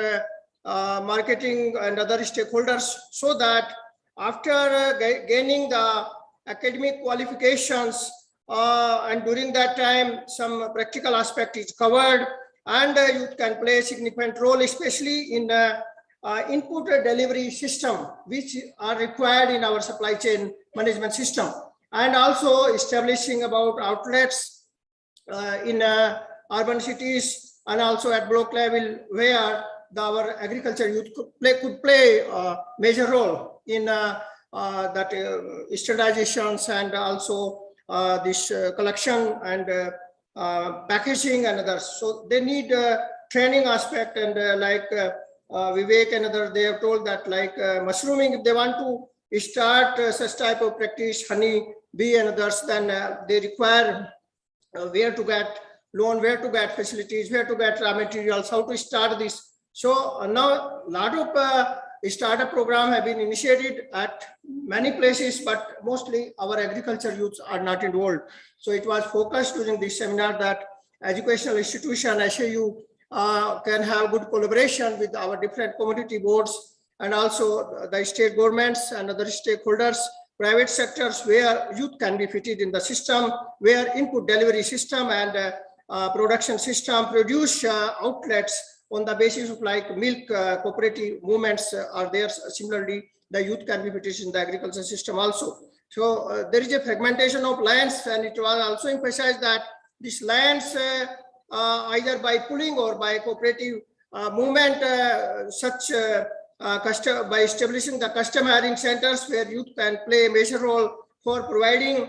marketing and other stakeholders, so that after gaining the academic qualifications and during that time some practical aspect is covered, and youth can play a significant role, especially in input delivery system which are required in our supply chain management system, and also establishing about outlets in urban cities and also at block level, where our agriculture youth could play a major role in that standardizations, and also this collection and packaging and others. So they need training aspect, and like Vivek and others, they have told that like mushrooming, if they want to start such type of practice, honey, bee and others, then they require where to get loan, where to get facilities, where to get raw materials, how to start this. So now a lot of startup program have been initiated at many places, but mostly our agriculture youths are not involved. So it was focused during this seminar that educational institution, SAU, can have good collaboration with our different community boards, and also the state governments and other stakeholders, private sectors, where youth can be fitted in the system, where input delivery system and production system produce outlets on the basis of like milk cooperative movements are there. Similarly, the youth can be fitted in the agriculture system also. So there is a fragmentation of lands, and it was also emphasized that these lands either by pooling or by cooperative movement, by establishing the custom hiring centers where youth can play a major role for providing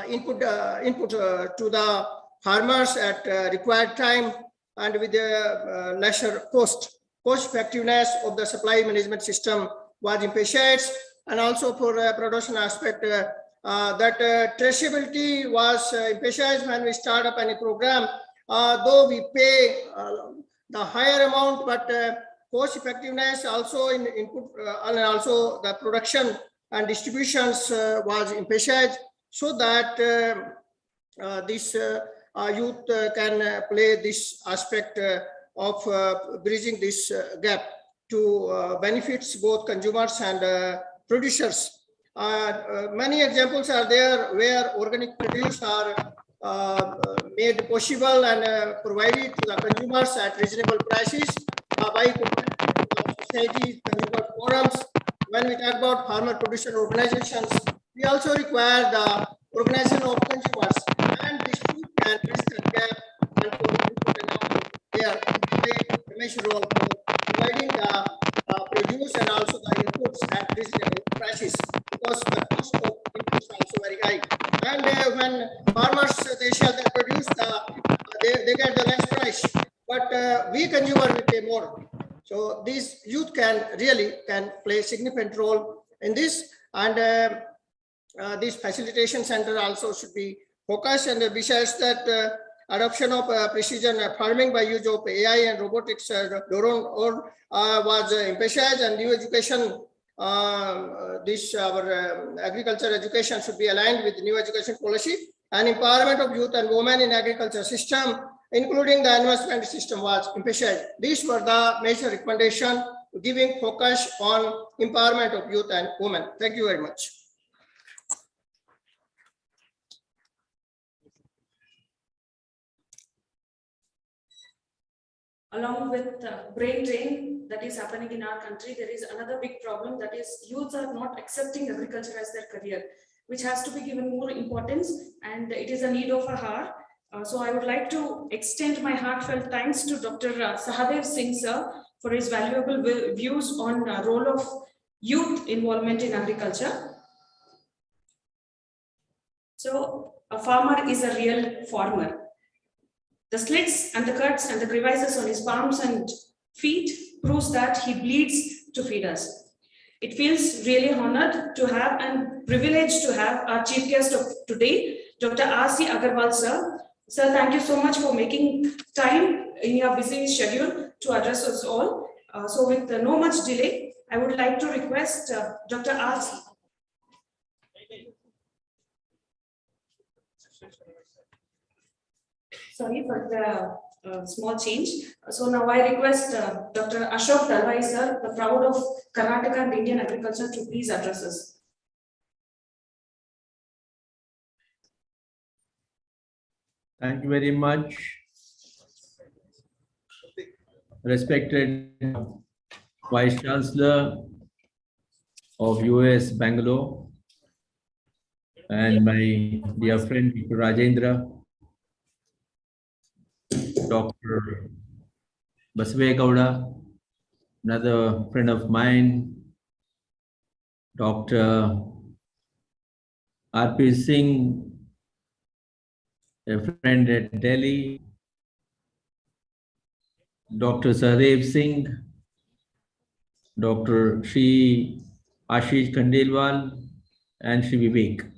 input to the farmers at required time and with the lesser cost effectiveness of the supply management system was emphasized, and also for production aspect that traceability was emphasized when we start up any program. Though we pay the higher amount, but cost effectiveness also in input and also the production and distributions was emphasized so that this youth can play this aspect of bridging this gap to benefits both consumers and producers. Many examples are there where organic produce are made possible and provided to the consumers at reasonable prices by societies, consumer forums. When we talk about farmer producer organizations, we also require the organization of consumers, and this too can bridge the gap and there play a major role for providing the produce and also the inputs at reasonable prices, because the cost of inputs is also very high. And when farmers they sell their produce, they get the less price, but we consumer we pay more. So these youth can really play a significant role in this, and this facilitation center also should be focused. And besides that, adoption of precision farming by use of AI and robotics drone was emphasized, and new education. This our agriculture education should be aligned with new education policy, and empowerment of youth and women in agriculture system, including the investment system, was emphasized. These were the major recommendations giving focus on empowerment of youth and women. Thank you very much. Along with brain drain that is happening in our country, there is another big problem, that is youths are not accepting agriculture as their career, which has to be given more importance, and it is a need of a hour. So I would like to extend my heartfelt thanks to Dr. Sahadev Singh sir for his valuable views on the role of youth involvement in agriculture. So a farmer is a real farmer. The slits and the cuts and the crevices on his palms and feet proves that he bleeds to feed us. It feels really honored to have and privileged to have our chief guest of today, Dr. R.C. Agarwal sir. Sir, thank you so much for making time in your busy schedule to address us all. So with no much delay, I would like to request Dr. R.C. Sorry for the small change. So now I request Dr. Ashok Dalwai sir, the proud of Karnataka and Indian agriculture, to please address us. Thank you very much. Respected Vice Chancellor of US Bangalore and my dear friend Dr. Rajendra, Dr. Basve Gowda, another friend of mine, Dr. R.P. Singh, a friend at Delhi, Dr. Sahadev Singh, Dr. Shri Ashish Khandelwal, and Shri Vivek.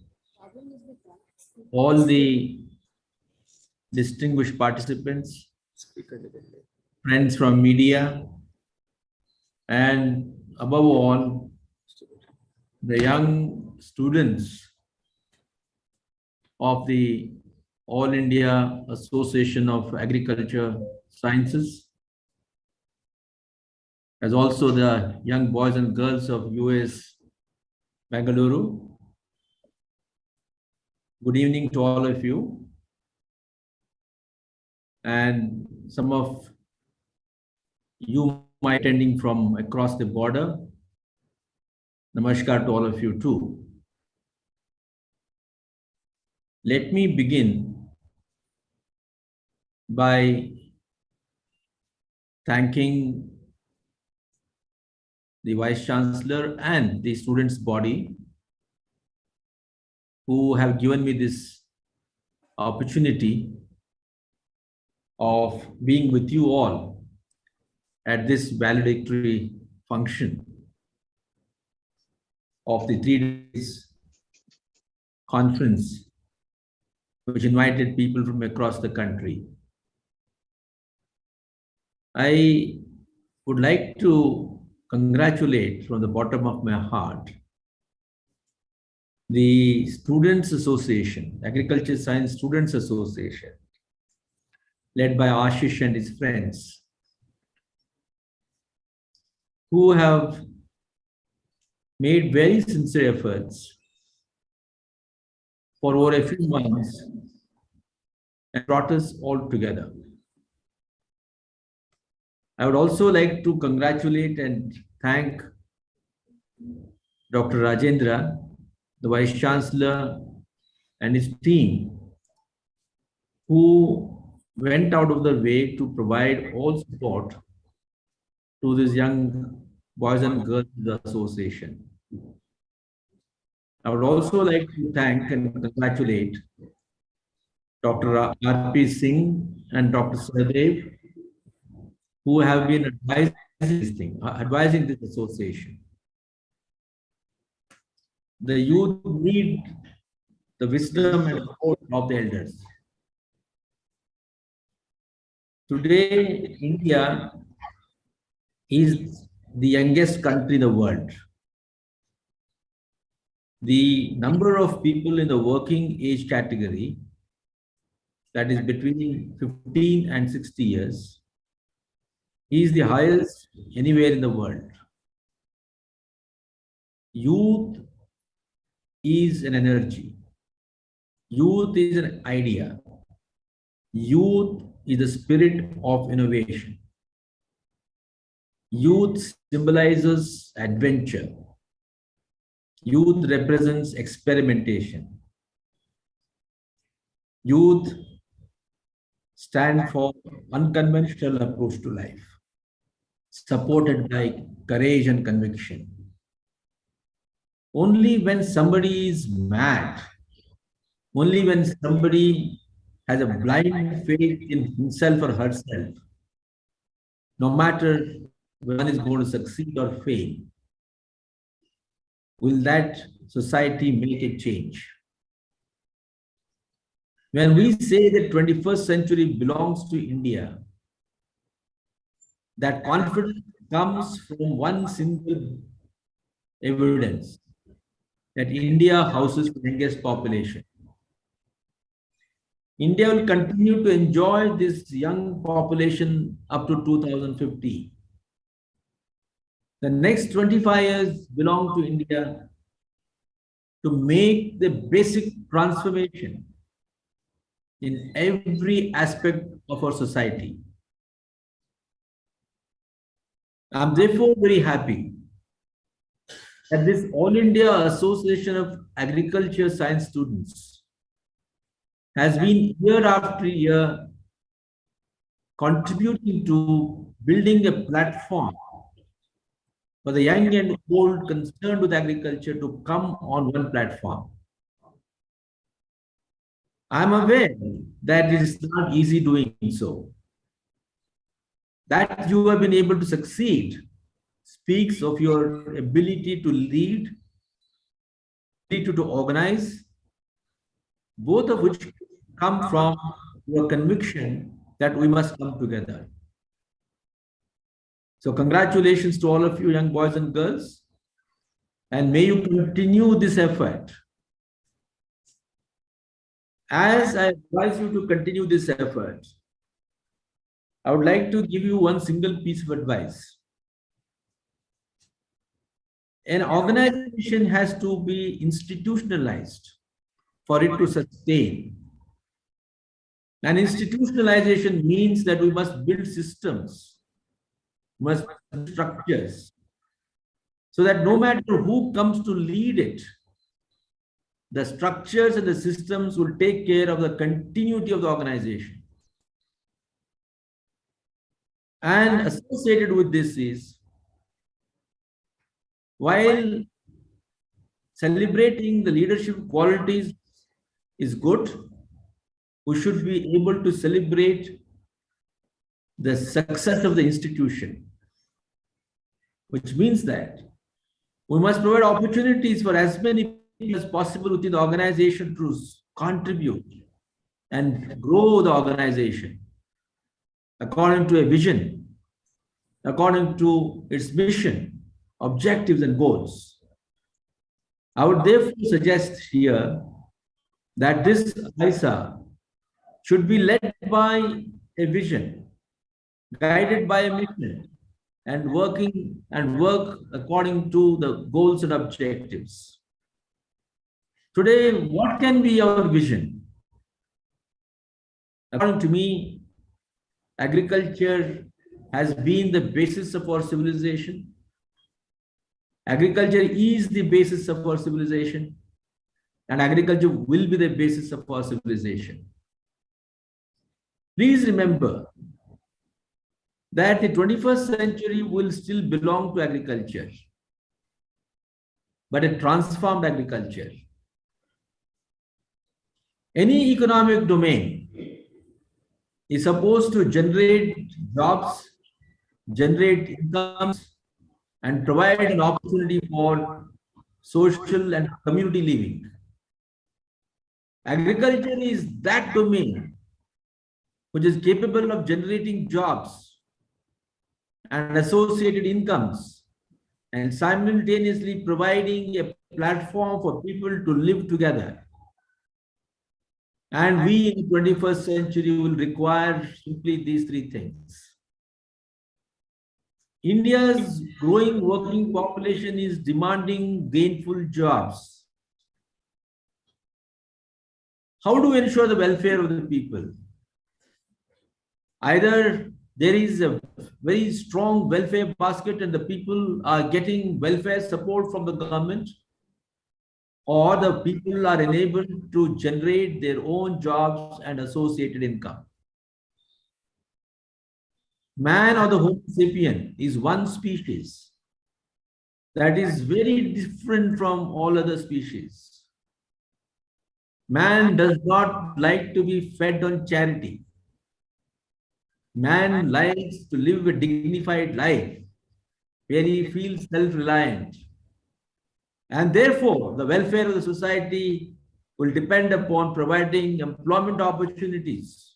All the distinguished participants, friends from media, and above all, the young students of the All India Association of Agriculture Sciences, as also the young boys and girls of US Bangalore. Good evening to all of you. And some of you might be attending from across the border. Namaskar to all of you too. Let me begin by thanking the Vice Chancellor and the students' body who have given me this opportunity of being with you all at this valedictory function of the 3 days conference, which invited people from across the country. I would like to congratulate from the bottom of my heart the Students Association, Agriculture Science Students Association, led by Ashish and his friends, who have made very sincere efforts for over a few months and brought us all together. I would also like to congratulate and thank Dr. Rajendra, the Vice Chancellor, and his team, who went out of their way to provide all support to this young boys and girls association. I would also like to thank and congratulate Dr. R.P. Singh and Dr. Sahadev, who have been advising this association. The youth need the wisdom and support of the elders. Today, India is the youngest country in the world. The number of people in the working age category, that is between 15 and 60 years, is the highest anywhere in the world. Youth is an energy. Youth is an idea. Youth is the spirit of innovation. Youth symbolizes adventure. Youth represents experimentation. Youth stand for unconventional approach to life, supported by courage and conviction. Only when somebody is mad, only when somebody has a blind faith in himself or herself, no matter when one is going to succeed or fail, will that society make a change. When we say that 21st century belongs to India, that confidence comes from one single evidence, that India houses the youngest population. India will continue to enjoy this young population up to 2050. The next 25 years belong to India to make the basic transformation in every aspect of our society. I'm therefore very happy that this All India Association of Agriculture Science Students has been year after year contributing to building a platform for the young and old concerned with agriculture to come on one platform. I'm aware that it is not easy doing so. That you have been able to succeed speaks of your ability to lead, ability to organize, both of which come from your conviction that we must come together. So congratulations to all of you young boys and girls, and may you continue this effort. As I advise you to continue this effort, I would like to give you one single piece of advice. An organization has to be institutionalized for it to sustain. And institutionalization means that we must build systems, must build structures, so that no matter who comes to lead it, the structures and the systems will take care of the continuity of the organization. And associated with this is, while celebrating the leadership qualities is good, we should be able to celebrate the success of the institution, which means that we must provide opportunities for as many people as possible within the organization to contribute and grow the organization according to a vision, according to its mission, objectives, and goals. I would therefore suggest here that this ISA should be led by a vision, guided by a mission, and work according to the goals and objectives. Today, what can be our vision? According to me, agriculture has been the basis of our civilization. Agriculture is the basis of our civilization, and agriculture will be the basis of our civilization. Please remember that the 21st century will still belong to agriculture, but a transformed agriculture. Any economic domain is supposed to generate jobs, generate incomes, and provide an opportunity for social and community living. Agriculture is that domain which is capable of generating jobs and associated incomes, and simultaneously providing a platform for people to live together. And we in the 21st century will require simply these three things. India's growing working population is demanding gainful jobs. How do we ensure the welfare of the people? Either there is a very strong welfare basket and the people are getting welfare support from the government, or the people are enabled to generate their own jobs and associated income. Man, or the Homo sapien, is one species that is very different from all other species. Man does not like to be fed on charity. Man likes to live a dignified life where he feels self-reliant. And therefore, the welfare of the society will depend upon providing employment opportunities,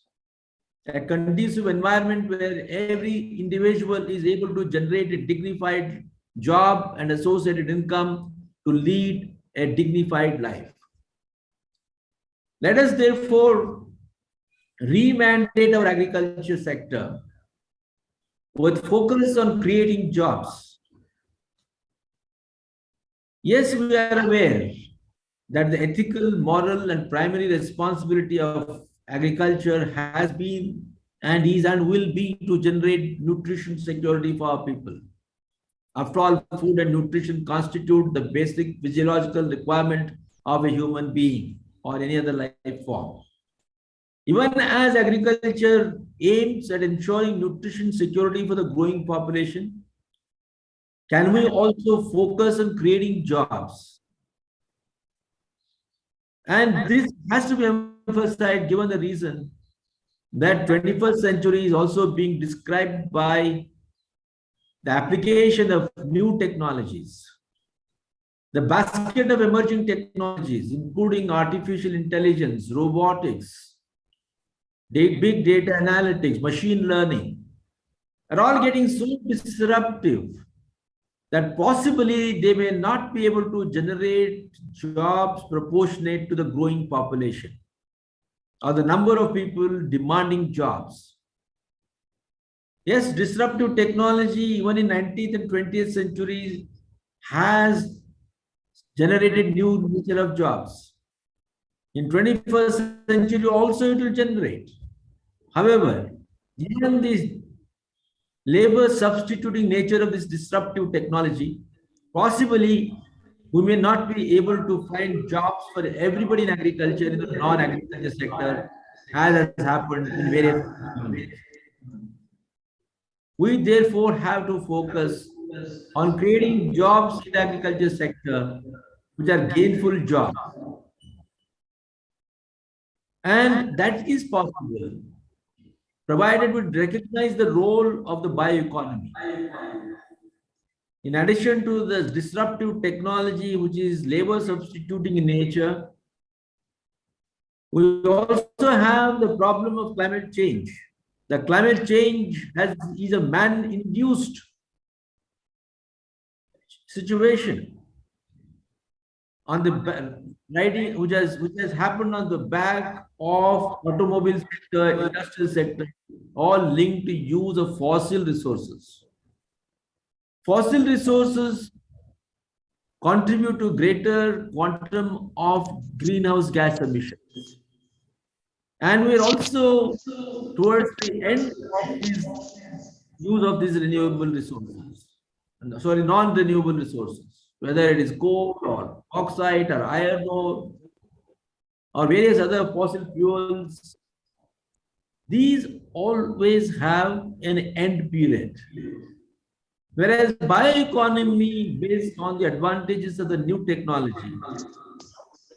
a conducive environment where every individual is able to generate a dignified job and associated income to lead a dignified life. Let us therefore re-mandate our agriculture sector with focus on creating jobs. Yes, we are aware that the ethical, moral, and primary responsibility of agriculture has been and is and will be to generate nutrition security for our people. After all, food and nutrition constitute the basic physiological requirement of a human being or any other life form. Even as agriculture aims at ensuring nutrition security for the growing population, can we also focus on creating jobs? And this has to be emphasized given the reason that 21st century is also being described by the application of new technologies. The basket of emerging technologies, including artificial intelligence, robotics, big data analytics, machine learning, are all getting so disruptive that possibly they may not be able to generate jobs proportionate to the growing population or the number of people demanding jobs. Yes, disruptive technology, even in 19th and 20th centuries, has generated new nature of jobs. In 21st century also it will generate. However, given the labor substituting nature of this disruptive technology, possibly we may not be able to find jobs for everybody in agriculture, in the non-agriculture sector, as has happened in various economies. We therefore have to focus on creating jobs in the agriculture sector, which are gainful jobs. And that is possible, provided we recognize the role of the bioeconomy. In addition to the disruptive technology, which is labor substituting in nature, we also have the problem of climate change. The climate change is a man-induced situation. on the riding, which has happened on the back of automobile sector, industrial sector, all linked to use of fossil resources. Fossil resources contribute to greater quantum of greenhouse gas emissions. And we're also towards the end of this use of these renewable resources, sorry, non-renewable resources, whether it is coal or bauxite or iron ore or various other fossil fuels. These always have an end period. Whereas bioeconomy, based on the advantages of the new technology,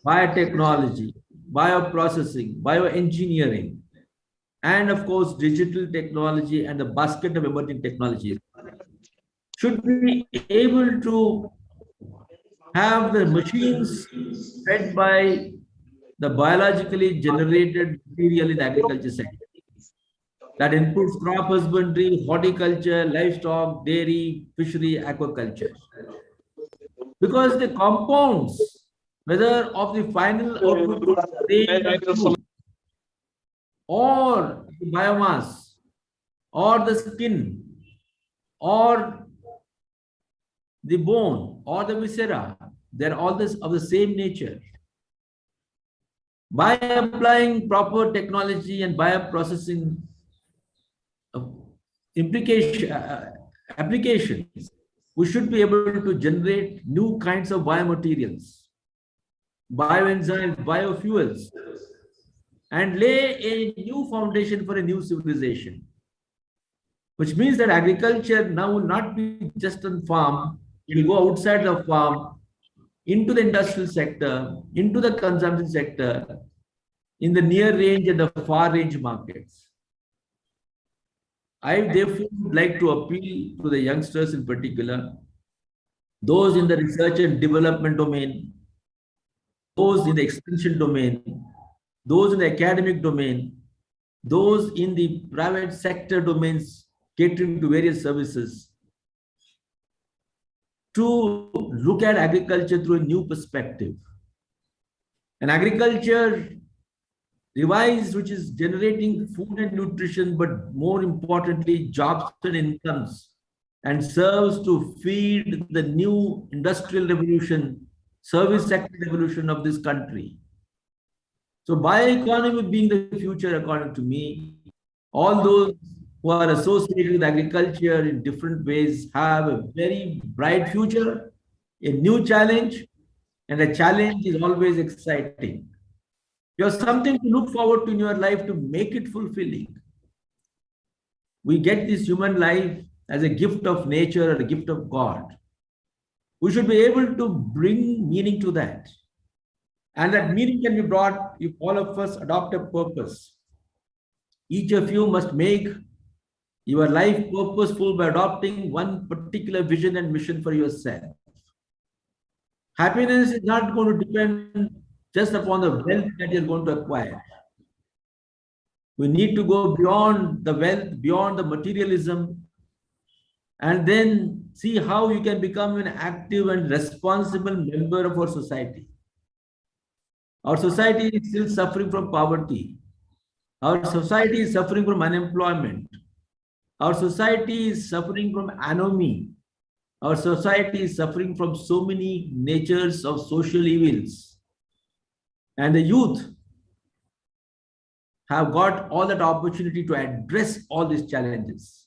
biotechnology, bioprocessing, bioengineering, and of course, digital technology and the basket of emerging technologies, should be able to have the machines fed by the biologically generated material in the agriculture sector. That includes crop husbandry, horticulture, livestock, dairy, fishery, aquaculture. Because the compounds, whether of the final output of the food, or the biomass, or the skin, or the bone, or the viscera, they're all this of the same nature. By applying proper technology and bioprocessing applications, we should be able to generate new kinds of biomaterials, bioenzymes, biofuels, and lay a new foundation for a new civilization. Which means that agriculture now will not be just on farm, it will go outside the farm, into the industrial sector, into the consumption sector, in the near range and the far range markets. I therefore would like to appeal to the youngsters in particular, those in the research and development domain, those in the extension domain, those in the academic domain, those in the private sector domains catering to various services, to look at agriculture through a new perspective. An agriculture revised, which is generating food and nutrition, but more importantly, jobs and incomes, and serves to feed the new industrial revolution, service sector revolution of this country. So bioeconomy being the future, according to me, all those who are associated with agriculture in different ways have a very bright future, a new challenge, and a challenge is always exciting. You have something to look forward to in your life to make it fulfilling. We get this human life as a gift of nature or a gift of God. We should be able to bring meaning to that. And that meaning can be brought if all of us adopt a purpose. Each of you must make your life purposeful by adopting one particular vision and mission for yourself. Happiness is not going to depend just upon the wealth that you're going to acquire. We need to go beyond the wealth, beyond the materialism, and then see how you can become an active and responsible member of our society. Our society is still suffering from poverty. Our society is suffering from unemployment. Our society is suffering from anomie. Our society is suffering from so many natures of social evils. And the youth have got all that opportunity to address all these challenges.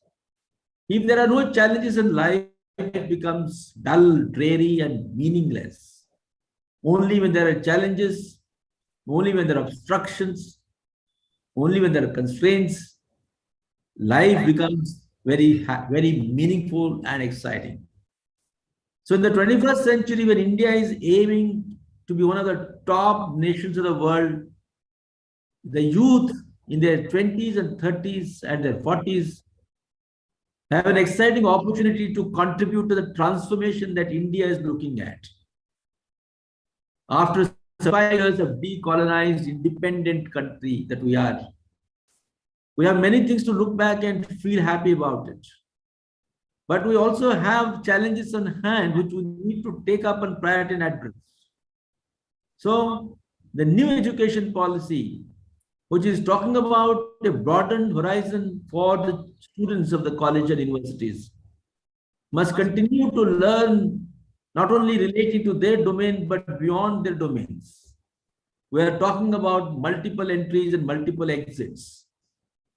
If there are no challenges in life, it becomes dull, dreary, and meaningless. Only when there are challenges, only when there are obstructions, only when there are constraints, life becomes very meaningful and exciting. So in the 21st century, when India is aiming to be one of the top nations of the world, the youth in their 20s and 30s and their 40s have an exciting opportunity to contribute to the transformation that India is looking at. After 5 years of decolonized, independent country that we are, we have many things to look back and feel happy about it. But we also have challenges on hand which we need to take up and priority and address. So the new education policy, which is talking about a broadened horizon for the students of the college and universities, must continue to learn not only relating to their domain, but beyond their domains. We are talking about multiple entries and multiple exits.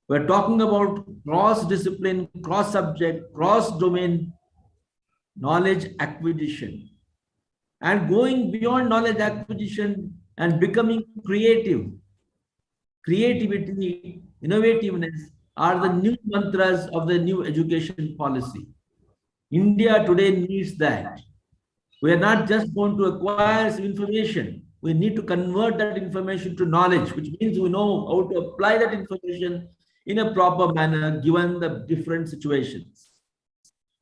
We're talking about cross-discipline, cross-subject, cross-domain knowledge acquisition. And going beyond knowledge acquisition and becoming creative. Creativity, innovativeness are the new mantras of the new education policy. India today needs that. We are not just going to acquire some information. We need to convert that information to knowledge, which means we know how to apply that information in a proper manner, given the different situations.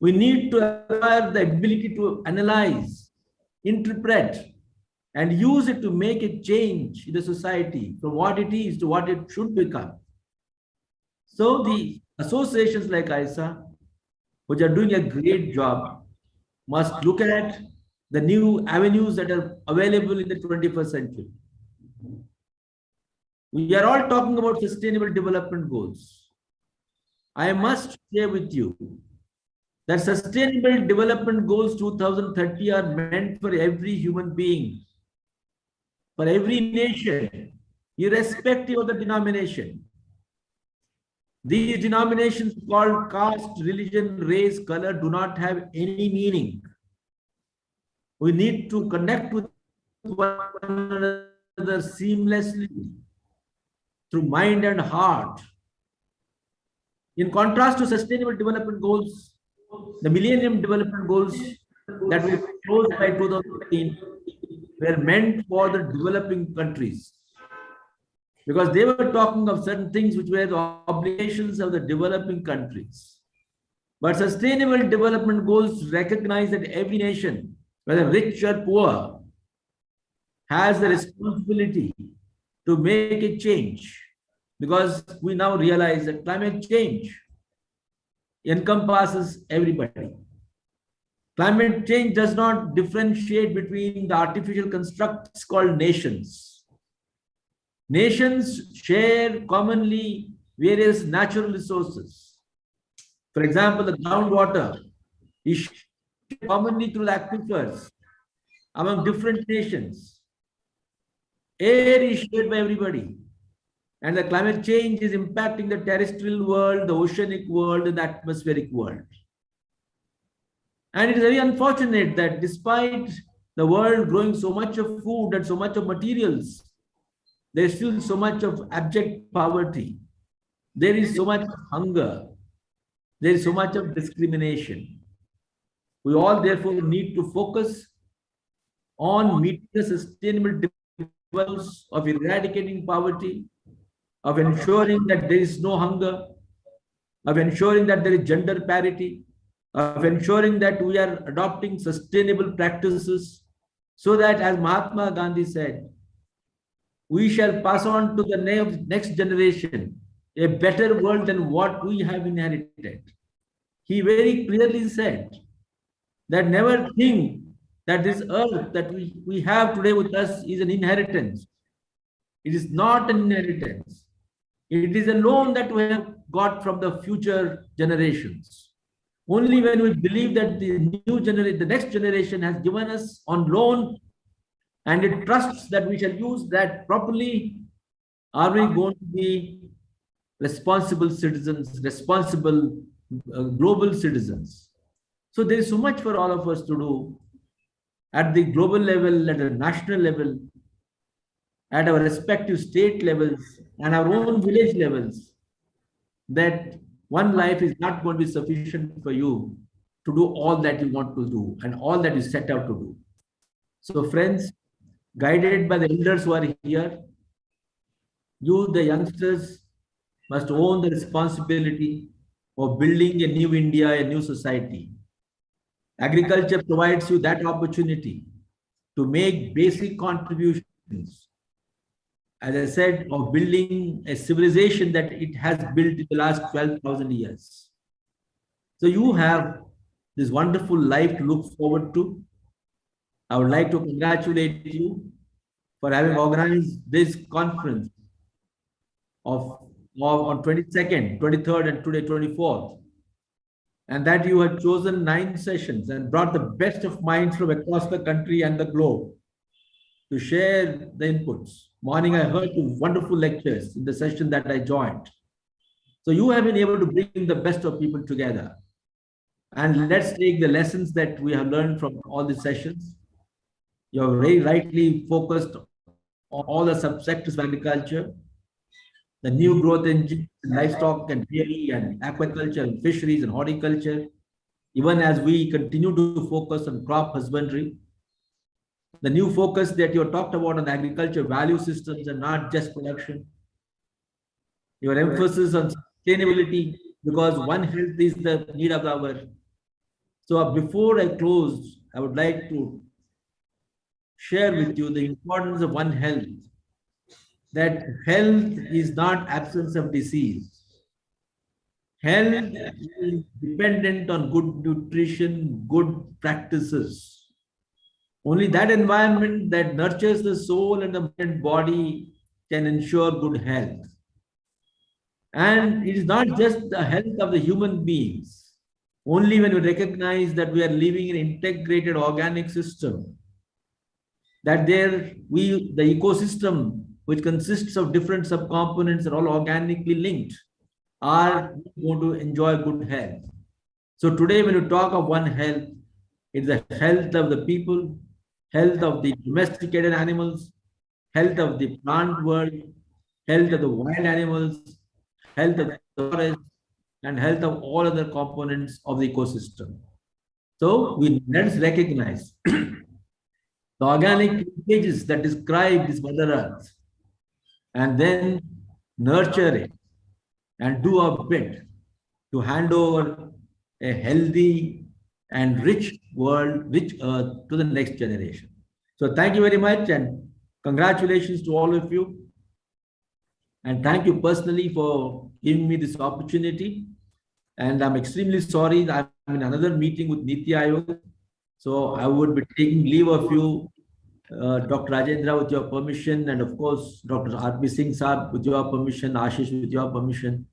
We need to acquire the ability to analyze, interpret, and use it to make a change in the society from what it is to what it should become. So the associations like ISA, which are doing a great job, must look at the new avenues that are available in the 21st century. We are all talking about sustainable development goals. I must share with you that sustainable development goals 2030 are meant for every human being, for every nation, irrespective of the denomination. These denominations called caste, religion, race, color do not have any meaning. We need to connect with one another seamlessly through mind and heart. In contrast to sustainable development goals, the Millennium Development Goals that were closed by 2015 were meant for the developing countries, because they were talking of certain things which were the obligations of the developing countries. But sustainable development goals recognize that every nation, whether rich or poor, has the responsibility to make a change, because we now realize that climate change encompasses everybody. Climate change does not differentiate between the artificial constructs called nations. Nations share commonly various natural resources. For example, the groundwater is shared commonly through the aquifers among different nations. Air is shared by everybody. And the climate change is impacting the terrestrial world, the oceanic world, and the atmospheric world. And it is very unfortunate that despite the world growing so much of food and so much of materials, there is still so much of abject poverty. There is so much of hunger. There is so much of discrimination. We all therefore need to focus on meeting the sustainable goals of eradicating poverty, of ensuring that there is no hunger, of ensuring that there is gender parity, of ensuring that we are adopting sustainable practices, so that, as Mahatma Gandhi said, we shall pass on to the next generation a better world than what we have inherited. He very clearly said that never think that this earth that we have today with us is an inheritance. It is not an inheritance. It is a loan that we have got from the future generations. Only when we believe that the next generation has given us on loan and it trusts that we shall use that properly, are we going to be responsible citizens, responsible global citizens. So there is so much for all of us to do at the global level, at the national level, at our respective state levels and our own village levels, that one life is not going to be sufficient for you to do all that you want to do and all that you set out to do. So friends, guided by the elders who are here, you, the youngsters, must own the responsibility of building a new India, a new society. Agriculture provides you that opportunity to make basic contributions, as I said, of building a civilization that it has built in the last 12,000 years. So you have this wonderful life to look forward to. I would like to congratulate you for having organized this conference on 22nd, 23rd, and today 24th. And that you have chosen 9 sessions and brought the best of minds from across the country and the globe to share the inputs. Morning, I heard 2 wonderful lectures in the session that I joined. So you have been able to bring the best of people together. And let's take the lessons that we have learned from all the sessions. You have very rightly focused on all the subsectors of agriculture, the new growth engine, livestock and dairy and aquaculture and fisheries and horticulture, even as we continue to focus on crop husbandry. The new focus that you talked about on agriculture value systems and not just production. Your emphasis on sustainability, because one health is the need of the hour. So before I close, I would like to share with you the importance of one health. That health is not absence of disease. Health is dependent on good nutrition, good practices. Only that environment that nurtures the soul and the body can ensure good health. And it is not just the health of the human beings. Only when we recognize that we are living in an integrated organic system, that the ecosystem, which consists of different subcomponents, are all organically linked, are going to enjoy good health. So today, when you talk of one health, it's the health of the people, health of the domesticated animals, health of the plant world, health of the wild animals, health of the forest, and health of all other components of the ecosystem. So let's recognize the organic linkages that describe this Mother Earth, and then nurture it and do our bit to hand over a healthy and rich world, rich earth to the next generation. So thank you very much and congratulations to all of you. And thank you personally for giving me this opportunity. And I'm extremely sorry that I'm in another meeting with Niti Aayog. So I would be taking leave of you, Dr. Rajendra, with your permission, and of course, Dr. R.P. Singh Saab, with your permission, Ashish, with your permission.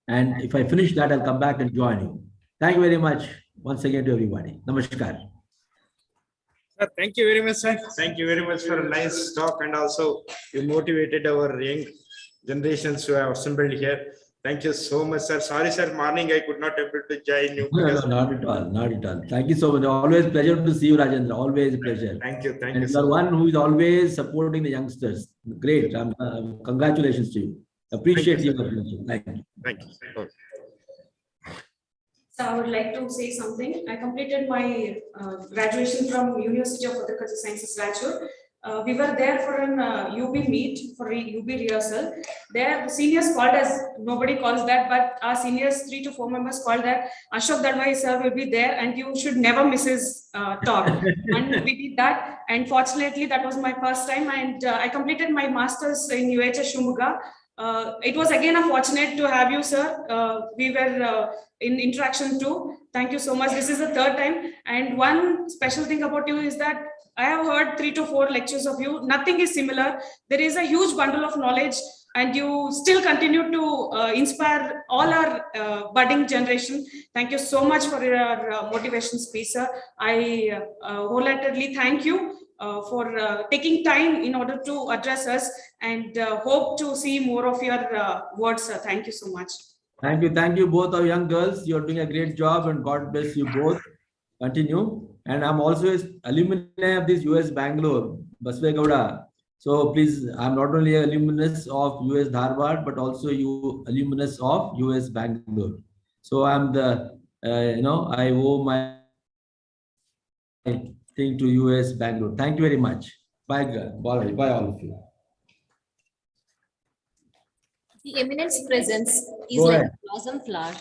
And if I finish that, I'll come back and join you. Thank you very much once again to everybody. Namaskar. Sir, thank you very much, sir. Thank you very much for a nice talk, and also you motivated our young generations who have assembled here. Thank you so much, sir. Sorry, sir, morning I could not able to join you. No, not at all, not at all. Thank you so much. Always pleasure to see you, Rajendra. Always a pleasure. Thank you, thank and you. You are one who is always supporting the youngsters. Great. Congratulations to you. Appreciate you. Thank you. Thank you. Okay. So I would like to say something. I completed my graduation from University of Agricultural Sciences, Rajur. We were there for an UB meet, for a UB rehearsal. There, the seniors called us, nobody calls that, but our seniors, 3 to 4 members called that, Ashok Dadwai sir will be there and you should never miss his talk. And we did that. And fortunately, that was my first time. And I completed my master's in UHS Shumaga. It was again a fortunate to have you, sir. We were in interaction too. Thank you so much. This is the 3rd time. And one special thing about you is that I have heard 3 to 4 lectures of you. Nothing is similar. There is a huge bundle of knowledge and you still continue to inspire all our budding generation. Thank you so much for your motivation speech, sir. I wholeheartedly thank you for taking time in order to address us and hope to see more of your words, sir. Thank you so much. Thank you, both our young girls. You're doing a great job and God bless you both. Continue. And I'm also an alumni of this US Bangalore, Basvegowda. So please, I'm not only an alumnus of US Dharwad, but also alumnus of US Bangalore. So I'm the, I owe my thing to US Bangalore. Thank you very much. Bye, bye all of you. The eminence presence is like a blossom flower.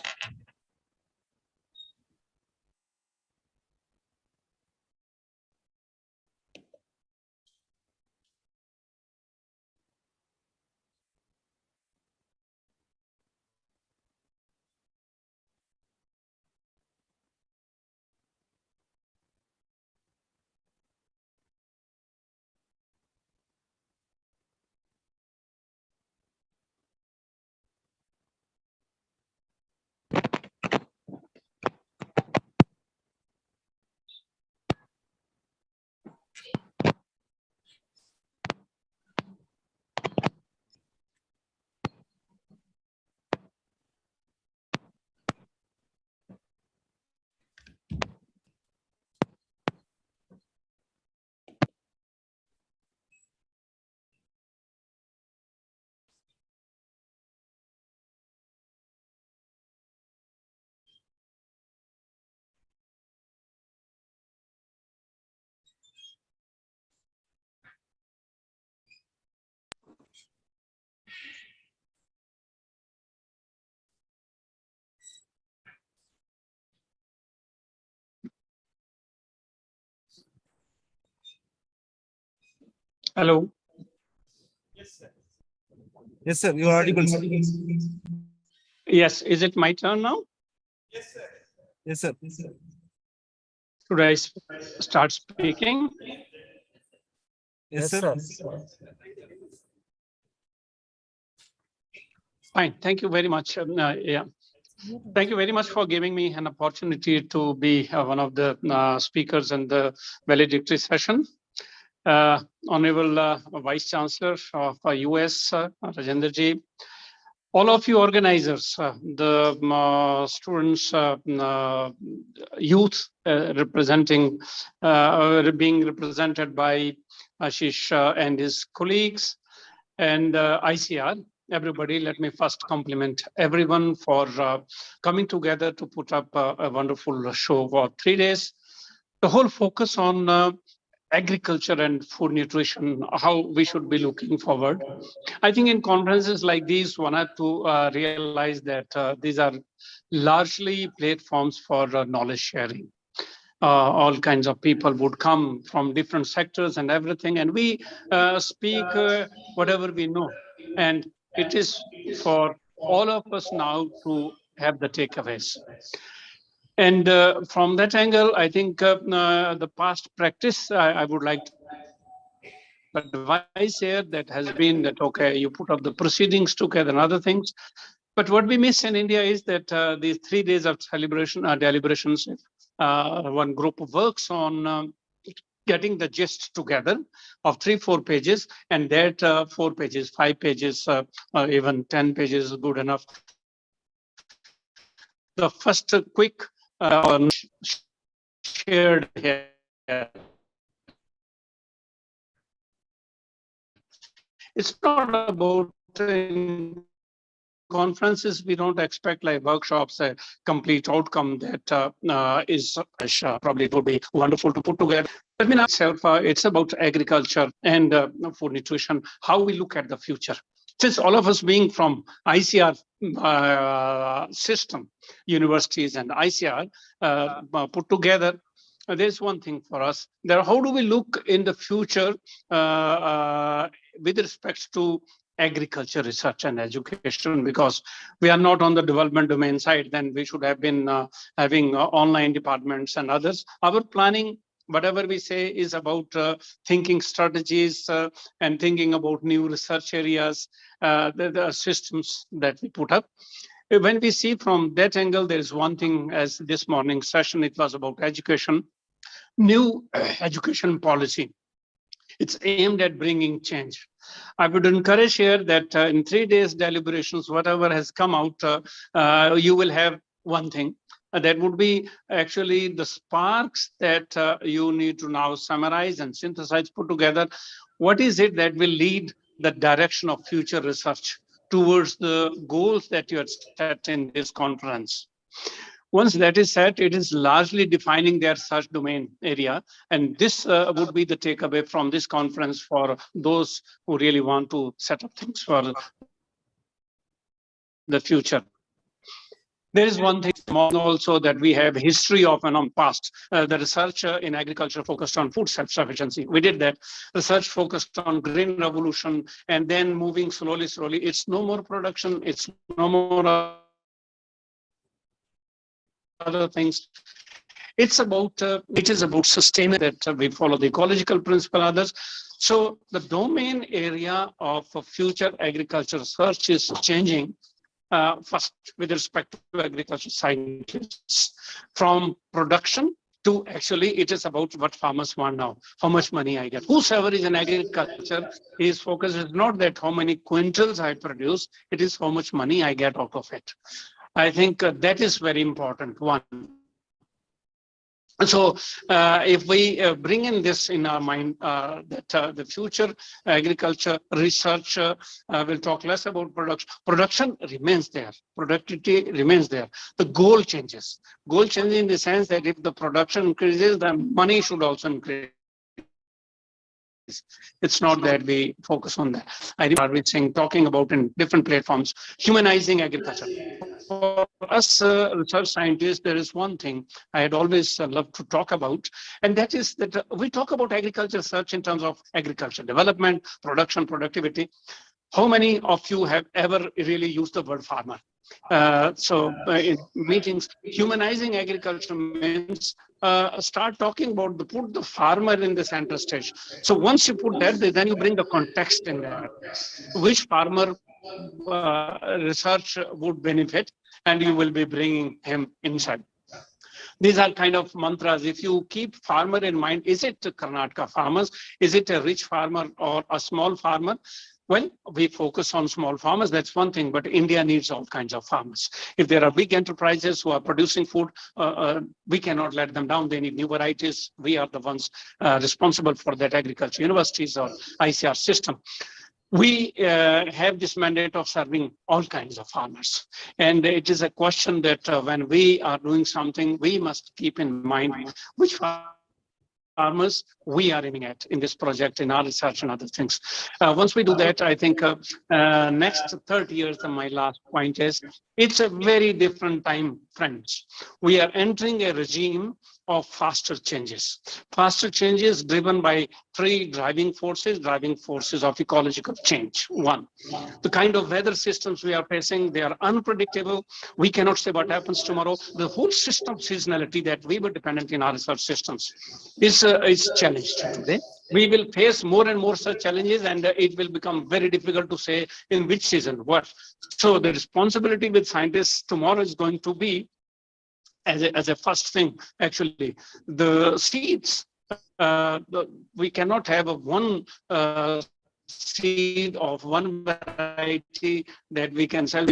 Hello. Yes, sir. You are audible, sir. Yes, is it my turn now? Yes, sir. Should I start speaking? Yes, sir. Fine, thank you very much. Yeah. Thank you very much for giving me an opportunity to be one of the speakers in the valedictory session. Honorable Vice Chancellor of US, Rajendra Ji, all of you organizers, the students, youth representing, being represented by Ashish and his colleagues, and ICR. Everybody, let me first compliment everyone for coming together to put up a wonderful show for 3 days. The whole focus on agriculture and food nutrition, how we should be looking forward. I think in conferences like these, one had to realize that these are largely platforms for knowledge sharing. All kinds of people would come from different sectors and everything, and we speak whatever we know. And it is for all of us now to have the takeaways. And from that angle, I think the past practice, I would like to advise here that has been that, okay, you put up the proceedings together and other things. But what we miss in India is that these 3 days of celebration, deliberations, one group works on getting the gist together of 3-4 pages, and that 4 pages, 5 pages, even 10 pages is good enough. The first quick shared here. It's not about conferences. We don't expect like workshops, a complete outcome that is probably it would be wonderful to put together. Let me myself, it's about agriculture and food nutrition, how we look at the future. Since all of us being from ICR system, universities and ICR put together, there's one thing for us. How do we look in the future with respect to agriculture research and education? Because we are not on the development domain side, then we should have been having online departments and others. Our planning, whatever we say, is about thinking strategies and thinking about new research areas, the systems that we put up. When we see from that angle, there is one thing, as this morning's session, it was about education, new education policy. It's aimed at bringing change. I would encourage here that in 3 days deliberations, whatever has come out, you will have one thing. That would be actually the sparks that you need to now summarize and synthesize, put together. What is it that will lead the direction of future research towards the goals that you had set in this conference? Once that is set, it is largely defining their search domain area. And this would be the takeaway from this conference for those who really want to set up things for the future. There is one thing also that we have history of and past. The research in agriculture focused on food self-sufficiency. We did that. Research focused on green revolution, and then moving slowly. It's no more production. It's no more other things. It's about it is about sustainability, that we follow the ecological principle, others. So the domain area of future agriculture research is changing. First, with respect to agriculture scientists, from production to actually it is about what farmers want now, how much money I get. Whosoever is in agriculture, his focus is not that how many quintals I produce, it is how much money I get out of it. I think that is very important, one. So if we bring in this in our mind, that the future agriculture research will talk less about production. Production remains there. Productivity remains there. The goal changes. Goal changes in the sense that if the production increases, the money should also increase. It's not that we focus on that. I remember talking about in different platforms, humanizing agriculture. For us research scientists, there is one thing I had always loved to talk about, and that is that we talk about agriculture research in terms of agriculture development, production, productivity. How many of you have ever really used the word farmer? In meetings, humanizing agriculture means start talking about put the farmer in the center stage. So once you put that, then you bring the context in there. Which farmer research would benefit, and you will be bringing him inside. These are kind of mantras. If you keep farmer in mind, is it Karnataka farmers? Is it a rich farmer or a small farmer? Well, we focus on small farmers, that's one thing, but India needs all kinds of farmers. If there are big enterprises who are producing food, we cannot let them down. They need new varieties. We are the ones responsible for that, agriculture universities or ICR system. We have this mandate of serving all kinds of farmers. And it is a question that when we are doing something, we must keep in mind which farmers we are aiming at in this project, in our research and other things. Once we do that, I think next 30 years, and my last point is, it's a very different time, friends. We are entering a regime of faster changes. Faster changes driven by three driving forces of ecological change. One, the kind of weather systems we are facing, they are unpredictable. We cannot say what happens tomorrow. The whole system seasonality that we were dependent in our research systems is challenged today. We will face more and more such challenges, and it will become very difficult to say in which season what. So the responsibility with scientists tomorrow is going to be, as a first thing, actually, the seeds. We cannot have one seed of one variety that we can sell.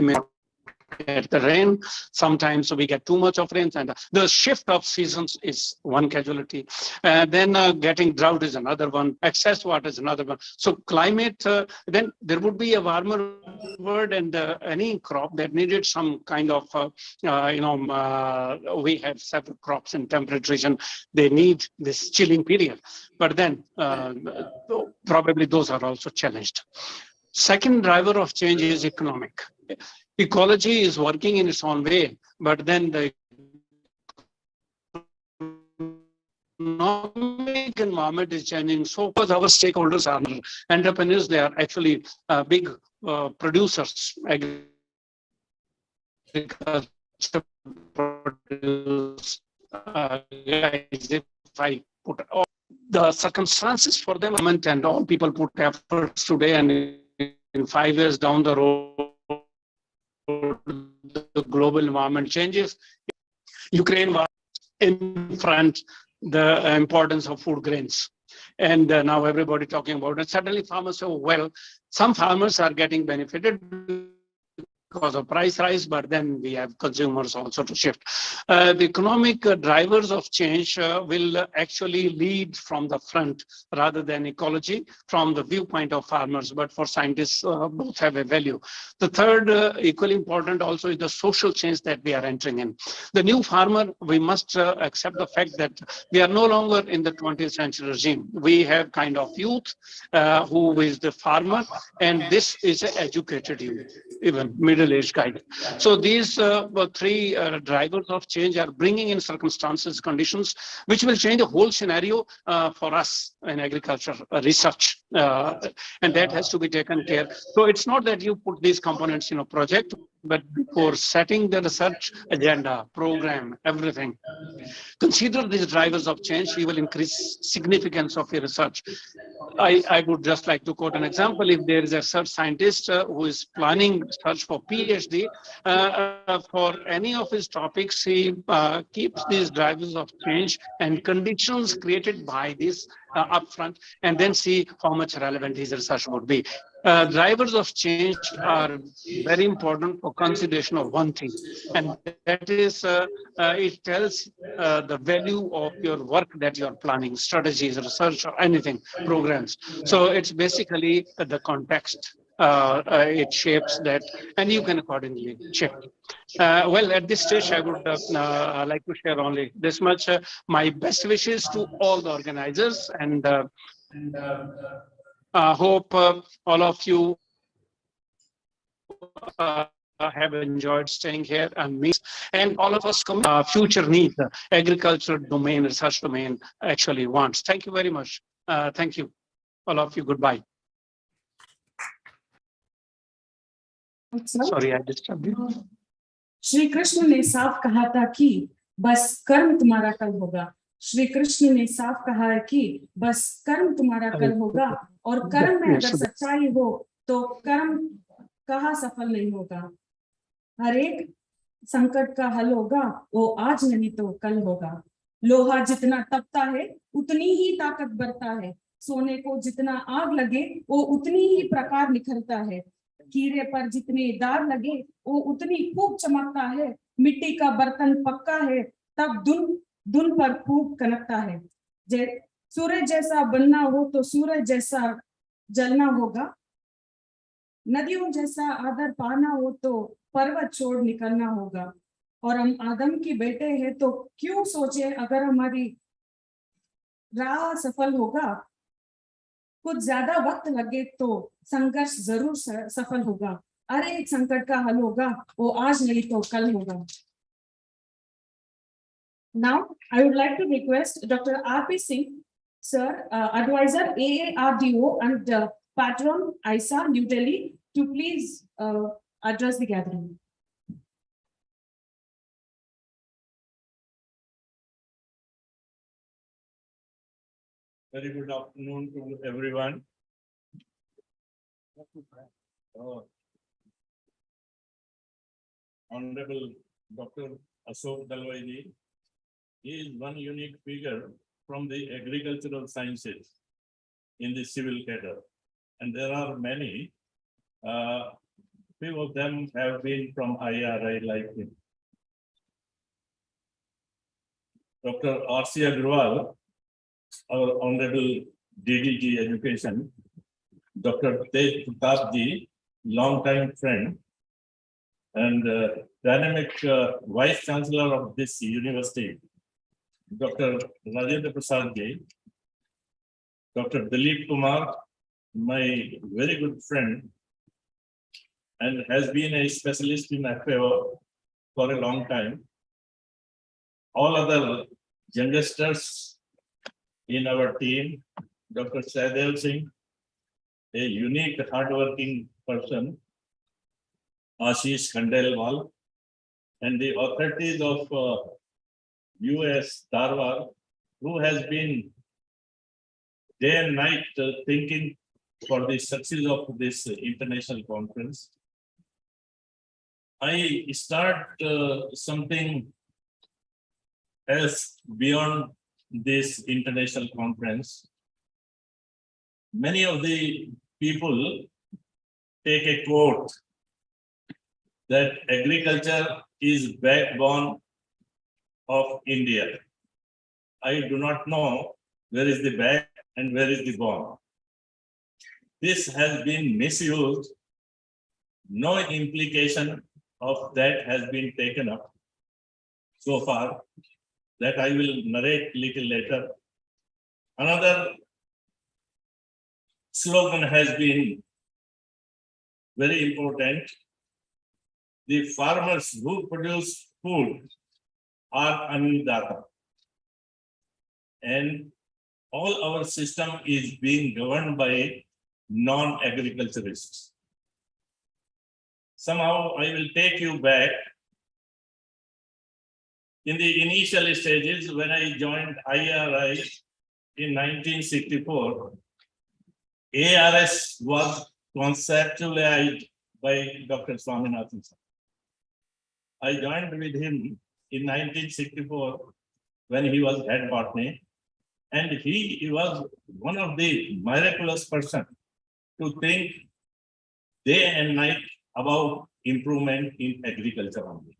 Get the rain, sometimes we get too much of rain, and the shift of seasons is one casualty. Then getting drought is another one, excess water is another one. So climate, then there would be a warmer word, and any crop that needed some kind of, we have several crops in temperate region, they need this chilling period. But then probably those are also challenged. Second driver of change is economic. Ecology is working in its own way, but then the economic environment is changing. So because our stakeholders are entrepreneurs, they are actually big producers. If I put all the circumstances for them, and all people put efforts today, and in 5 years down the road, the global environment changes. Ukraine was in front, the importance of food grains. And now everybody talking about it. Suddenly farmers say, well, some farmers are getting benefited because of price rise, but then we have consumers also to shift. The economic drivers of change will actually lead from the front rather than ecology from the viewpoint of farmers, but for scientists, both have a value. The third, equally important also, is the social change that we are entering in. The new farmer, we must accept the fact that we are no longer in the 20th century regime. We have kind of youth who is the farmer, and this is an educated youth, even middle-aged guy. So these three drivers of change are bringing in circumstances, conditions, which will change the whole scenario for us in agriculture research. And that has to be taken care. So it's not that you put these components in a project, but before setting the research agenda, program, everything, consider these drivers of change. You will increase significance of your research. I would just like to quote an example. If there is a research scientist who is planning research for PhD, for any of his topics, he keeps these drivers of change and conditions created by this upfront, and then see how much relevant his research would be. Drivers of change are very important for consideration of one thing, and that is it tells the value of your work that you are planning, strategies, research, or anything, programs. So it's basically the context. It shapes that, and you can accordingly shape. Well, at this stage, I would like to share only this much. My best wishes to all the organizers, and And hope all of you have enjoyed staying here and meet, and all of us future needs agriculture domain, research domain actually wants. Thank you very much. Thank you, all of you. Goodbye. Sorry, I disturbed you. Shri Krishna ने साफ कहा था कि बस कर्म तुम्हारा कल होगा। श्री कृष्ण ने साफ कहा है कि बस कर्म तुम्हारा कल होगा, और कर्म में अगर सच्चाई हो तो कर्म कहाँ सफल नहीं होगा। हर एक संकट का हल होगा, वो आज नहीं तो कल होगा। लोहा जितना तपता है उतनी ही ताकत बढ़ता है, सोने को जितना आग लगे वो उतनी ही प्रकार निखरता है, हीरे पर जितने दाग लगे वो उतनी खूब चमकता है, मिट्टी का बर्तन पक्का है तब धुन पर खूब कनकता है। सूरज जैसा बनना हो तो सूरज जैसा जलना होगा, नदियों जैसा आदर पाना हो तो पर्वत छोड़ निकलना होगा। और हम आदम के बेटे हैं तो क्यों सोचे अगर हमारी राह सफल होगा, कुछ ज्यादा वक्त लगे तो संघर्ष जरूर सफल होगा। हर एक संकट का हल होगा, वो आज नहीं तो कल होगा। Now I would like to request Dr. R.P. Singh, sir, advisor AARDO and patron ISA, New Delhi, to please address the gathering. Very good afternoon to everyone. Honorable Dr. Ashok Dalwai, he is one unique figure from the agricultural sciences in the civil cadre, and there are many. Few of them have been from IRI like him. Dr. R.C. Agrawal, our Honorable DDG Education, Dr. Tej Pratap ji, long-time friend and dynamic Vice Chancellor of this university, Dr. Rajendra Prasad ji, Dr. Dilip Kumar, my very good friend, and has been a specialist in FAO for a long time. All other youngsters in our team, Dr. Saidel Singh, a unique hardworking person, Ashish Khandelwal, and the authorities of US Darwar, who has been day and night thinking for the success of this international conference. I start something else beyond this international conference. Many of the people take a quote that agriculture is backbone of India. I do not know where is the back and where is the bone. This has been misused. No implication of that has been taken up so far, that I will narrate little later. Another slogan has been very important. The farmers who produce food are Annadata. And all our system is being governed by non-agriculturists. Somehow I will take you back. In the initial stages, when I joined IRI in 1964, ARS was conceptualized by Dr. Swaminathan. I joined with him in 1964 when he was head botany, and he was one of the miraculous person to think day and night about improvement in agriculture only.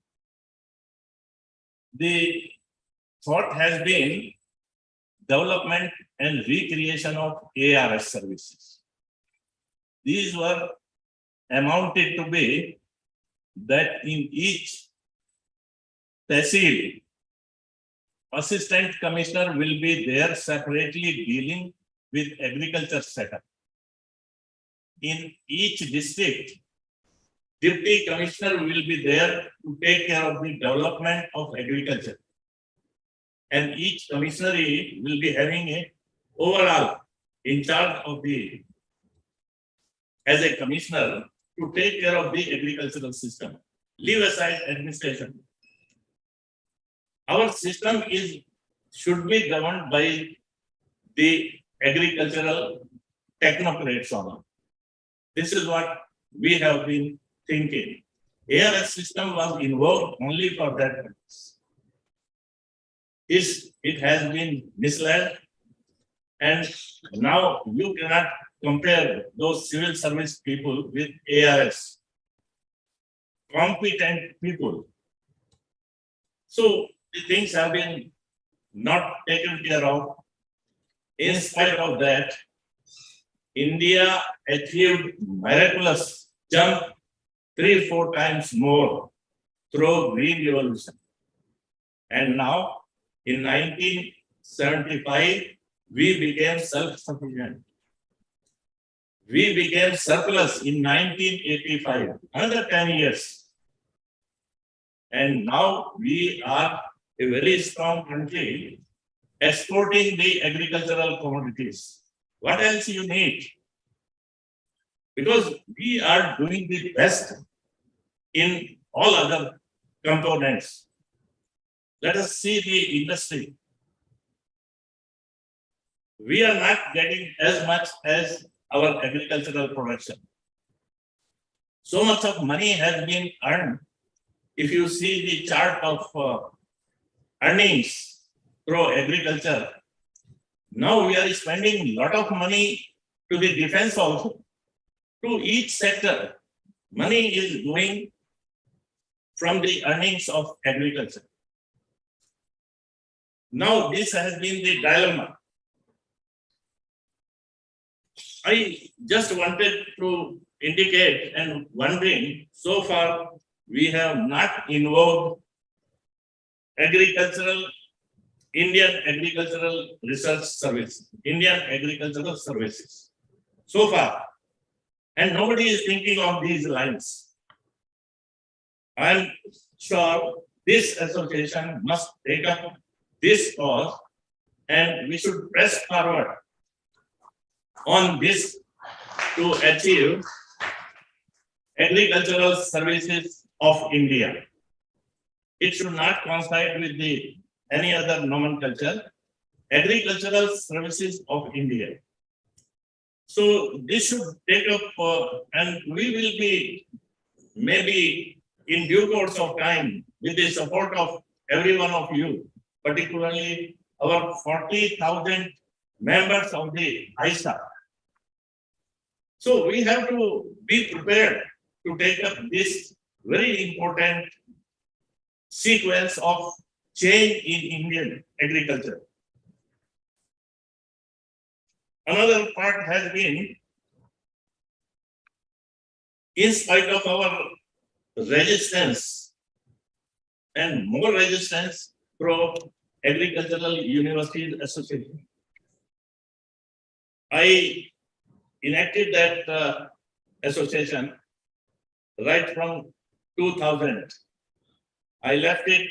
The thought has been development and recreation of ARS services. These were amounted to be that in each tehsil, assistant commissioner will be there separately dealing with agriculture setup. In each district, Deputy Commissioner will be there to take care of the development of agriculture. And each commissary will be having a overall in charge of the, as a commissioner, to take care of the agricultural system. Leave aside administration. Our system should be governed by the agricultural technocrats only. This is what we have been thinking. ARS system was involved only for that purpose. It has been misled, and now you cannot compare those civil service people with ARS. Competent people. So the things have been not taken care of. In spite of that, India achieved miraculous jump 3-4 times more through Green Revolution. And now in 1975, we became self-sufficient. We became surplus in 1985, another 10 years. And now we are a very strong country exporting the agricultural commodities. What else you need? Because we are doing the best in all other components. Let us see the industry. We are not getting as much as our agricultural production. So much of money has been earned. If you see the chart of earnings through agriculture, now we are spending a lot of money to the defense also. To each sector, money is going from the earnings of agriculture. Now this has been the dilemma. I just wanted to indicate and wondering, so far we have not involved Indian Agricultural Research Service, Indian Agricultural Services, so far. And nobody is thinking of these lines. I'm sure this association must take up this cause, and we should press forward on this to achieve agricultural services of India. It should not coincide with any other nomenclature. Agricultural services of India. So this should take up, and we will be maybe in due course of time with the support of every one of you, particularly our 40,000 members of the ISA. So we have to be prepared to take up this very important sequence of change in Indian agriculture. Another part has been, in spite of our resistance and more resistance through Agricultural Universities Association, I enacted that association right from 2000. I left it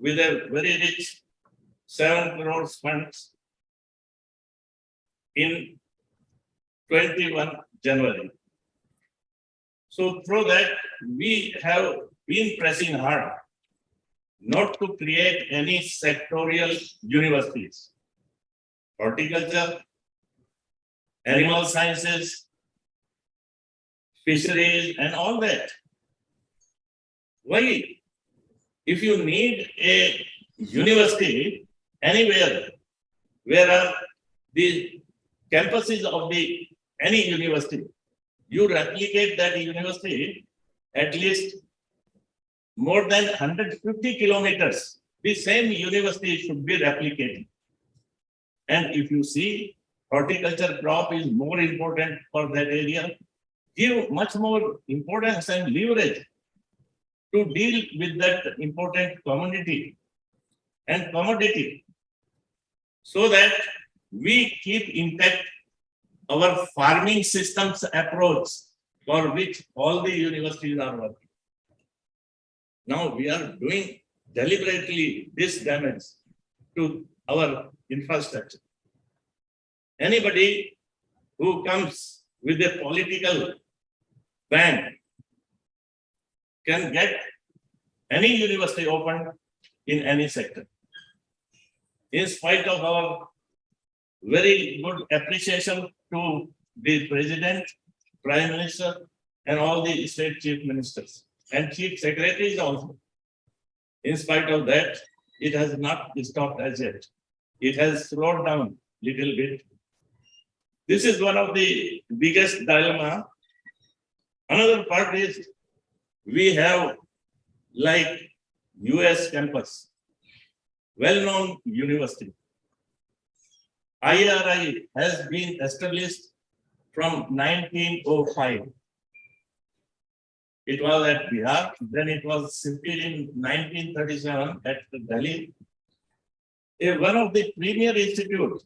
with a very rich 7 crore funds in 21 January. So through that, we have been pressing hard not to create any sectorial universities. Horticulture, animal sciences, fisheries, and all that. Why? If you need a university anywhere, where are the campuses of any university, you replicate that university at least more than 150 kilometers. The same university should be replicated. And if you see, horticulture crop is more important for that area, give much more importance and leverage to deal with that important commodity and commodity, so that we keep intact our farming systems approach for which all the universities are working. Now we are doing deliberately this damage to our infrastructure. Anybody who comes with a political band can get any university opened in any sector. In spite of our very good appreciation to the president, prime minister, and all the state chief ministers and chief secretaries also. In spite of that, it has not stopped as yet. It has slowed down little bit. This is one of the biggest dilemma. Another part is we have like US campus, well-known university. IRI has been established from 1905. It was at Bihar, then it was shifted in 1937 at Delhi. One of the premier institutes,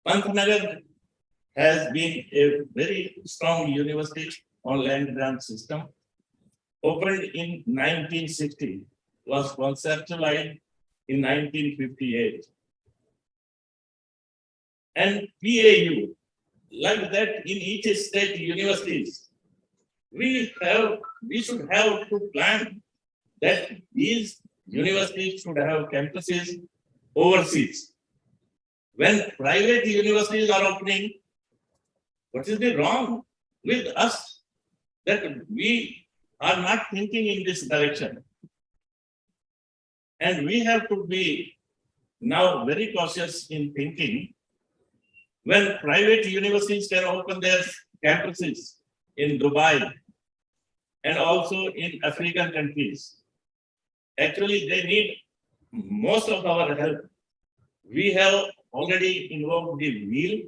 Pantnagar, has been a very strong university on land grant system. Opened in 1960, was conceptualized in 1958. And PAU, like that in each state universities, we should have to plan that these universities should have campuses overseas. When private universities are opening, what is the wrong with us that we are not thinking in this direction? And we have to be now very cautious in thinking. When private universities can open their campuses in Dubai and also in African countries, actually they need most of our help. We have already invoked the wheel.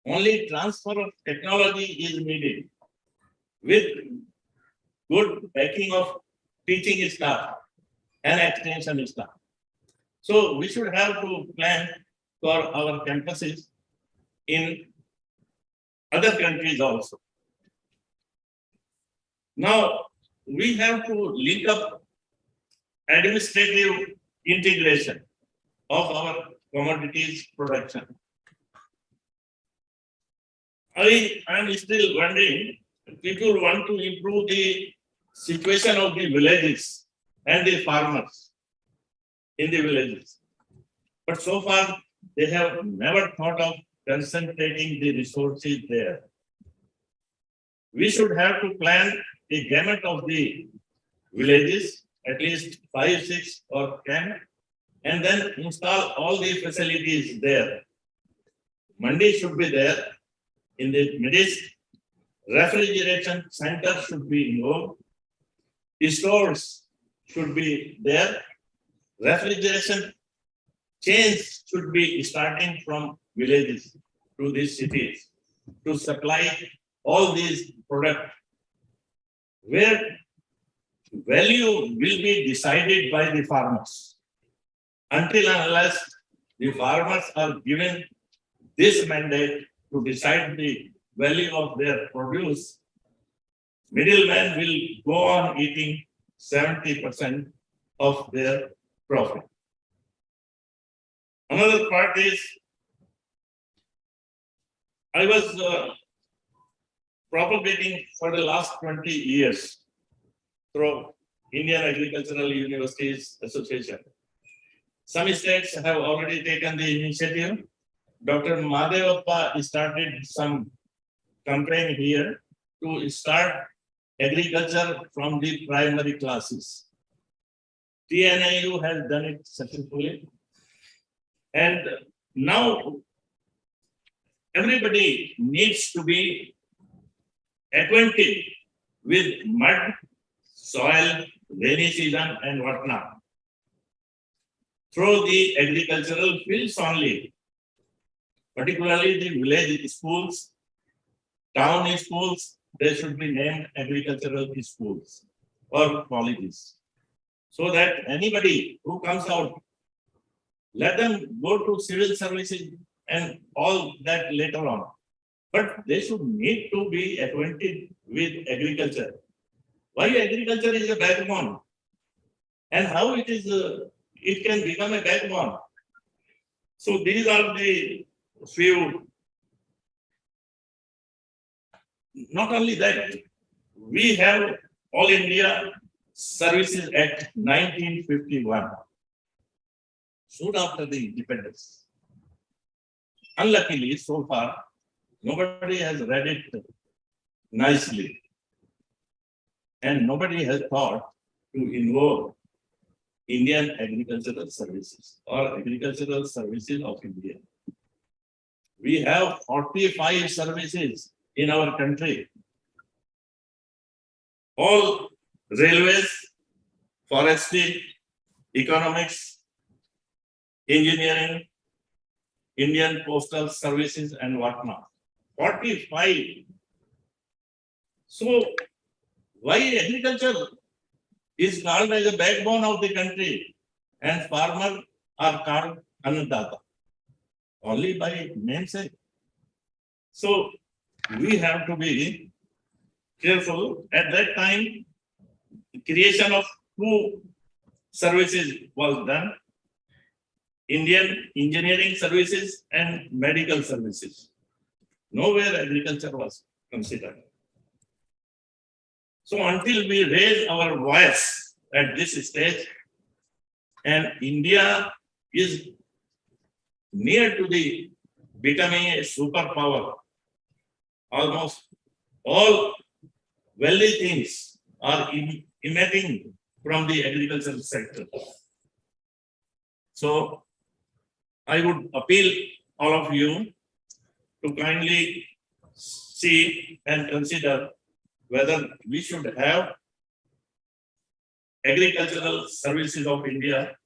Only transfer of technology is needed with good backing of teaching staff and extension staff. So we should have to plan for our campuses in other countries also. Now, we have to link up administrative integration of our commodities production. I am still wondering, people want to improve the situation of the villages and the farmers in the villages. But so far, they have never thought of concentrating the resources there. We should have to plan the gamut of the villages, at least 5, 6 or 10, and then install all the facilities there. Mandi should be there in the midst. Refrigeration center should be involved. Stores should be there. Refrigeration chains should be starting from villages to these cities to supply all these products, where value will be decided by the farmers. Until and unless the farmers are given this mandate to decide the value of their produce, middlemen will go on eating 70% of their profit. Another part is, I was propagating for the last 20 years through Indian Agricultural Universities Association. Some states have already taken the initiative. Dr. Madhevappa started some campaign here to start agriculture from the primary classes. TNIU has done it successfully. And now everybody needs to be acquainted with mud, soil, rainy season, and whatnot. Through the agricultural fields only, particularly the village schools, town schools, they should be named agricultural schools or colleges, so that anybody who comes out Let them go to civil services and all that later on. But they should need to be acquainted with agriculture. Why agriculture is a backbone and how it is, it can become a backbone. So these are the few. Not only that, we have All India Services Act 1951, soon after the independence. Unluckily, so far, nobody has read it nicely. And nobody has thought to involve Indian Agricultural Services or Agricultural Services of India. We have 45 services in our country. All railways, forestry, economics, engineering, Indian Postal Services and whatnot. 45. So why agriculture is called as a backbone of the country and farmers are called Annadata only by namesake. So we have to be careful. At that time, the creation of 2 services was done: Indian Engineering Services and Medical Services. Nowhere agriculture was considered. So until we raise our voice at this stage, and India is near to the becoming a superpower, almost all wealthy things are emitting from the agricultural sector. So I would appeal all of you to kindly see and consider whether we should have Agricultural Services of India,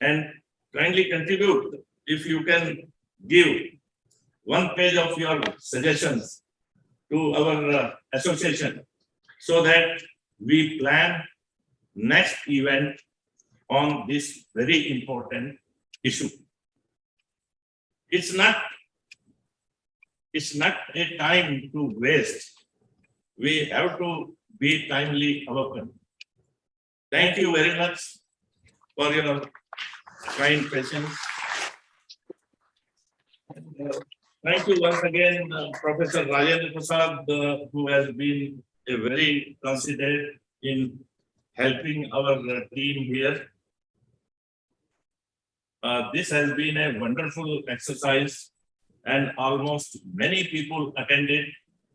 and kindly contribute if you can give 1 page of your suggestions to our association so that we plan next event on this very important issue. It's not a time to waste. We have to be timely open. Thank you very much for your kind patience. Thank you once again, Professor Rajendra Prasad, who has been a very considerate in helping our team here. This has been a wonderful exercise, and almost many people attended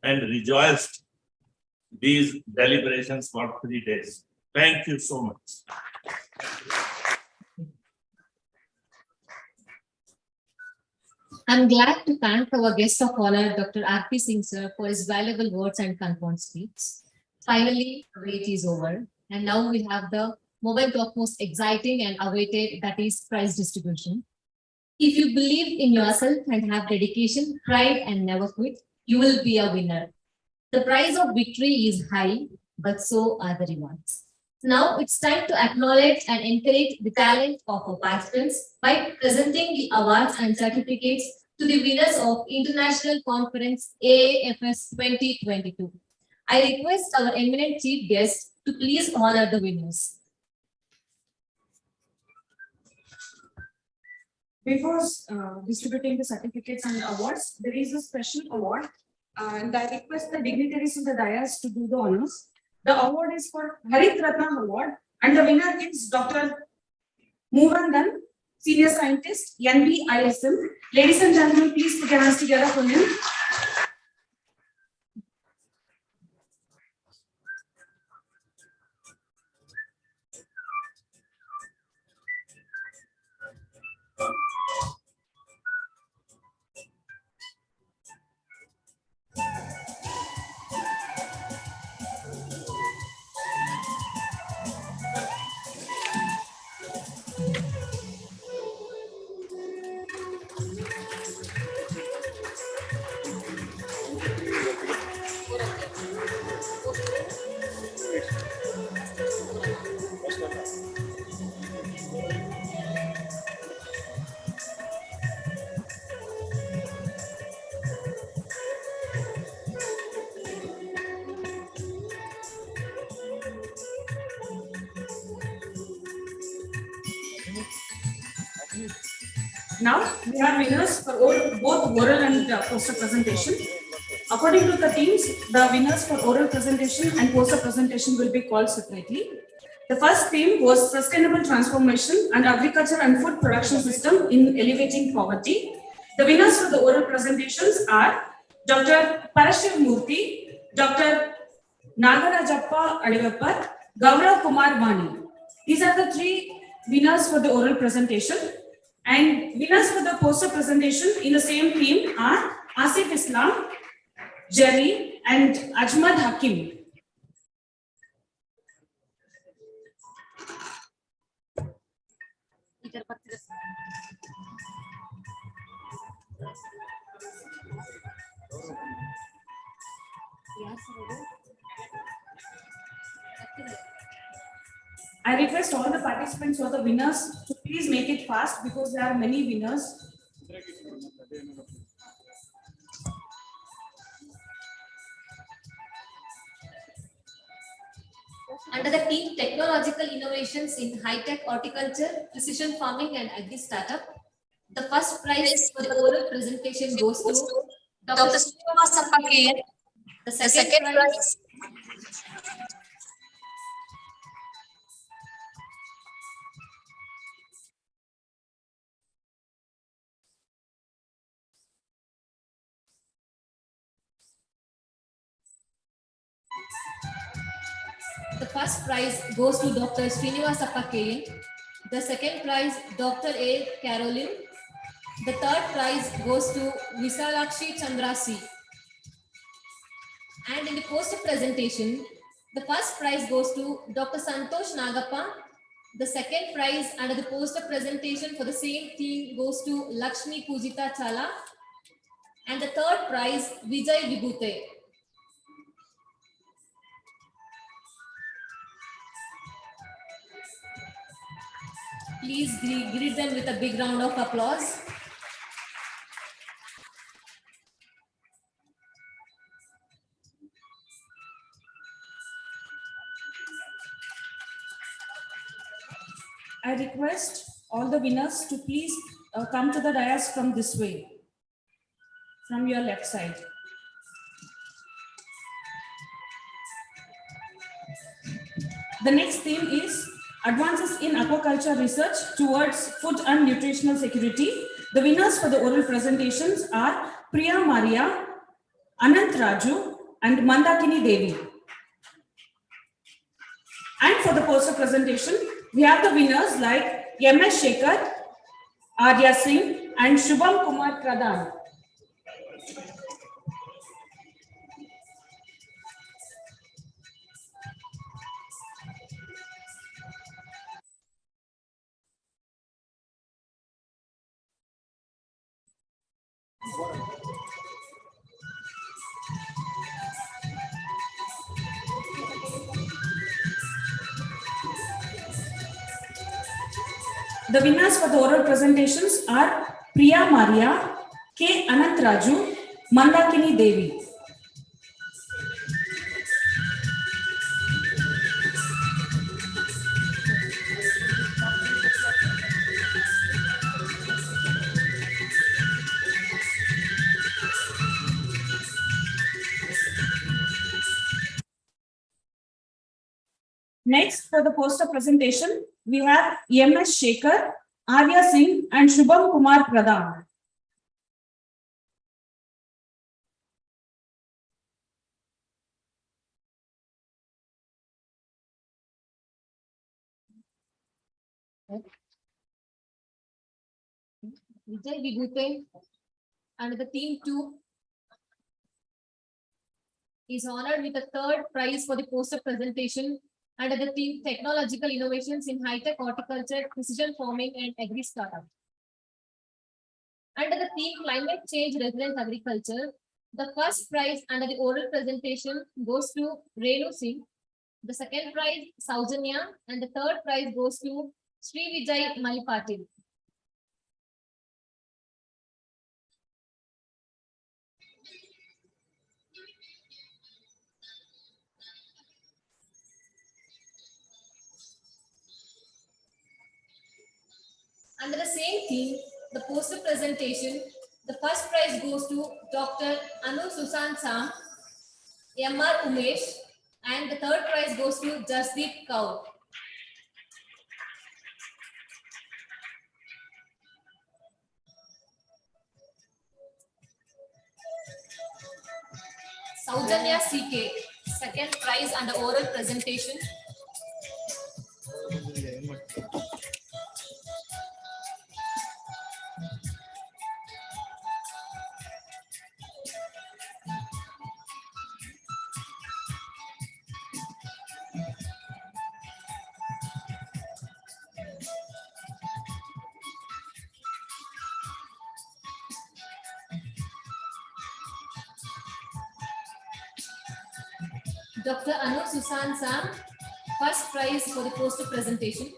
and rejoiced these deliberations for 3 days. Thank you so much. I'm glad to thank our guest of honor, Dr. R.P. Singh sir, for his valuable words and confirmed speech. Finally, wait is over, and now we have the moment of most exciting and awaited, that is prize distribution. If you believe in yourself and have dedication, pride, and never quit, you will be a winner. The price of victory is high, but so are the rewards. Now it's time to acknowledge and encourage the talent of our participants by presenting the awards and certificates to the winners of International Conference AAFS 2022. I request our eminent chief guest to please honor the winners. Before distributing the certificates and awards, there is a special award, and I request the dignitaries in the dais to do the honors. The award is for Harit Ratna Award, and the winner is Dr. Mohandan, Senior Scientist, NBISM. Ladies and gentlemen, please put your hands together for him. Now we have winners for both oral and poster presentation. According to the teams, the winners for oral presentation and poster presentation will be called separately. The first theme was sustainable transformation and agriculture and food production system in elevating poverty. The winners for the oral presentations are Dr. Parashiv Murthy, Dr. Nagarajappa Adivappar, Gaurav Kumar Vani. These are the three winners for the oral presentation. And winners for the poster presentation in the same theme are Asif Islam, Jerry, and Ajmad Hakim. I request all the participants or the winners to please make it fast because there are many winners. Under the theme Technological Innovations in High-Tech Horticulture, Precision Farming and Agri-Startup, the first prize for the oral presentation goes to Dr. Srinivasappa KN. The second prize goes to Dr. Srinivasappa KN. The second prize, Dr. A. Caroline. The third prize goes to Visalakshi Chandrasi. And in the poster presentation, the first prize goes to Dr. Santosh Nagappa. The second prize under the poster presentation for the same theme goes to Lakshmi Pujita Chala. And the third prize, Vijay Vibhute. Please greet them with a big round of applause. I request all the winners to please come to the dais from this way, from your left side. The next theme is Advances in Aquaculture Research towards Food and Nutritional Security. The winners for the oral presentations are Priya Maria, Anant Raju, and Mandakini Devi. And for the poster presentation, we have the winners like MS Shekhar, Arya Singh, and Shubham Kumar Pradhan. The winners for the oral presentations are Priya Maria, K. Anant Raju, Mandakini Devi. Next, for the poster presentation, we have MS Shekhar, Arya Singh, and Shubham Kumar Pradhan. Vijay Vibhute and the team 2 is honored with the third prize for the poster presentation under the theme Technological Innovations in High-Tech Horticulture, Precision Farming and Agri-Startup. Under the theme Climate Change Resilient Agriculture, the first prize under the oral presentation goes to Renu Singh. The second prize, Saujanya, and the third prize goes to Sri Vijay Malipatil. Under the same theme, the poster presentation, the first prize goes to Dr. Anu Susan Sam, M.R. Umesh, and the third prize goes to Jasdeep Kaur. Saujanya CK, second prize under oral presentation. Dr. Anu Susan Sam, first prize for the poster presentation.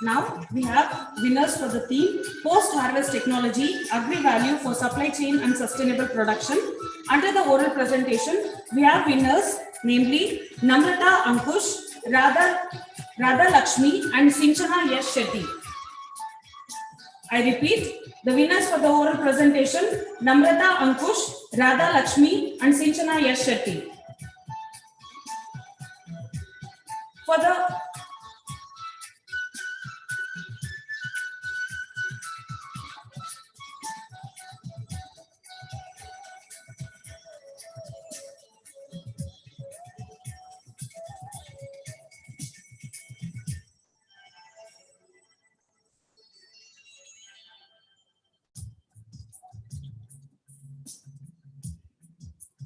Now we have winners for the theme Post-Harvest Technology, Agri-Value for Supply Chain and Sustainable Production. Under the oral presentation, we have winners namely Namrata Ankush, Radha Lakshmi and Sinchana Yash Shetty. I repeat, the winners for the oral presentation, Namrata Ankush, Radha Lakshmi and Sinchana Yash Shetty.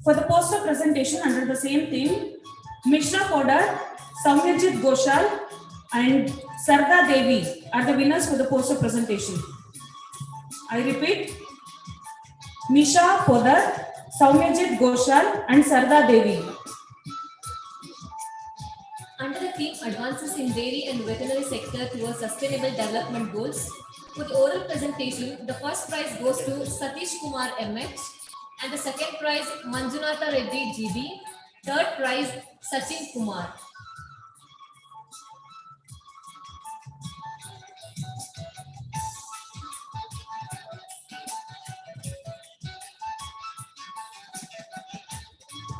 For the poster presentation under the same theme, Mishra Podar, Saumyajit Ghoshal and Sarda Devi are the winners for the poster presentation. I repeat, Misha Podar, Saumyajit Ghoshal and Sarda Devi. Under the theme Advances in Dairy and Veterinary Sector towards Sustainable Development Goals, for the oral presentation, the first prize goes to Satish Kumar MH, and the second prize Manjunatha Reddy GB, third prize Sachin Kumar.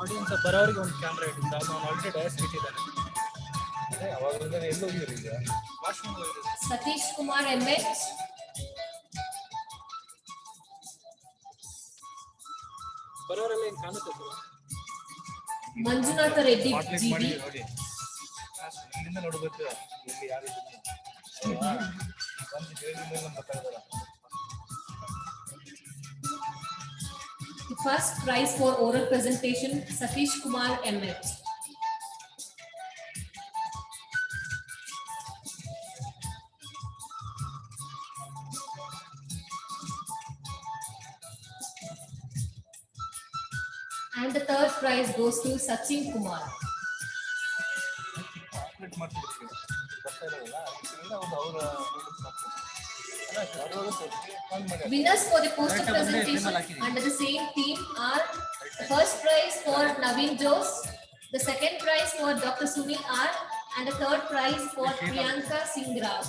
Audience ಬರೋರಿಗೆ ಒಂದು camera ಇಟ್ಟಿದ್ದ ನಾನು already dais ಇಟ್ಟಿದ್ದಾನೆ ಅದೇ ಅವಾಗ ಎಲ್ಲೋ ಹೋಗಿರಿ ಈಗ washroom Satish Kumar MH, ಬರೋರೆಲ್ಲ ಏನು ಕಾಣುತ್ತೆ Manjunatha Reddy GB, ಇಲ್ಲಿಂದ ನೋಡ್ಬೇಕು ಇಲ್ಲಿ ಯಾರು ಒಂದು ಹೇಳಿದ ಮೇಲೆ ಗೊತ್ತಾಗಲ್ಲ. the first prize for oral presentation Satish Kumar MH. And the third prize goes to Sachin Kumar. Winners for the poster presentation under the same theme are the first prize for Naveen Jose, the second prize for Dr. Sunil R, and the third prize for Priyanka Singh Rao.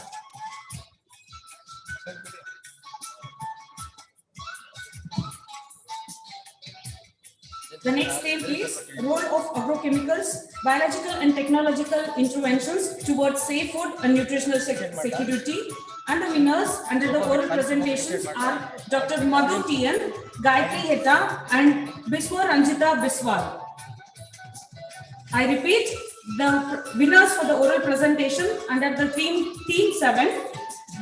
The next theme is Role of Agrochemicals, Biological and Technological Interventions towards Safe Food and Nutritional Security. And the winners under the oral presentations are Dr. Madhu TN, Gayatri Heta and Biswa Ranjita Biswal. I repeat, the winners for the oral presentation under the theme 7,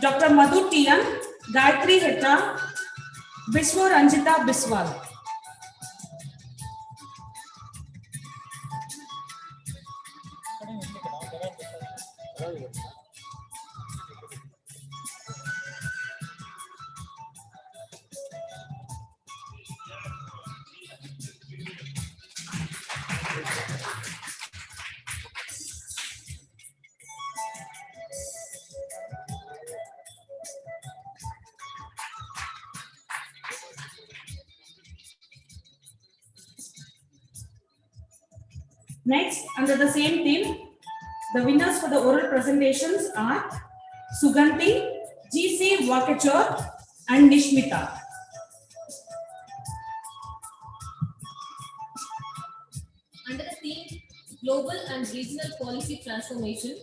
Dr. Madhu TN, Gayatri Heta, Biswa Ranjita Biswal. Next, under the same theme, the winners for the oral presentations are Suganti, GC Vakachor, and Nishmita. Under the theme Global and Regional Policy Transformation,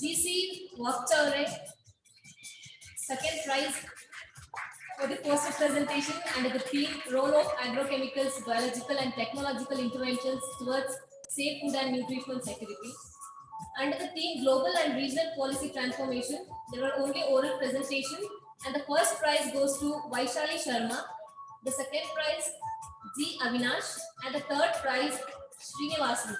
GC Vakachor, second prize for the poster presentation under the theme Role of Agrochemicals, Biological and Technological Interventions towards Safe Food and Nutritional Security. Under the theme Global and Regional Policy Transformation, there were only oral presentation, and the first prize goes to Vaishali Sharma, the second prize G. Avinash, and the third prize Srinivasan.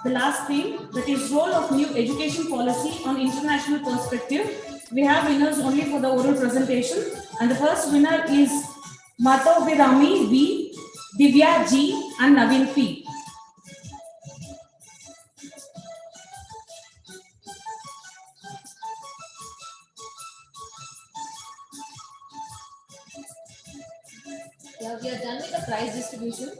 The last theme, that is role of new education policy on international perspective. We have winners only for the oral presentation. And the first winner is Mato Virami V, Divya G, and Naveen P. Yeah, we are done with the prize distribution.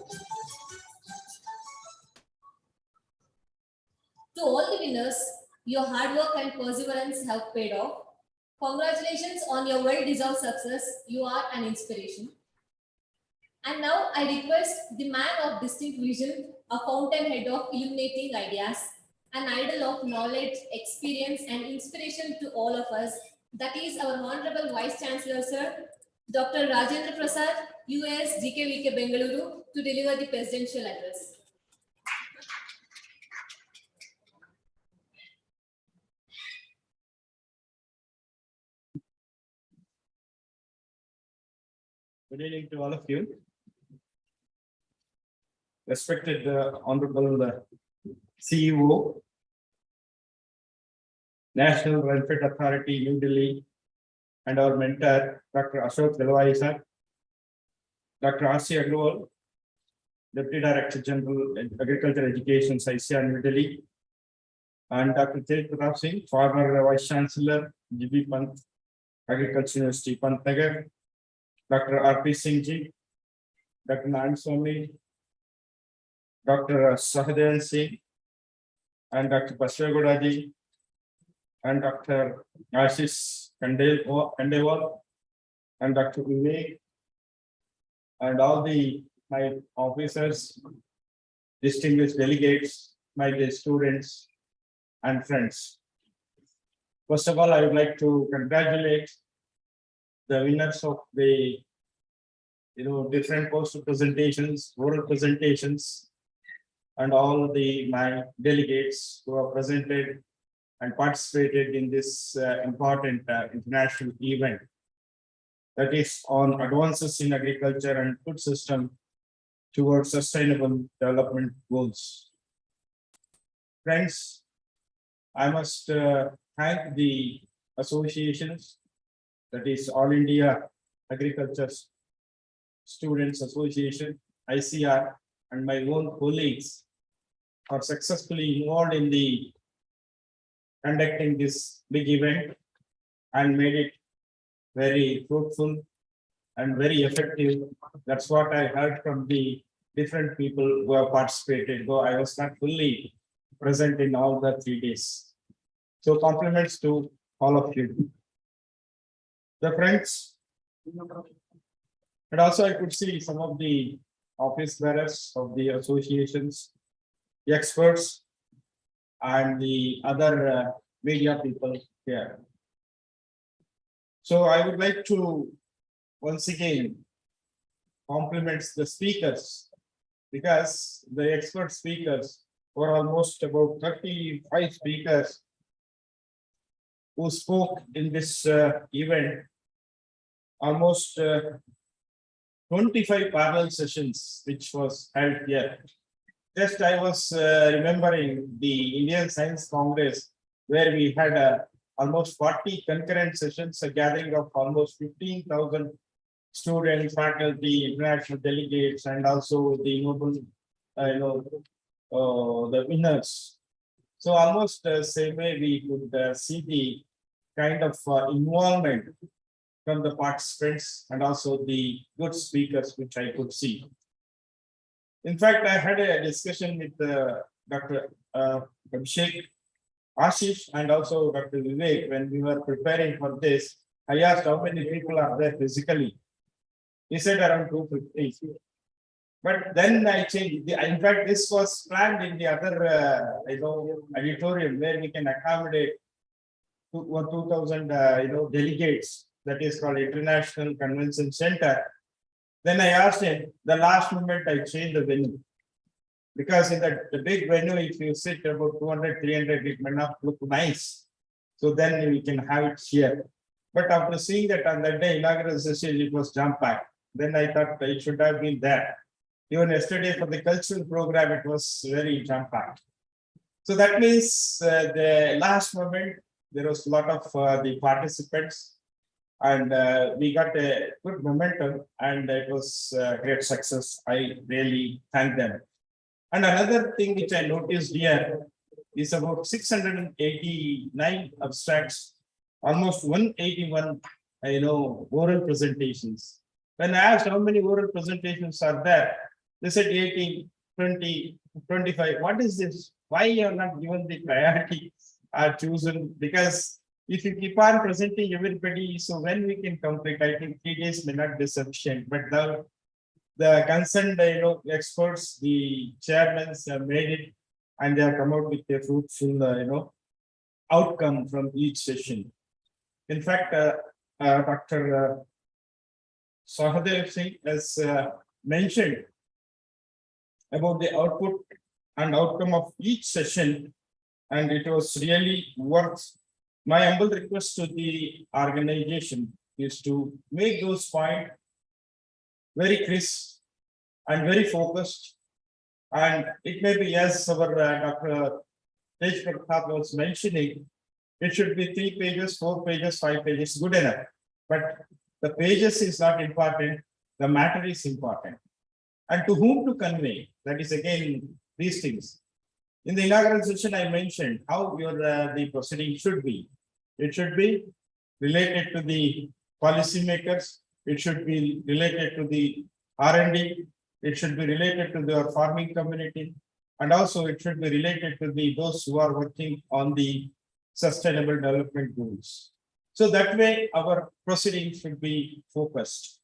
To all the winners, your hard work and perseverance have paid off. Congratulations on your well-deserved success. You are an inspiration. And now I request the man of distinct vision, a fountainhead of illuminating ideas, an idol of knowledge, experience, and inspiration to all of us. That is our Honorable Vice Chancellor, Sir, Dr. Rajendra Prasad, US GKVK Bengaluru, to deliver the presidential address. Good evening to all of you. Respected Honorable CEO, National Welfare Authority, New Delhi, and our mentor, Dr. Ashok Dalwai sir, Dr. R.C. Agrawal, Deputy Director General Agriculture Education, ICAR, New Delhi, and Dr. Tej Pratap Singh, former Vice Chancellor, GB Pant, Agriculture University, Pantnagar, Dr. R.P. Singh ji, Dr. Nayan Swami, Dr. Sahadevan Singh, and Dr. Paswagoda ji, and Dr. Ashish Kandewal, and Dr. Vivek, and all my officers, distinguished delegates, my dear students, and friends. First of all, I would like to congratulate the winners of the different poster presentations, oral presentations, and all my delegates who have presented and participated in this important international event that is on advances in agriculture and food system towards sustainable development goals. Friends, I must thank the associations, that is All India Agriculture Students Association, ICR, and my own colleagues are successfully involved in the conducting this big event and made it very fruitful and very effective. That's what I heard from the different people who have participated, though I was not fully present in all the 3 days. So compliments to all of you. The friends, and also I could see some of the office bearers of the associations, the experts, and the other media people here. So I would like to once again compliment the speakers, because the expert speakers were almost about 35 speakers who spoke in this event. Almost 25 parallel sessions which was held here. Just I was remembering the Indian Science Congress, where we had almost 40 concurrent sessions, a gathering of almost 15,000 students, faculty, international delegates, and also the noble, the winners. So almost same way we could see the kind of involvement from the participants and also the good speakers which I could see. In fact, I had a discussion with Dr. Abhishek, Ashish, and also Dr. Vivek when we were preparing for this. I asked how many people are there physically. He said around 250. But then I changed. In fact, this was planned in the other, auditorium where we can accommodate 2,000, delegates. That is called International Convention Center. Then I asked him, the last moment I changed the venue. Because in the big venue, if you sit about 200, 300, it may not look nice. So then we can have it here. But after seeing that on that day, inaugural session, it was jam-packed. Then I thought it should have been there. Even yesterday for the cultural program, it was very jam-packed. So that means the last moment, there was a lot of the participants. And we got a good momentum, and it was a great success. I really thank them. And another thing which I noticed here is about 689 abstracts, almost 181, oral presentations. When I asked how many oral presentations are there, they said 18, 20, 25. What is this? Why you are not given the priority are chosen? Because if you keep on presenting everybody, so when we can complete, I think 3 days may not be sufficient. But the concerned, experts, the chairmen have made it, and they have come out with a fruitful, outcome from each session. In fact, Dr. Sahadev Singh has mentioned about the output and outcome of each session, and it was really worth. My humble request to the organization is to make those points very crisp and very focused. And it may be, as our Dr. Tej Pratap was mentioning, it should be 3 pages, 4 pages, 5 pages, good enough. But the pages is not important, the matter is important. And to whom to convey, that is again these things. In the inaugural session, I mentioned how the proceeding should be. It should be related to the policymakers. It should be related to the R&D. It should be related to the farming community. And also it should be related to those who are working on the sustainable development goals. So that way our proceeding should be focused.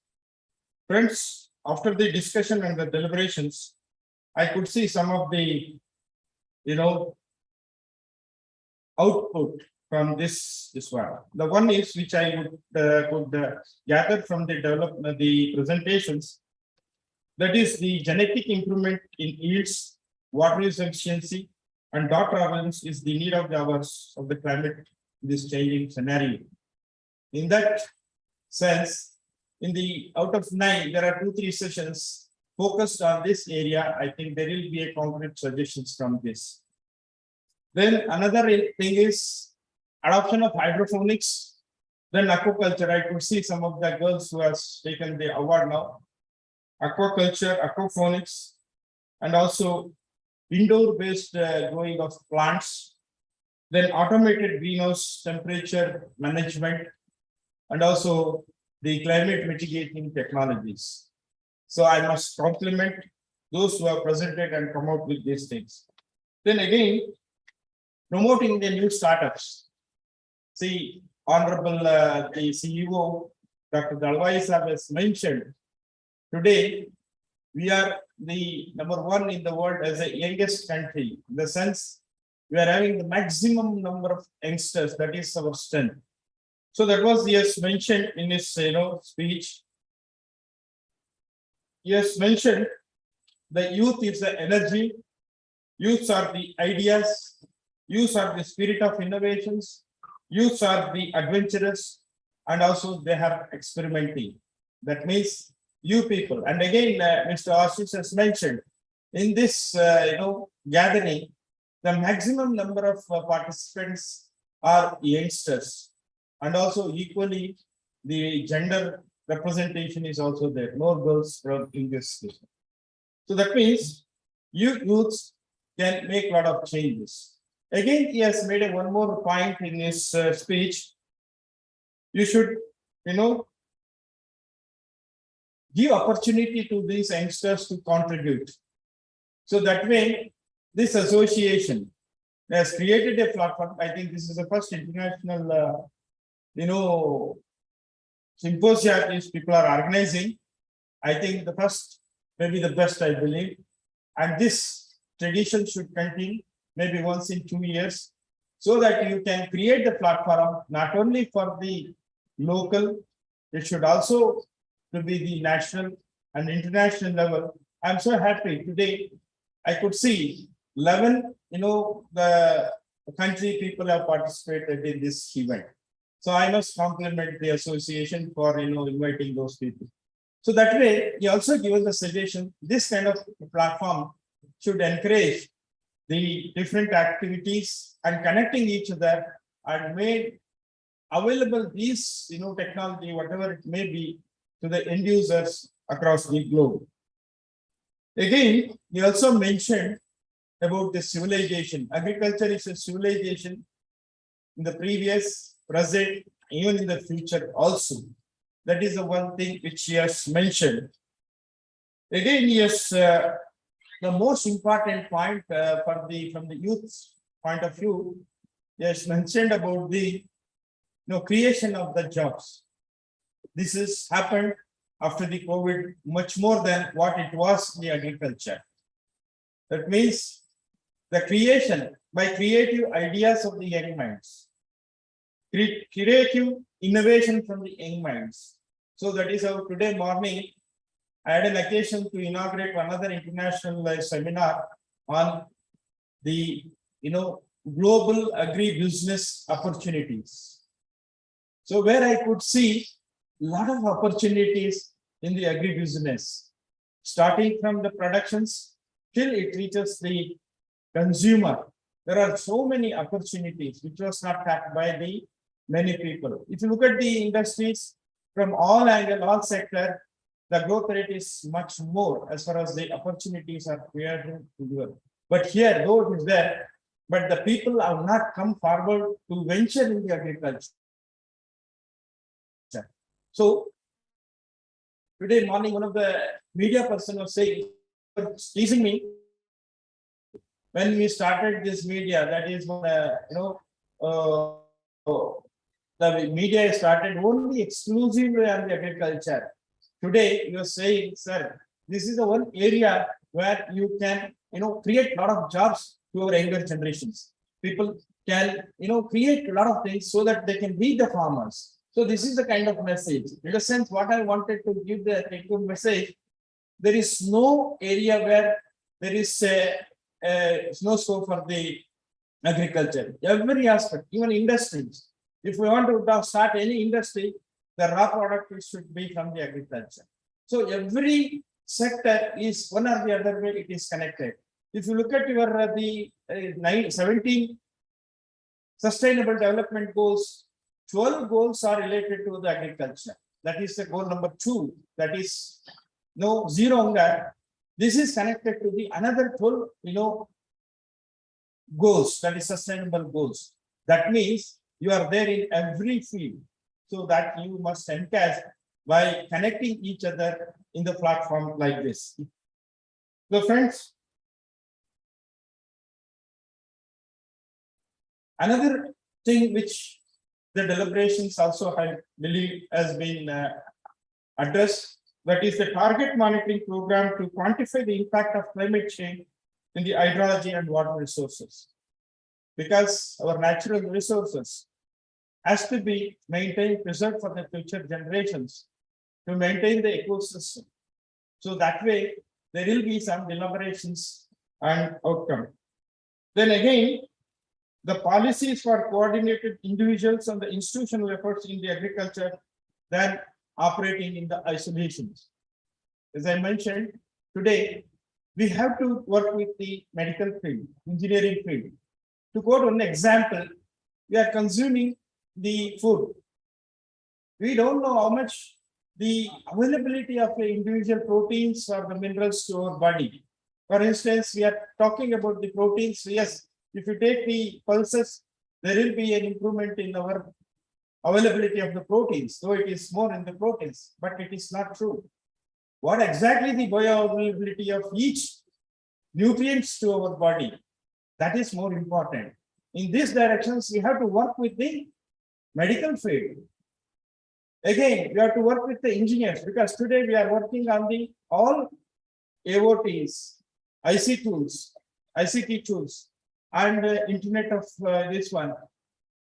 Friends, after the discussion and the deliberations, I could see some of the, output from this one. The one is which I could gather from the development, the presentations. That is the genetic improvement in yields, water use efficiency, and drought tolerance is the need of the hours of the climate in this changing scenario. In that sense, out of 9, there are 2-3 sessions focused on this area. I think there will be a concrete suggestions from this. Then another thing is adoption of hydroponics, then aquaculture. I could see some of the girls who have taken the award now. Aquaculture, aquaponics, and also indoor-based growing of plants, then automated greenhouse temperature management, and also the climate mitigating technologies. So I must compliment those who have presented and come out with these things. Then again, promoting the new startups. See, Honorable the CEO, Dr. Dalwai Saab has mentioned, today we are the #1 in the world as the youngest country. In the sense, we are having the maximum number of youngsters. That is our strength. So that was he has mentioned in his speech. He has mentioned the youth is the energy, youths are the ideas, youths are the spirit of innovations, youths are the adventurous, and also they are experimenting. That means you people. And again, Mr. Ashish has mentioned in this, gathering, the maximum number of participants are youngsters, and also equally the gender representation is also there. More girls from in this station. So that means youths can make a lot of changes. Again, he has made one more point in his speech. You should, give opportunity to these youngsters to contribute. So that way, this association has created a platform. I think this is the first international, symposia these people are organizing. I think the first, maybe the best, I believe. And this tradition should continue maybe once in 2 years, so that you can create the platform not only for the local, it should also to be the national and international level. I'm so happy today. I could see 11, the country people have participated in this event. So I must compliment the association for, inviting those people. So that way, he also given the suggestion, this kind of platform should encourage the different activities and connecting each other and made available these, technology, whatever it may be, to the end users across the globe. Again, he also mentioned about the civilization. Agriculture is a civilization in the previous, present, even in the future also. That is the one thing which he has mentioned. Again, yes, the most important point from the youth's point of view, he has mentioned about the creation of the jobs. This has happened after the COVID much more than what it was in the agriculture. That means the creation by creative ideas of the young minds, creative innovation from the young minds. So that is how today morning I had an occasion to inaugurate another international seminar on the global agri-business opportunities. So where I could see a lot of opportunities in the agri-business, starting from the productions till it reaches the consumer. There are so many opportunities which was not tapped by the many people. If you look at the industries from all angles, all sector, the growth rate is much more as far as the opportunities are created to do. But here, though it is there, but the people have not come forward to venture in the agriculture. So today morning, one of the media person was saying, teasing me when we started this media. That is when the media started only exclusively on the agriculture. Today you are saying, sir, this is the one area where you can create a lot of jobs to our younger generations. People can create a lot of things so that they can be the farmers. So this is the kind of message. In a sense, what I wanted to give the take-home message, there is no area where there is no scope for the agriculture. Every aspect, even industries. If we want to start any industry, the raw product should be from the agriculture. So every sector is one or the other way it is connected. If you look at your the 17 sustainable development goals, 12 goals are related to the agriculture. That is the goal number 2. That is zero hunger. This is connected to the another 12 goals, that is sustainable goals. That means you are there in every field. So that you must encash by connecting each other in the platform like this. So friends, another thing which the deliberations also I believe has been addressed, that is the target monitoring program to quantify the impact of climate change in the hydrology and water resources. Because our natural resources has to be maintained, preserved for the future generations to maintain the ecosystem. So that way, there will be some deliberations and outcome. Then again, the policies for coordinated individuals and the institutional efforts in the agriculture than operating in the isolations. as I mentioned, today we have to work with the medical field, engineering field. To quote one example, we are consuming the food. We don't know how much the availability of the individual proteins or the minerals to our body. For instance, we are talking about the proteins. Yes, if you take the pulses, there will be an improvement in our availability of the proteins, though it is more in the proteins, but it is not true. What exactly the bioavailability of each nutrients to our body, that is more important. In these directions, we have to work with the medical field. Again, we have to work with the engineers, because today we are working on the all AOTs, ICT tools, and Internet of this one.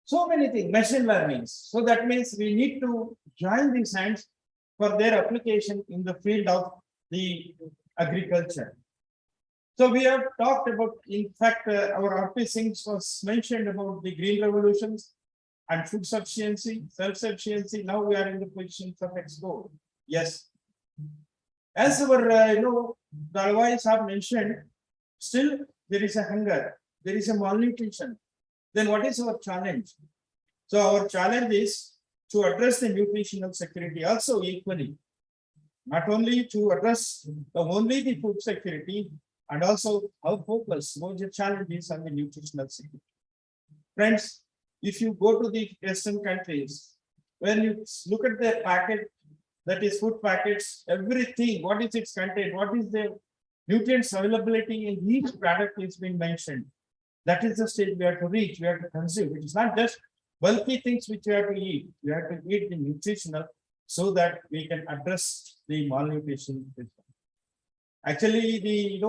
So many things, machine learning. So that means we need to join these hands for their application in the field of the agriculture. So we have talked about, in fact, our RP Singhs was mentioned about the green revolutions and food sufficiency, self-sufficiency. Now we are in the position of export. Yes. As our, the advice have mentioned, still there is a hunger, there is a malnutrition. Then what is our challenge? So our challenge is to address the nutritional security also equally. Not only to address only the food security, and also our focus, the challenges on the nutritional security. Friends, if you go to the Western countries, when you look at their packet, that is food packets, everything, what is its content, what is the nutrients availability in each product is being mentioned. That is the stage we have to reach, we have to consume. It is not just bulky things which we have to eat. We have to eat the nutritional so that we can address the malnutrition. Actually,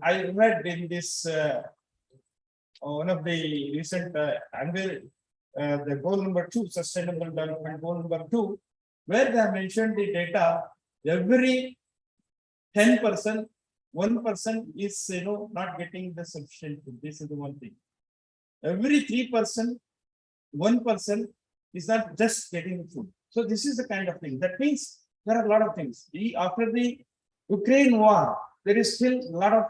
I read in this one of the recent the goal number 2, sustainable development goal number 2, where they have mentioned the data. Every 10%, 1% is not getting the sufficient food. This is the one thing. Every 3%, 1% is not just getting the food. So this is the kind of thing. That means there are a lot of things. After the Ukraine war, there is still a lot of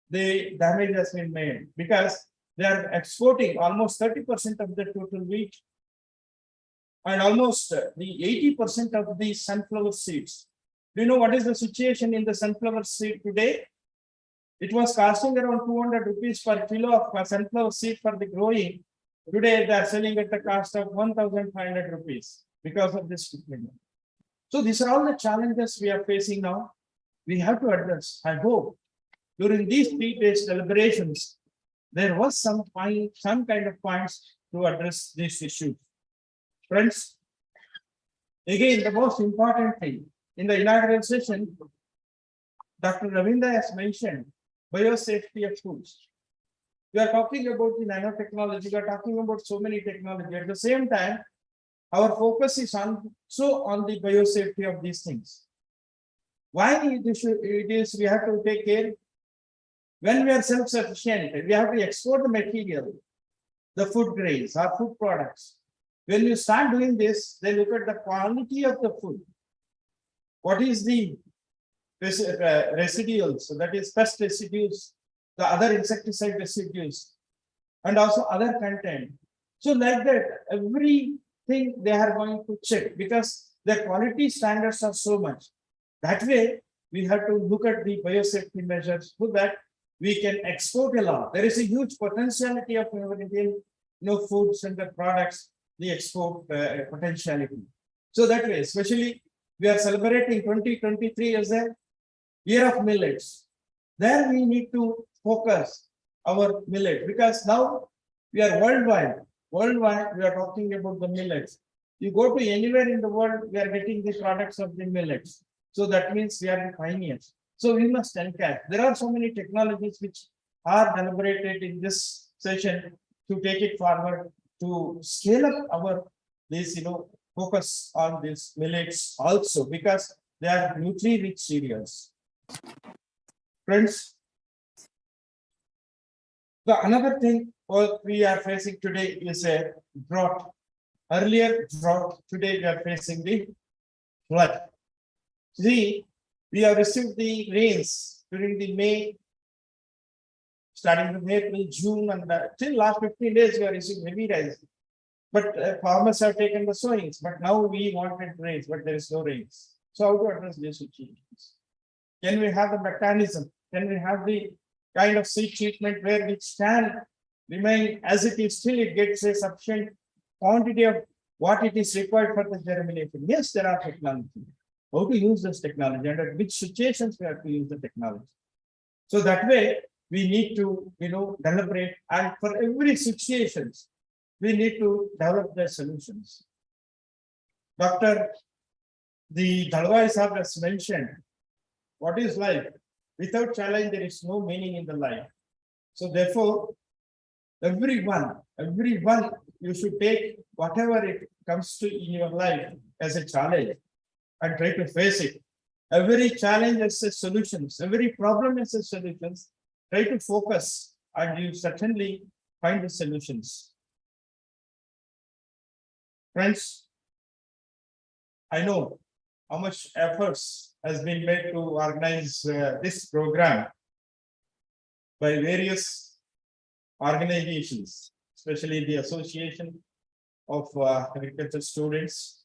the damage has been made, because they are exporting almost 30% of the total wheat and almost the 80% of the sunflower seeds. Do you know what is the situation in the sunflower seed today? It was costing around 200 rupees per kilo of sunflower seed for the growing. Today they are selling at the cost of 1,500 rupees because of this. So these are all the challenges we are facing now. We have to address. I hope during these 3 days deliberations, there was some kind of points to address these issues. Friends, again, the most important thing in the inaugural session, Dr. Ravinda has mentioned biosafety of foods. We are talking about the nanotechnology, we are talking about so many technology. At the same time, our focus is on the biosafety of these things. Why it is we have to take care? When we are self-sufficient, we have to export the material, the food grains, our food products. When you start doing this, they look at the quality of the food. What is the residuals, so that is pest residues, the other insecticide residues, and also other content. So like that, everything they are going to check, because the quality standards are so much. That way, we have to look at the biosafety measures so that we can export a lot. There is a huge potentiality of Indian foods and the products, the export potentiality. So that way, especially we are celebrating 2023 as a year of millets. There we need to focus our millet, because now we are worldwide. Worldwide, we are talking about the millets. You go to anywhere in the world, we are getting the products of the millets. So that means we are the pioneers. So we must encourage. There are so many technologies which are deliberated in this session to take it forward, to scale up our focus on these millets also, because they are nutrient-rich cereals. Friends, the another thing what we are facing today is a drought. Earlier drought, today we are facing the flood. See, We have received the rains during the May, starting from April, June, and till last 15 days we have received heavy rains. But farmers have taken the sowings. But now we wanted rains, but there is no rains. So how to address these situations? Can we have the mechanism? Can we have the kind of seed treatment where which can remain as it is till it gets a sufficient quantity of what it is required for the germination? Yes, there are technology. How to use this technology and at which situations we have to use the technology. So that way we need to, deliberate, and for every situations, we need to develop the solutions. The Dalwai Sahib has mentioned, what is life? Without challenge, there is no meaning in the life. So therefore, everyone, you should take whatever it comes to in your life as a challenge and try to face it. Every challenge has a solutions. Every problem has a solutions. Try to focus and you certainly find the solutions. Friends, I know how much efforts has been made to organize this program by various organizations, especially the Association of Agriculture Students,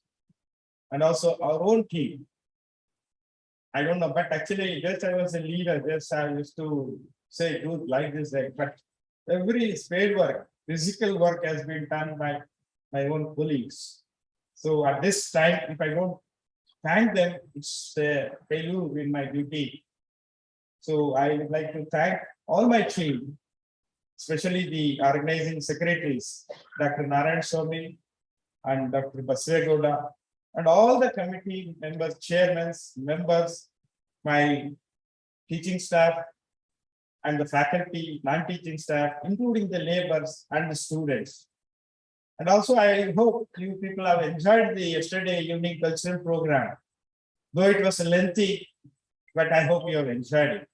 and also our own team. I don't know, but actually just I was a leader, just I used to say, do like this, but every spade work, physical work has been done by my own colleagues. So at this time, if I don't thank them, it's a failure in my duty. So I would like to thank all my team, especially the organizing secretaries, Dr. Narayan Swami and Dr. Basvegoda, and all the committee members, chairmen, members, my teaching staff, and the faculty, non-teaching staff, including the laborers and the students. And also, I hope you people have enjoyed the yesterday evening cultural program. Though it was lengthy, but I hope you have enjoyed it.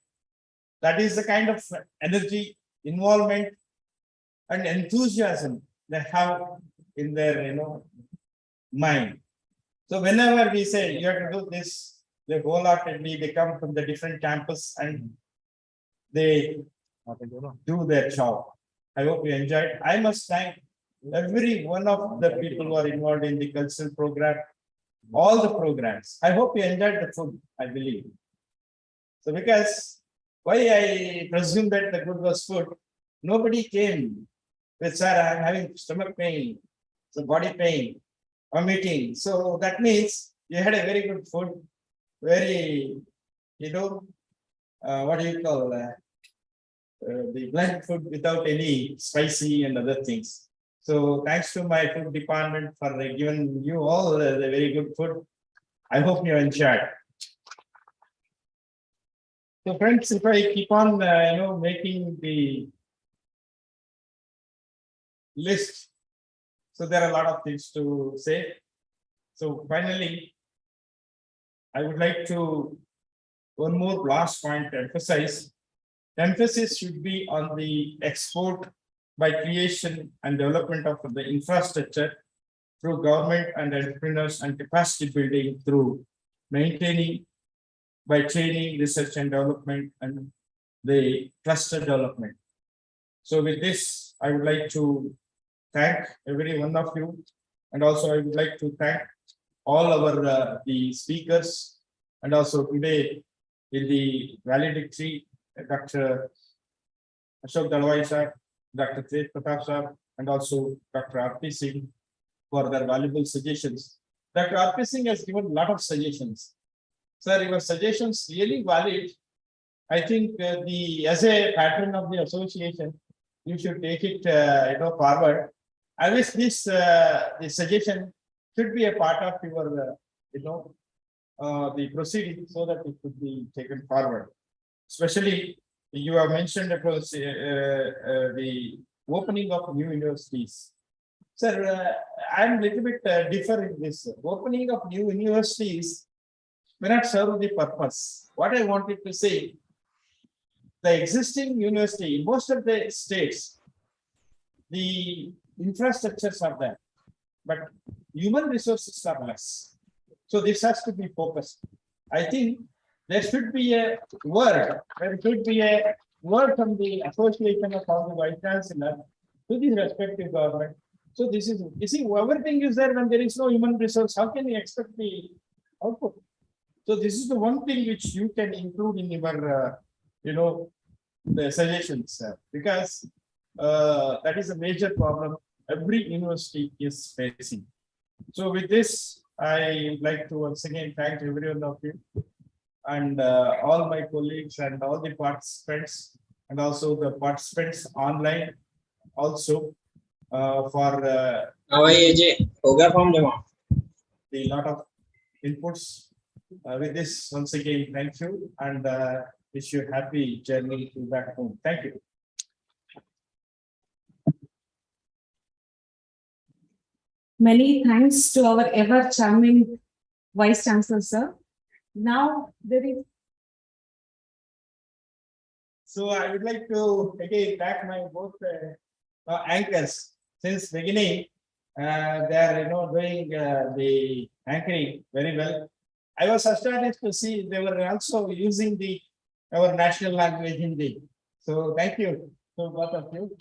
That is the kind of energy, involvement, and enthusiasm they have in their, mind. So whenever we say you have to do this, they wholeheartedly, they come from the different campus and they do their job. I hope you enjoyed. I must thank every one of the people who are involved in the cultural program, all the programs. I hope you enjoyed the food, I believe. So because why I presume that the good was food, nobody came with, sir, I'm having stomach pain, so body pain, vomiting. So that means you had a very good food, very, what do you call the bland food without any spicy and other things. So thanks to my food department for giving you all the very good food. I hope you enjoyed. So friends, if I keep on, making the list, so there are a lot of things to say. So finally, I would like to one more last point to emphasize. Emphasis should be on the export by creation and development of the infrastructure through government and entrepreneurs and capacity building through maintaining by training, research and development and the cluster development. So with this, I would like to thank every one of you. And also I would like to thank all our the speakers and also today in the valedictory, Dr. Ashok Dalwai sir, Dr. Tej Pratap sir, and also Dr. R.P. Singh for their valuable suggestions. Dr. R.P. Singh has given a lot of suggestions. Sir, your suggestions really valid. I think as a patron of the association, you should take it forward. I wish this the suggestion should be a part of your the proceeding so that it could be taken forward. Especially you have mentioned about the opening of new universities. Sir, I'm a little bit different in this. Opening of new universities may not serve the purpose. What I wanted to say, the existing university in most of the states, the infrastructures are there, but human resources are less. So this has to be focused. I think there should be a word. There should be a word from the Association of all the Vice Chancellor to the respective government. So this is, you see, everything is there when there is no human resource. How can you expect the output? So this is the one thing which you can include in your, the suggestions, because that is a major problem every university is facing. So with this, I would like to once again thank every one of you and all my colleagues and all the participants and also the participants online also for the lot of inputs. With this, once again, thank you and wish you a happy journey to back home. Thank you. Many thanks to our ever charming Vice Chancellor, sir. Now there is. So I would like to again thank my both anchors since beginning. They are doing the anchoring very well. I was astonished to see they were also using our national language Hindi. So thank you to both of you.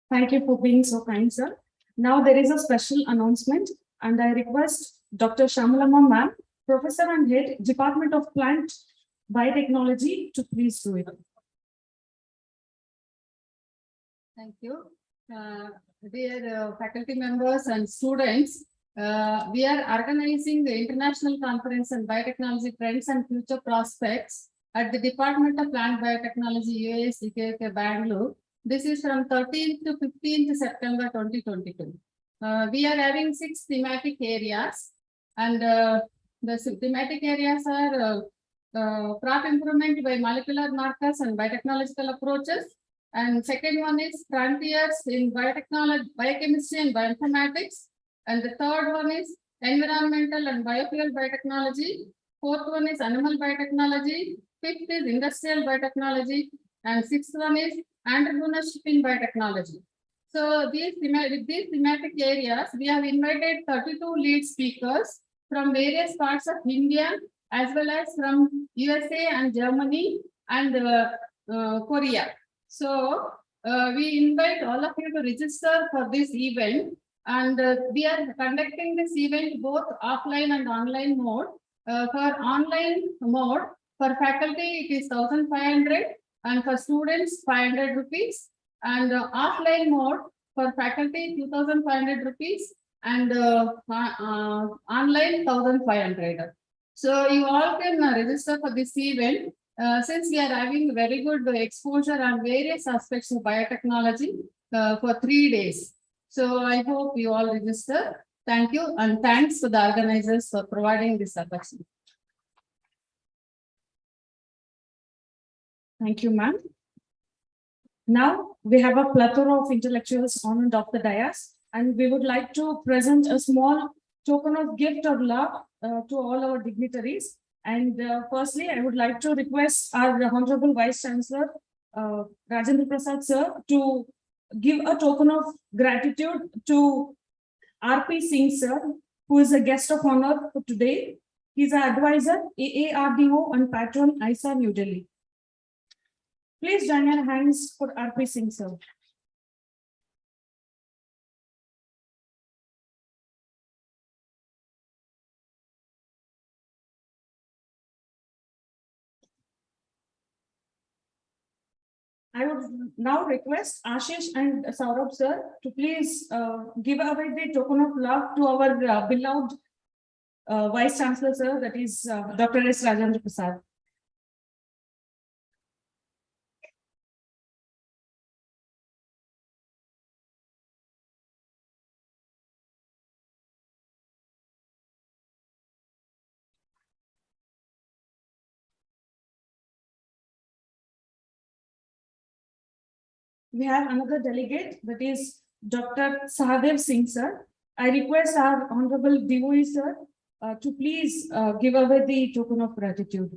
Thank you for being so kind, sir. Now there is a special announcement and I request Dr. Shyamalama ma'am, Professor and Head, Department of Plant Biotechnology, to please do it. Thank you. Dear faculty members and students, we are organizing the International Conference on Biotechnology Trends and Future Prospects at the Department of Plant Biotechnology, UAS, Bangalore. This is from 13th to 15th September 2022. We are having 6 thematic areas, and the thematic areas are crop improvement by molecular markers and biotechnological approaches. And second one is frontiers in biotechnology, biochemistry and bioinformatics. And the third one is environmental and biofuel biotechnology. Fourth one is animal biotechnology. Fifth is industrial biotechnology. And sixth one is entrepreneurship in biotechnology. So with these thematic areas, we have invited 32 lead speakers from various parts of India, as well as from USA and Germany and Korea. So we invite all of you to register for this event, and we are conducting this event both offline and online mode. For online mode, for faculty it is 1,500 and for students 500 rupees, and offline mode for faculty 2,500 rupees and online 1,500. So you all can register for this event. Since we are having very good exposure on various aspects of biotechnology for 3 days. So I hope you all register. Thank you, and thanks to the organizers for providing this opportunity. Thank you, ma'am. Now we have a plethora of intellectuals on and off the dais, and we would like to present a small token of gift or love to all our dignitaries. And firstly, I would like to request our Honorable Vice Chancellor, Rajendra Prasad sir, to give a token of gratitude to R.P. Singh sir, who is a guest of honor for today. He is an advisor, AARDO and patron, ISA, New Delhi. Please join your hands for R.P. Singh sir. I would now request Ashish and Saurabh sir to please give away the token of love to our beloved Vice Chancellor sir, that is Dr. S. Rajendra Prasad. We have another delegate, that is Dr. Sahadev Singh sir. I request our Honorable DOE sir to please give away the token of gratitude.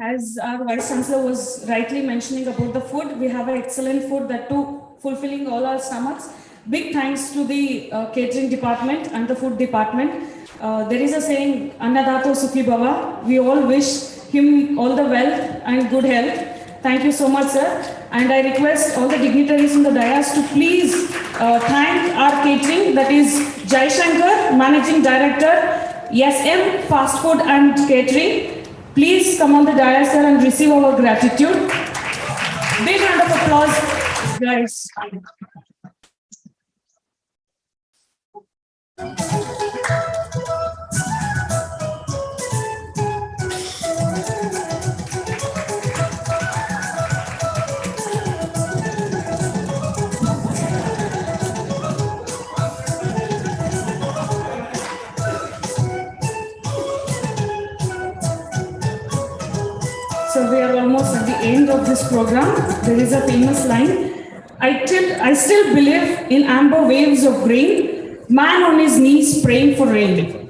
As our Vice Chancellor was rightly mentioning about the food, we have an excellent food that too fulfilling all our stomachs. Big thanks to the catering department and the food department. There is a saying, Annadato Sukhi Bhava. We all wish him all the wealth and good health. Thank you so much, sir. And I request all the dignitaries in the dais to please thank our catering, that is Jai Shankar, Managing Director, SM Fast Food and Catering. Please come on the dais, sir, and receive our gratitude. Big round of applause, guys. So we are almost at the end of this program. There is a famous line. I still believe in amber waves of grain, man on his knees praying for rain.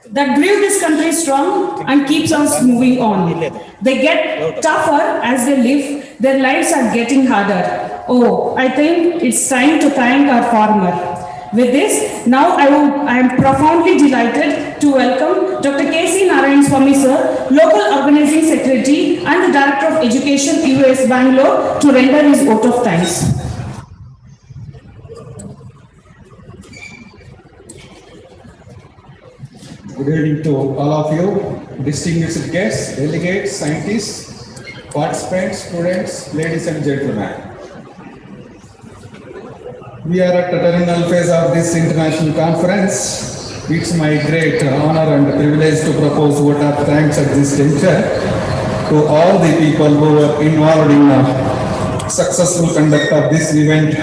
That grew this country strong and keeps us moving on. They get tougher as they live, their lives are getting harder. Oh, I think it's time to thank our farmer. With this, now I am profoundly delighted to welcome Dr. K.C. Narayan Swamy sir, Local Organizing Secretary and the Director of Education, US Bangalore, to render his vote of thanks. Good evening to all of you, distinguished guests, delegates, scientists, participants, students, ladies and gentlemen. We are at the terminal phase of this international conference. It's my great honor and privilege to propose vote of thanks at this juncture to all the people who were involved in the successful conduct of this event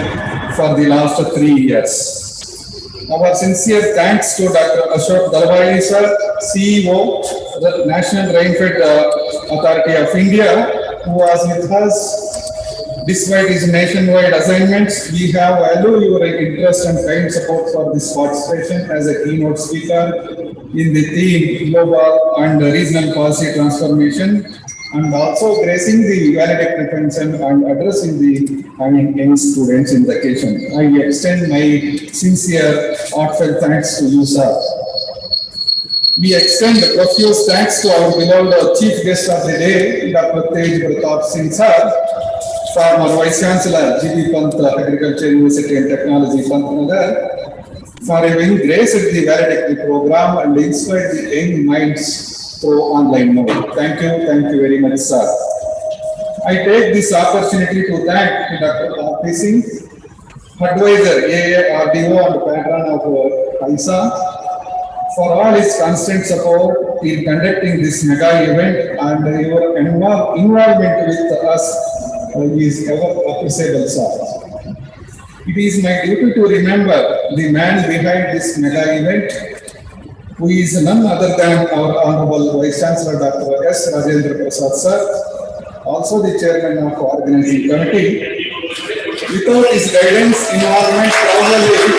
for the last 3 years. Our sincere thanks to Dr. Ashok Dalwai sir, CEO, the National Rainfed Authority of India, who was with us. Despite his nationwide assignments, we have valued your interest and kind support for this participation as a keynote speaker in the theme Global and Regional Policy Transformation, and also gracing the valedictory function and addressing the young students in the occasion. I extend my sincere, heartfelt thanks to you, sir. We extend profuse thanks to our beloved chief guest of the day, Dr. Tej Pratap Singh sir, former Vice Chancellor, G.B. Pant Agriculture University and Technology, Pantnagar, for having graced the valedictory program and inspired the young minds through online mode. Thank you very much, sir. I take this opportunity to thank Dr. R.P. Singh, advisor, AARDO and patron of ISA, for all his constant support in conducting this mega event, and your involvement with us is ever appreciable, sir. It is my duty to remember the man behind this mega event, who is none other than our Honorable Vice Chancellor Dr. S. Rajendra Prasad sir, also the Chairman of the Organizing Committee. Without his guidance, involvement, probably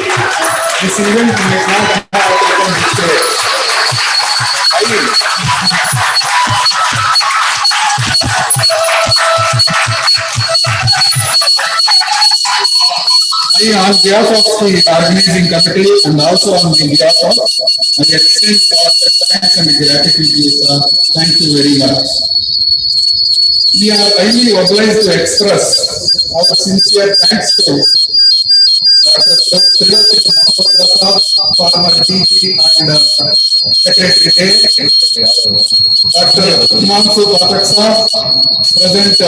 this event may not have taken this way. On behalf of the organizing committee and also on behalf of, I extend thanks and gratitude to you, sir. Thank you very much. We are highly obliged to express our sincere thanks to Dr. former DG and Secretary, Dr. Himanshu Pathak sir, present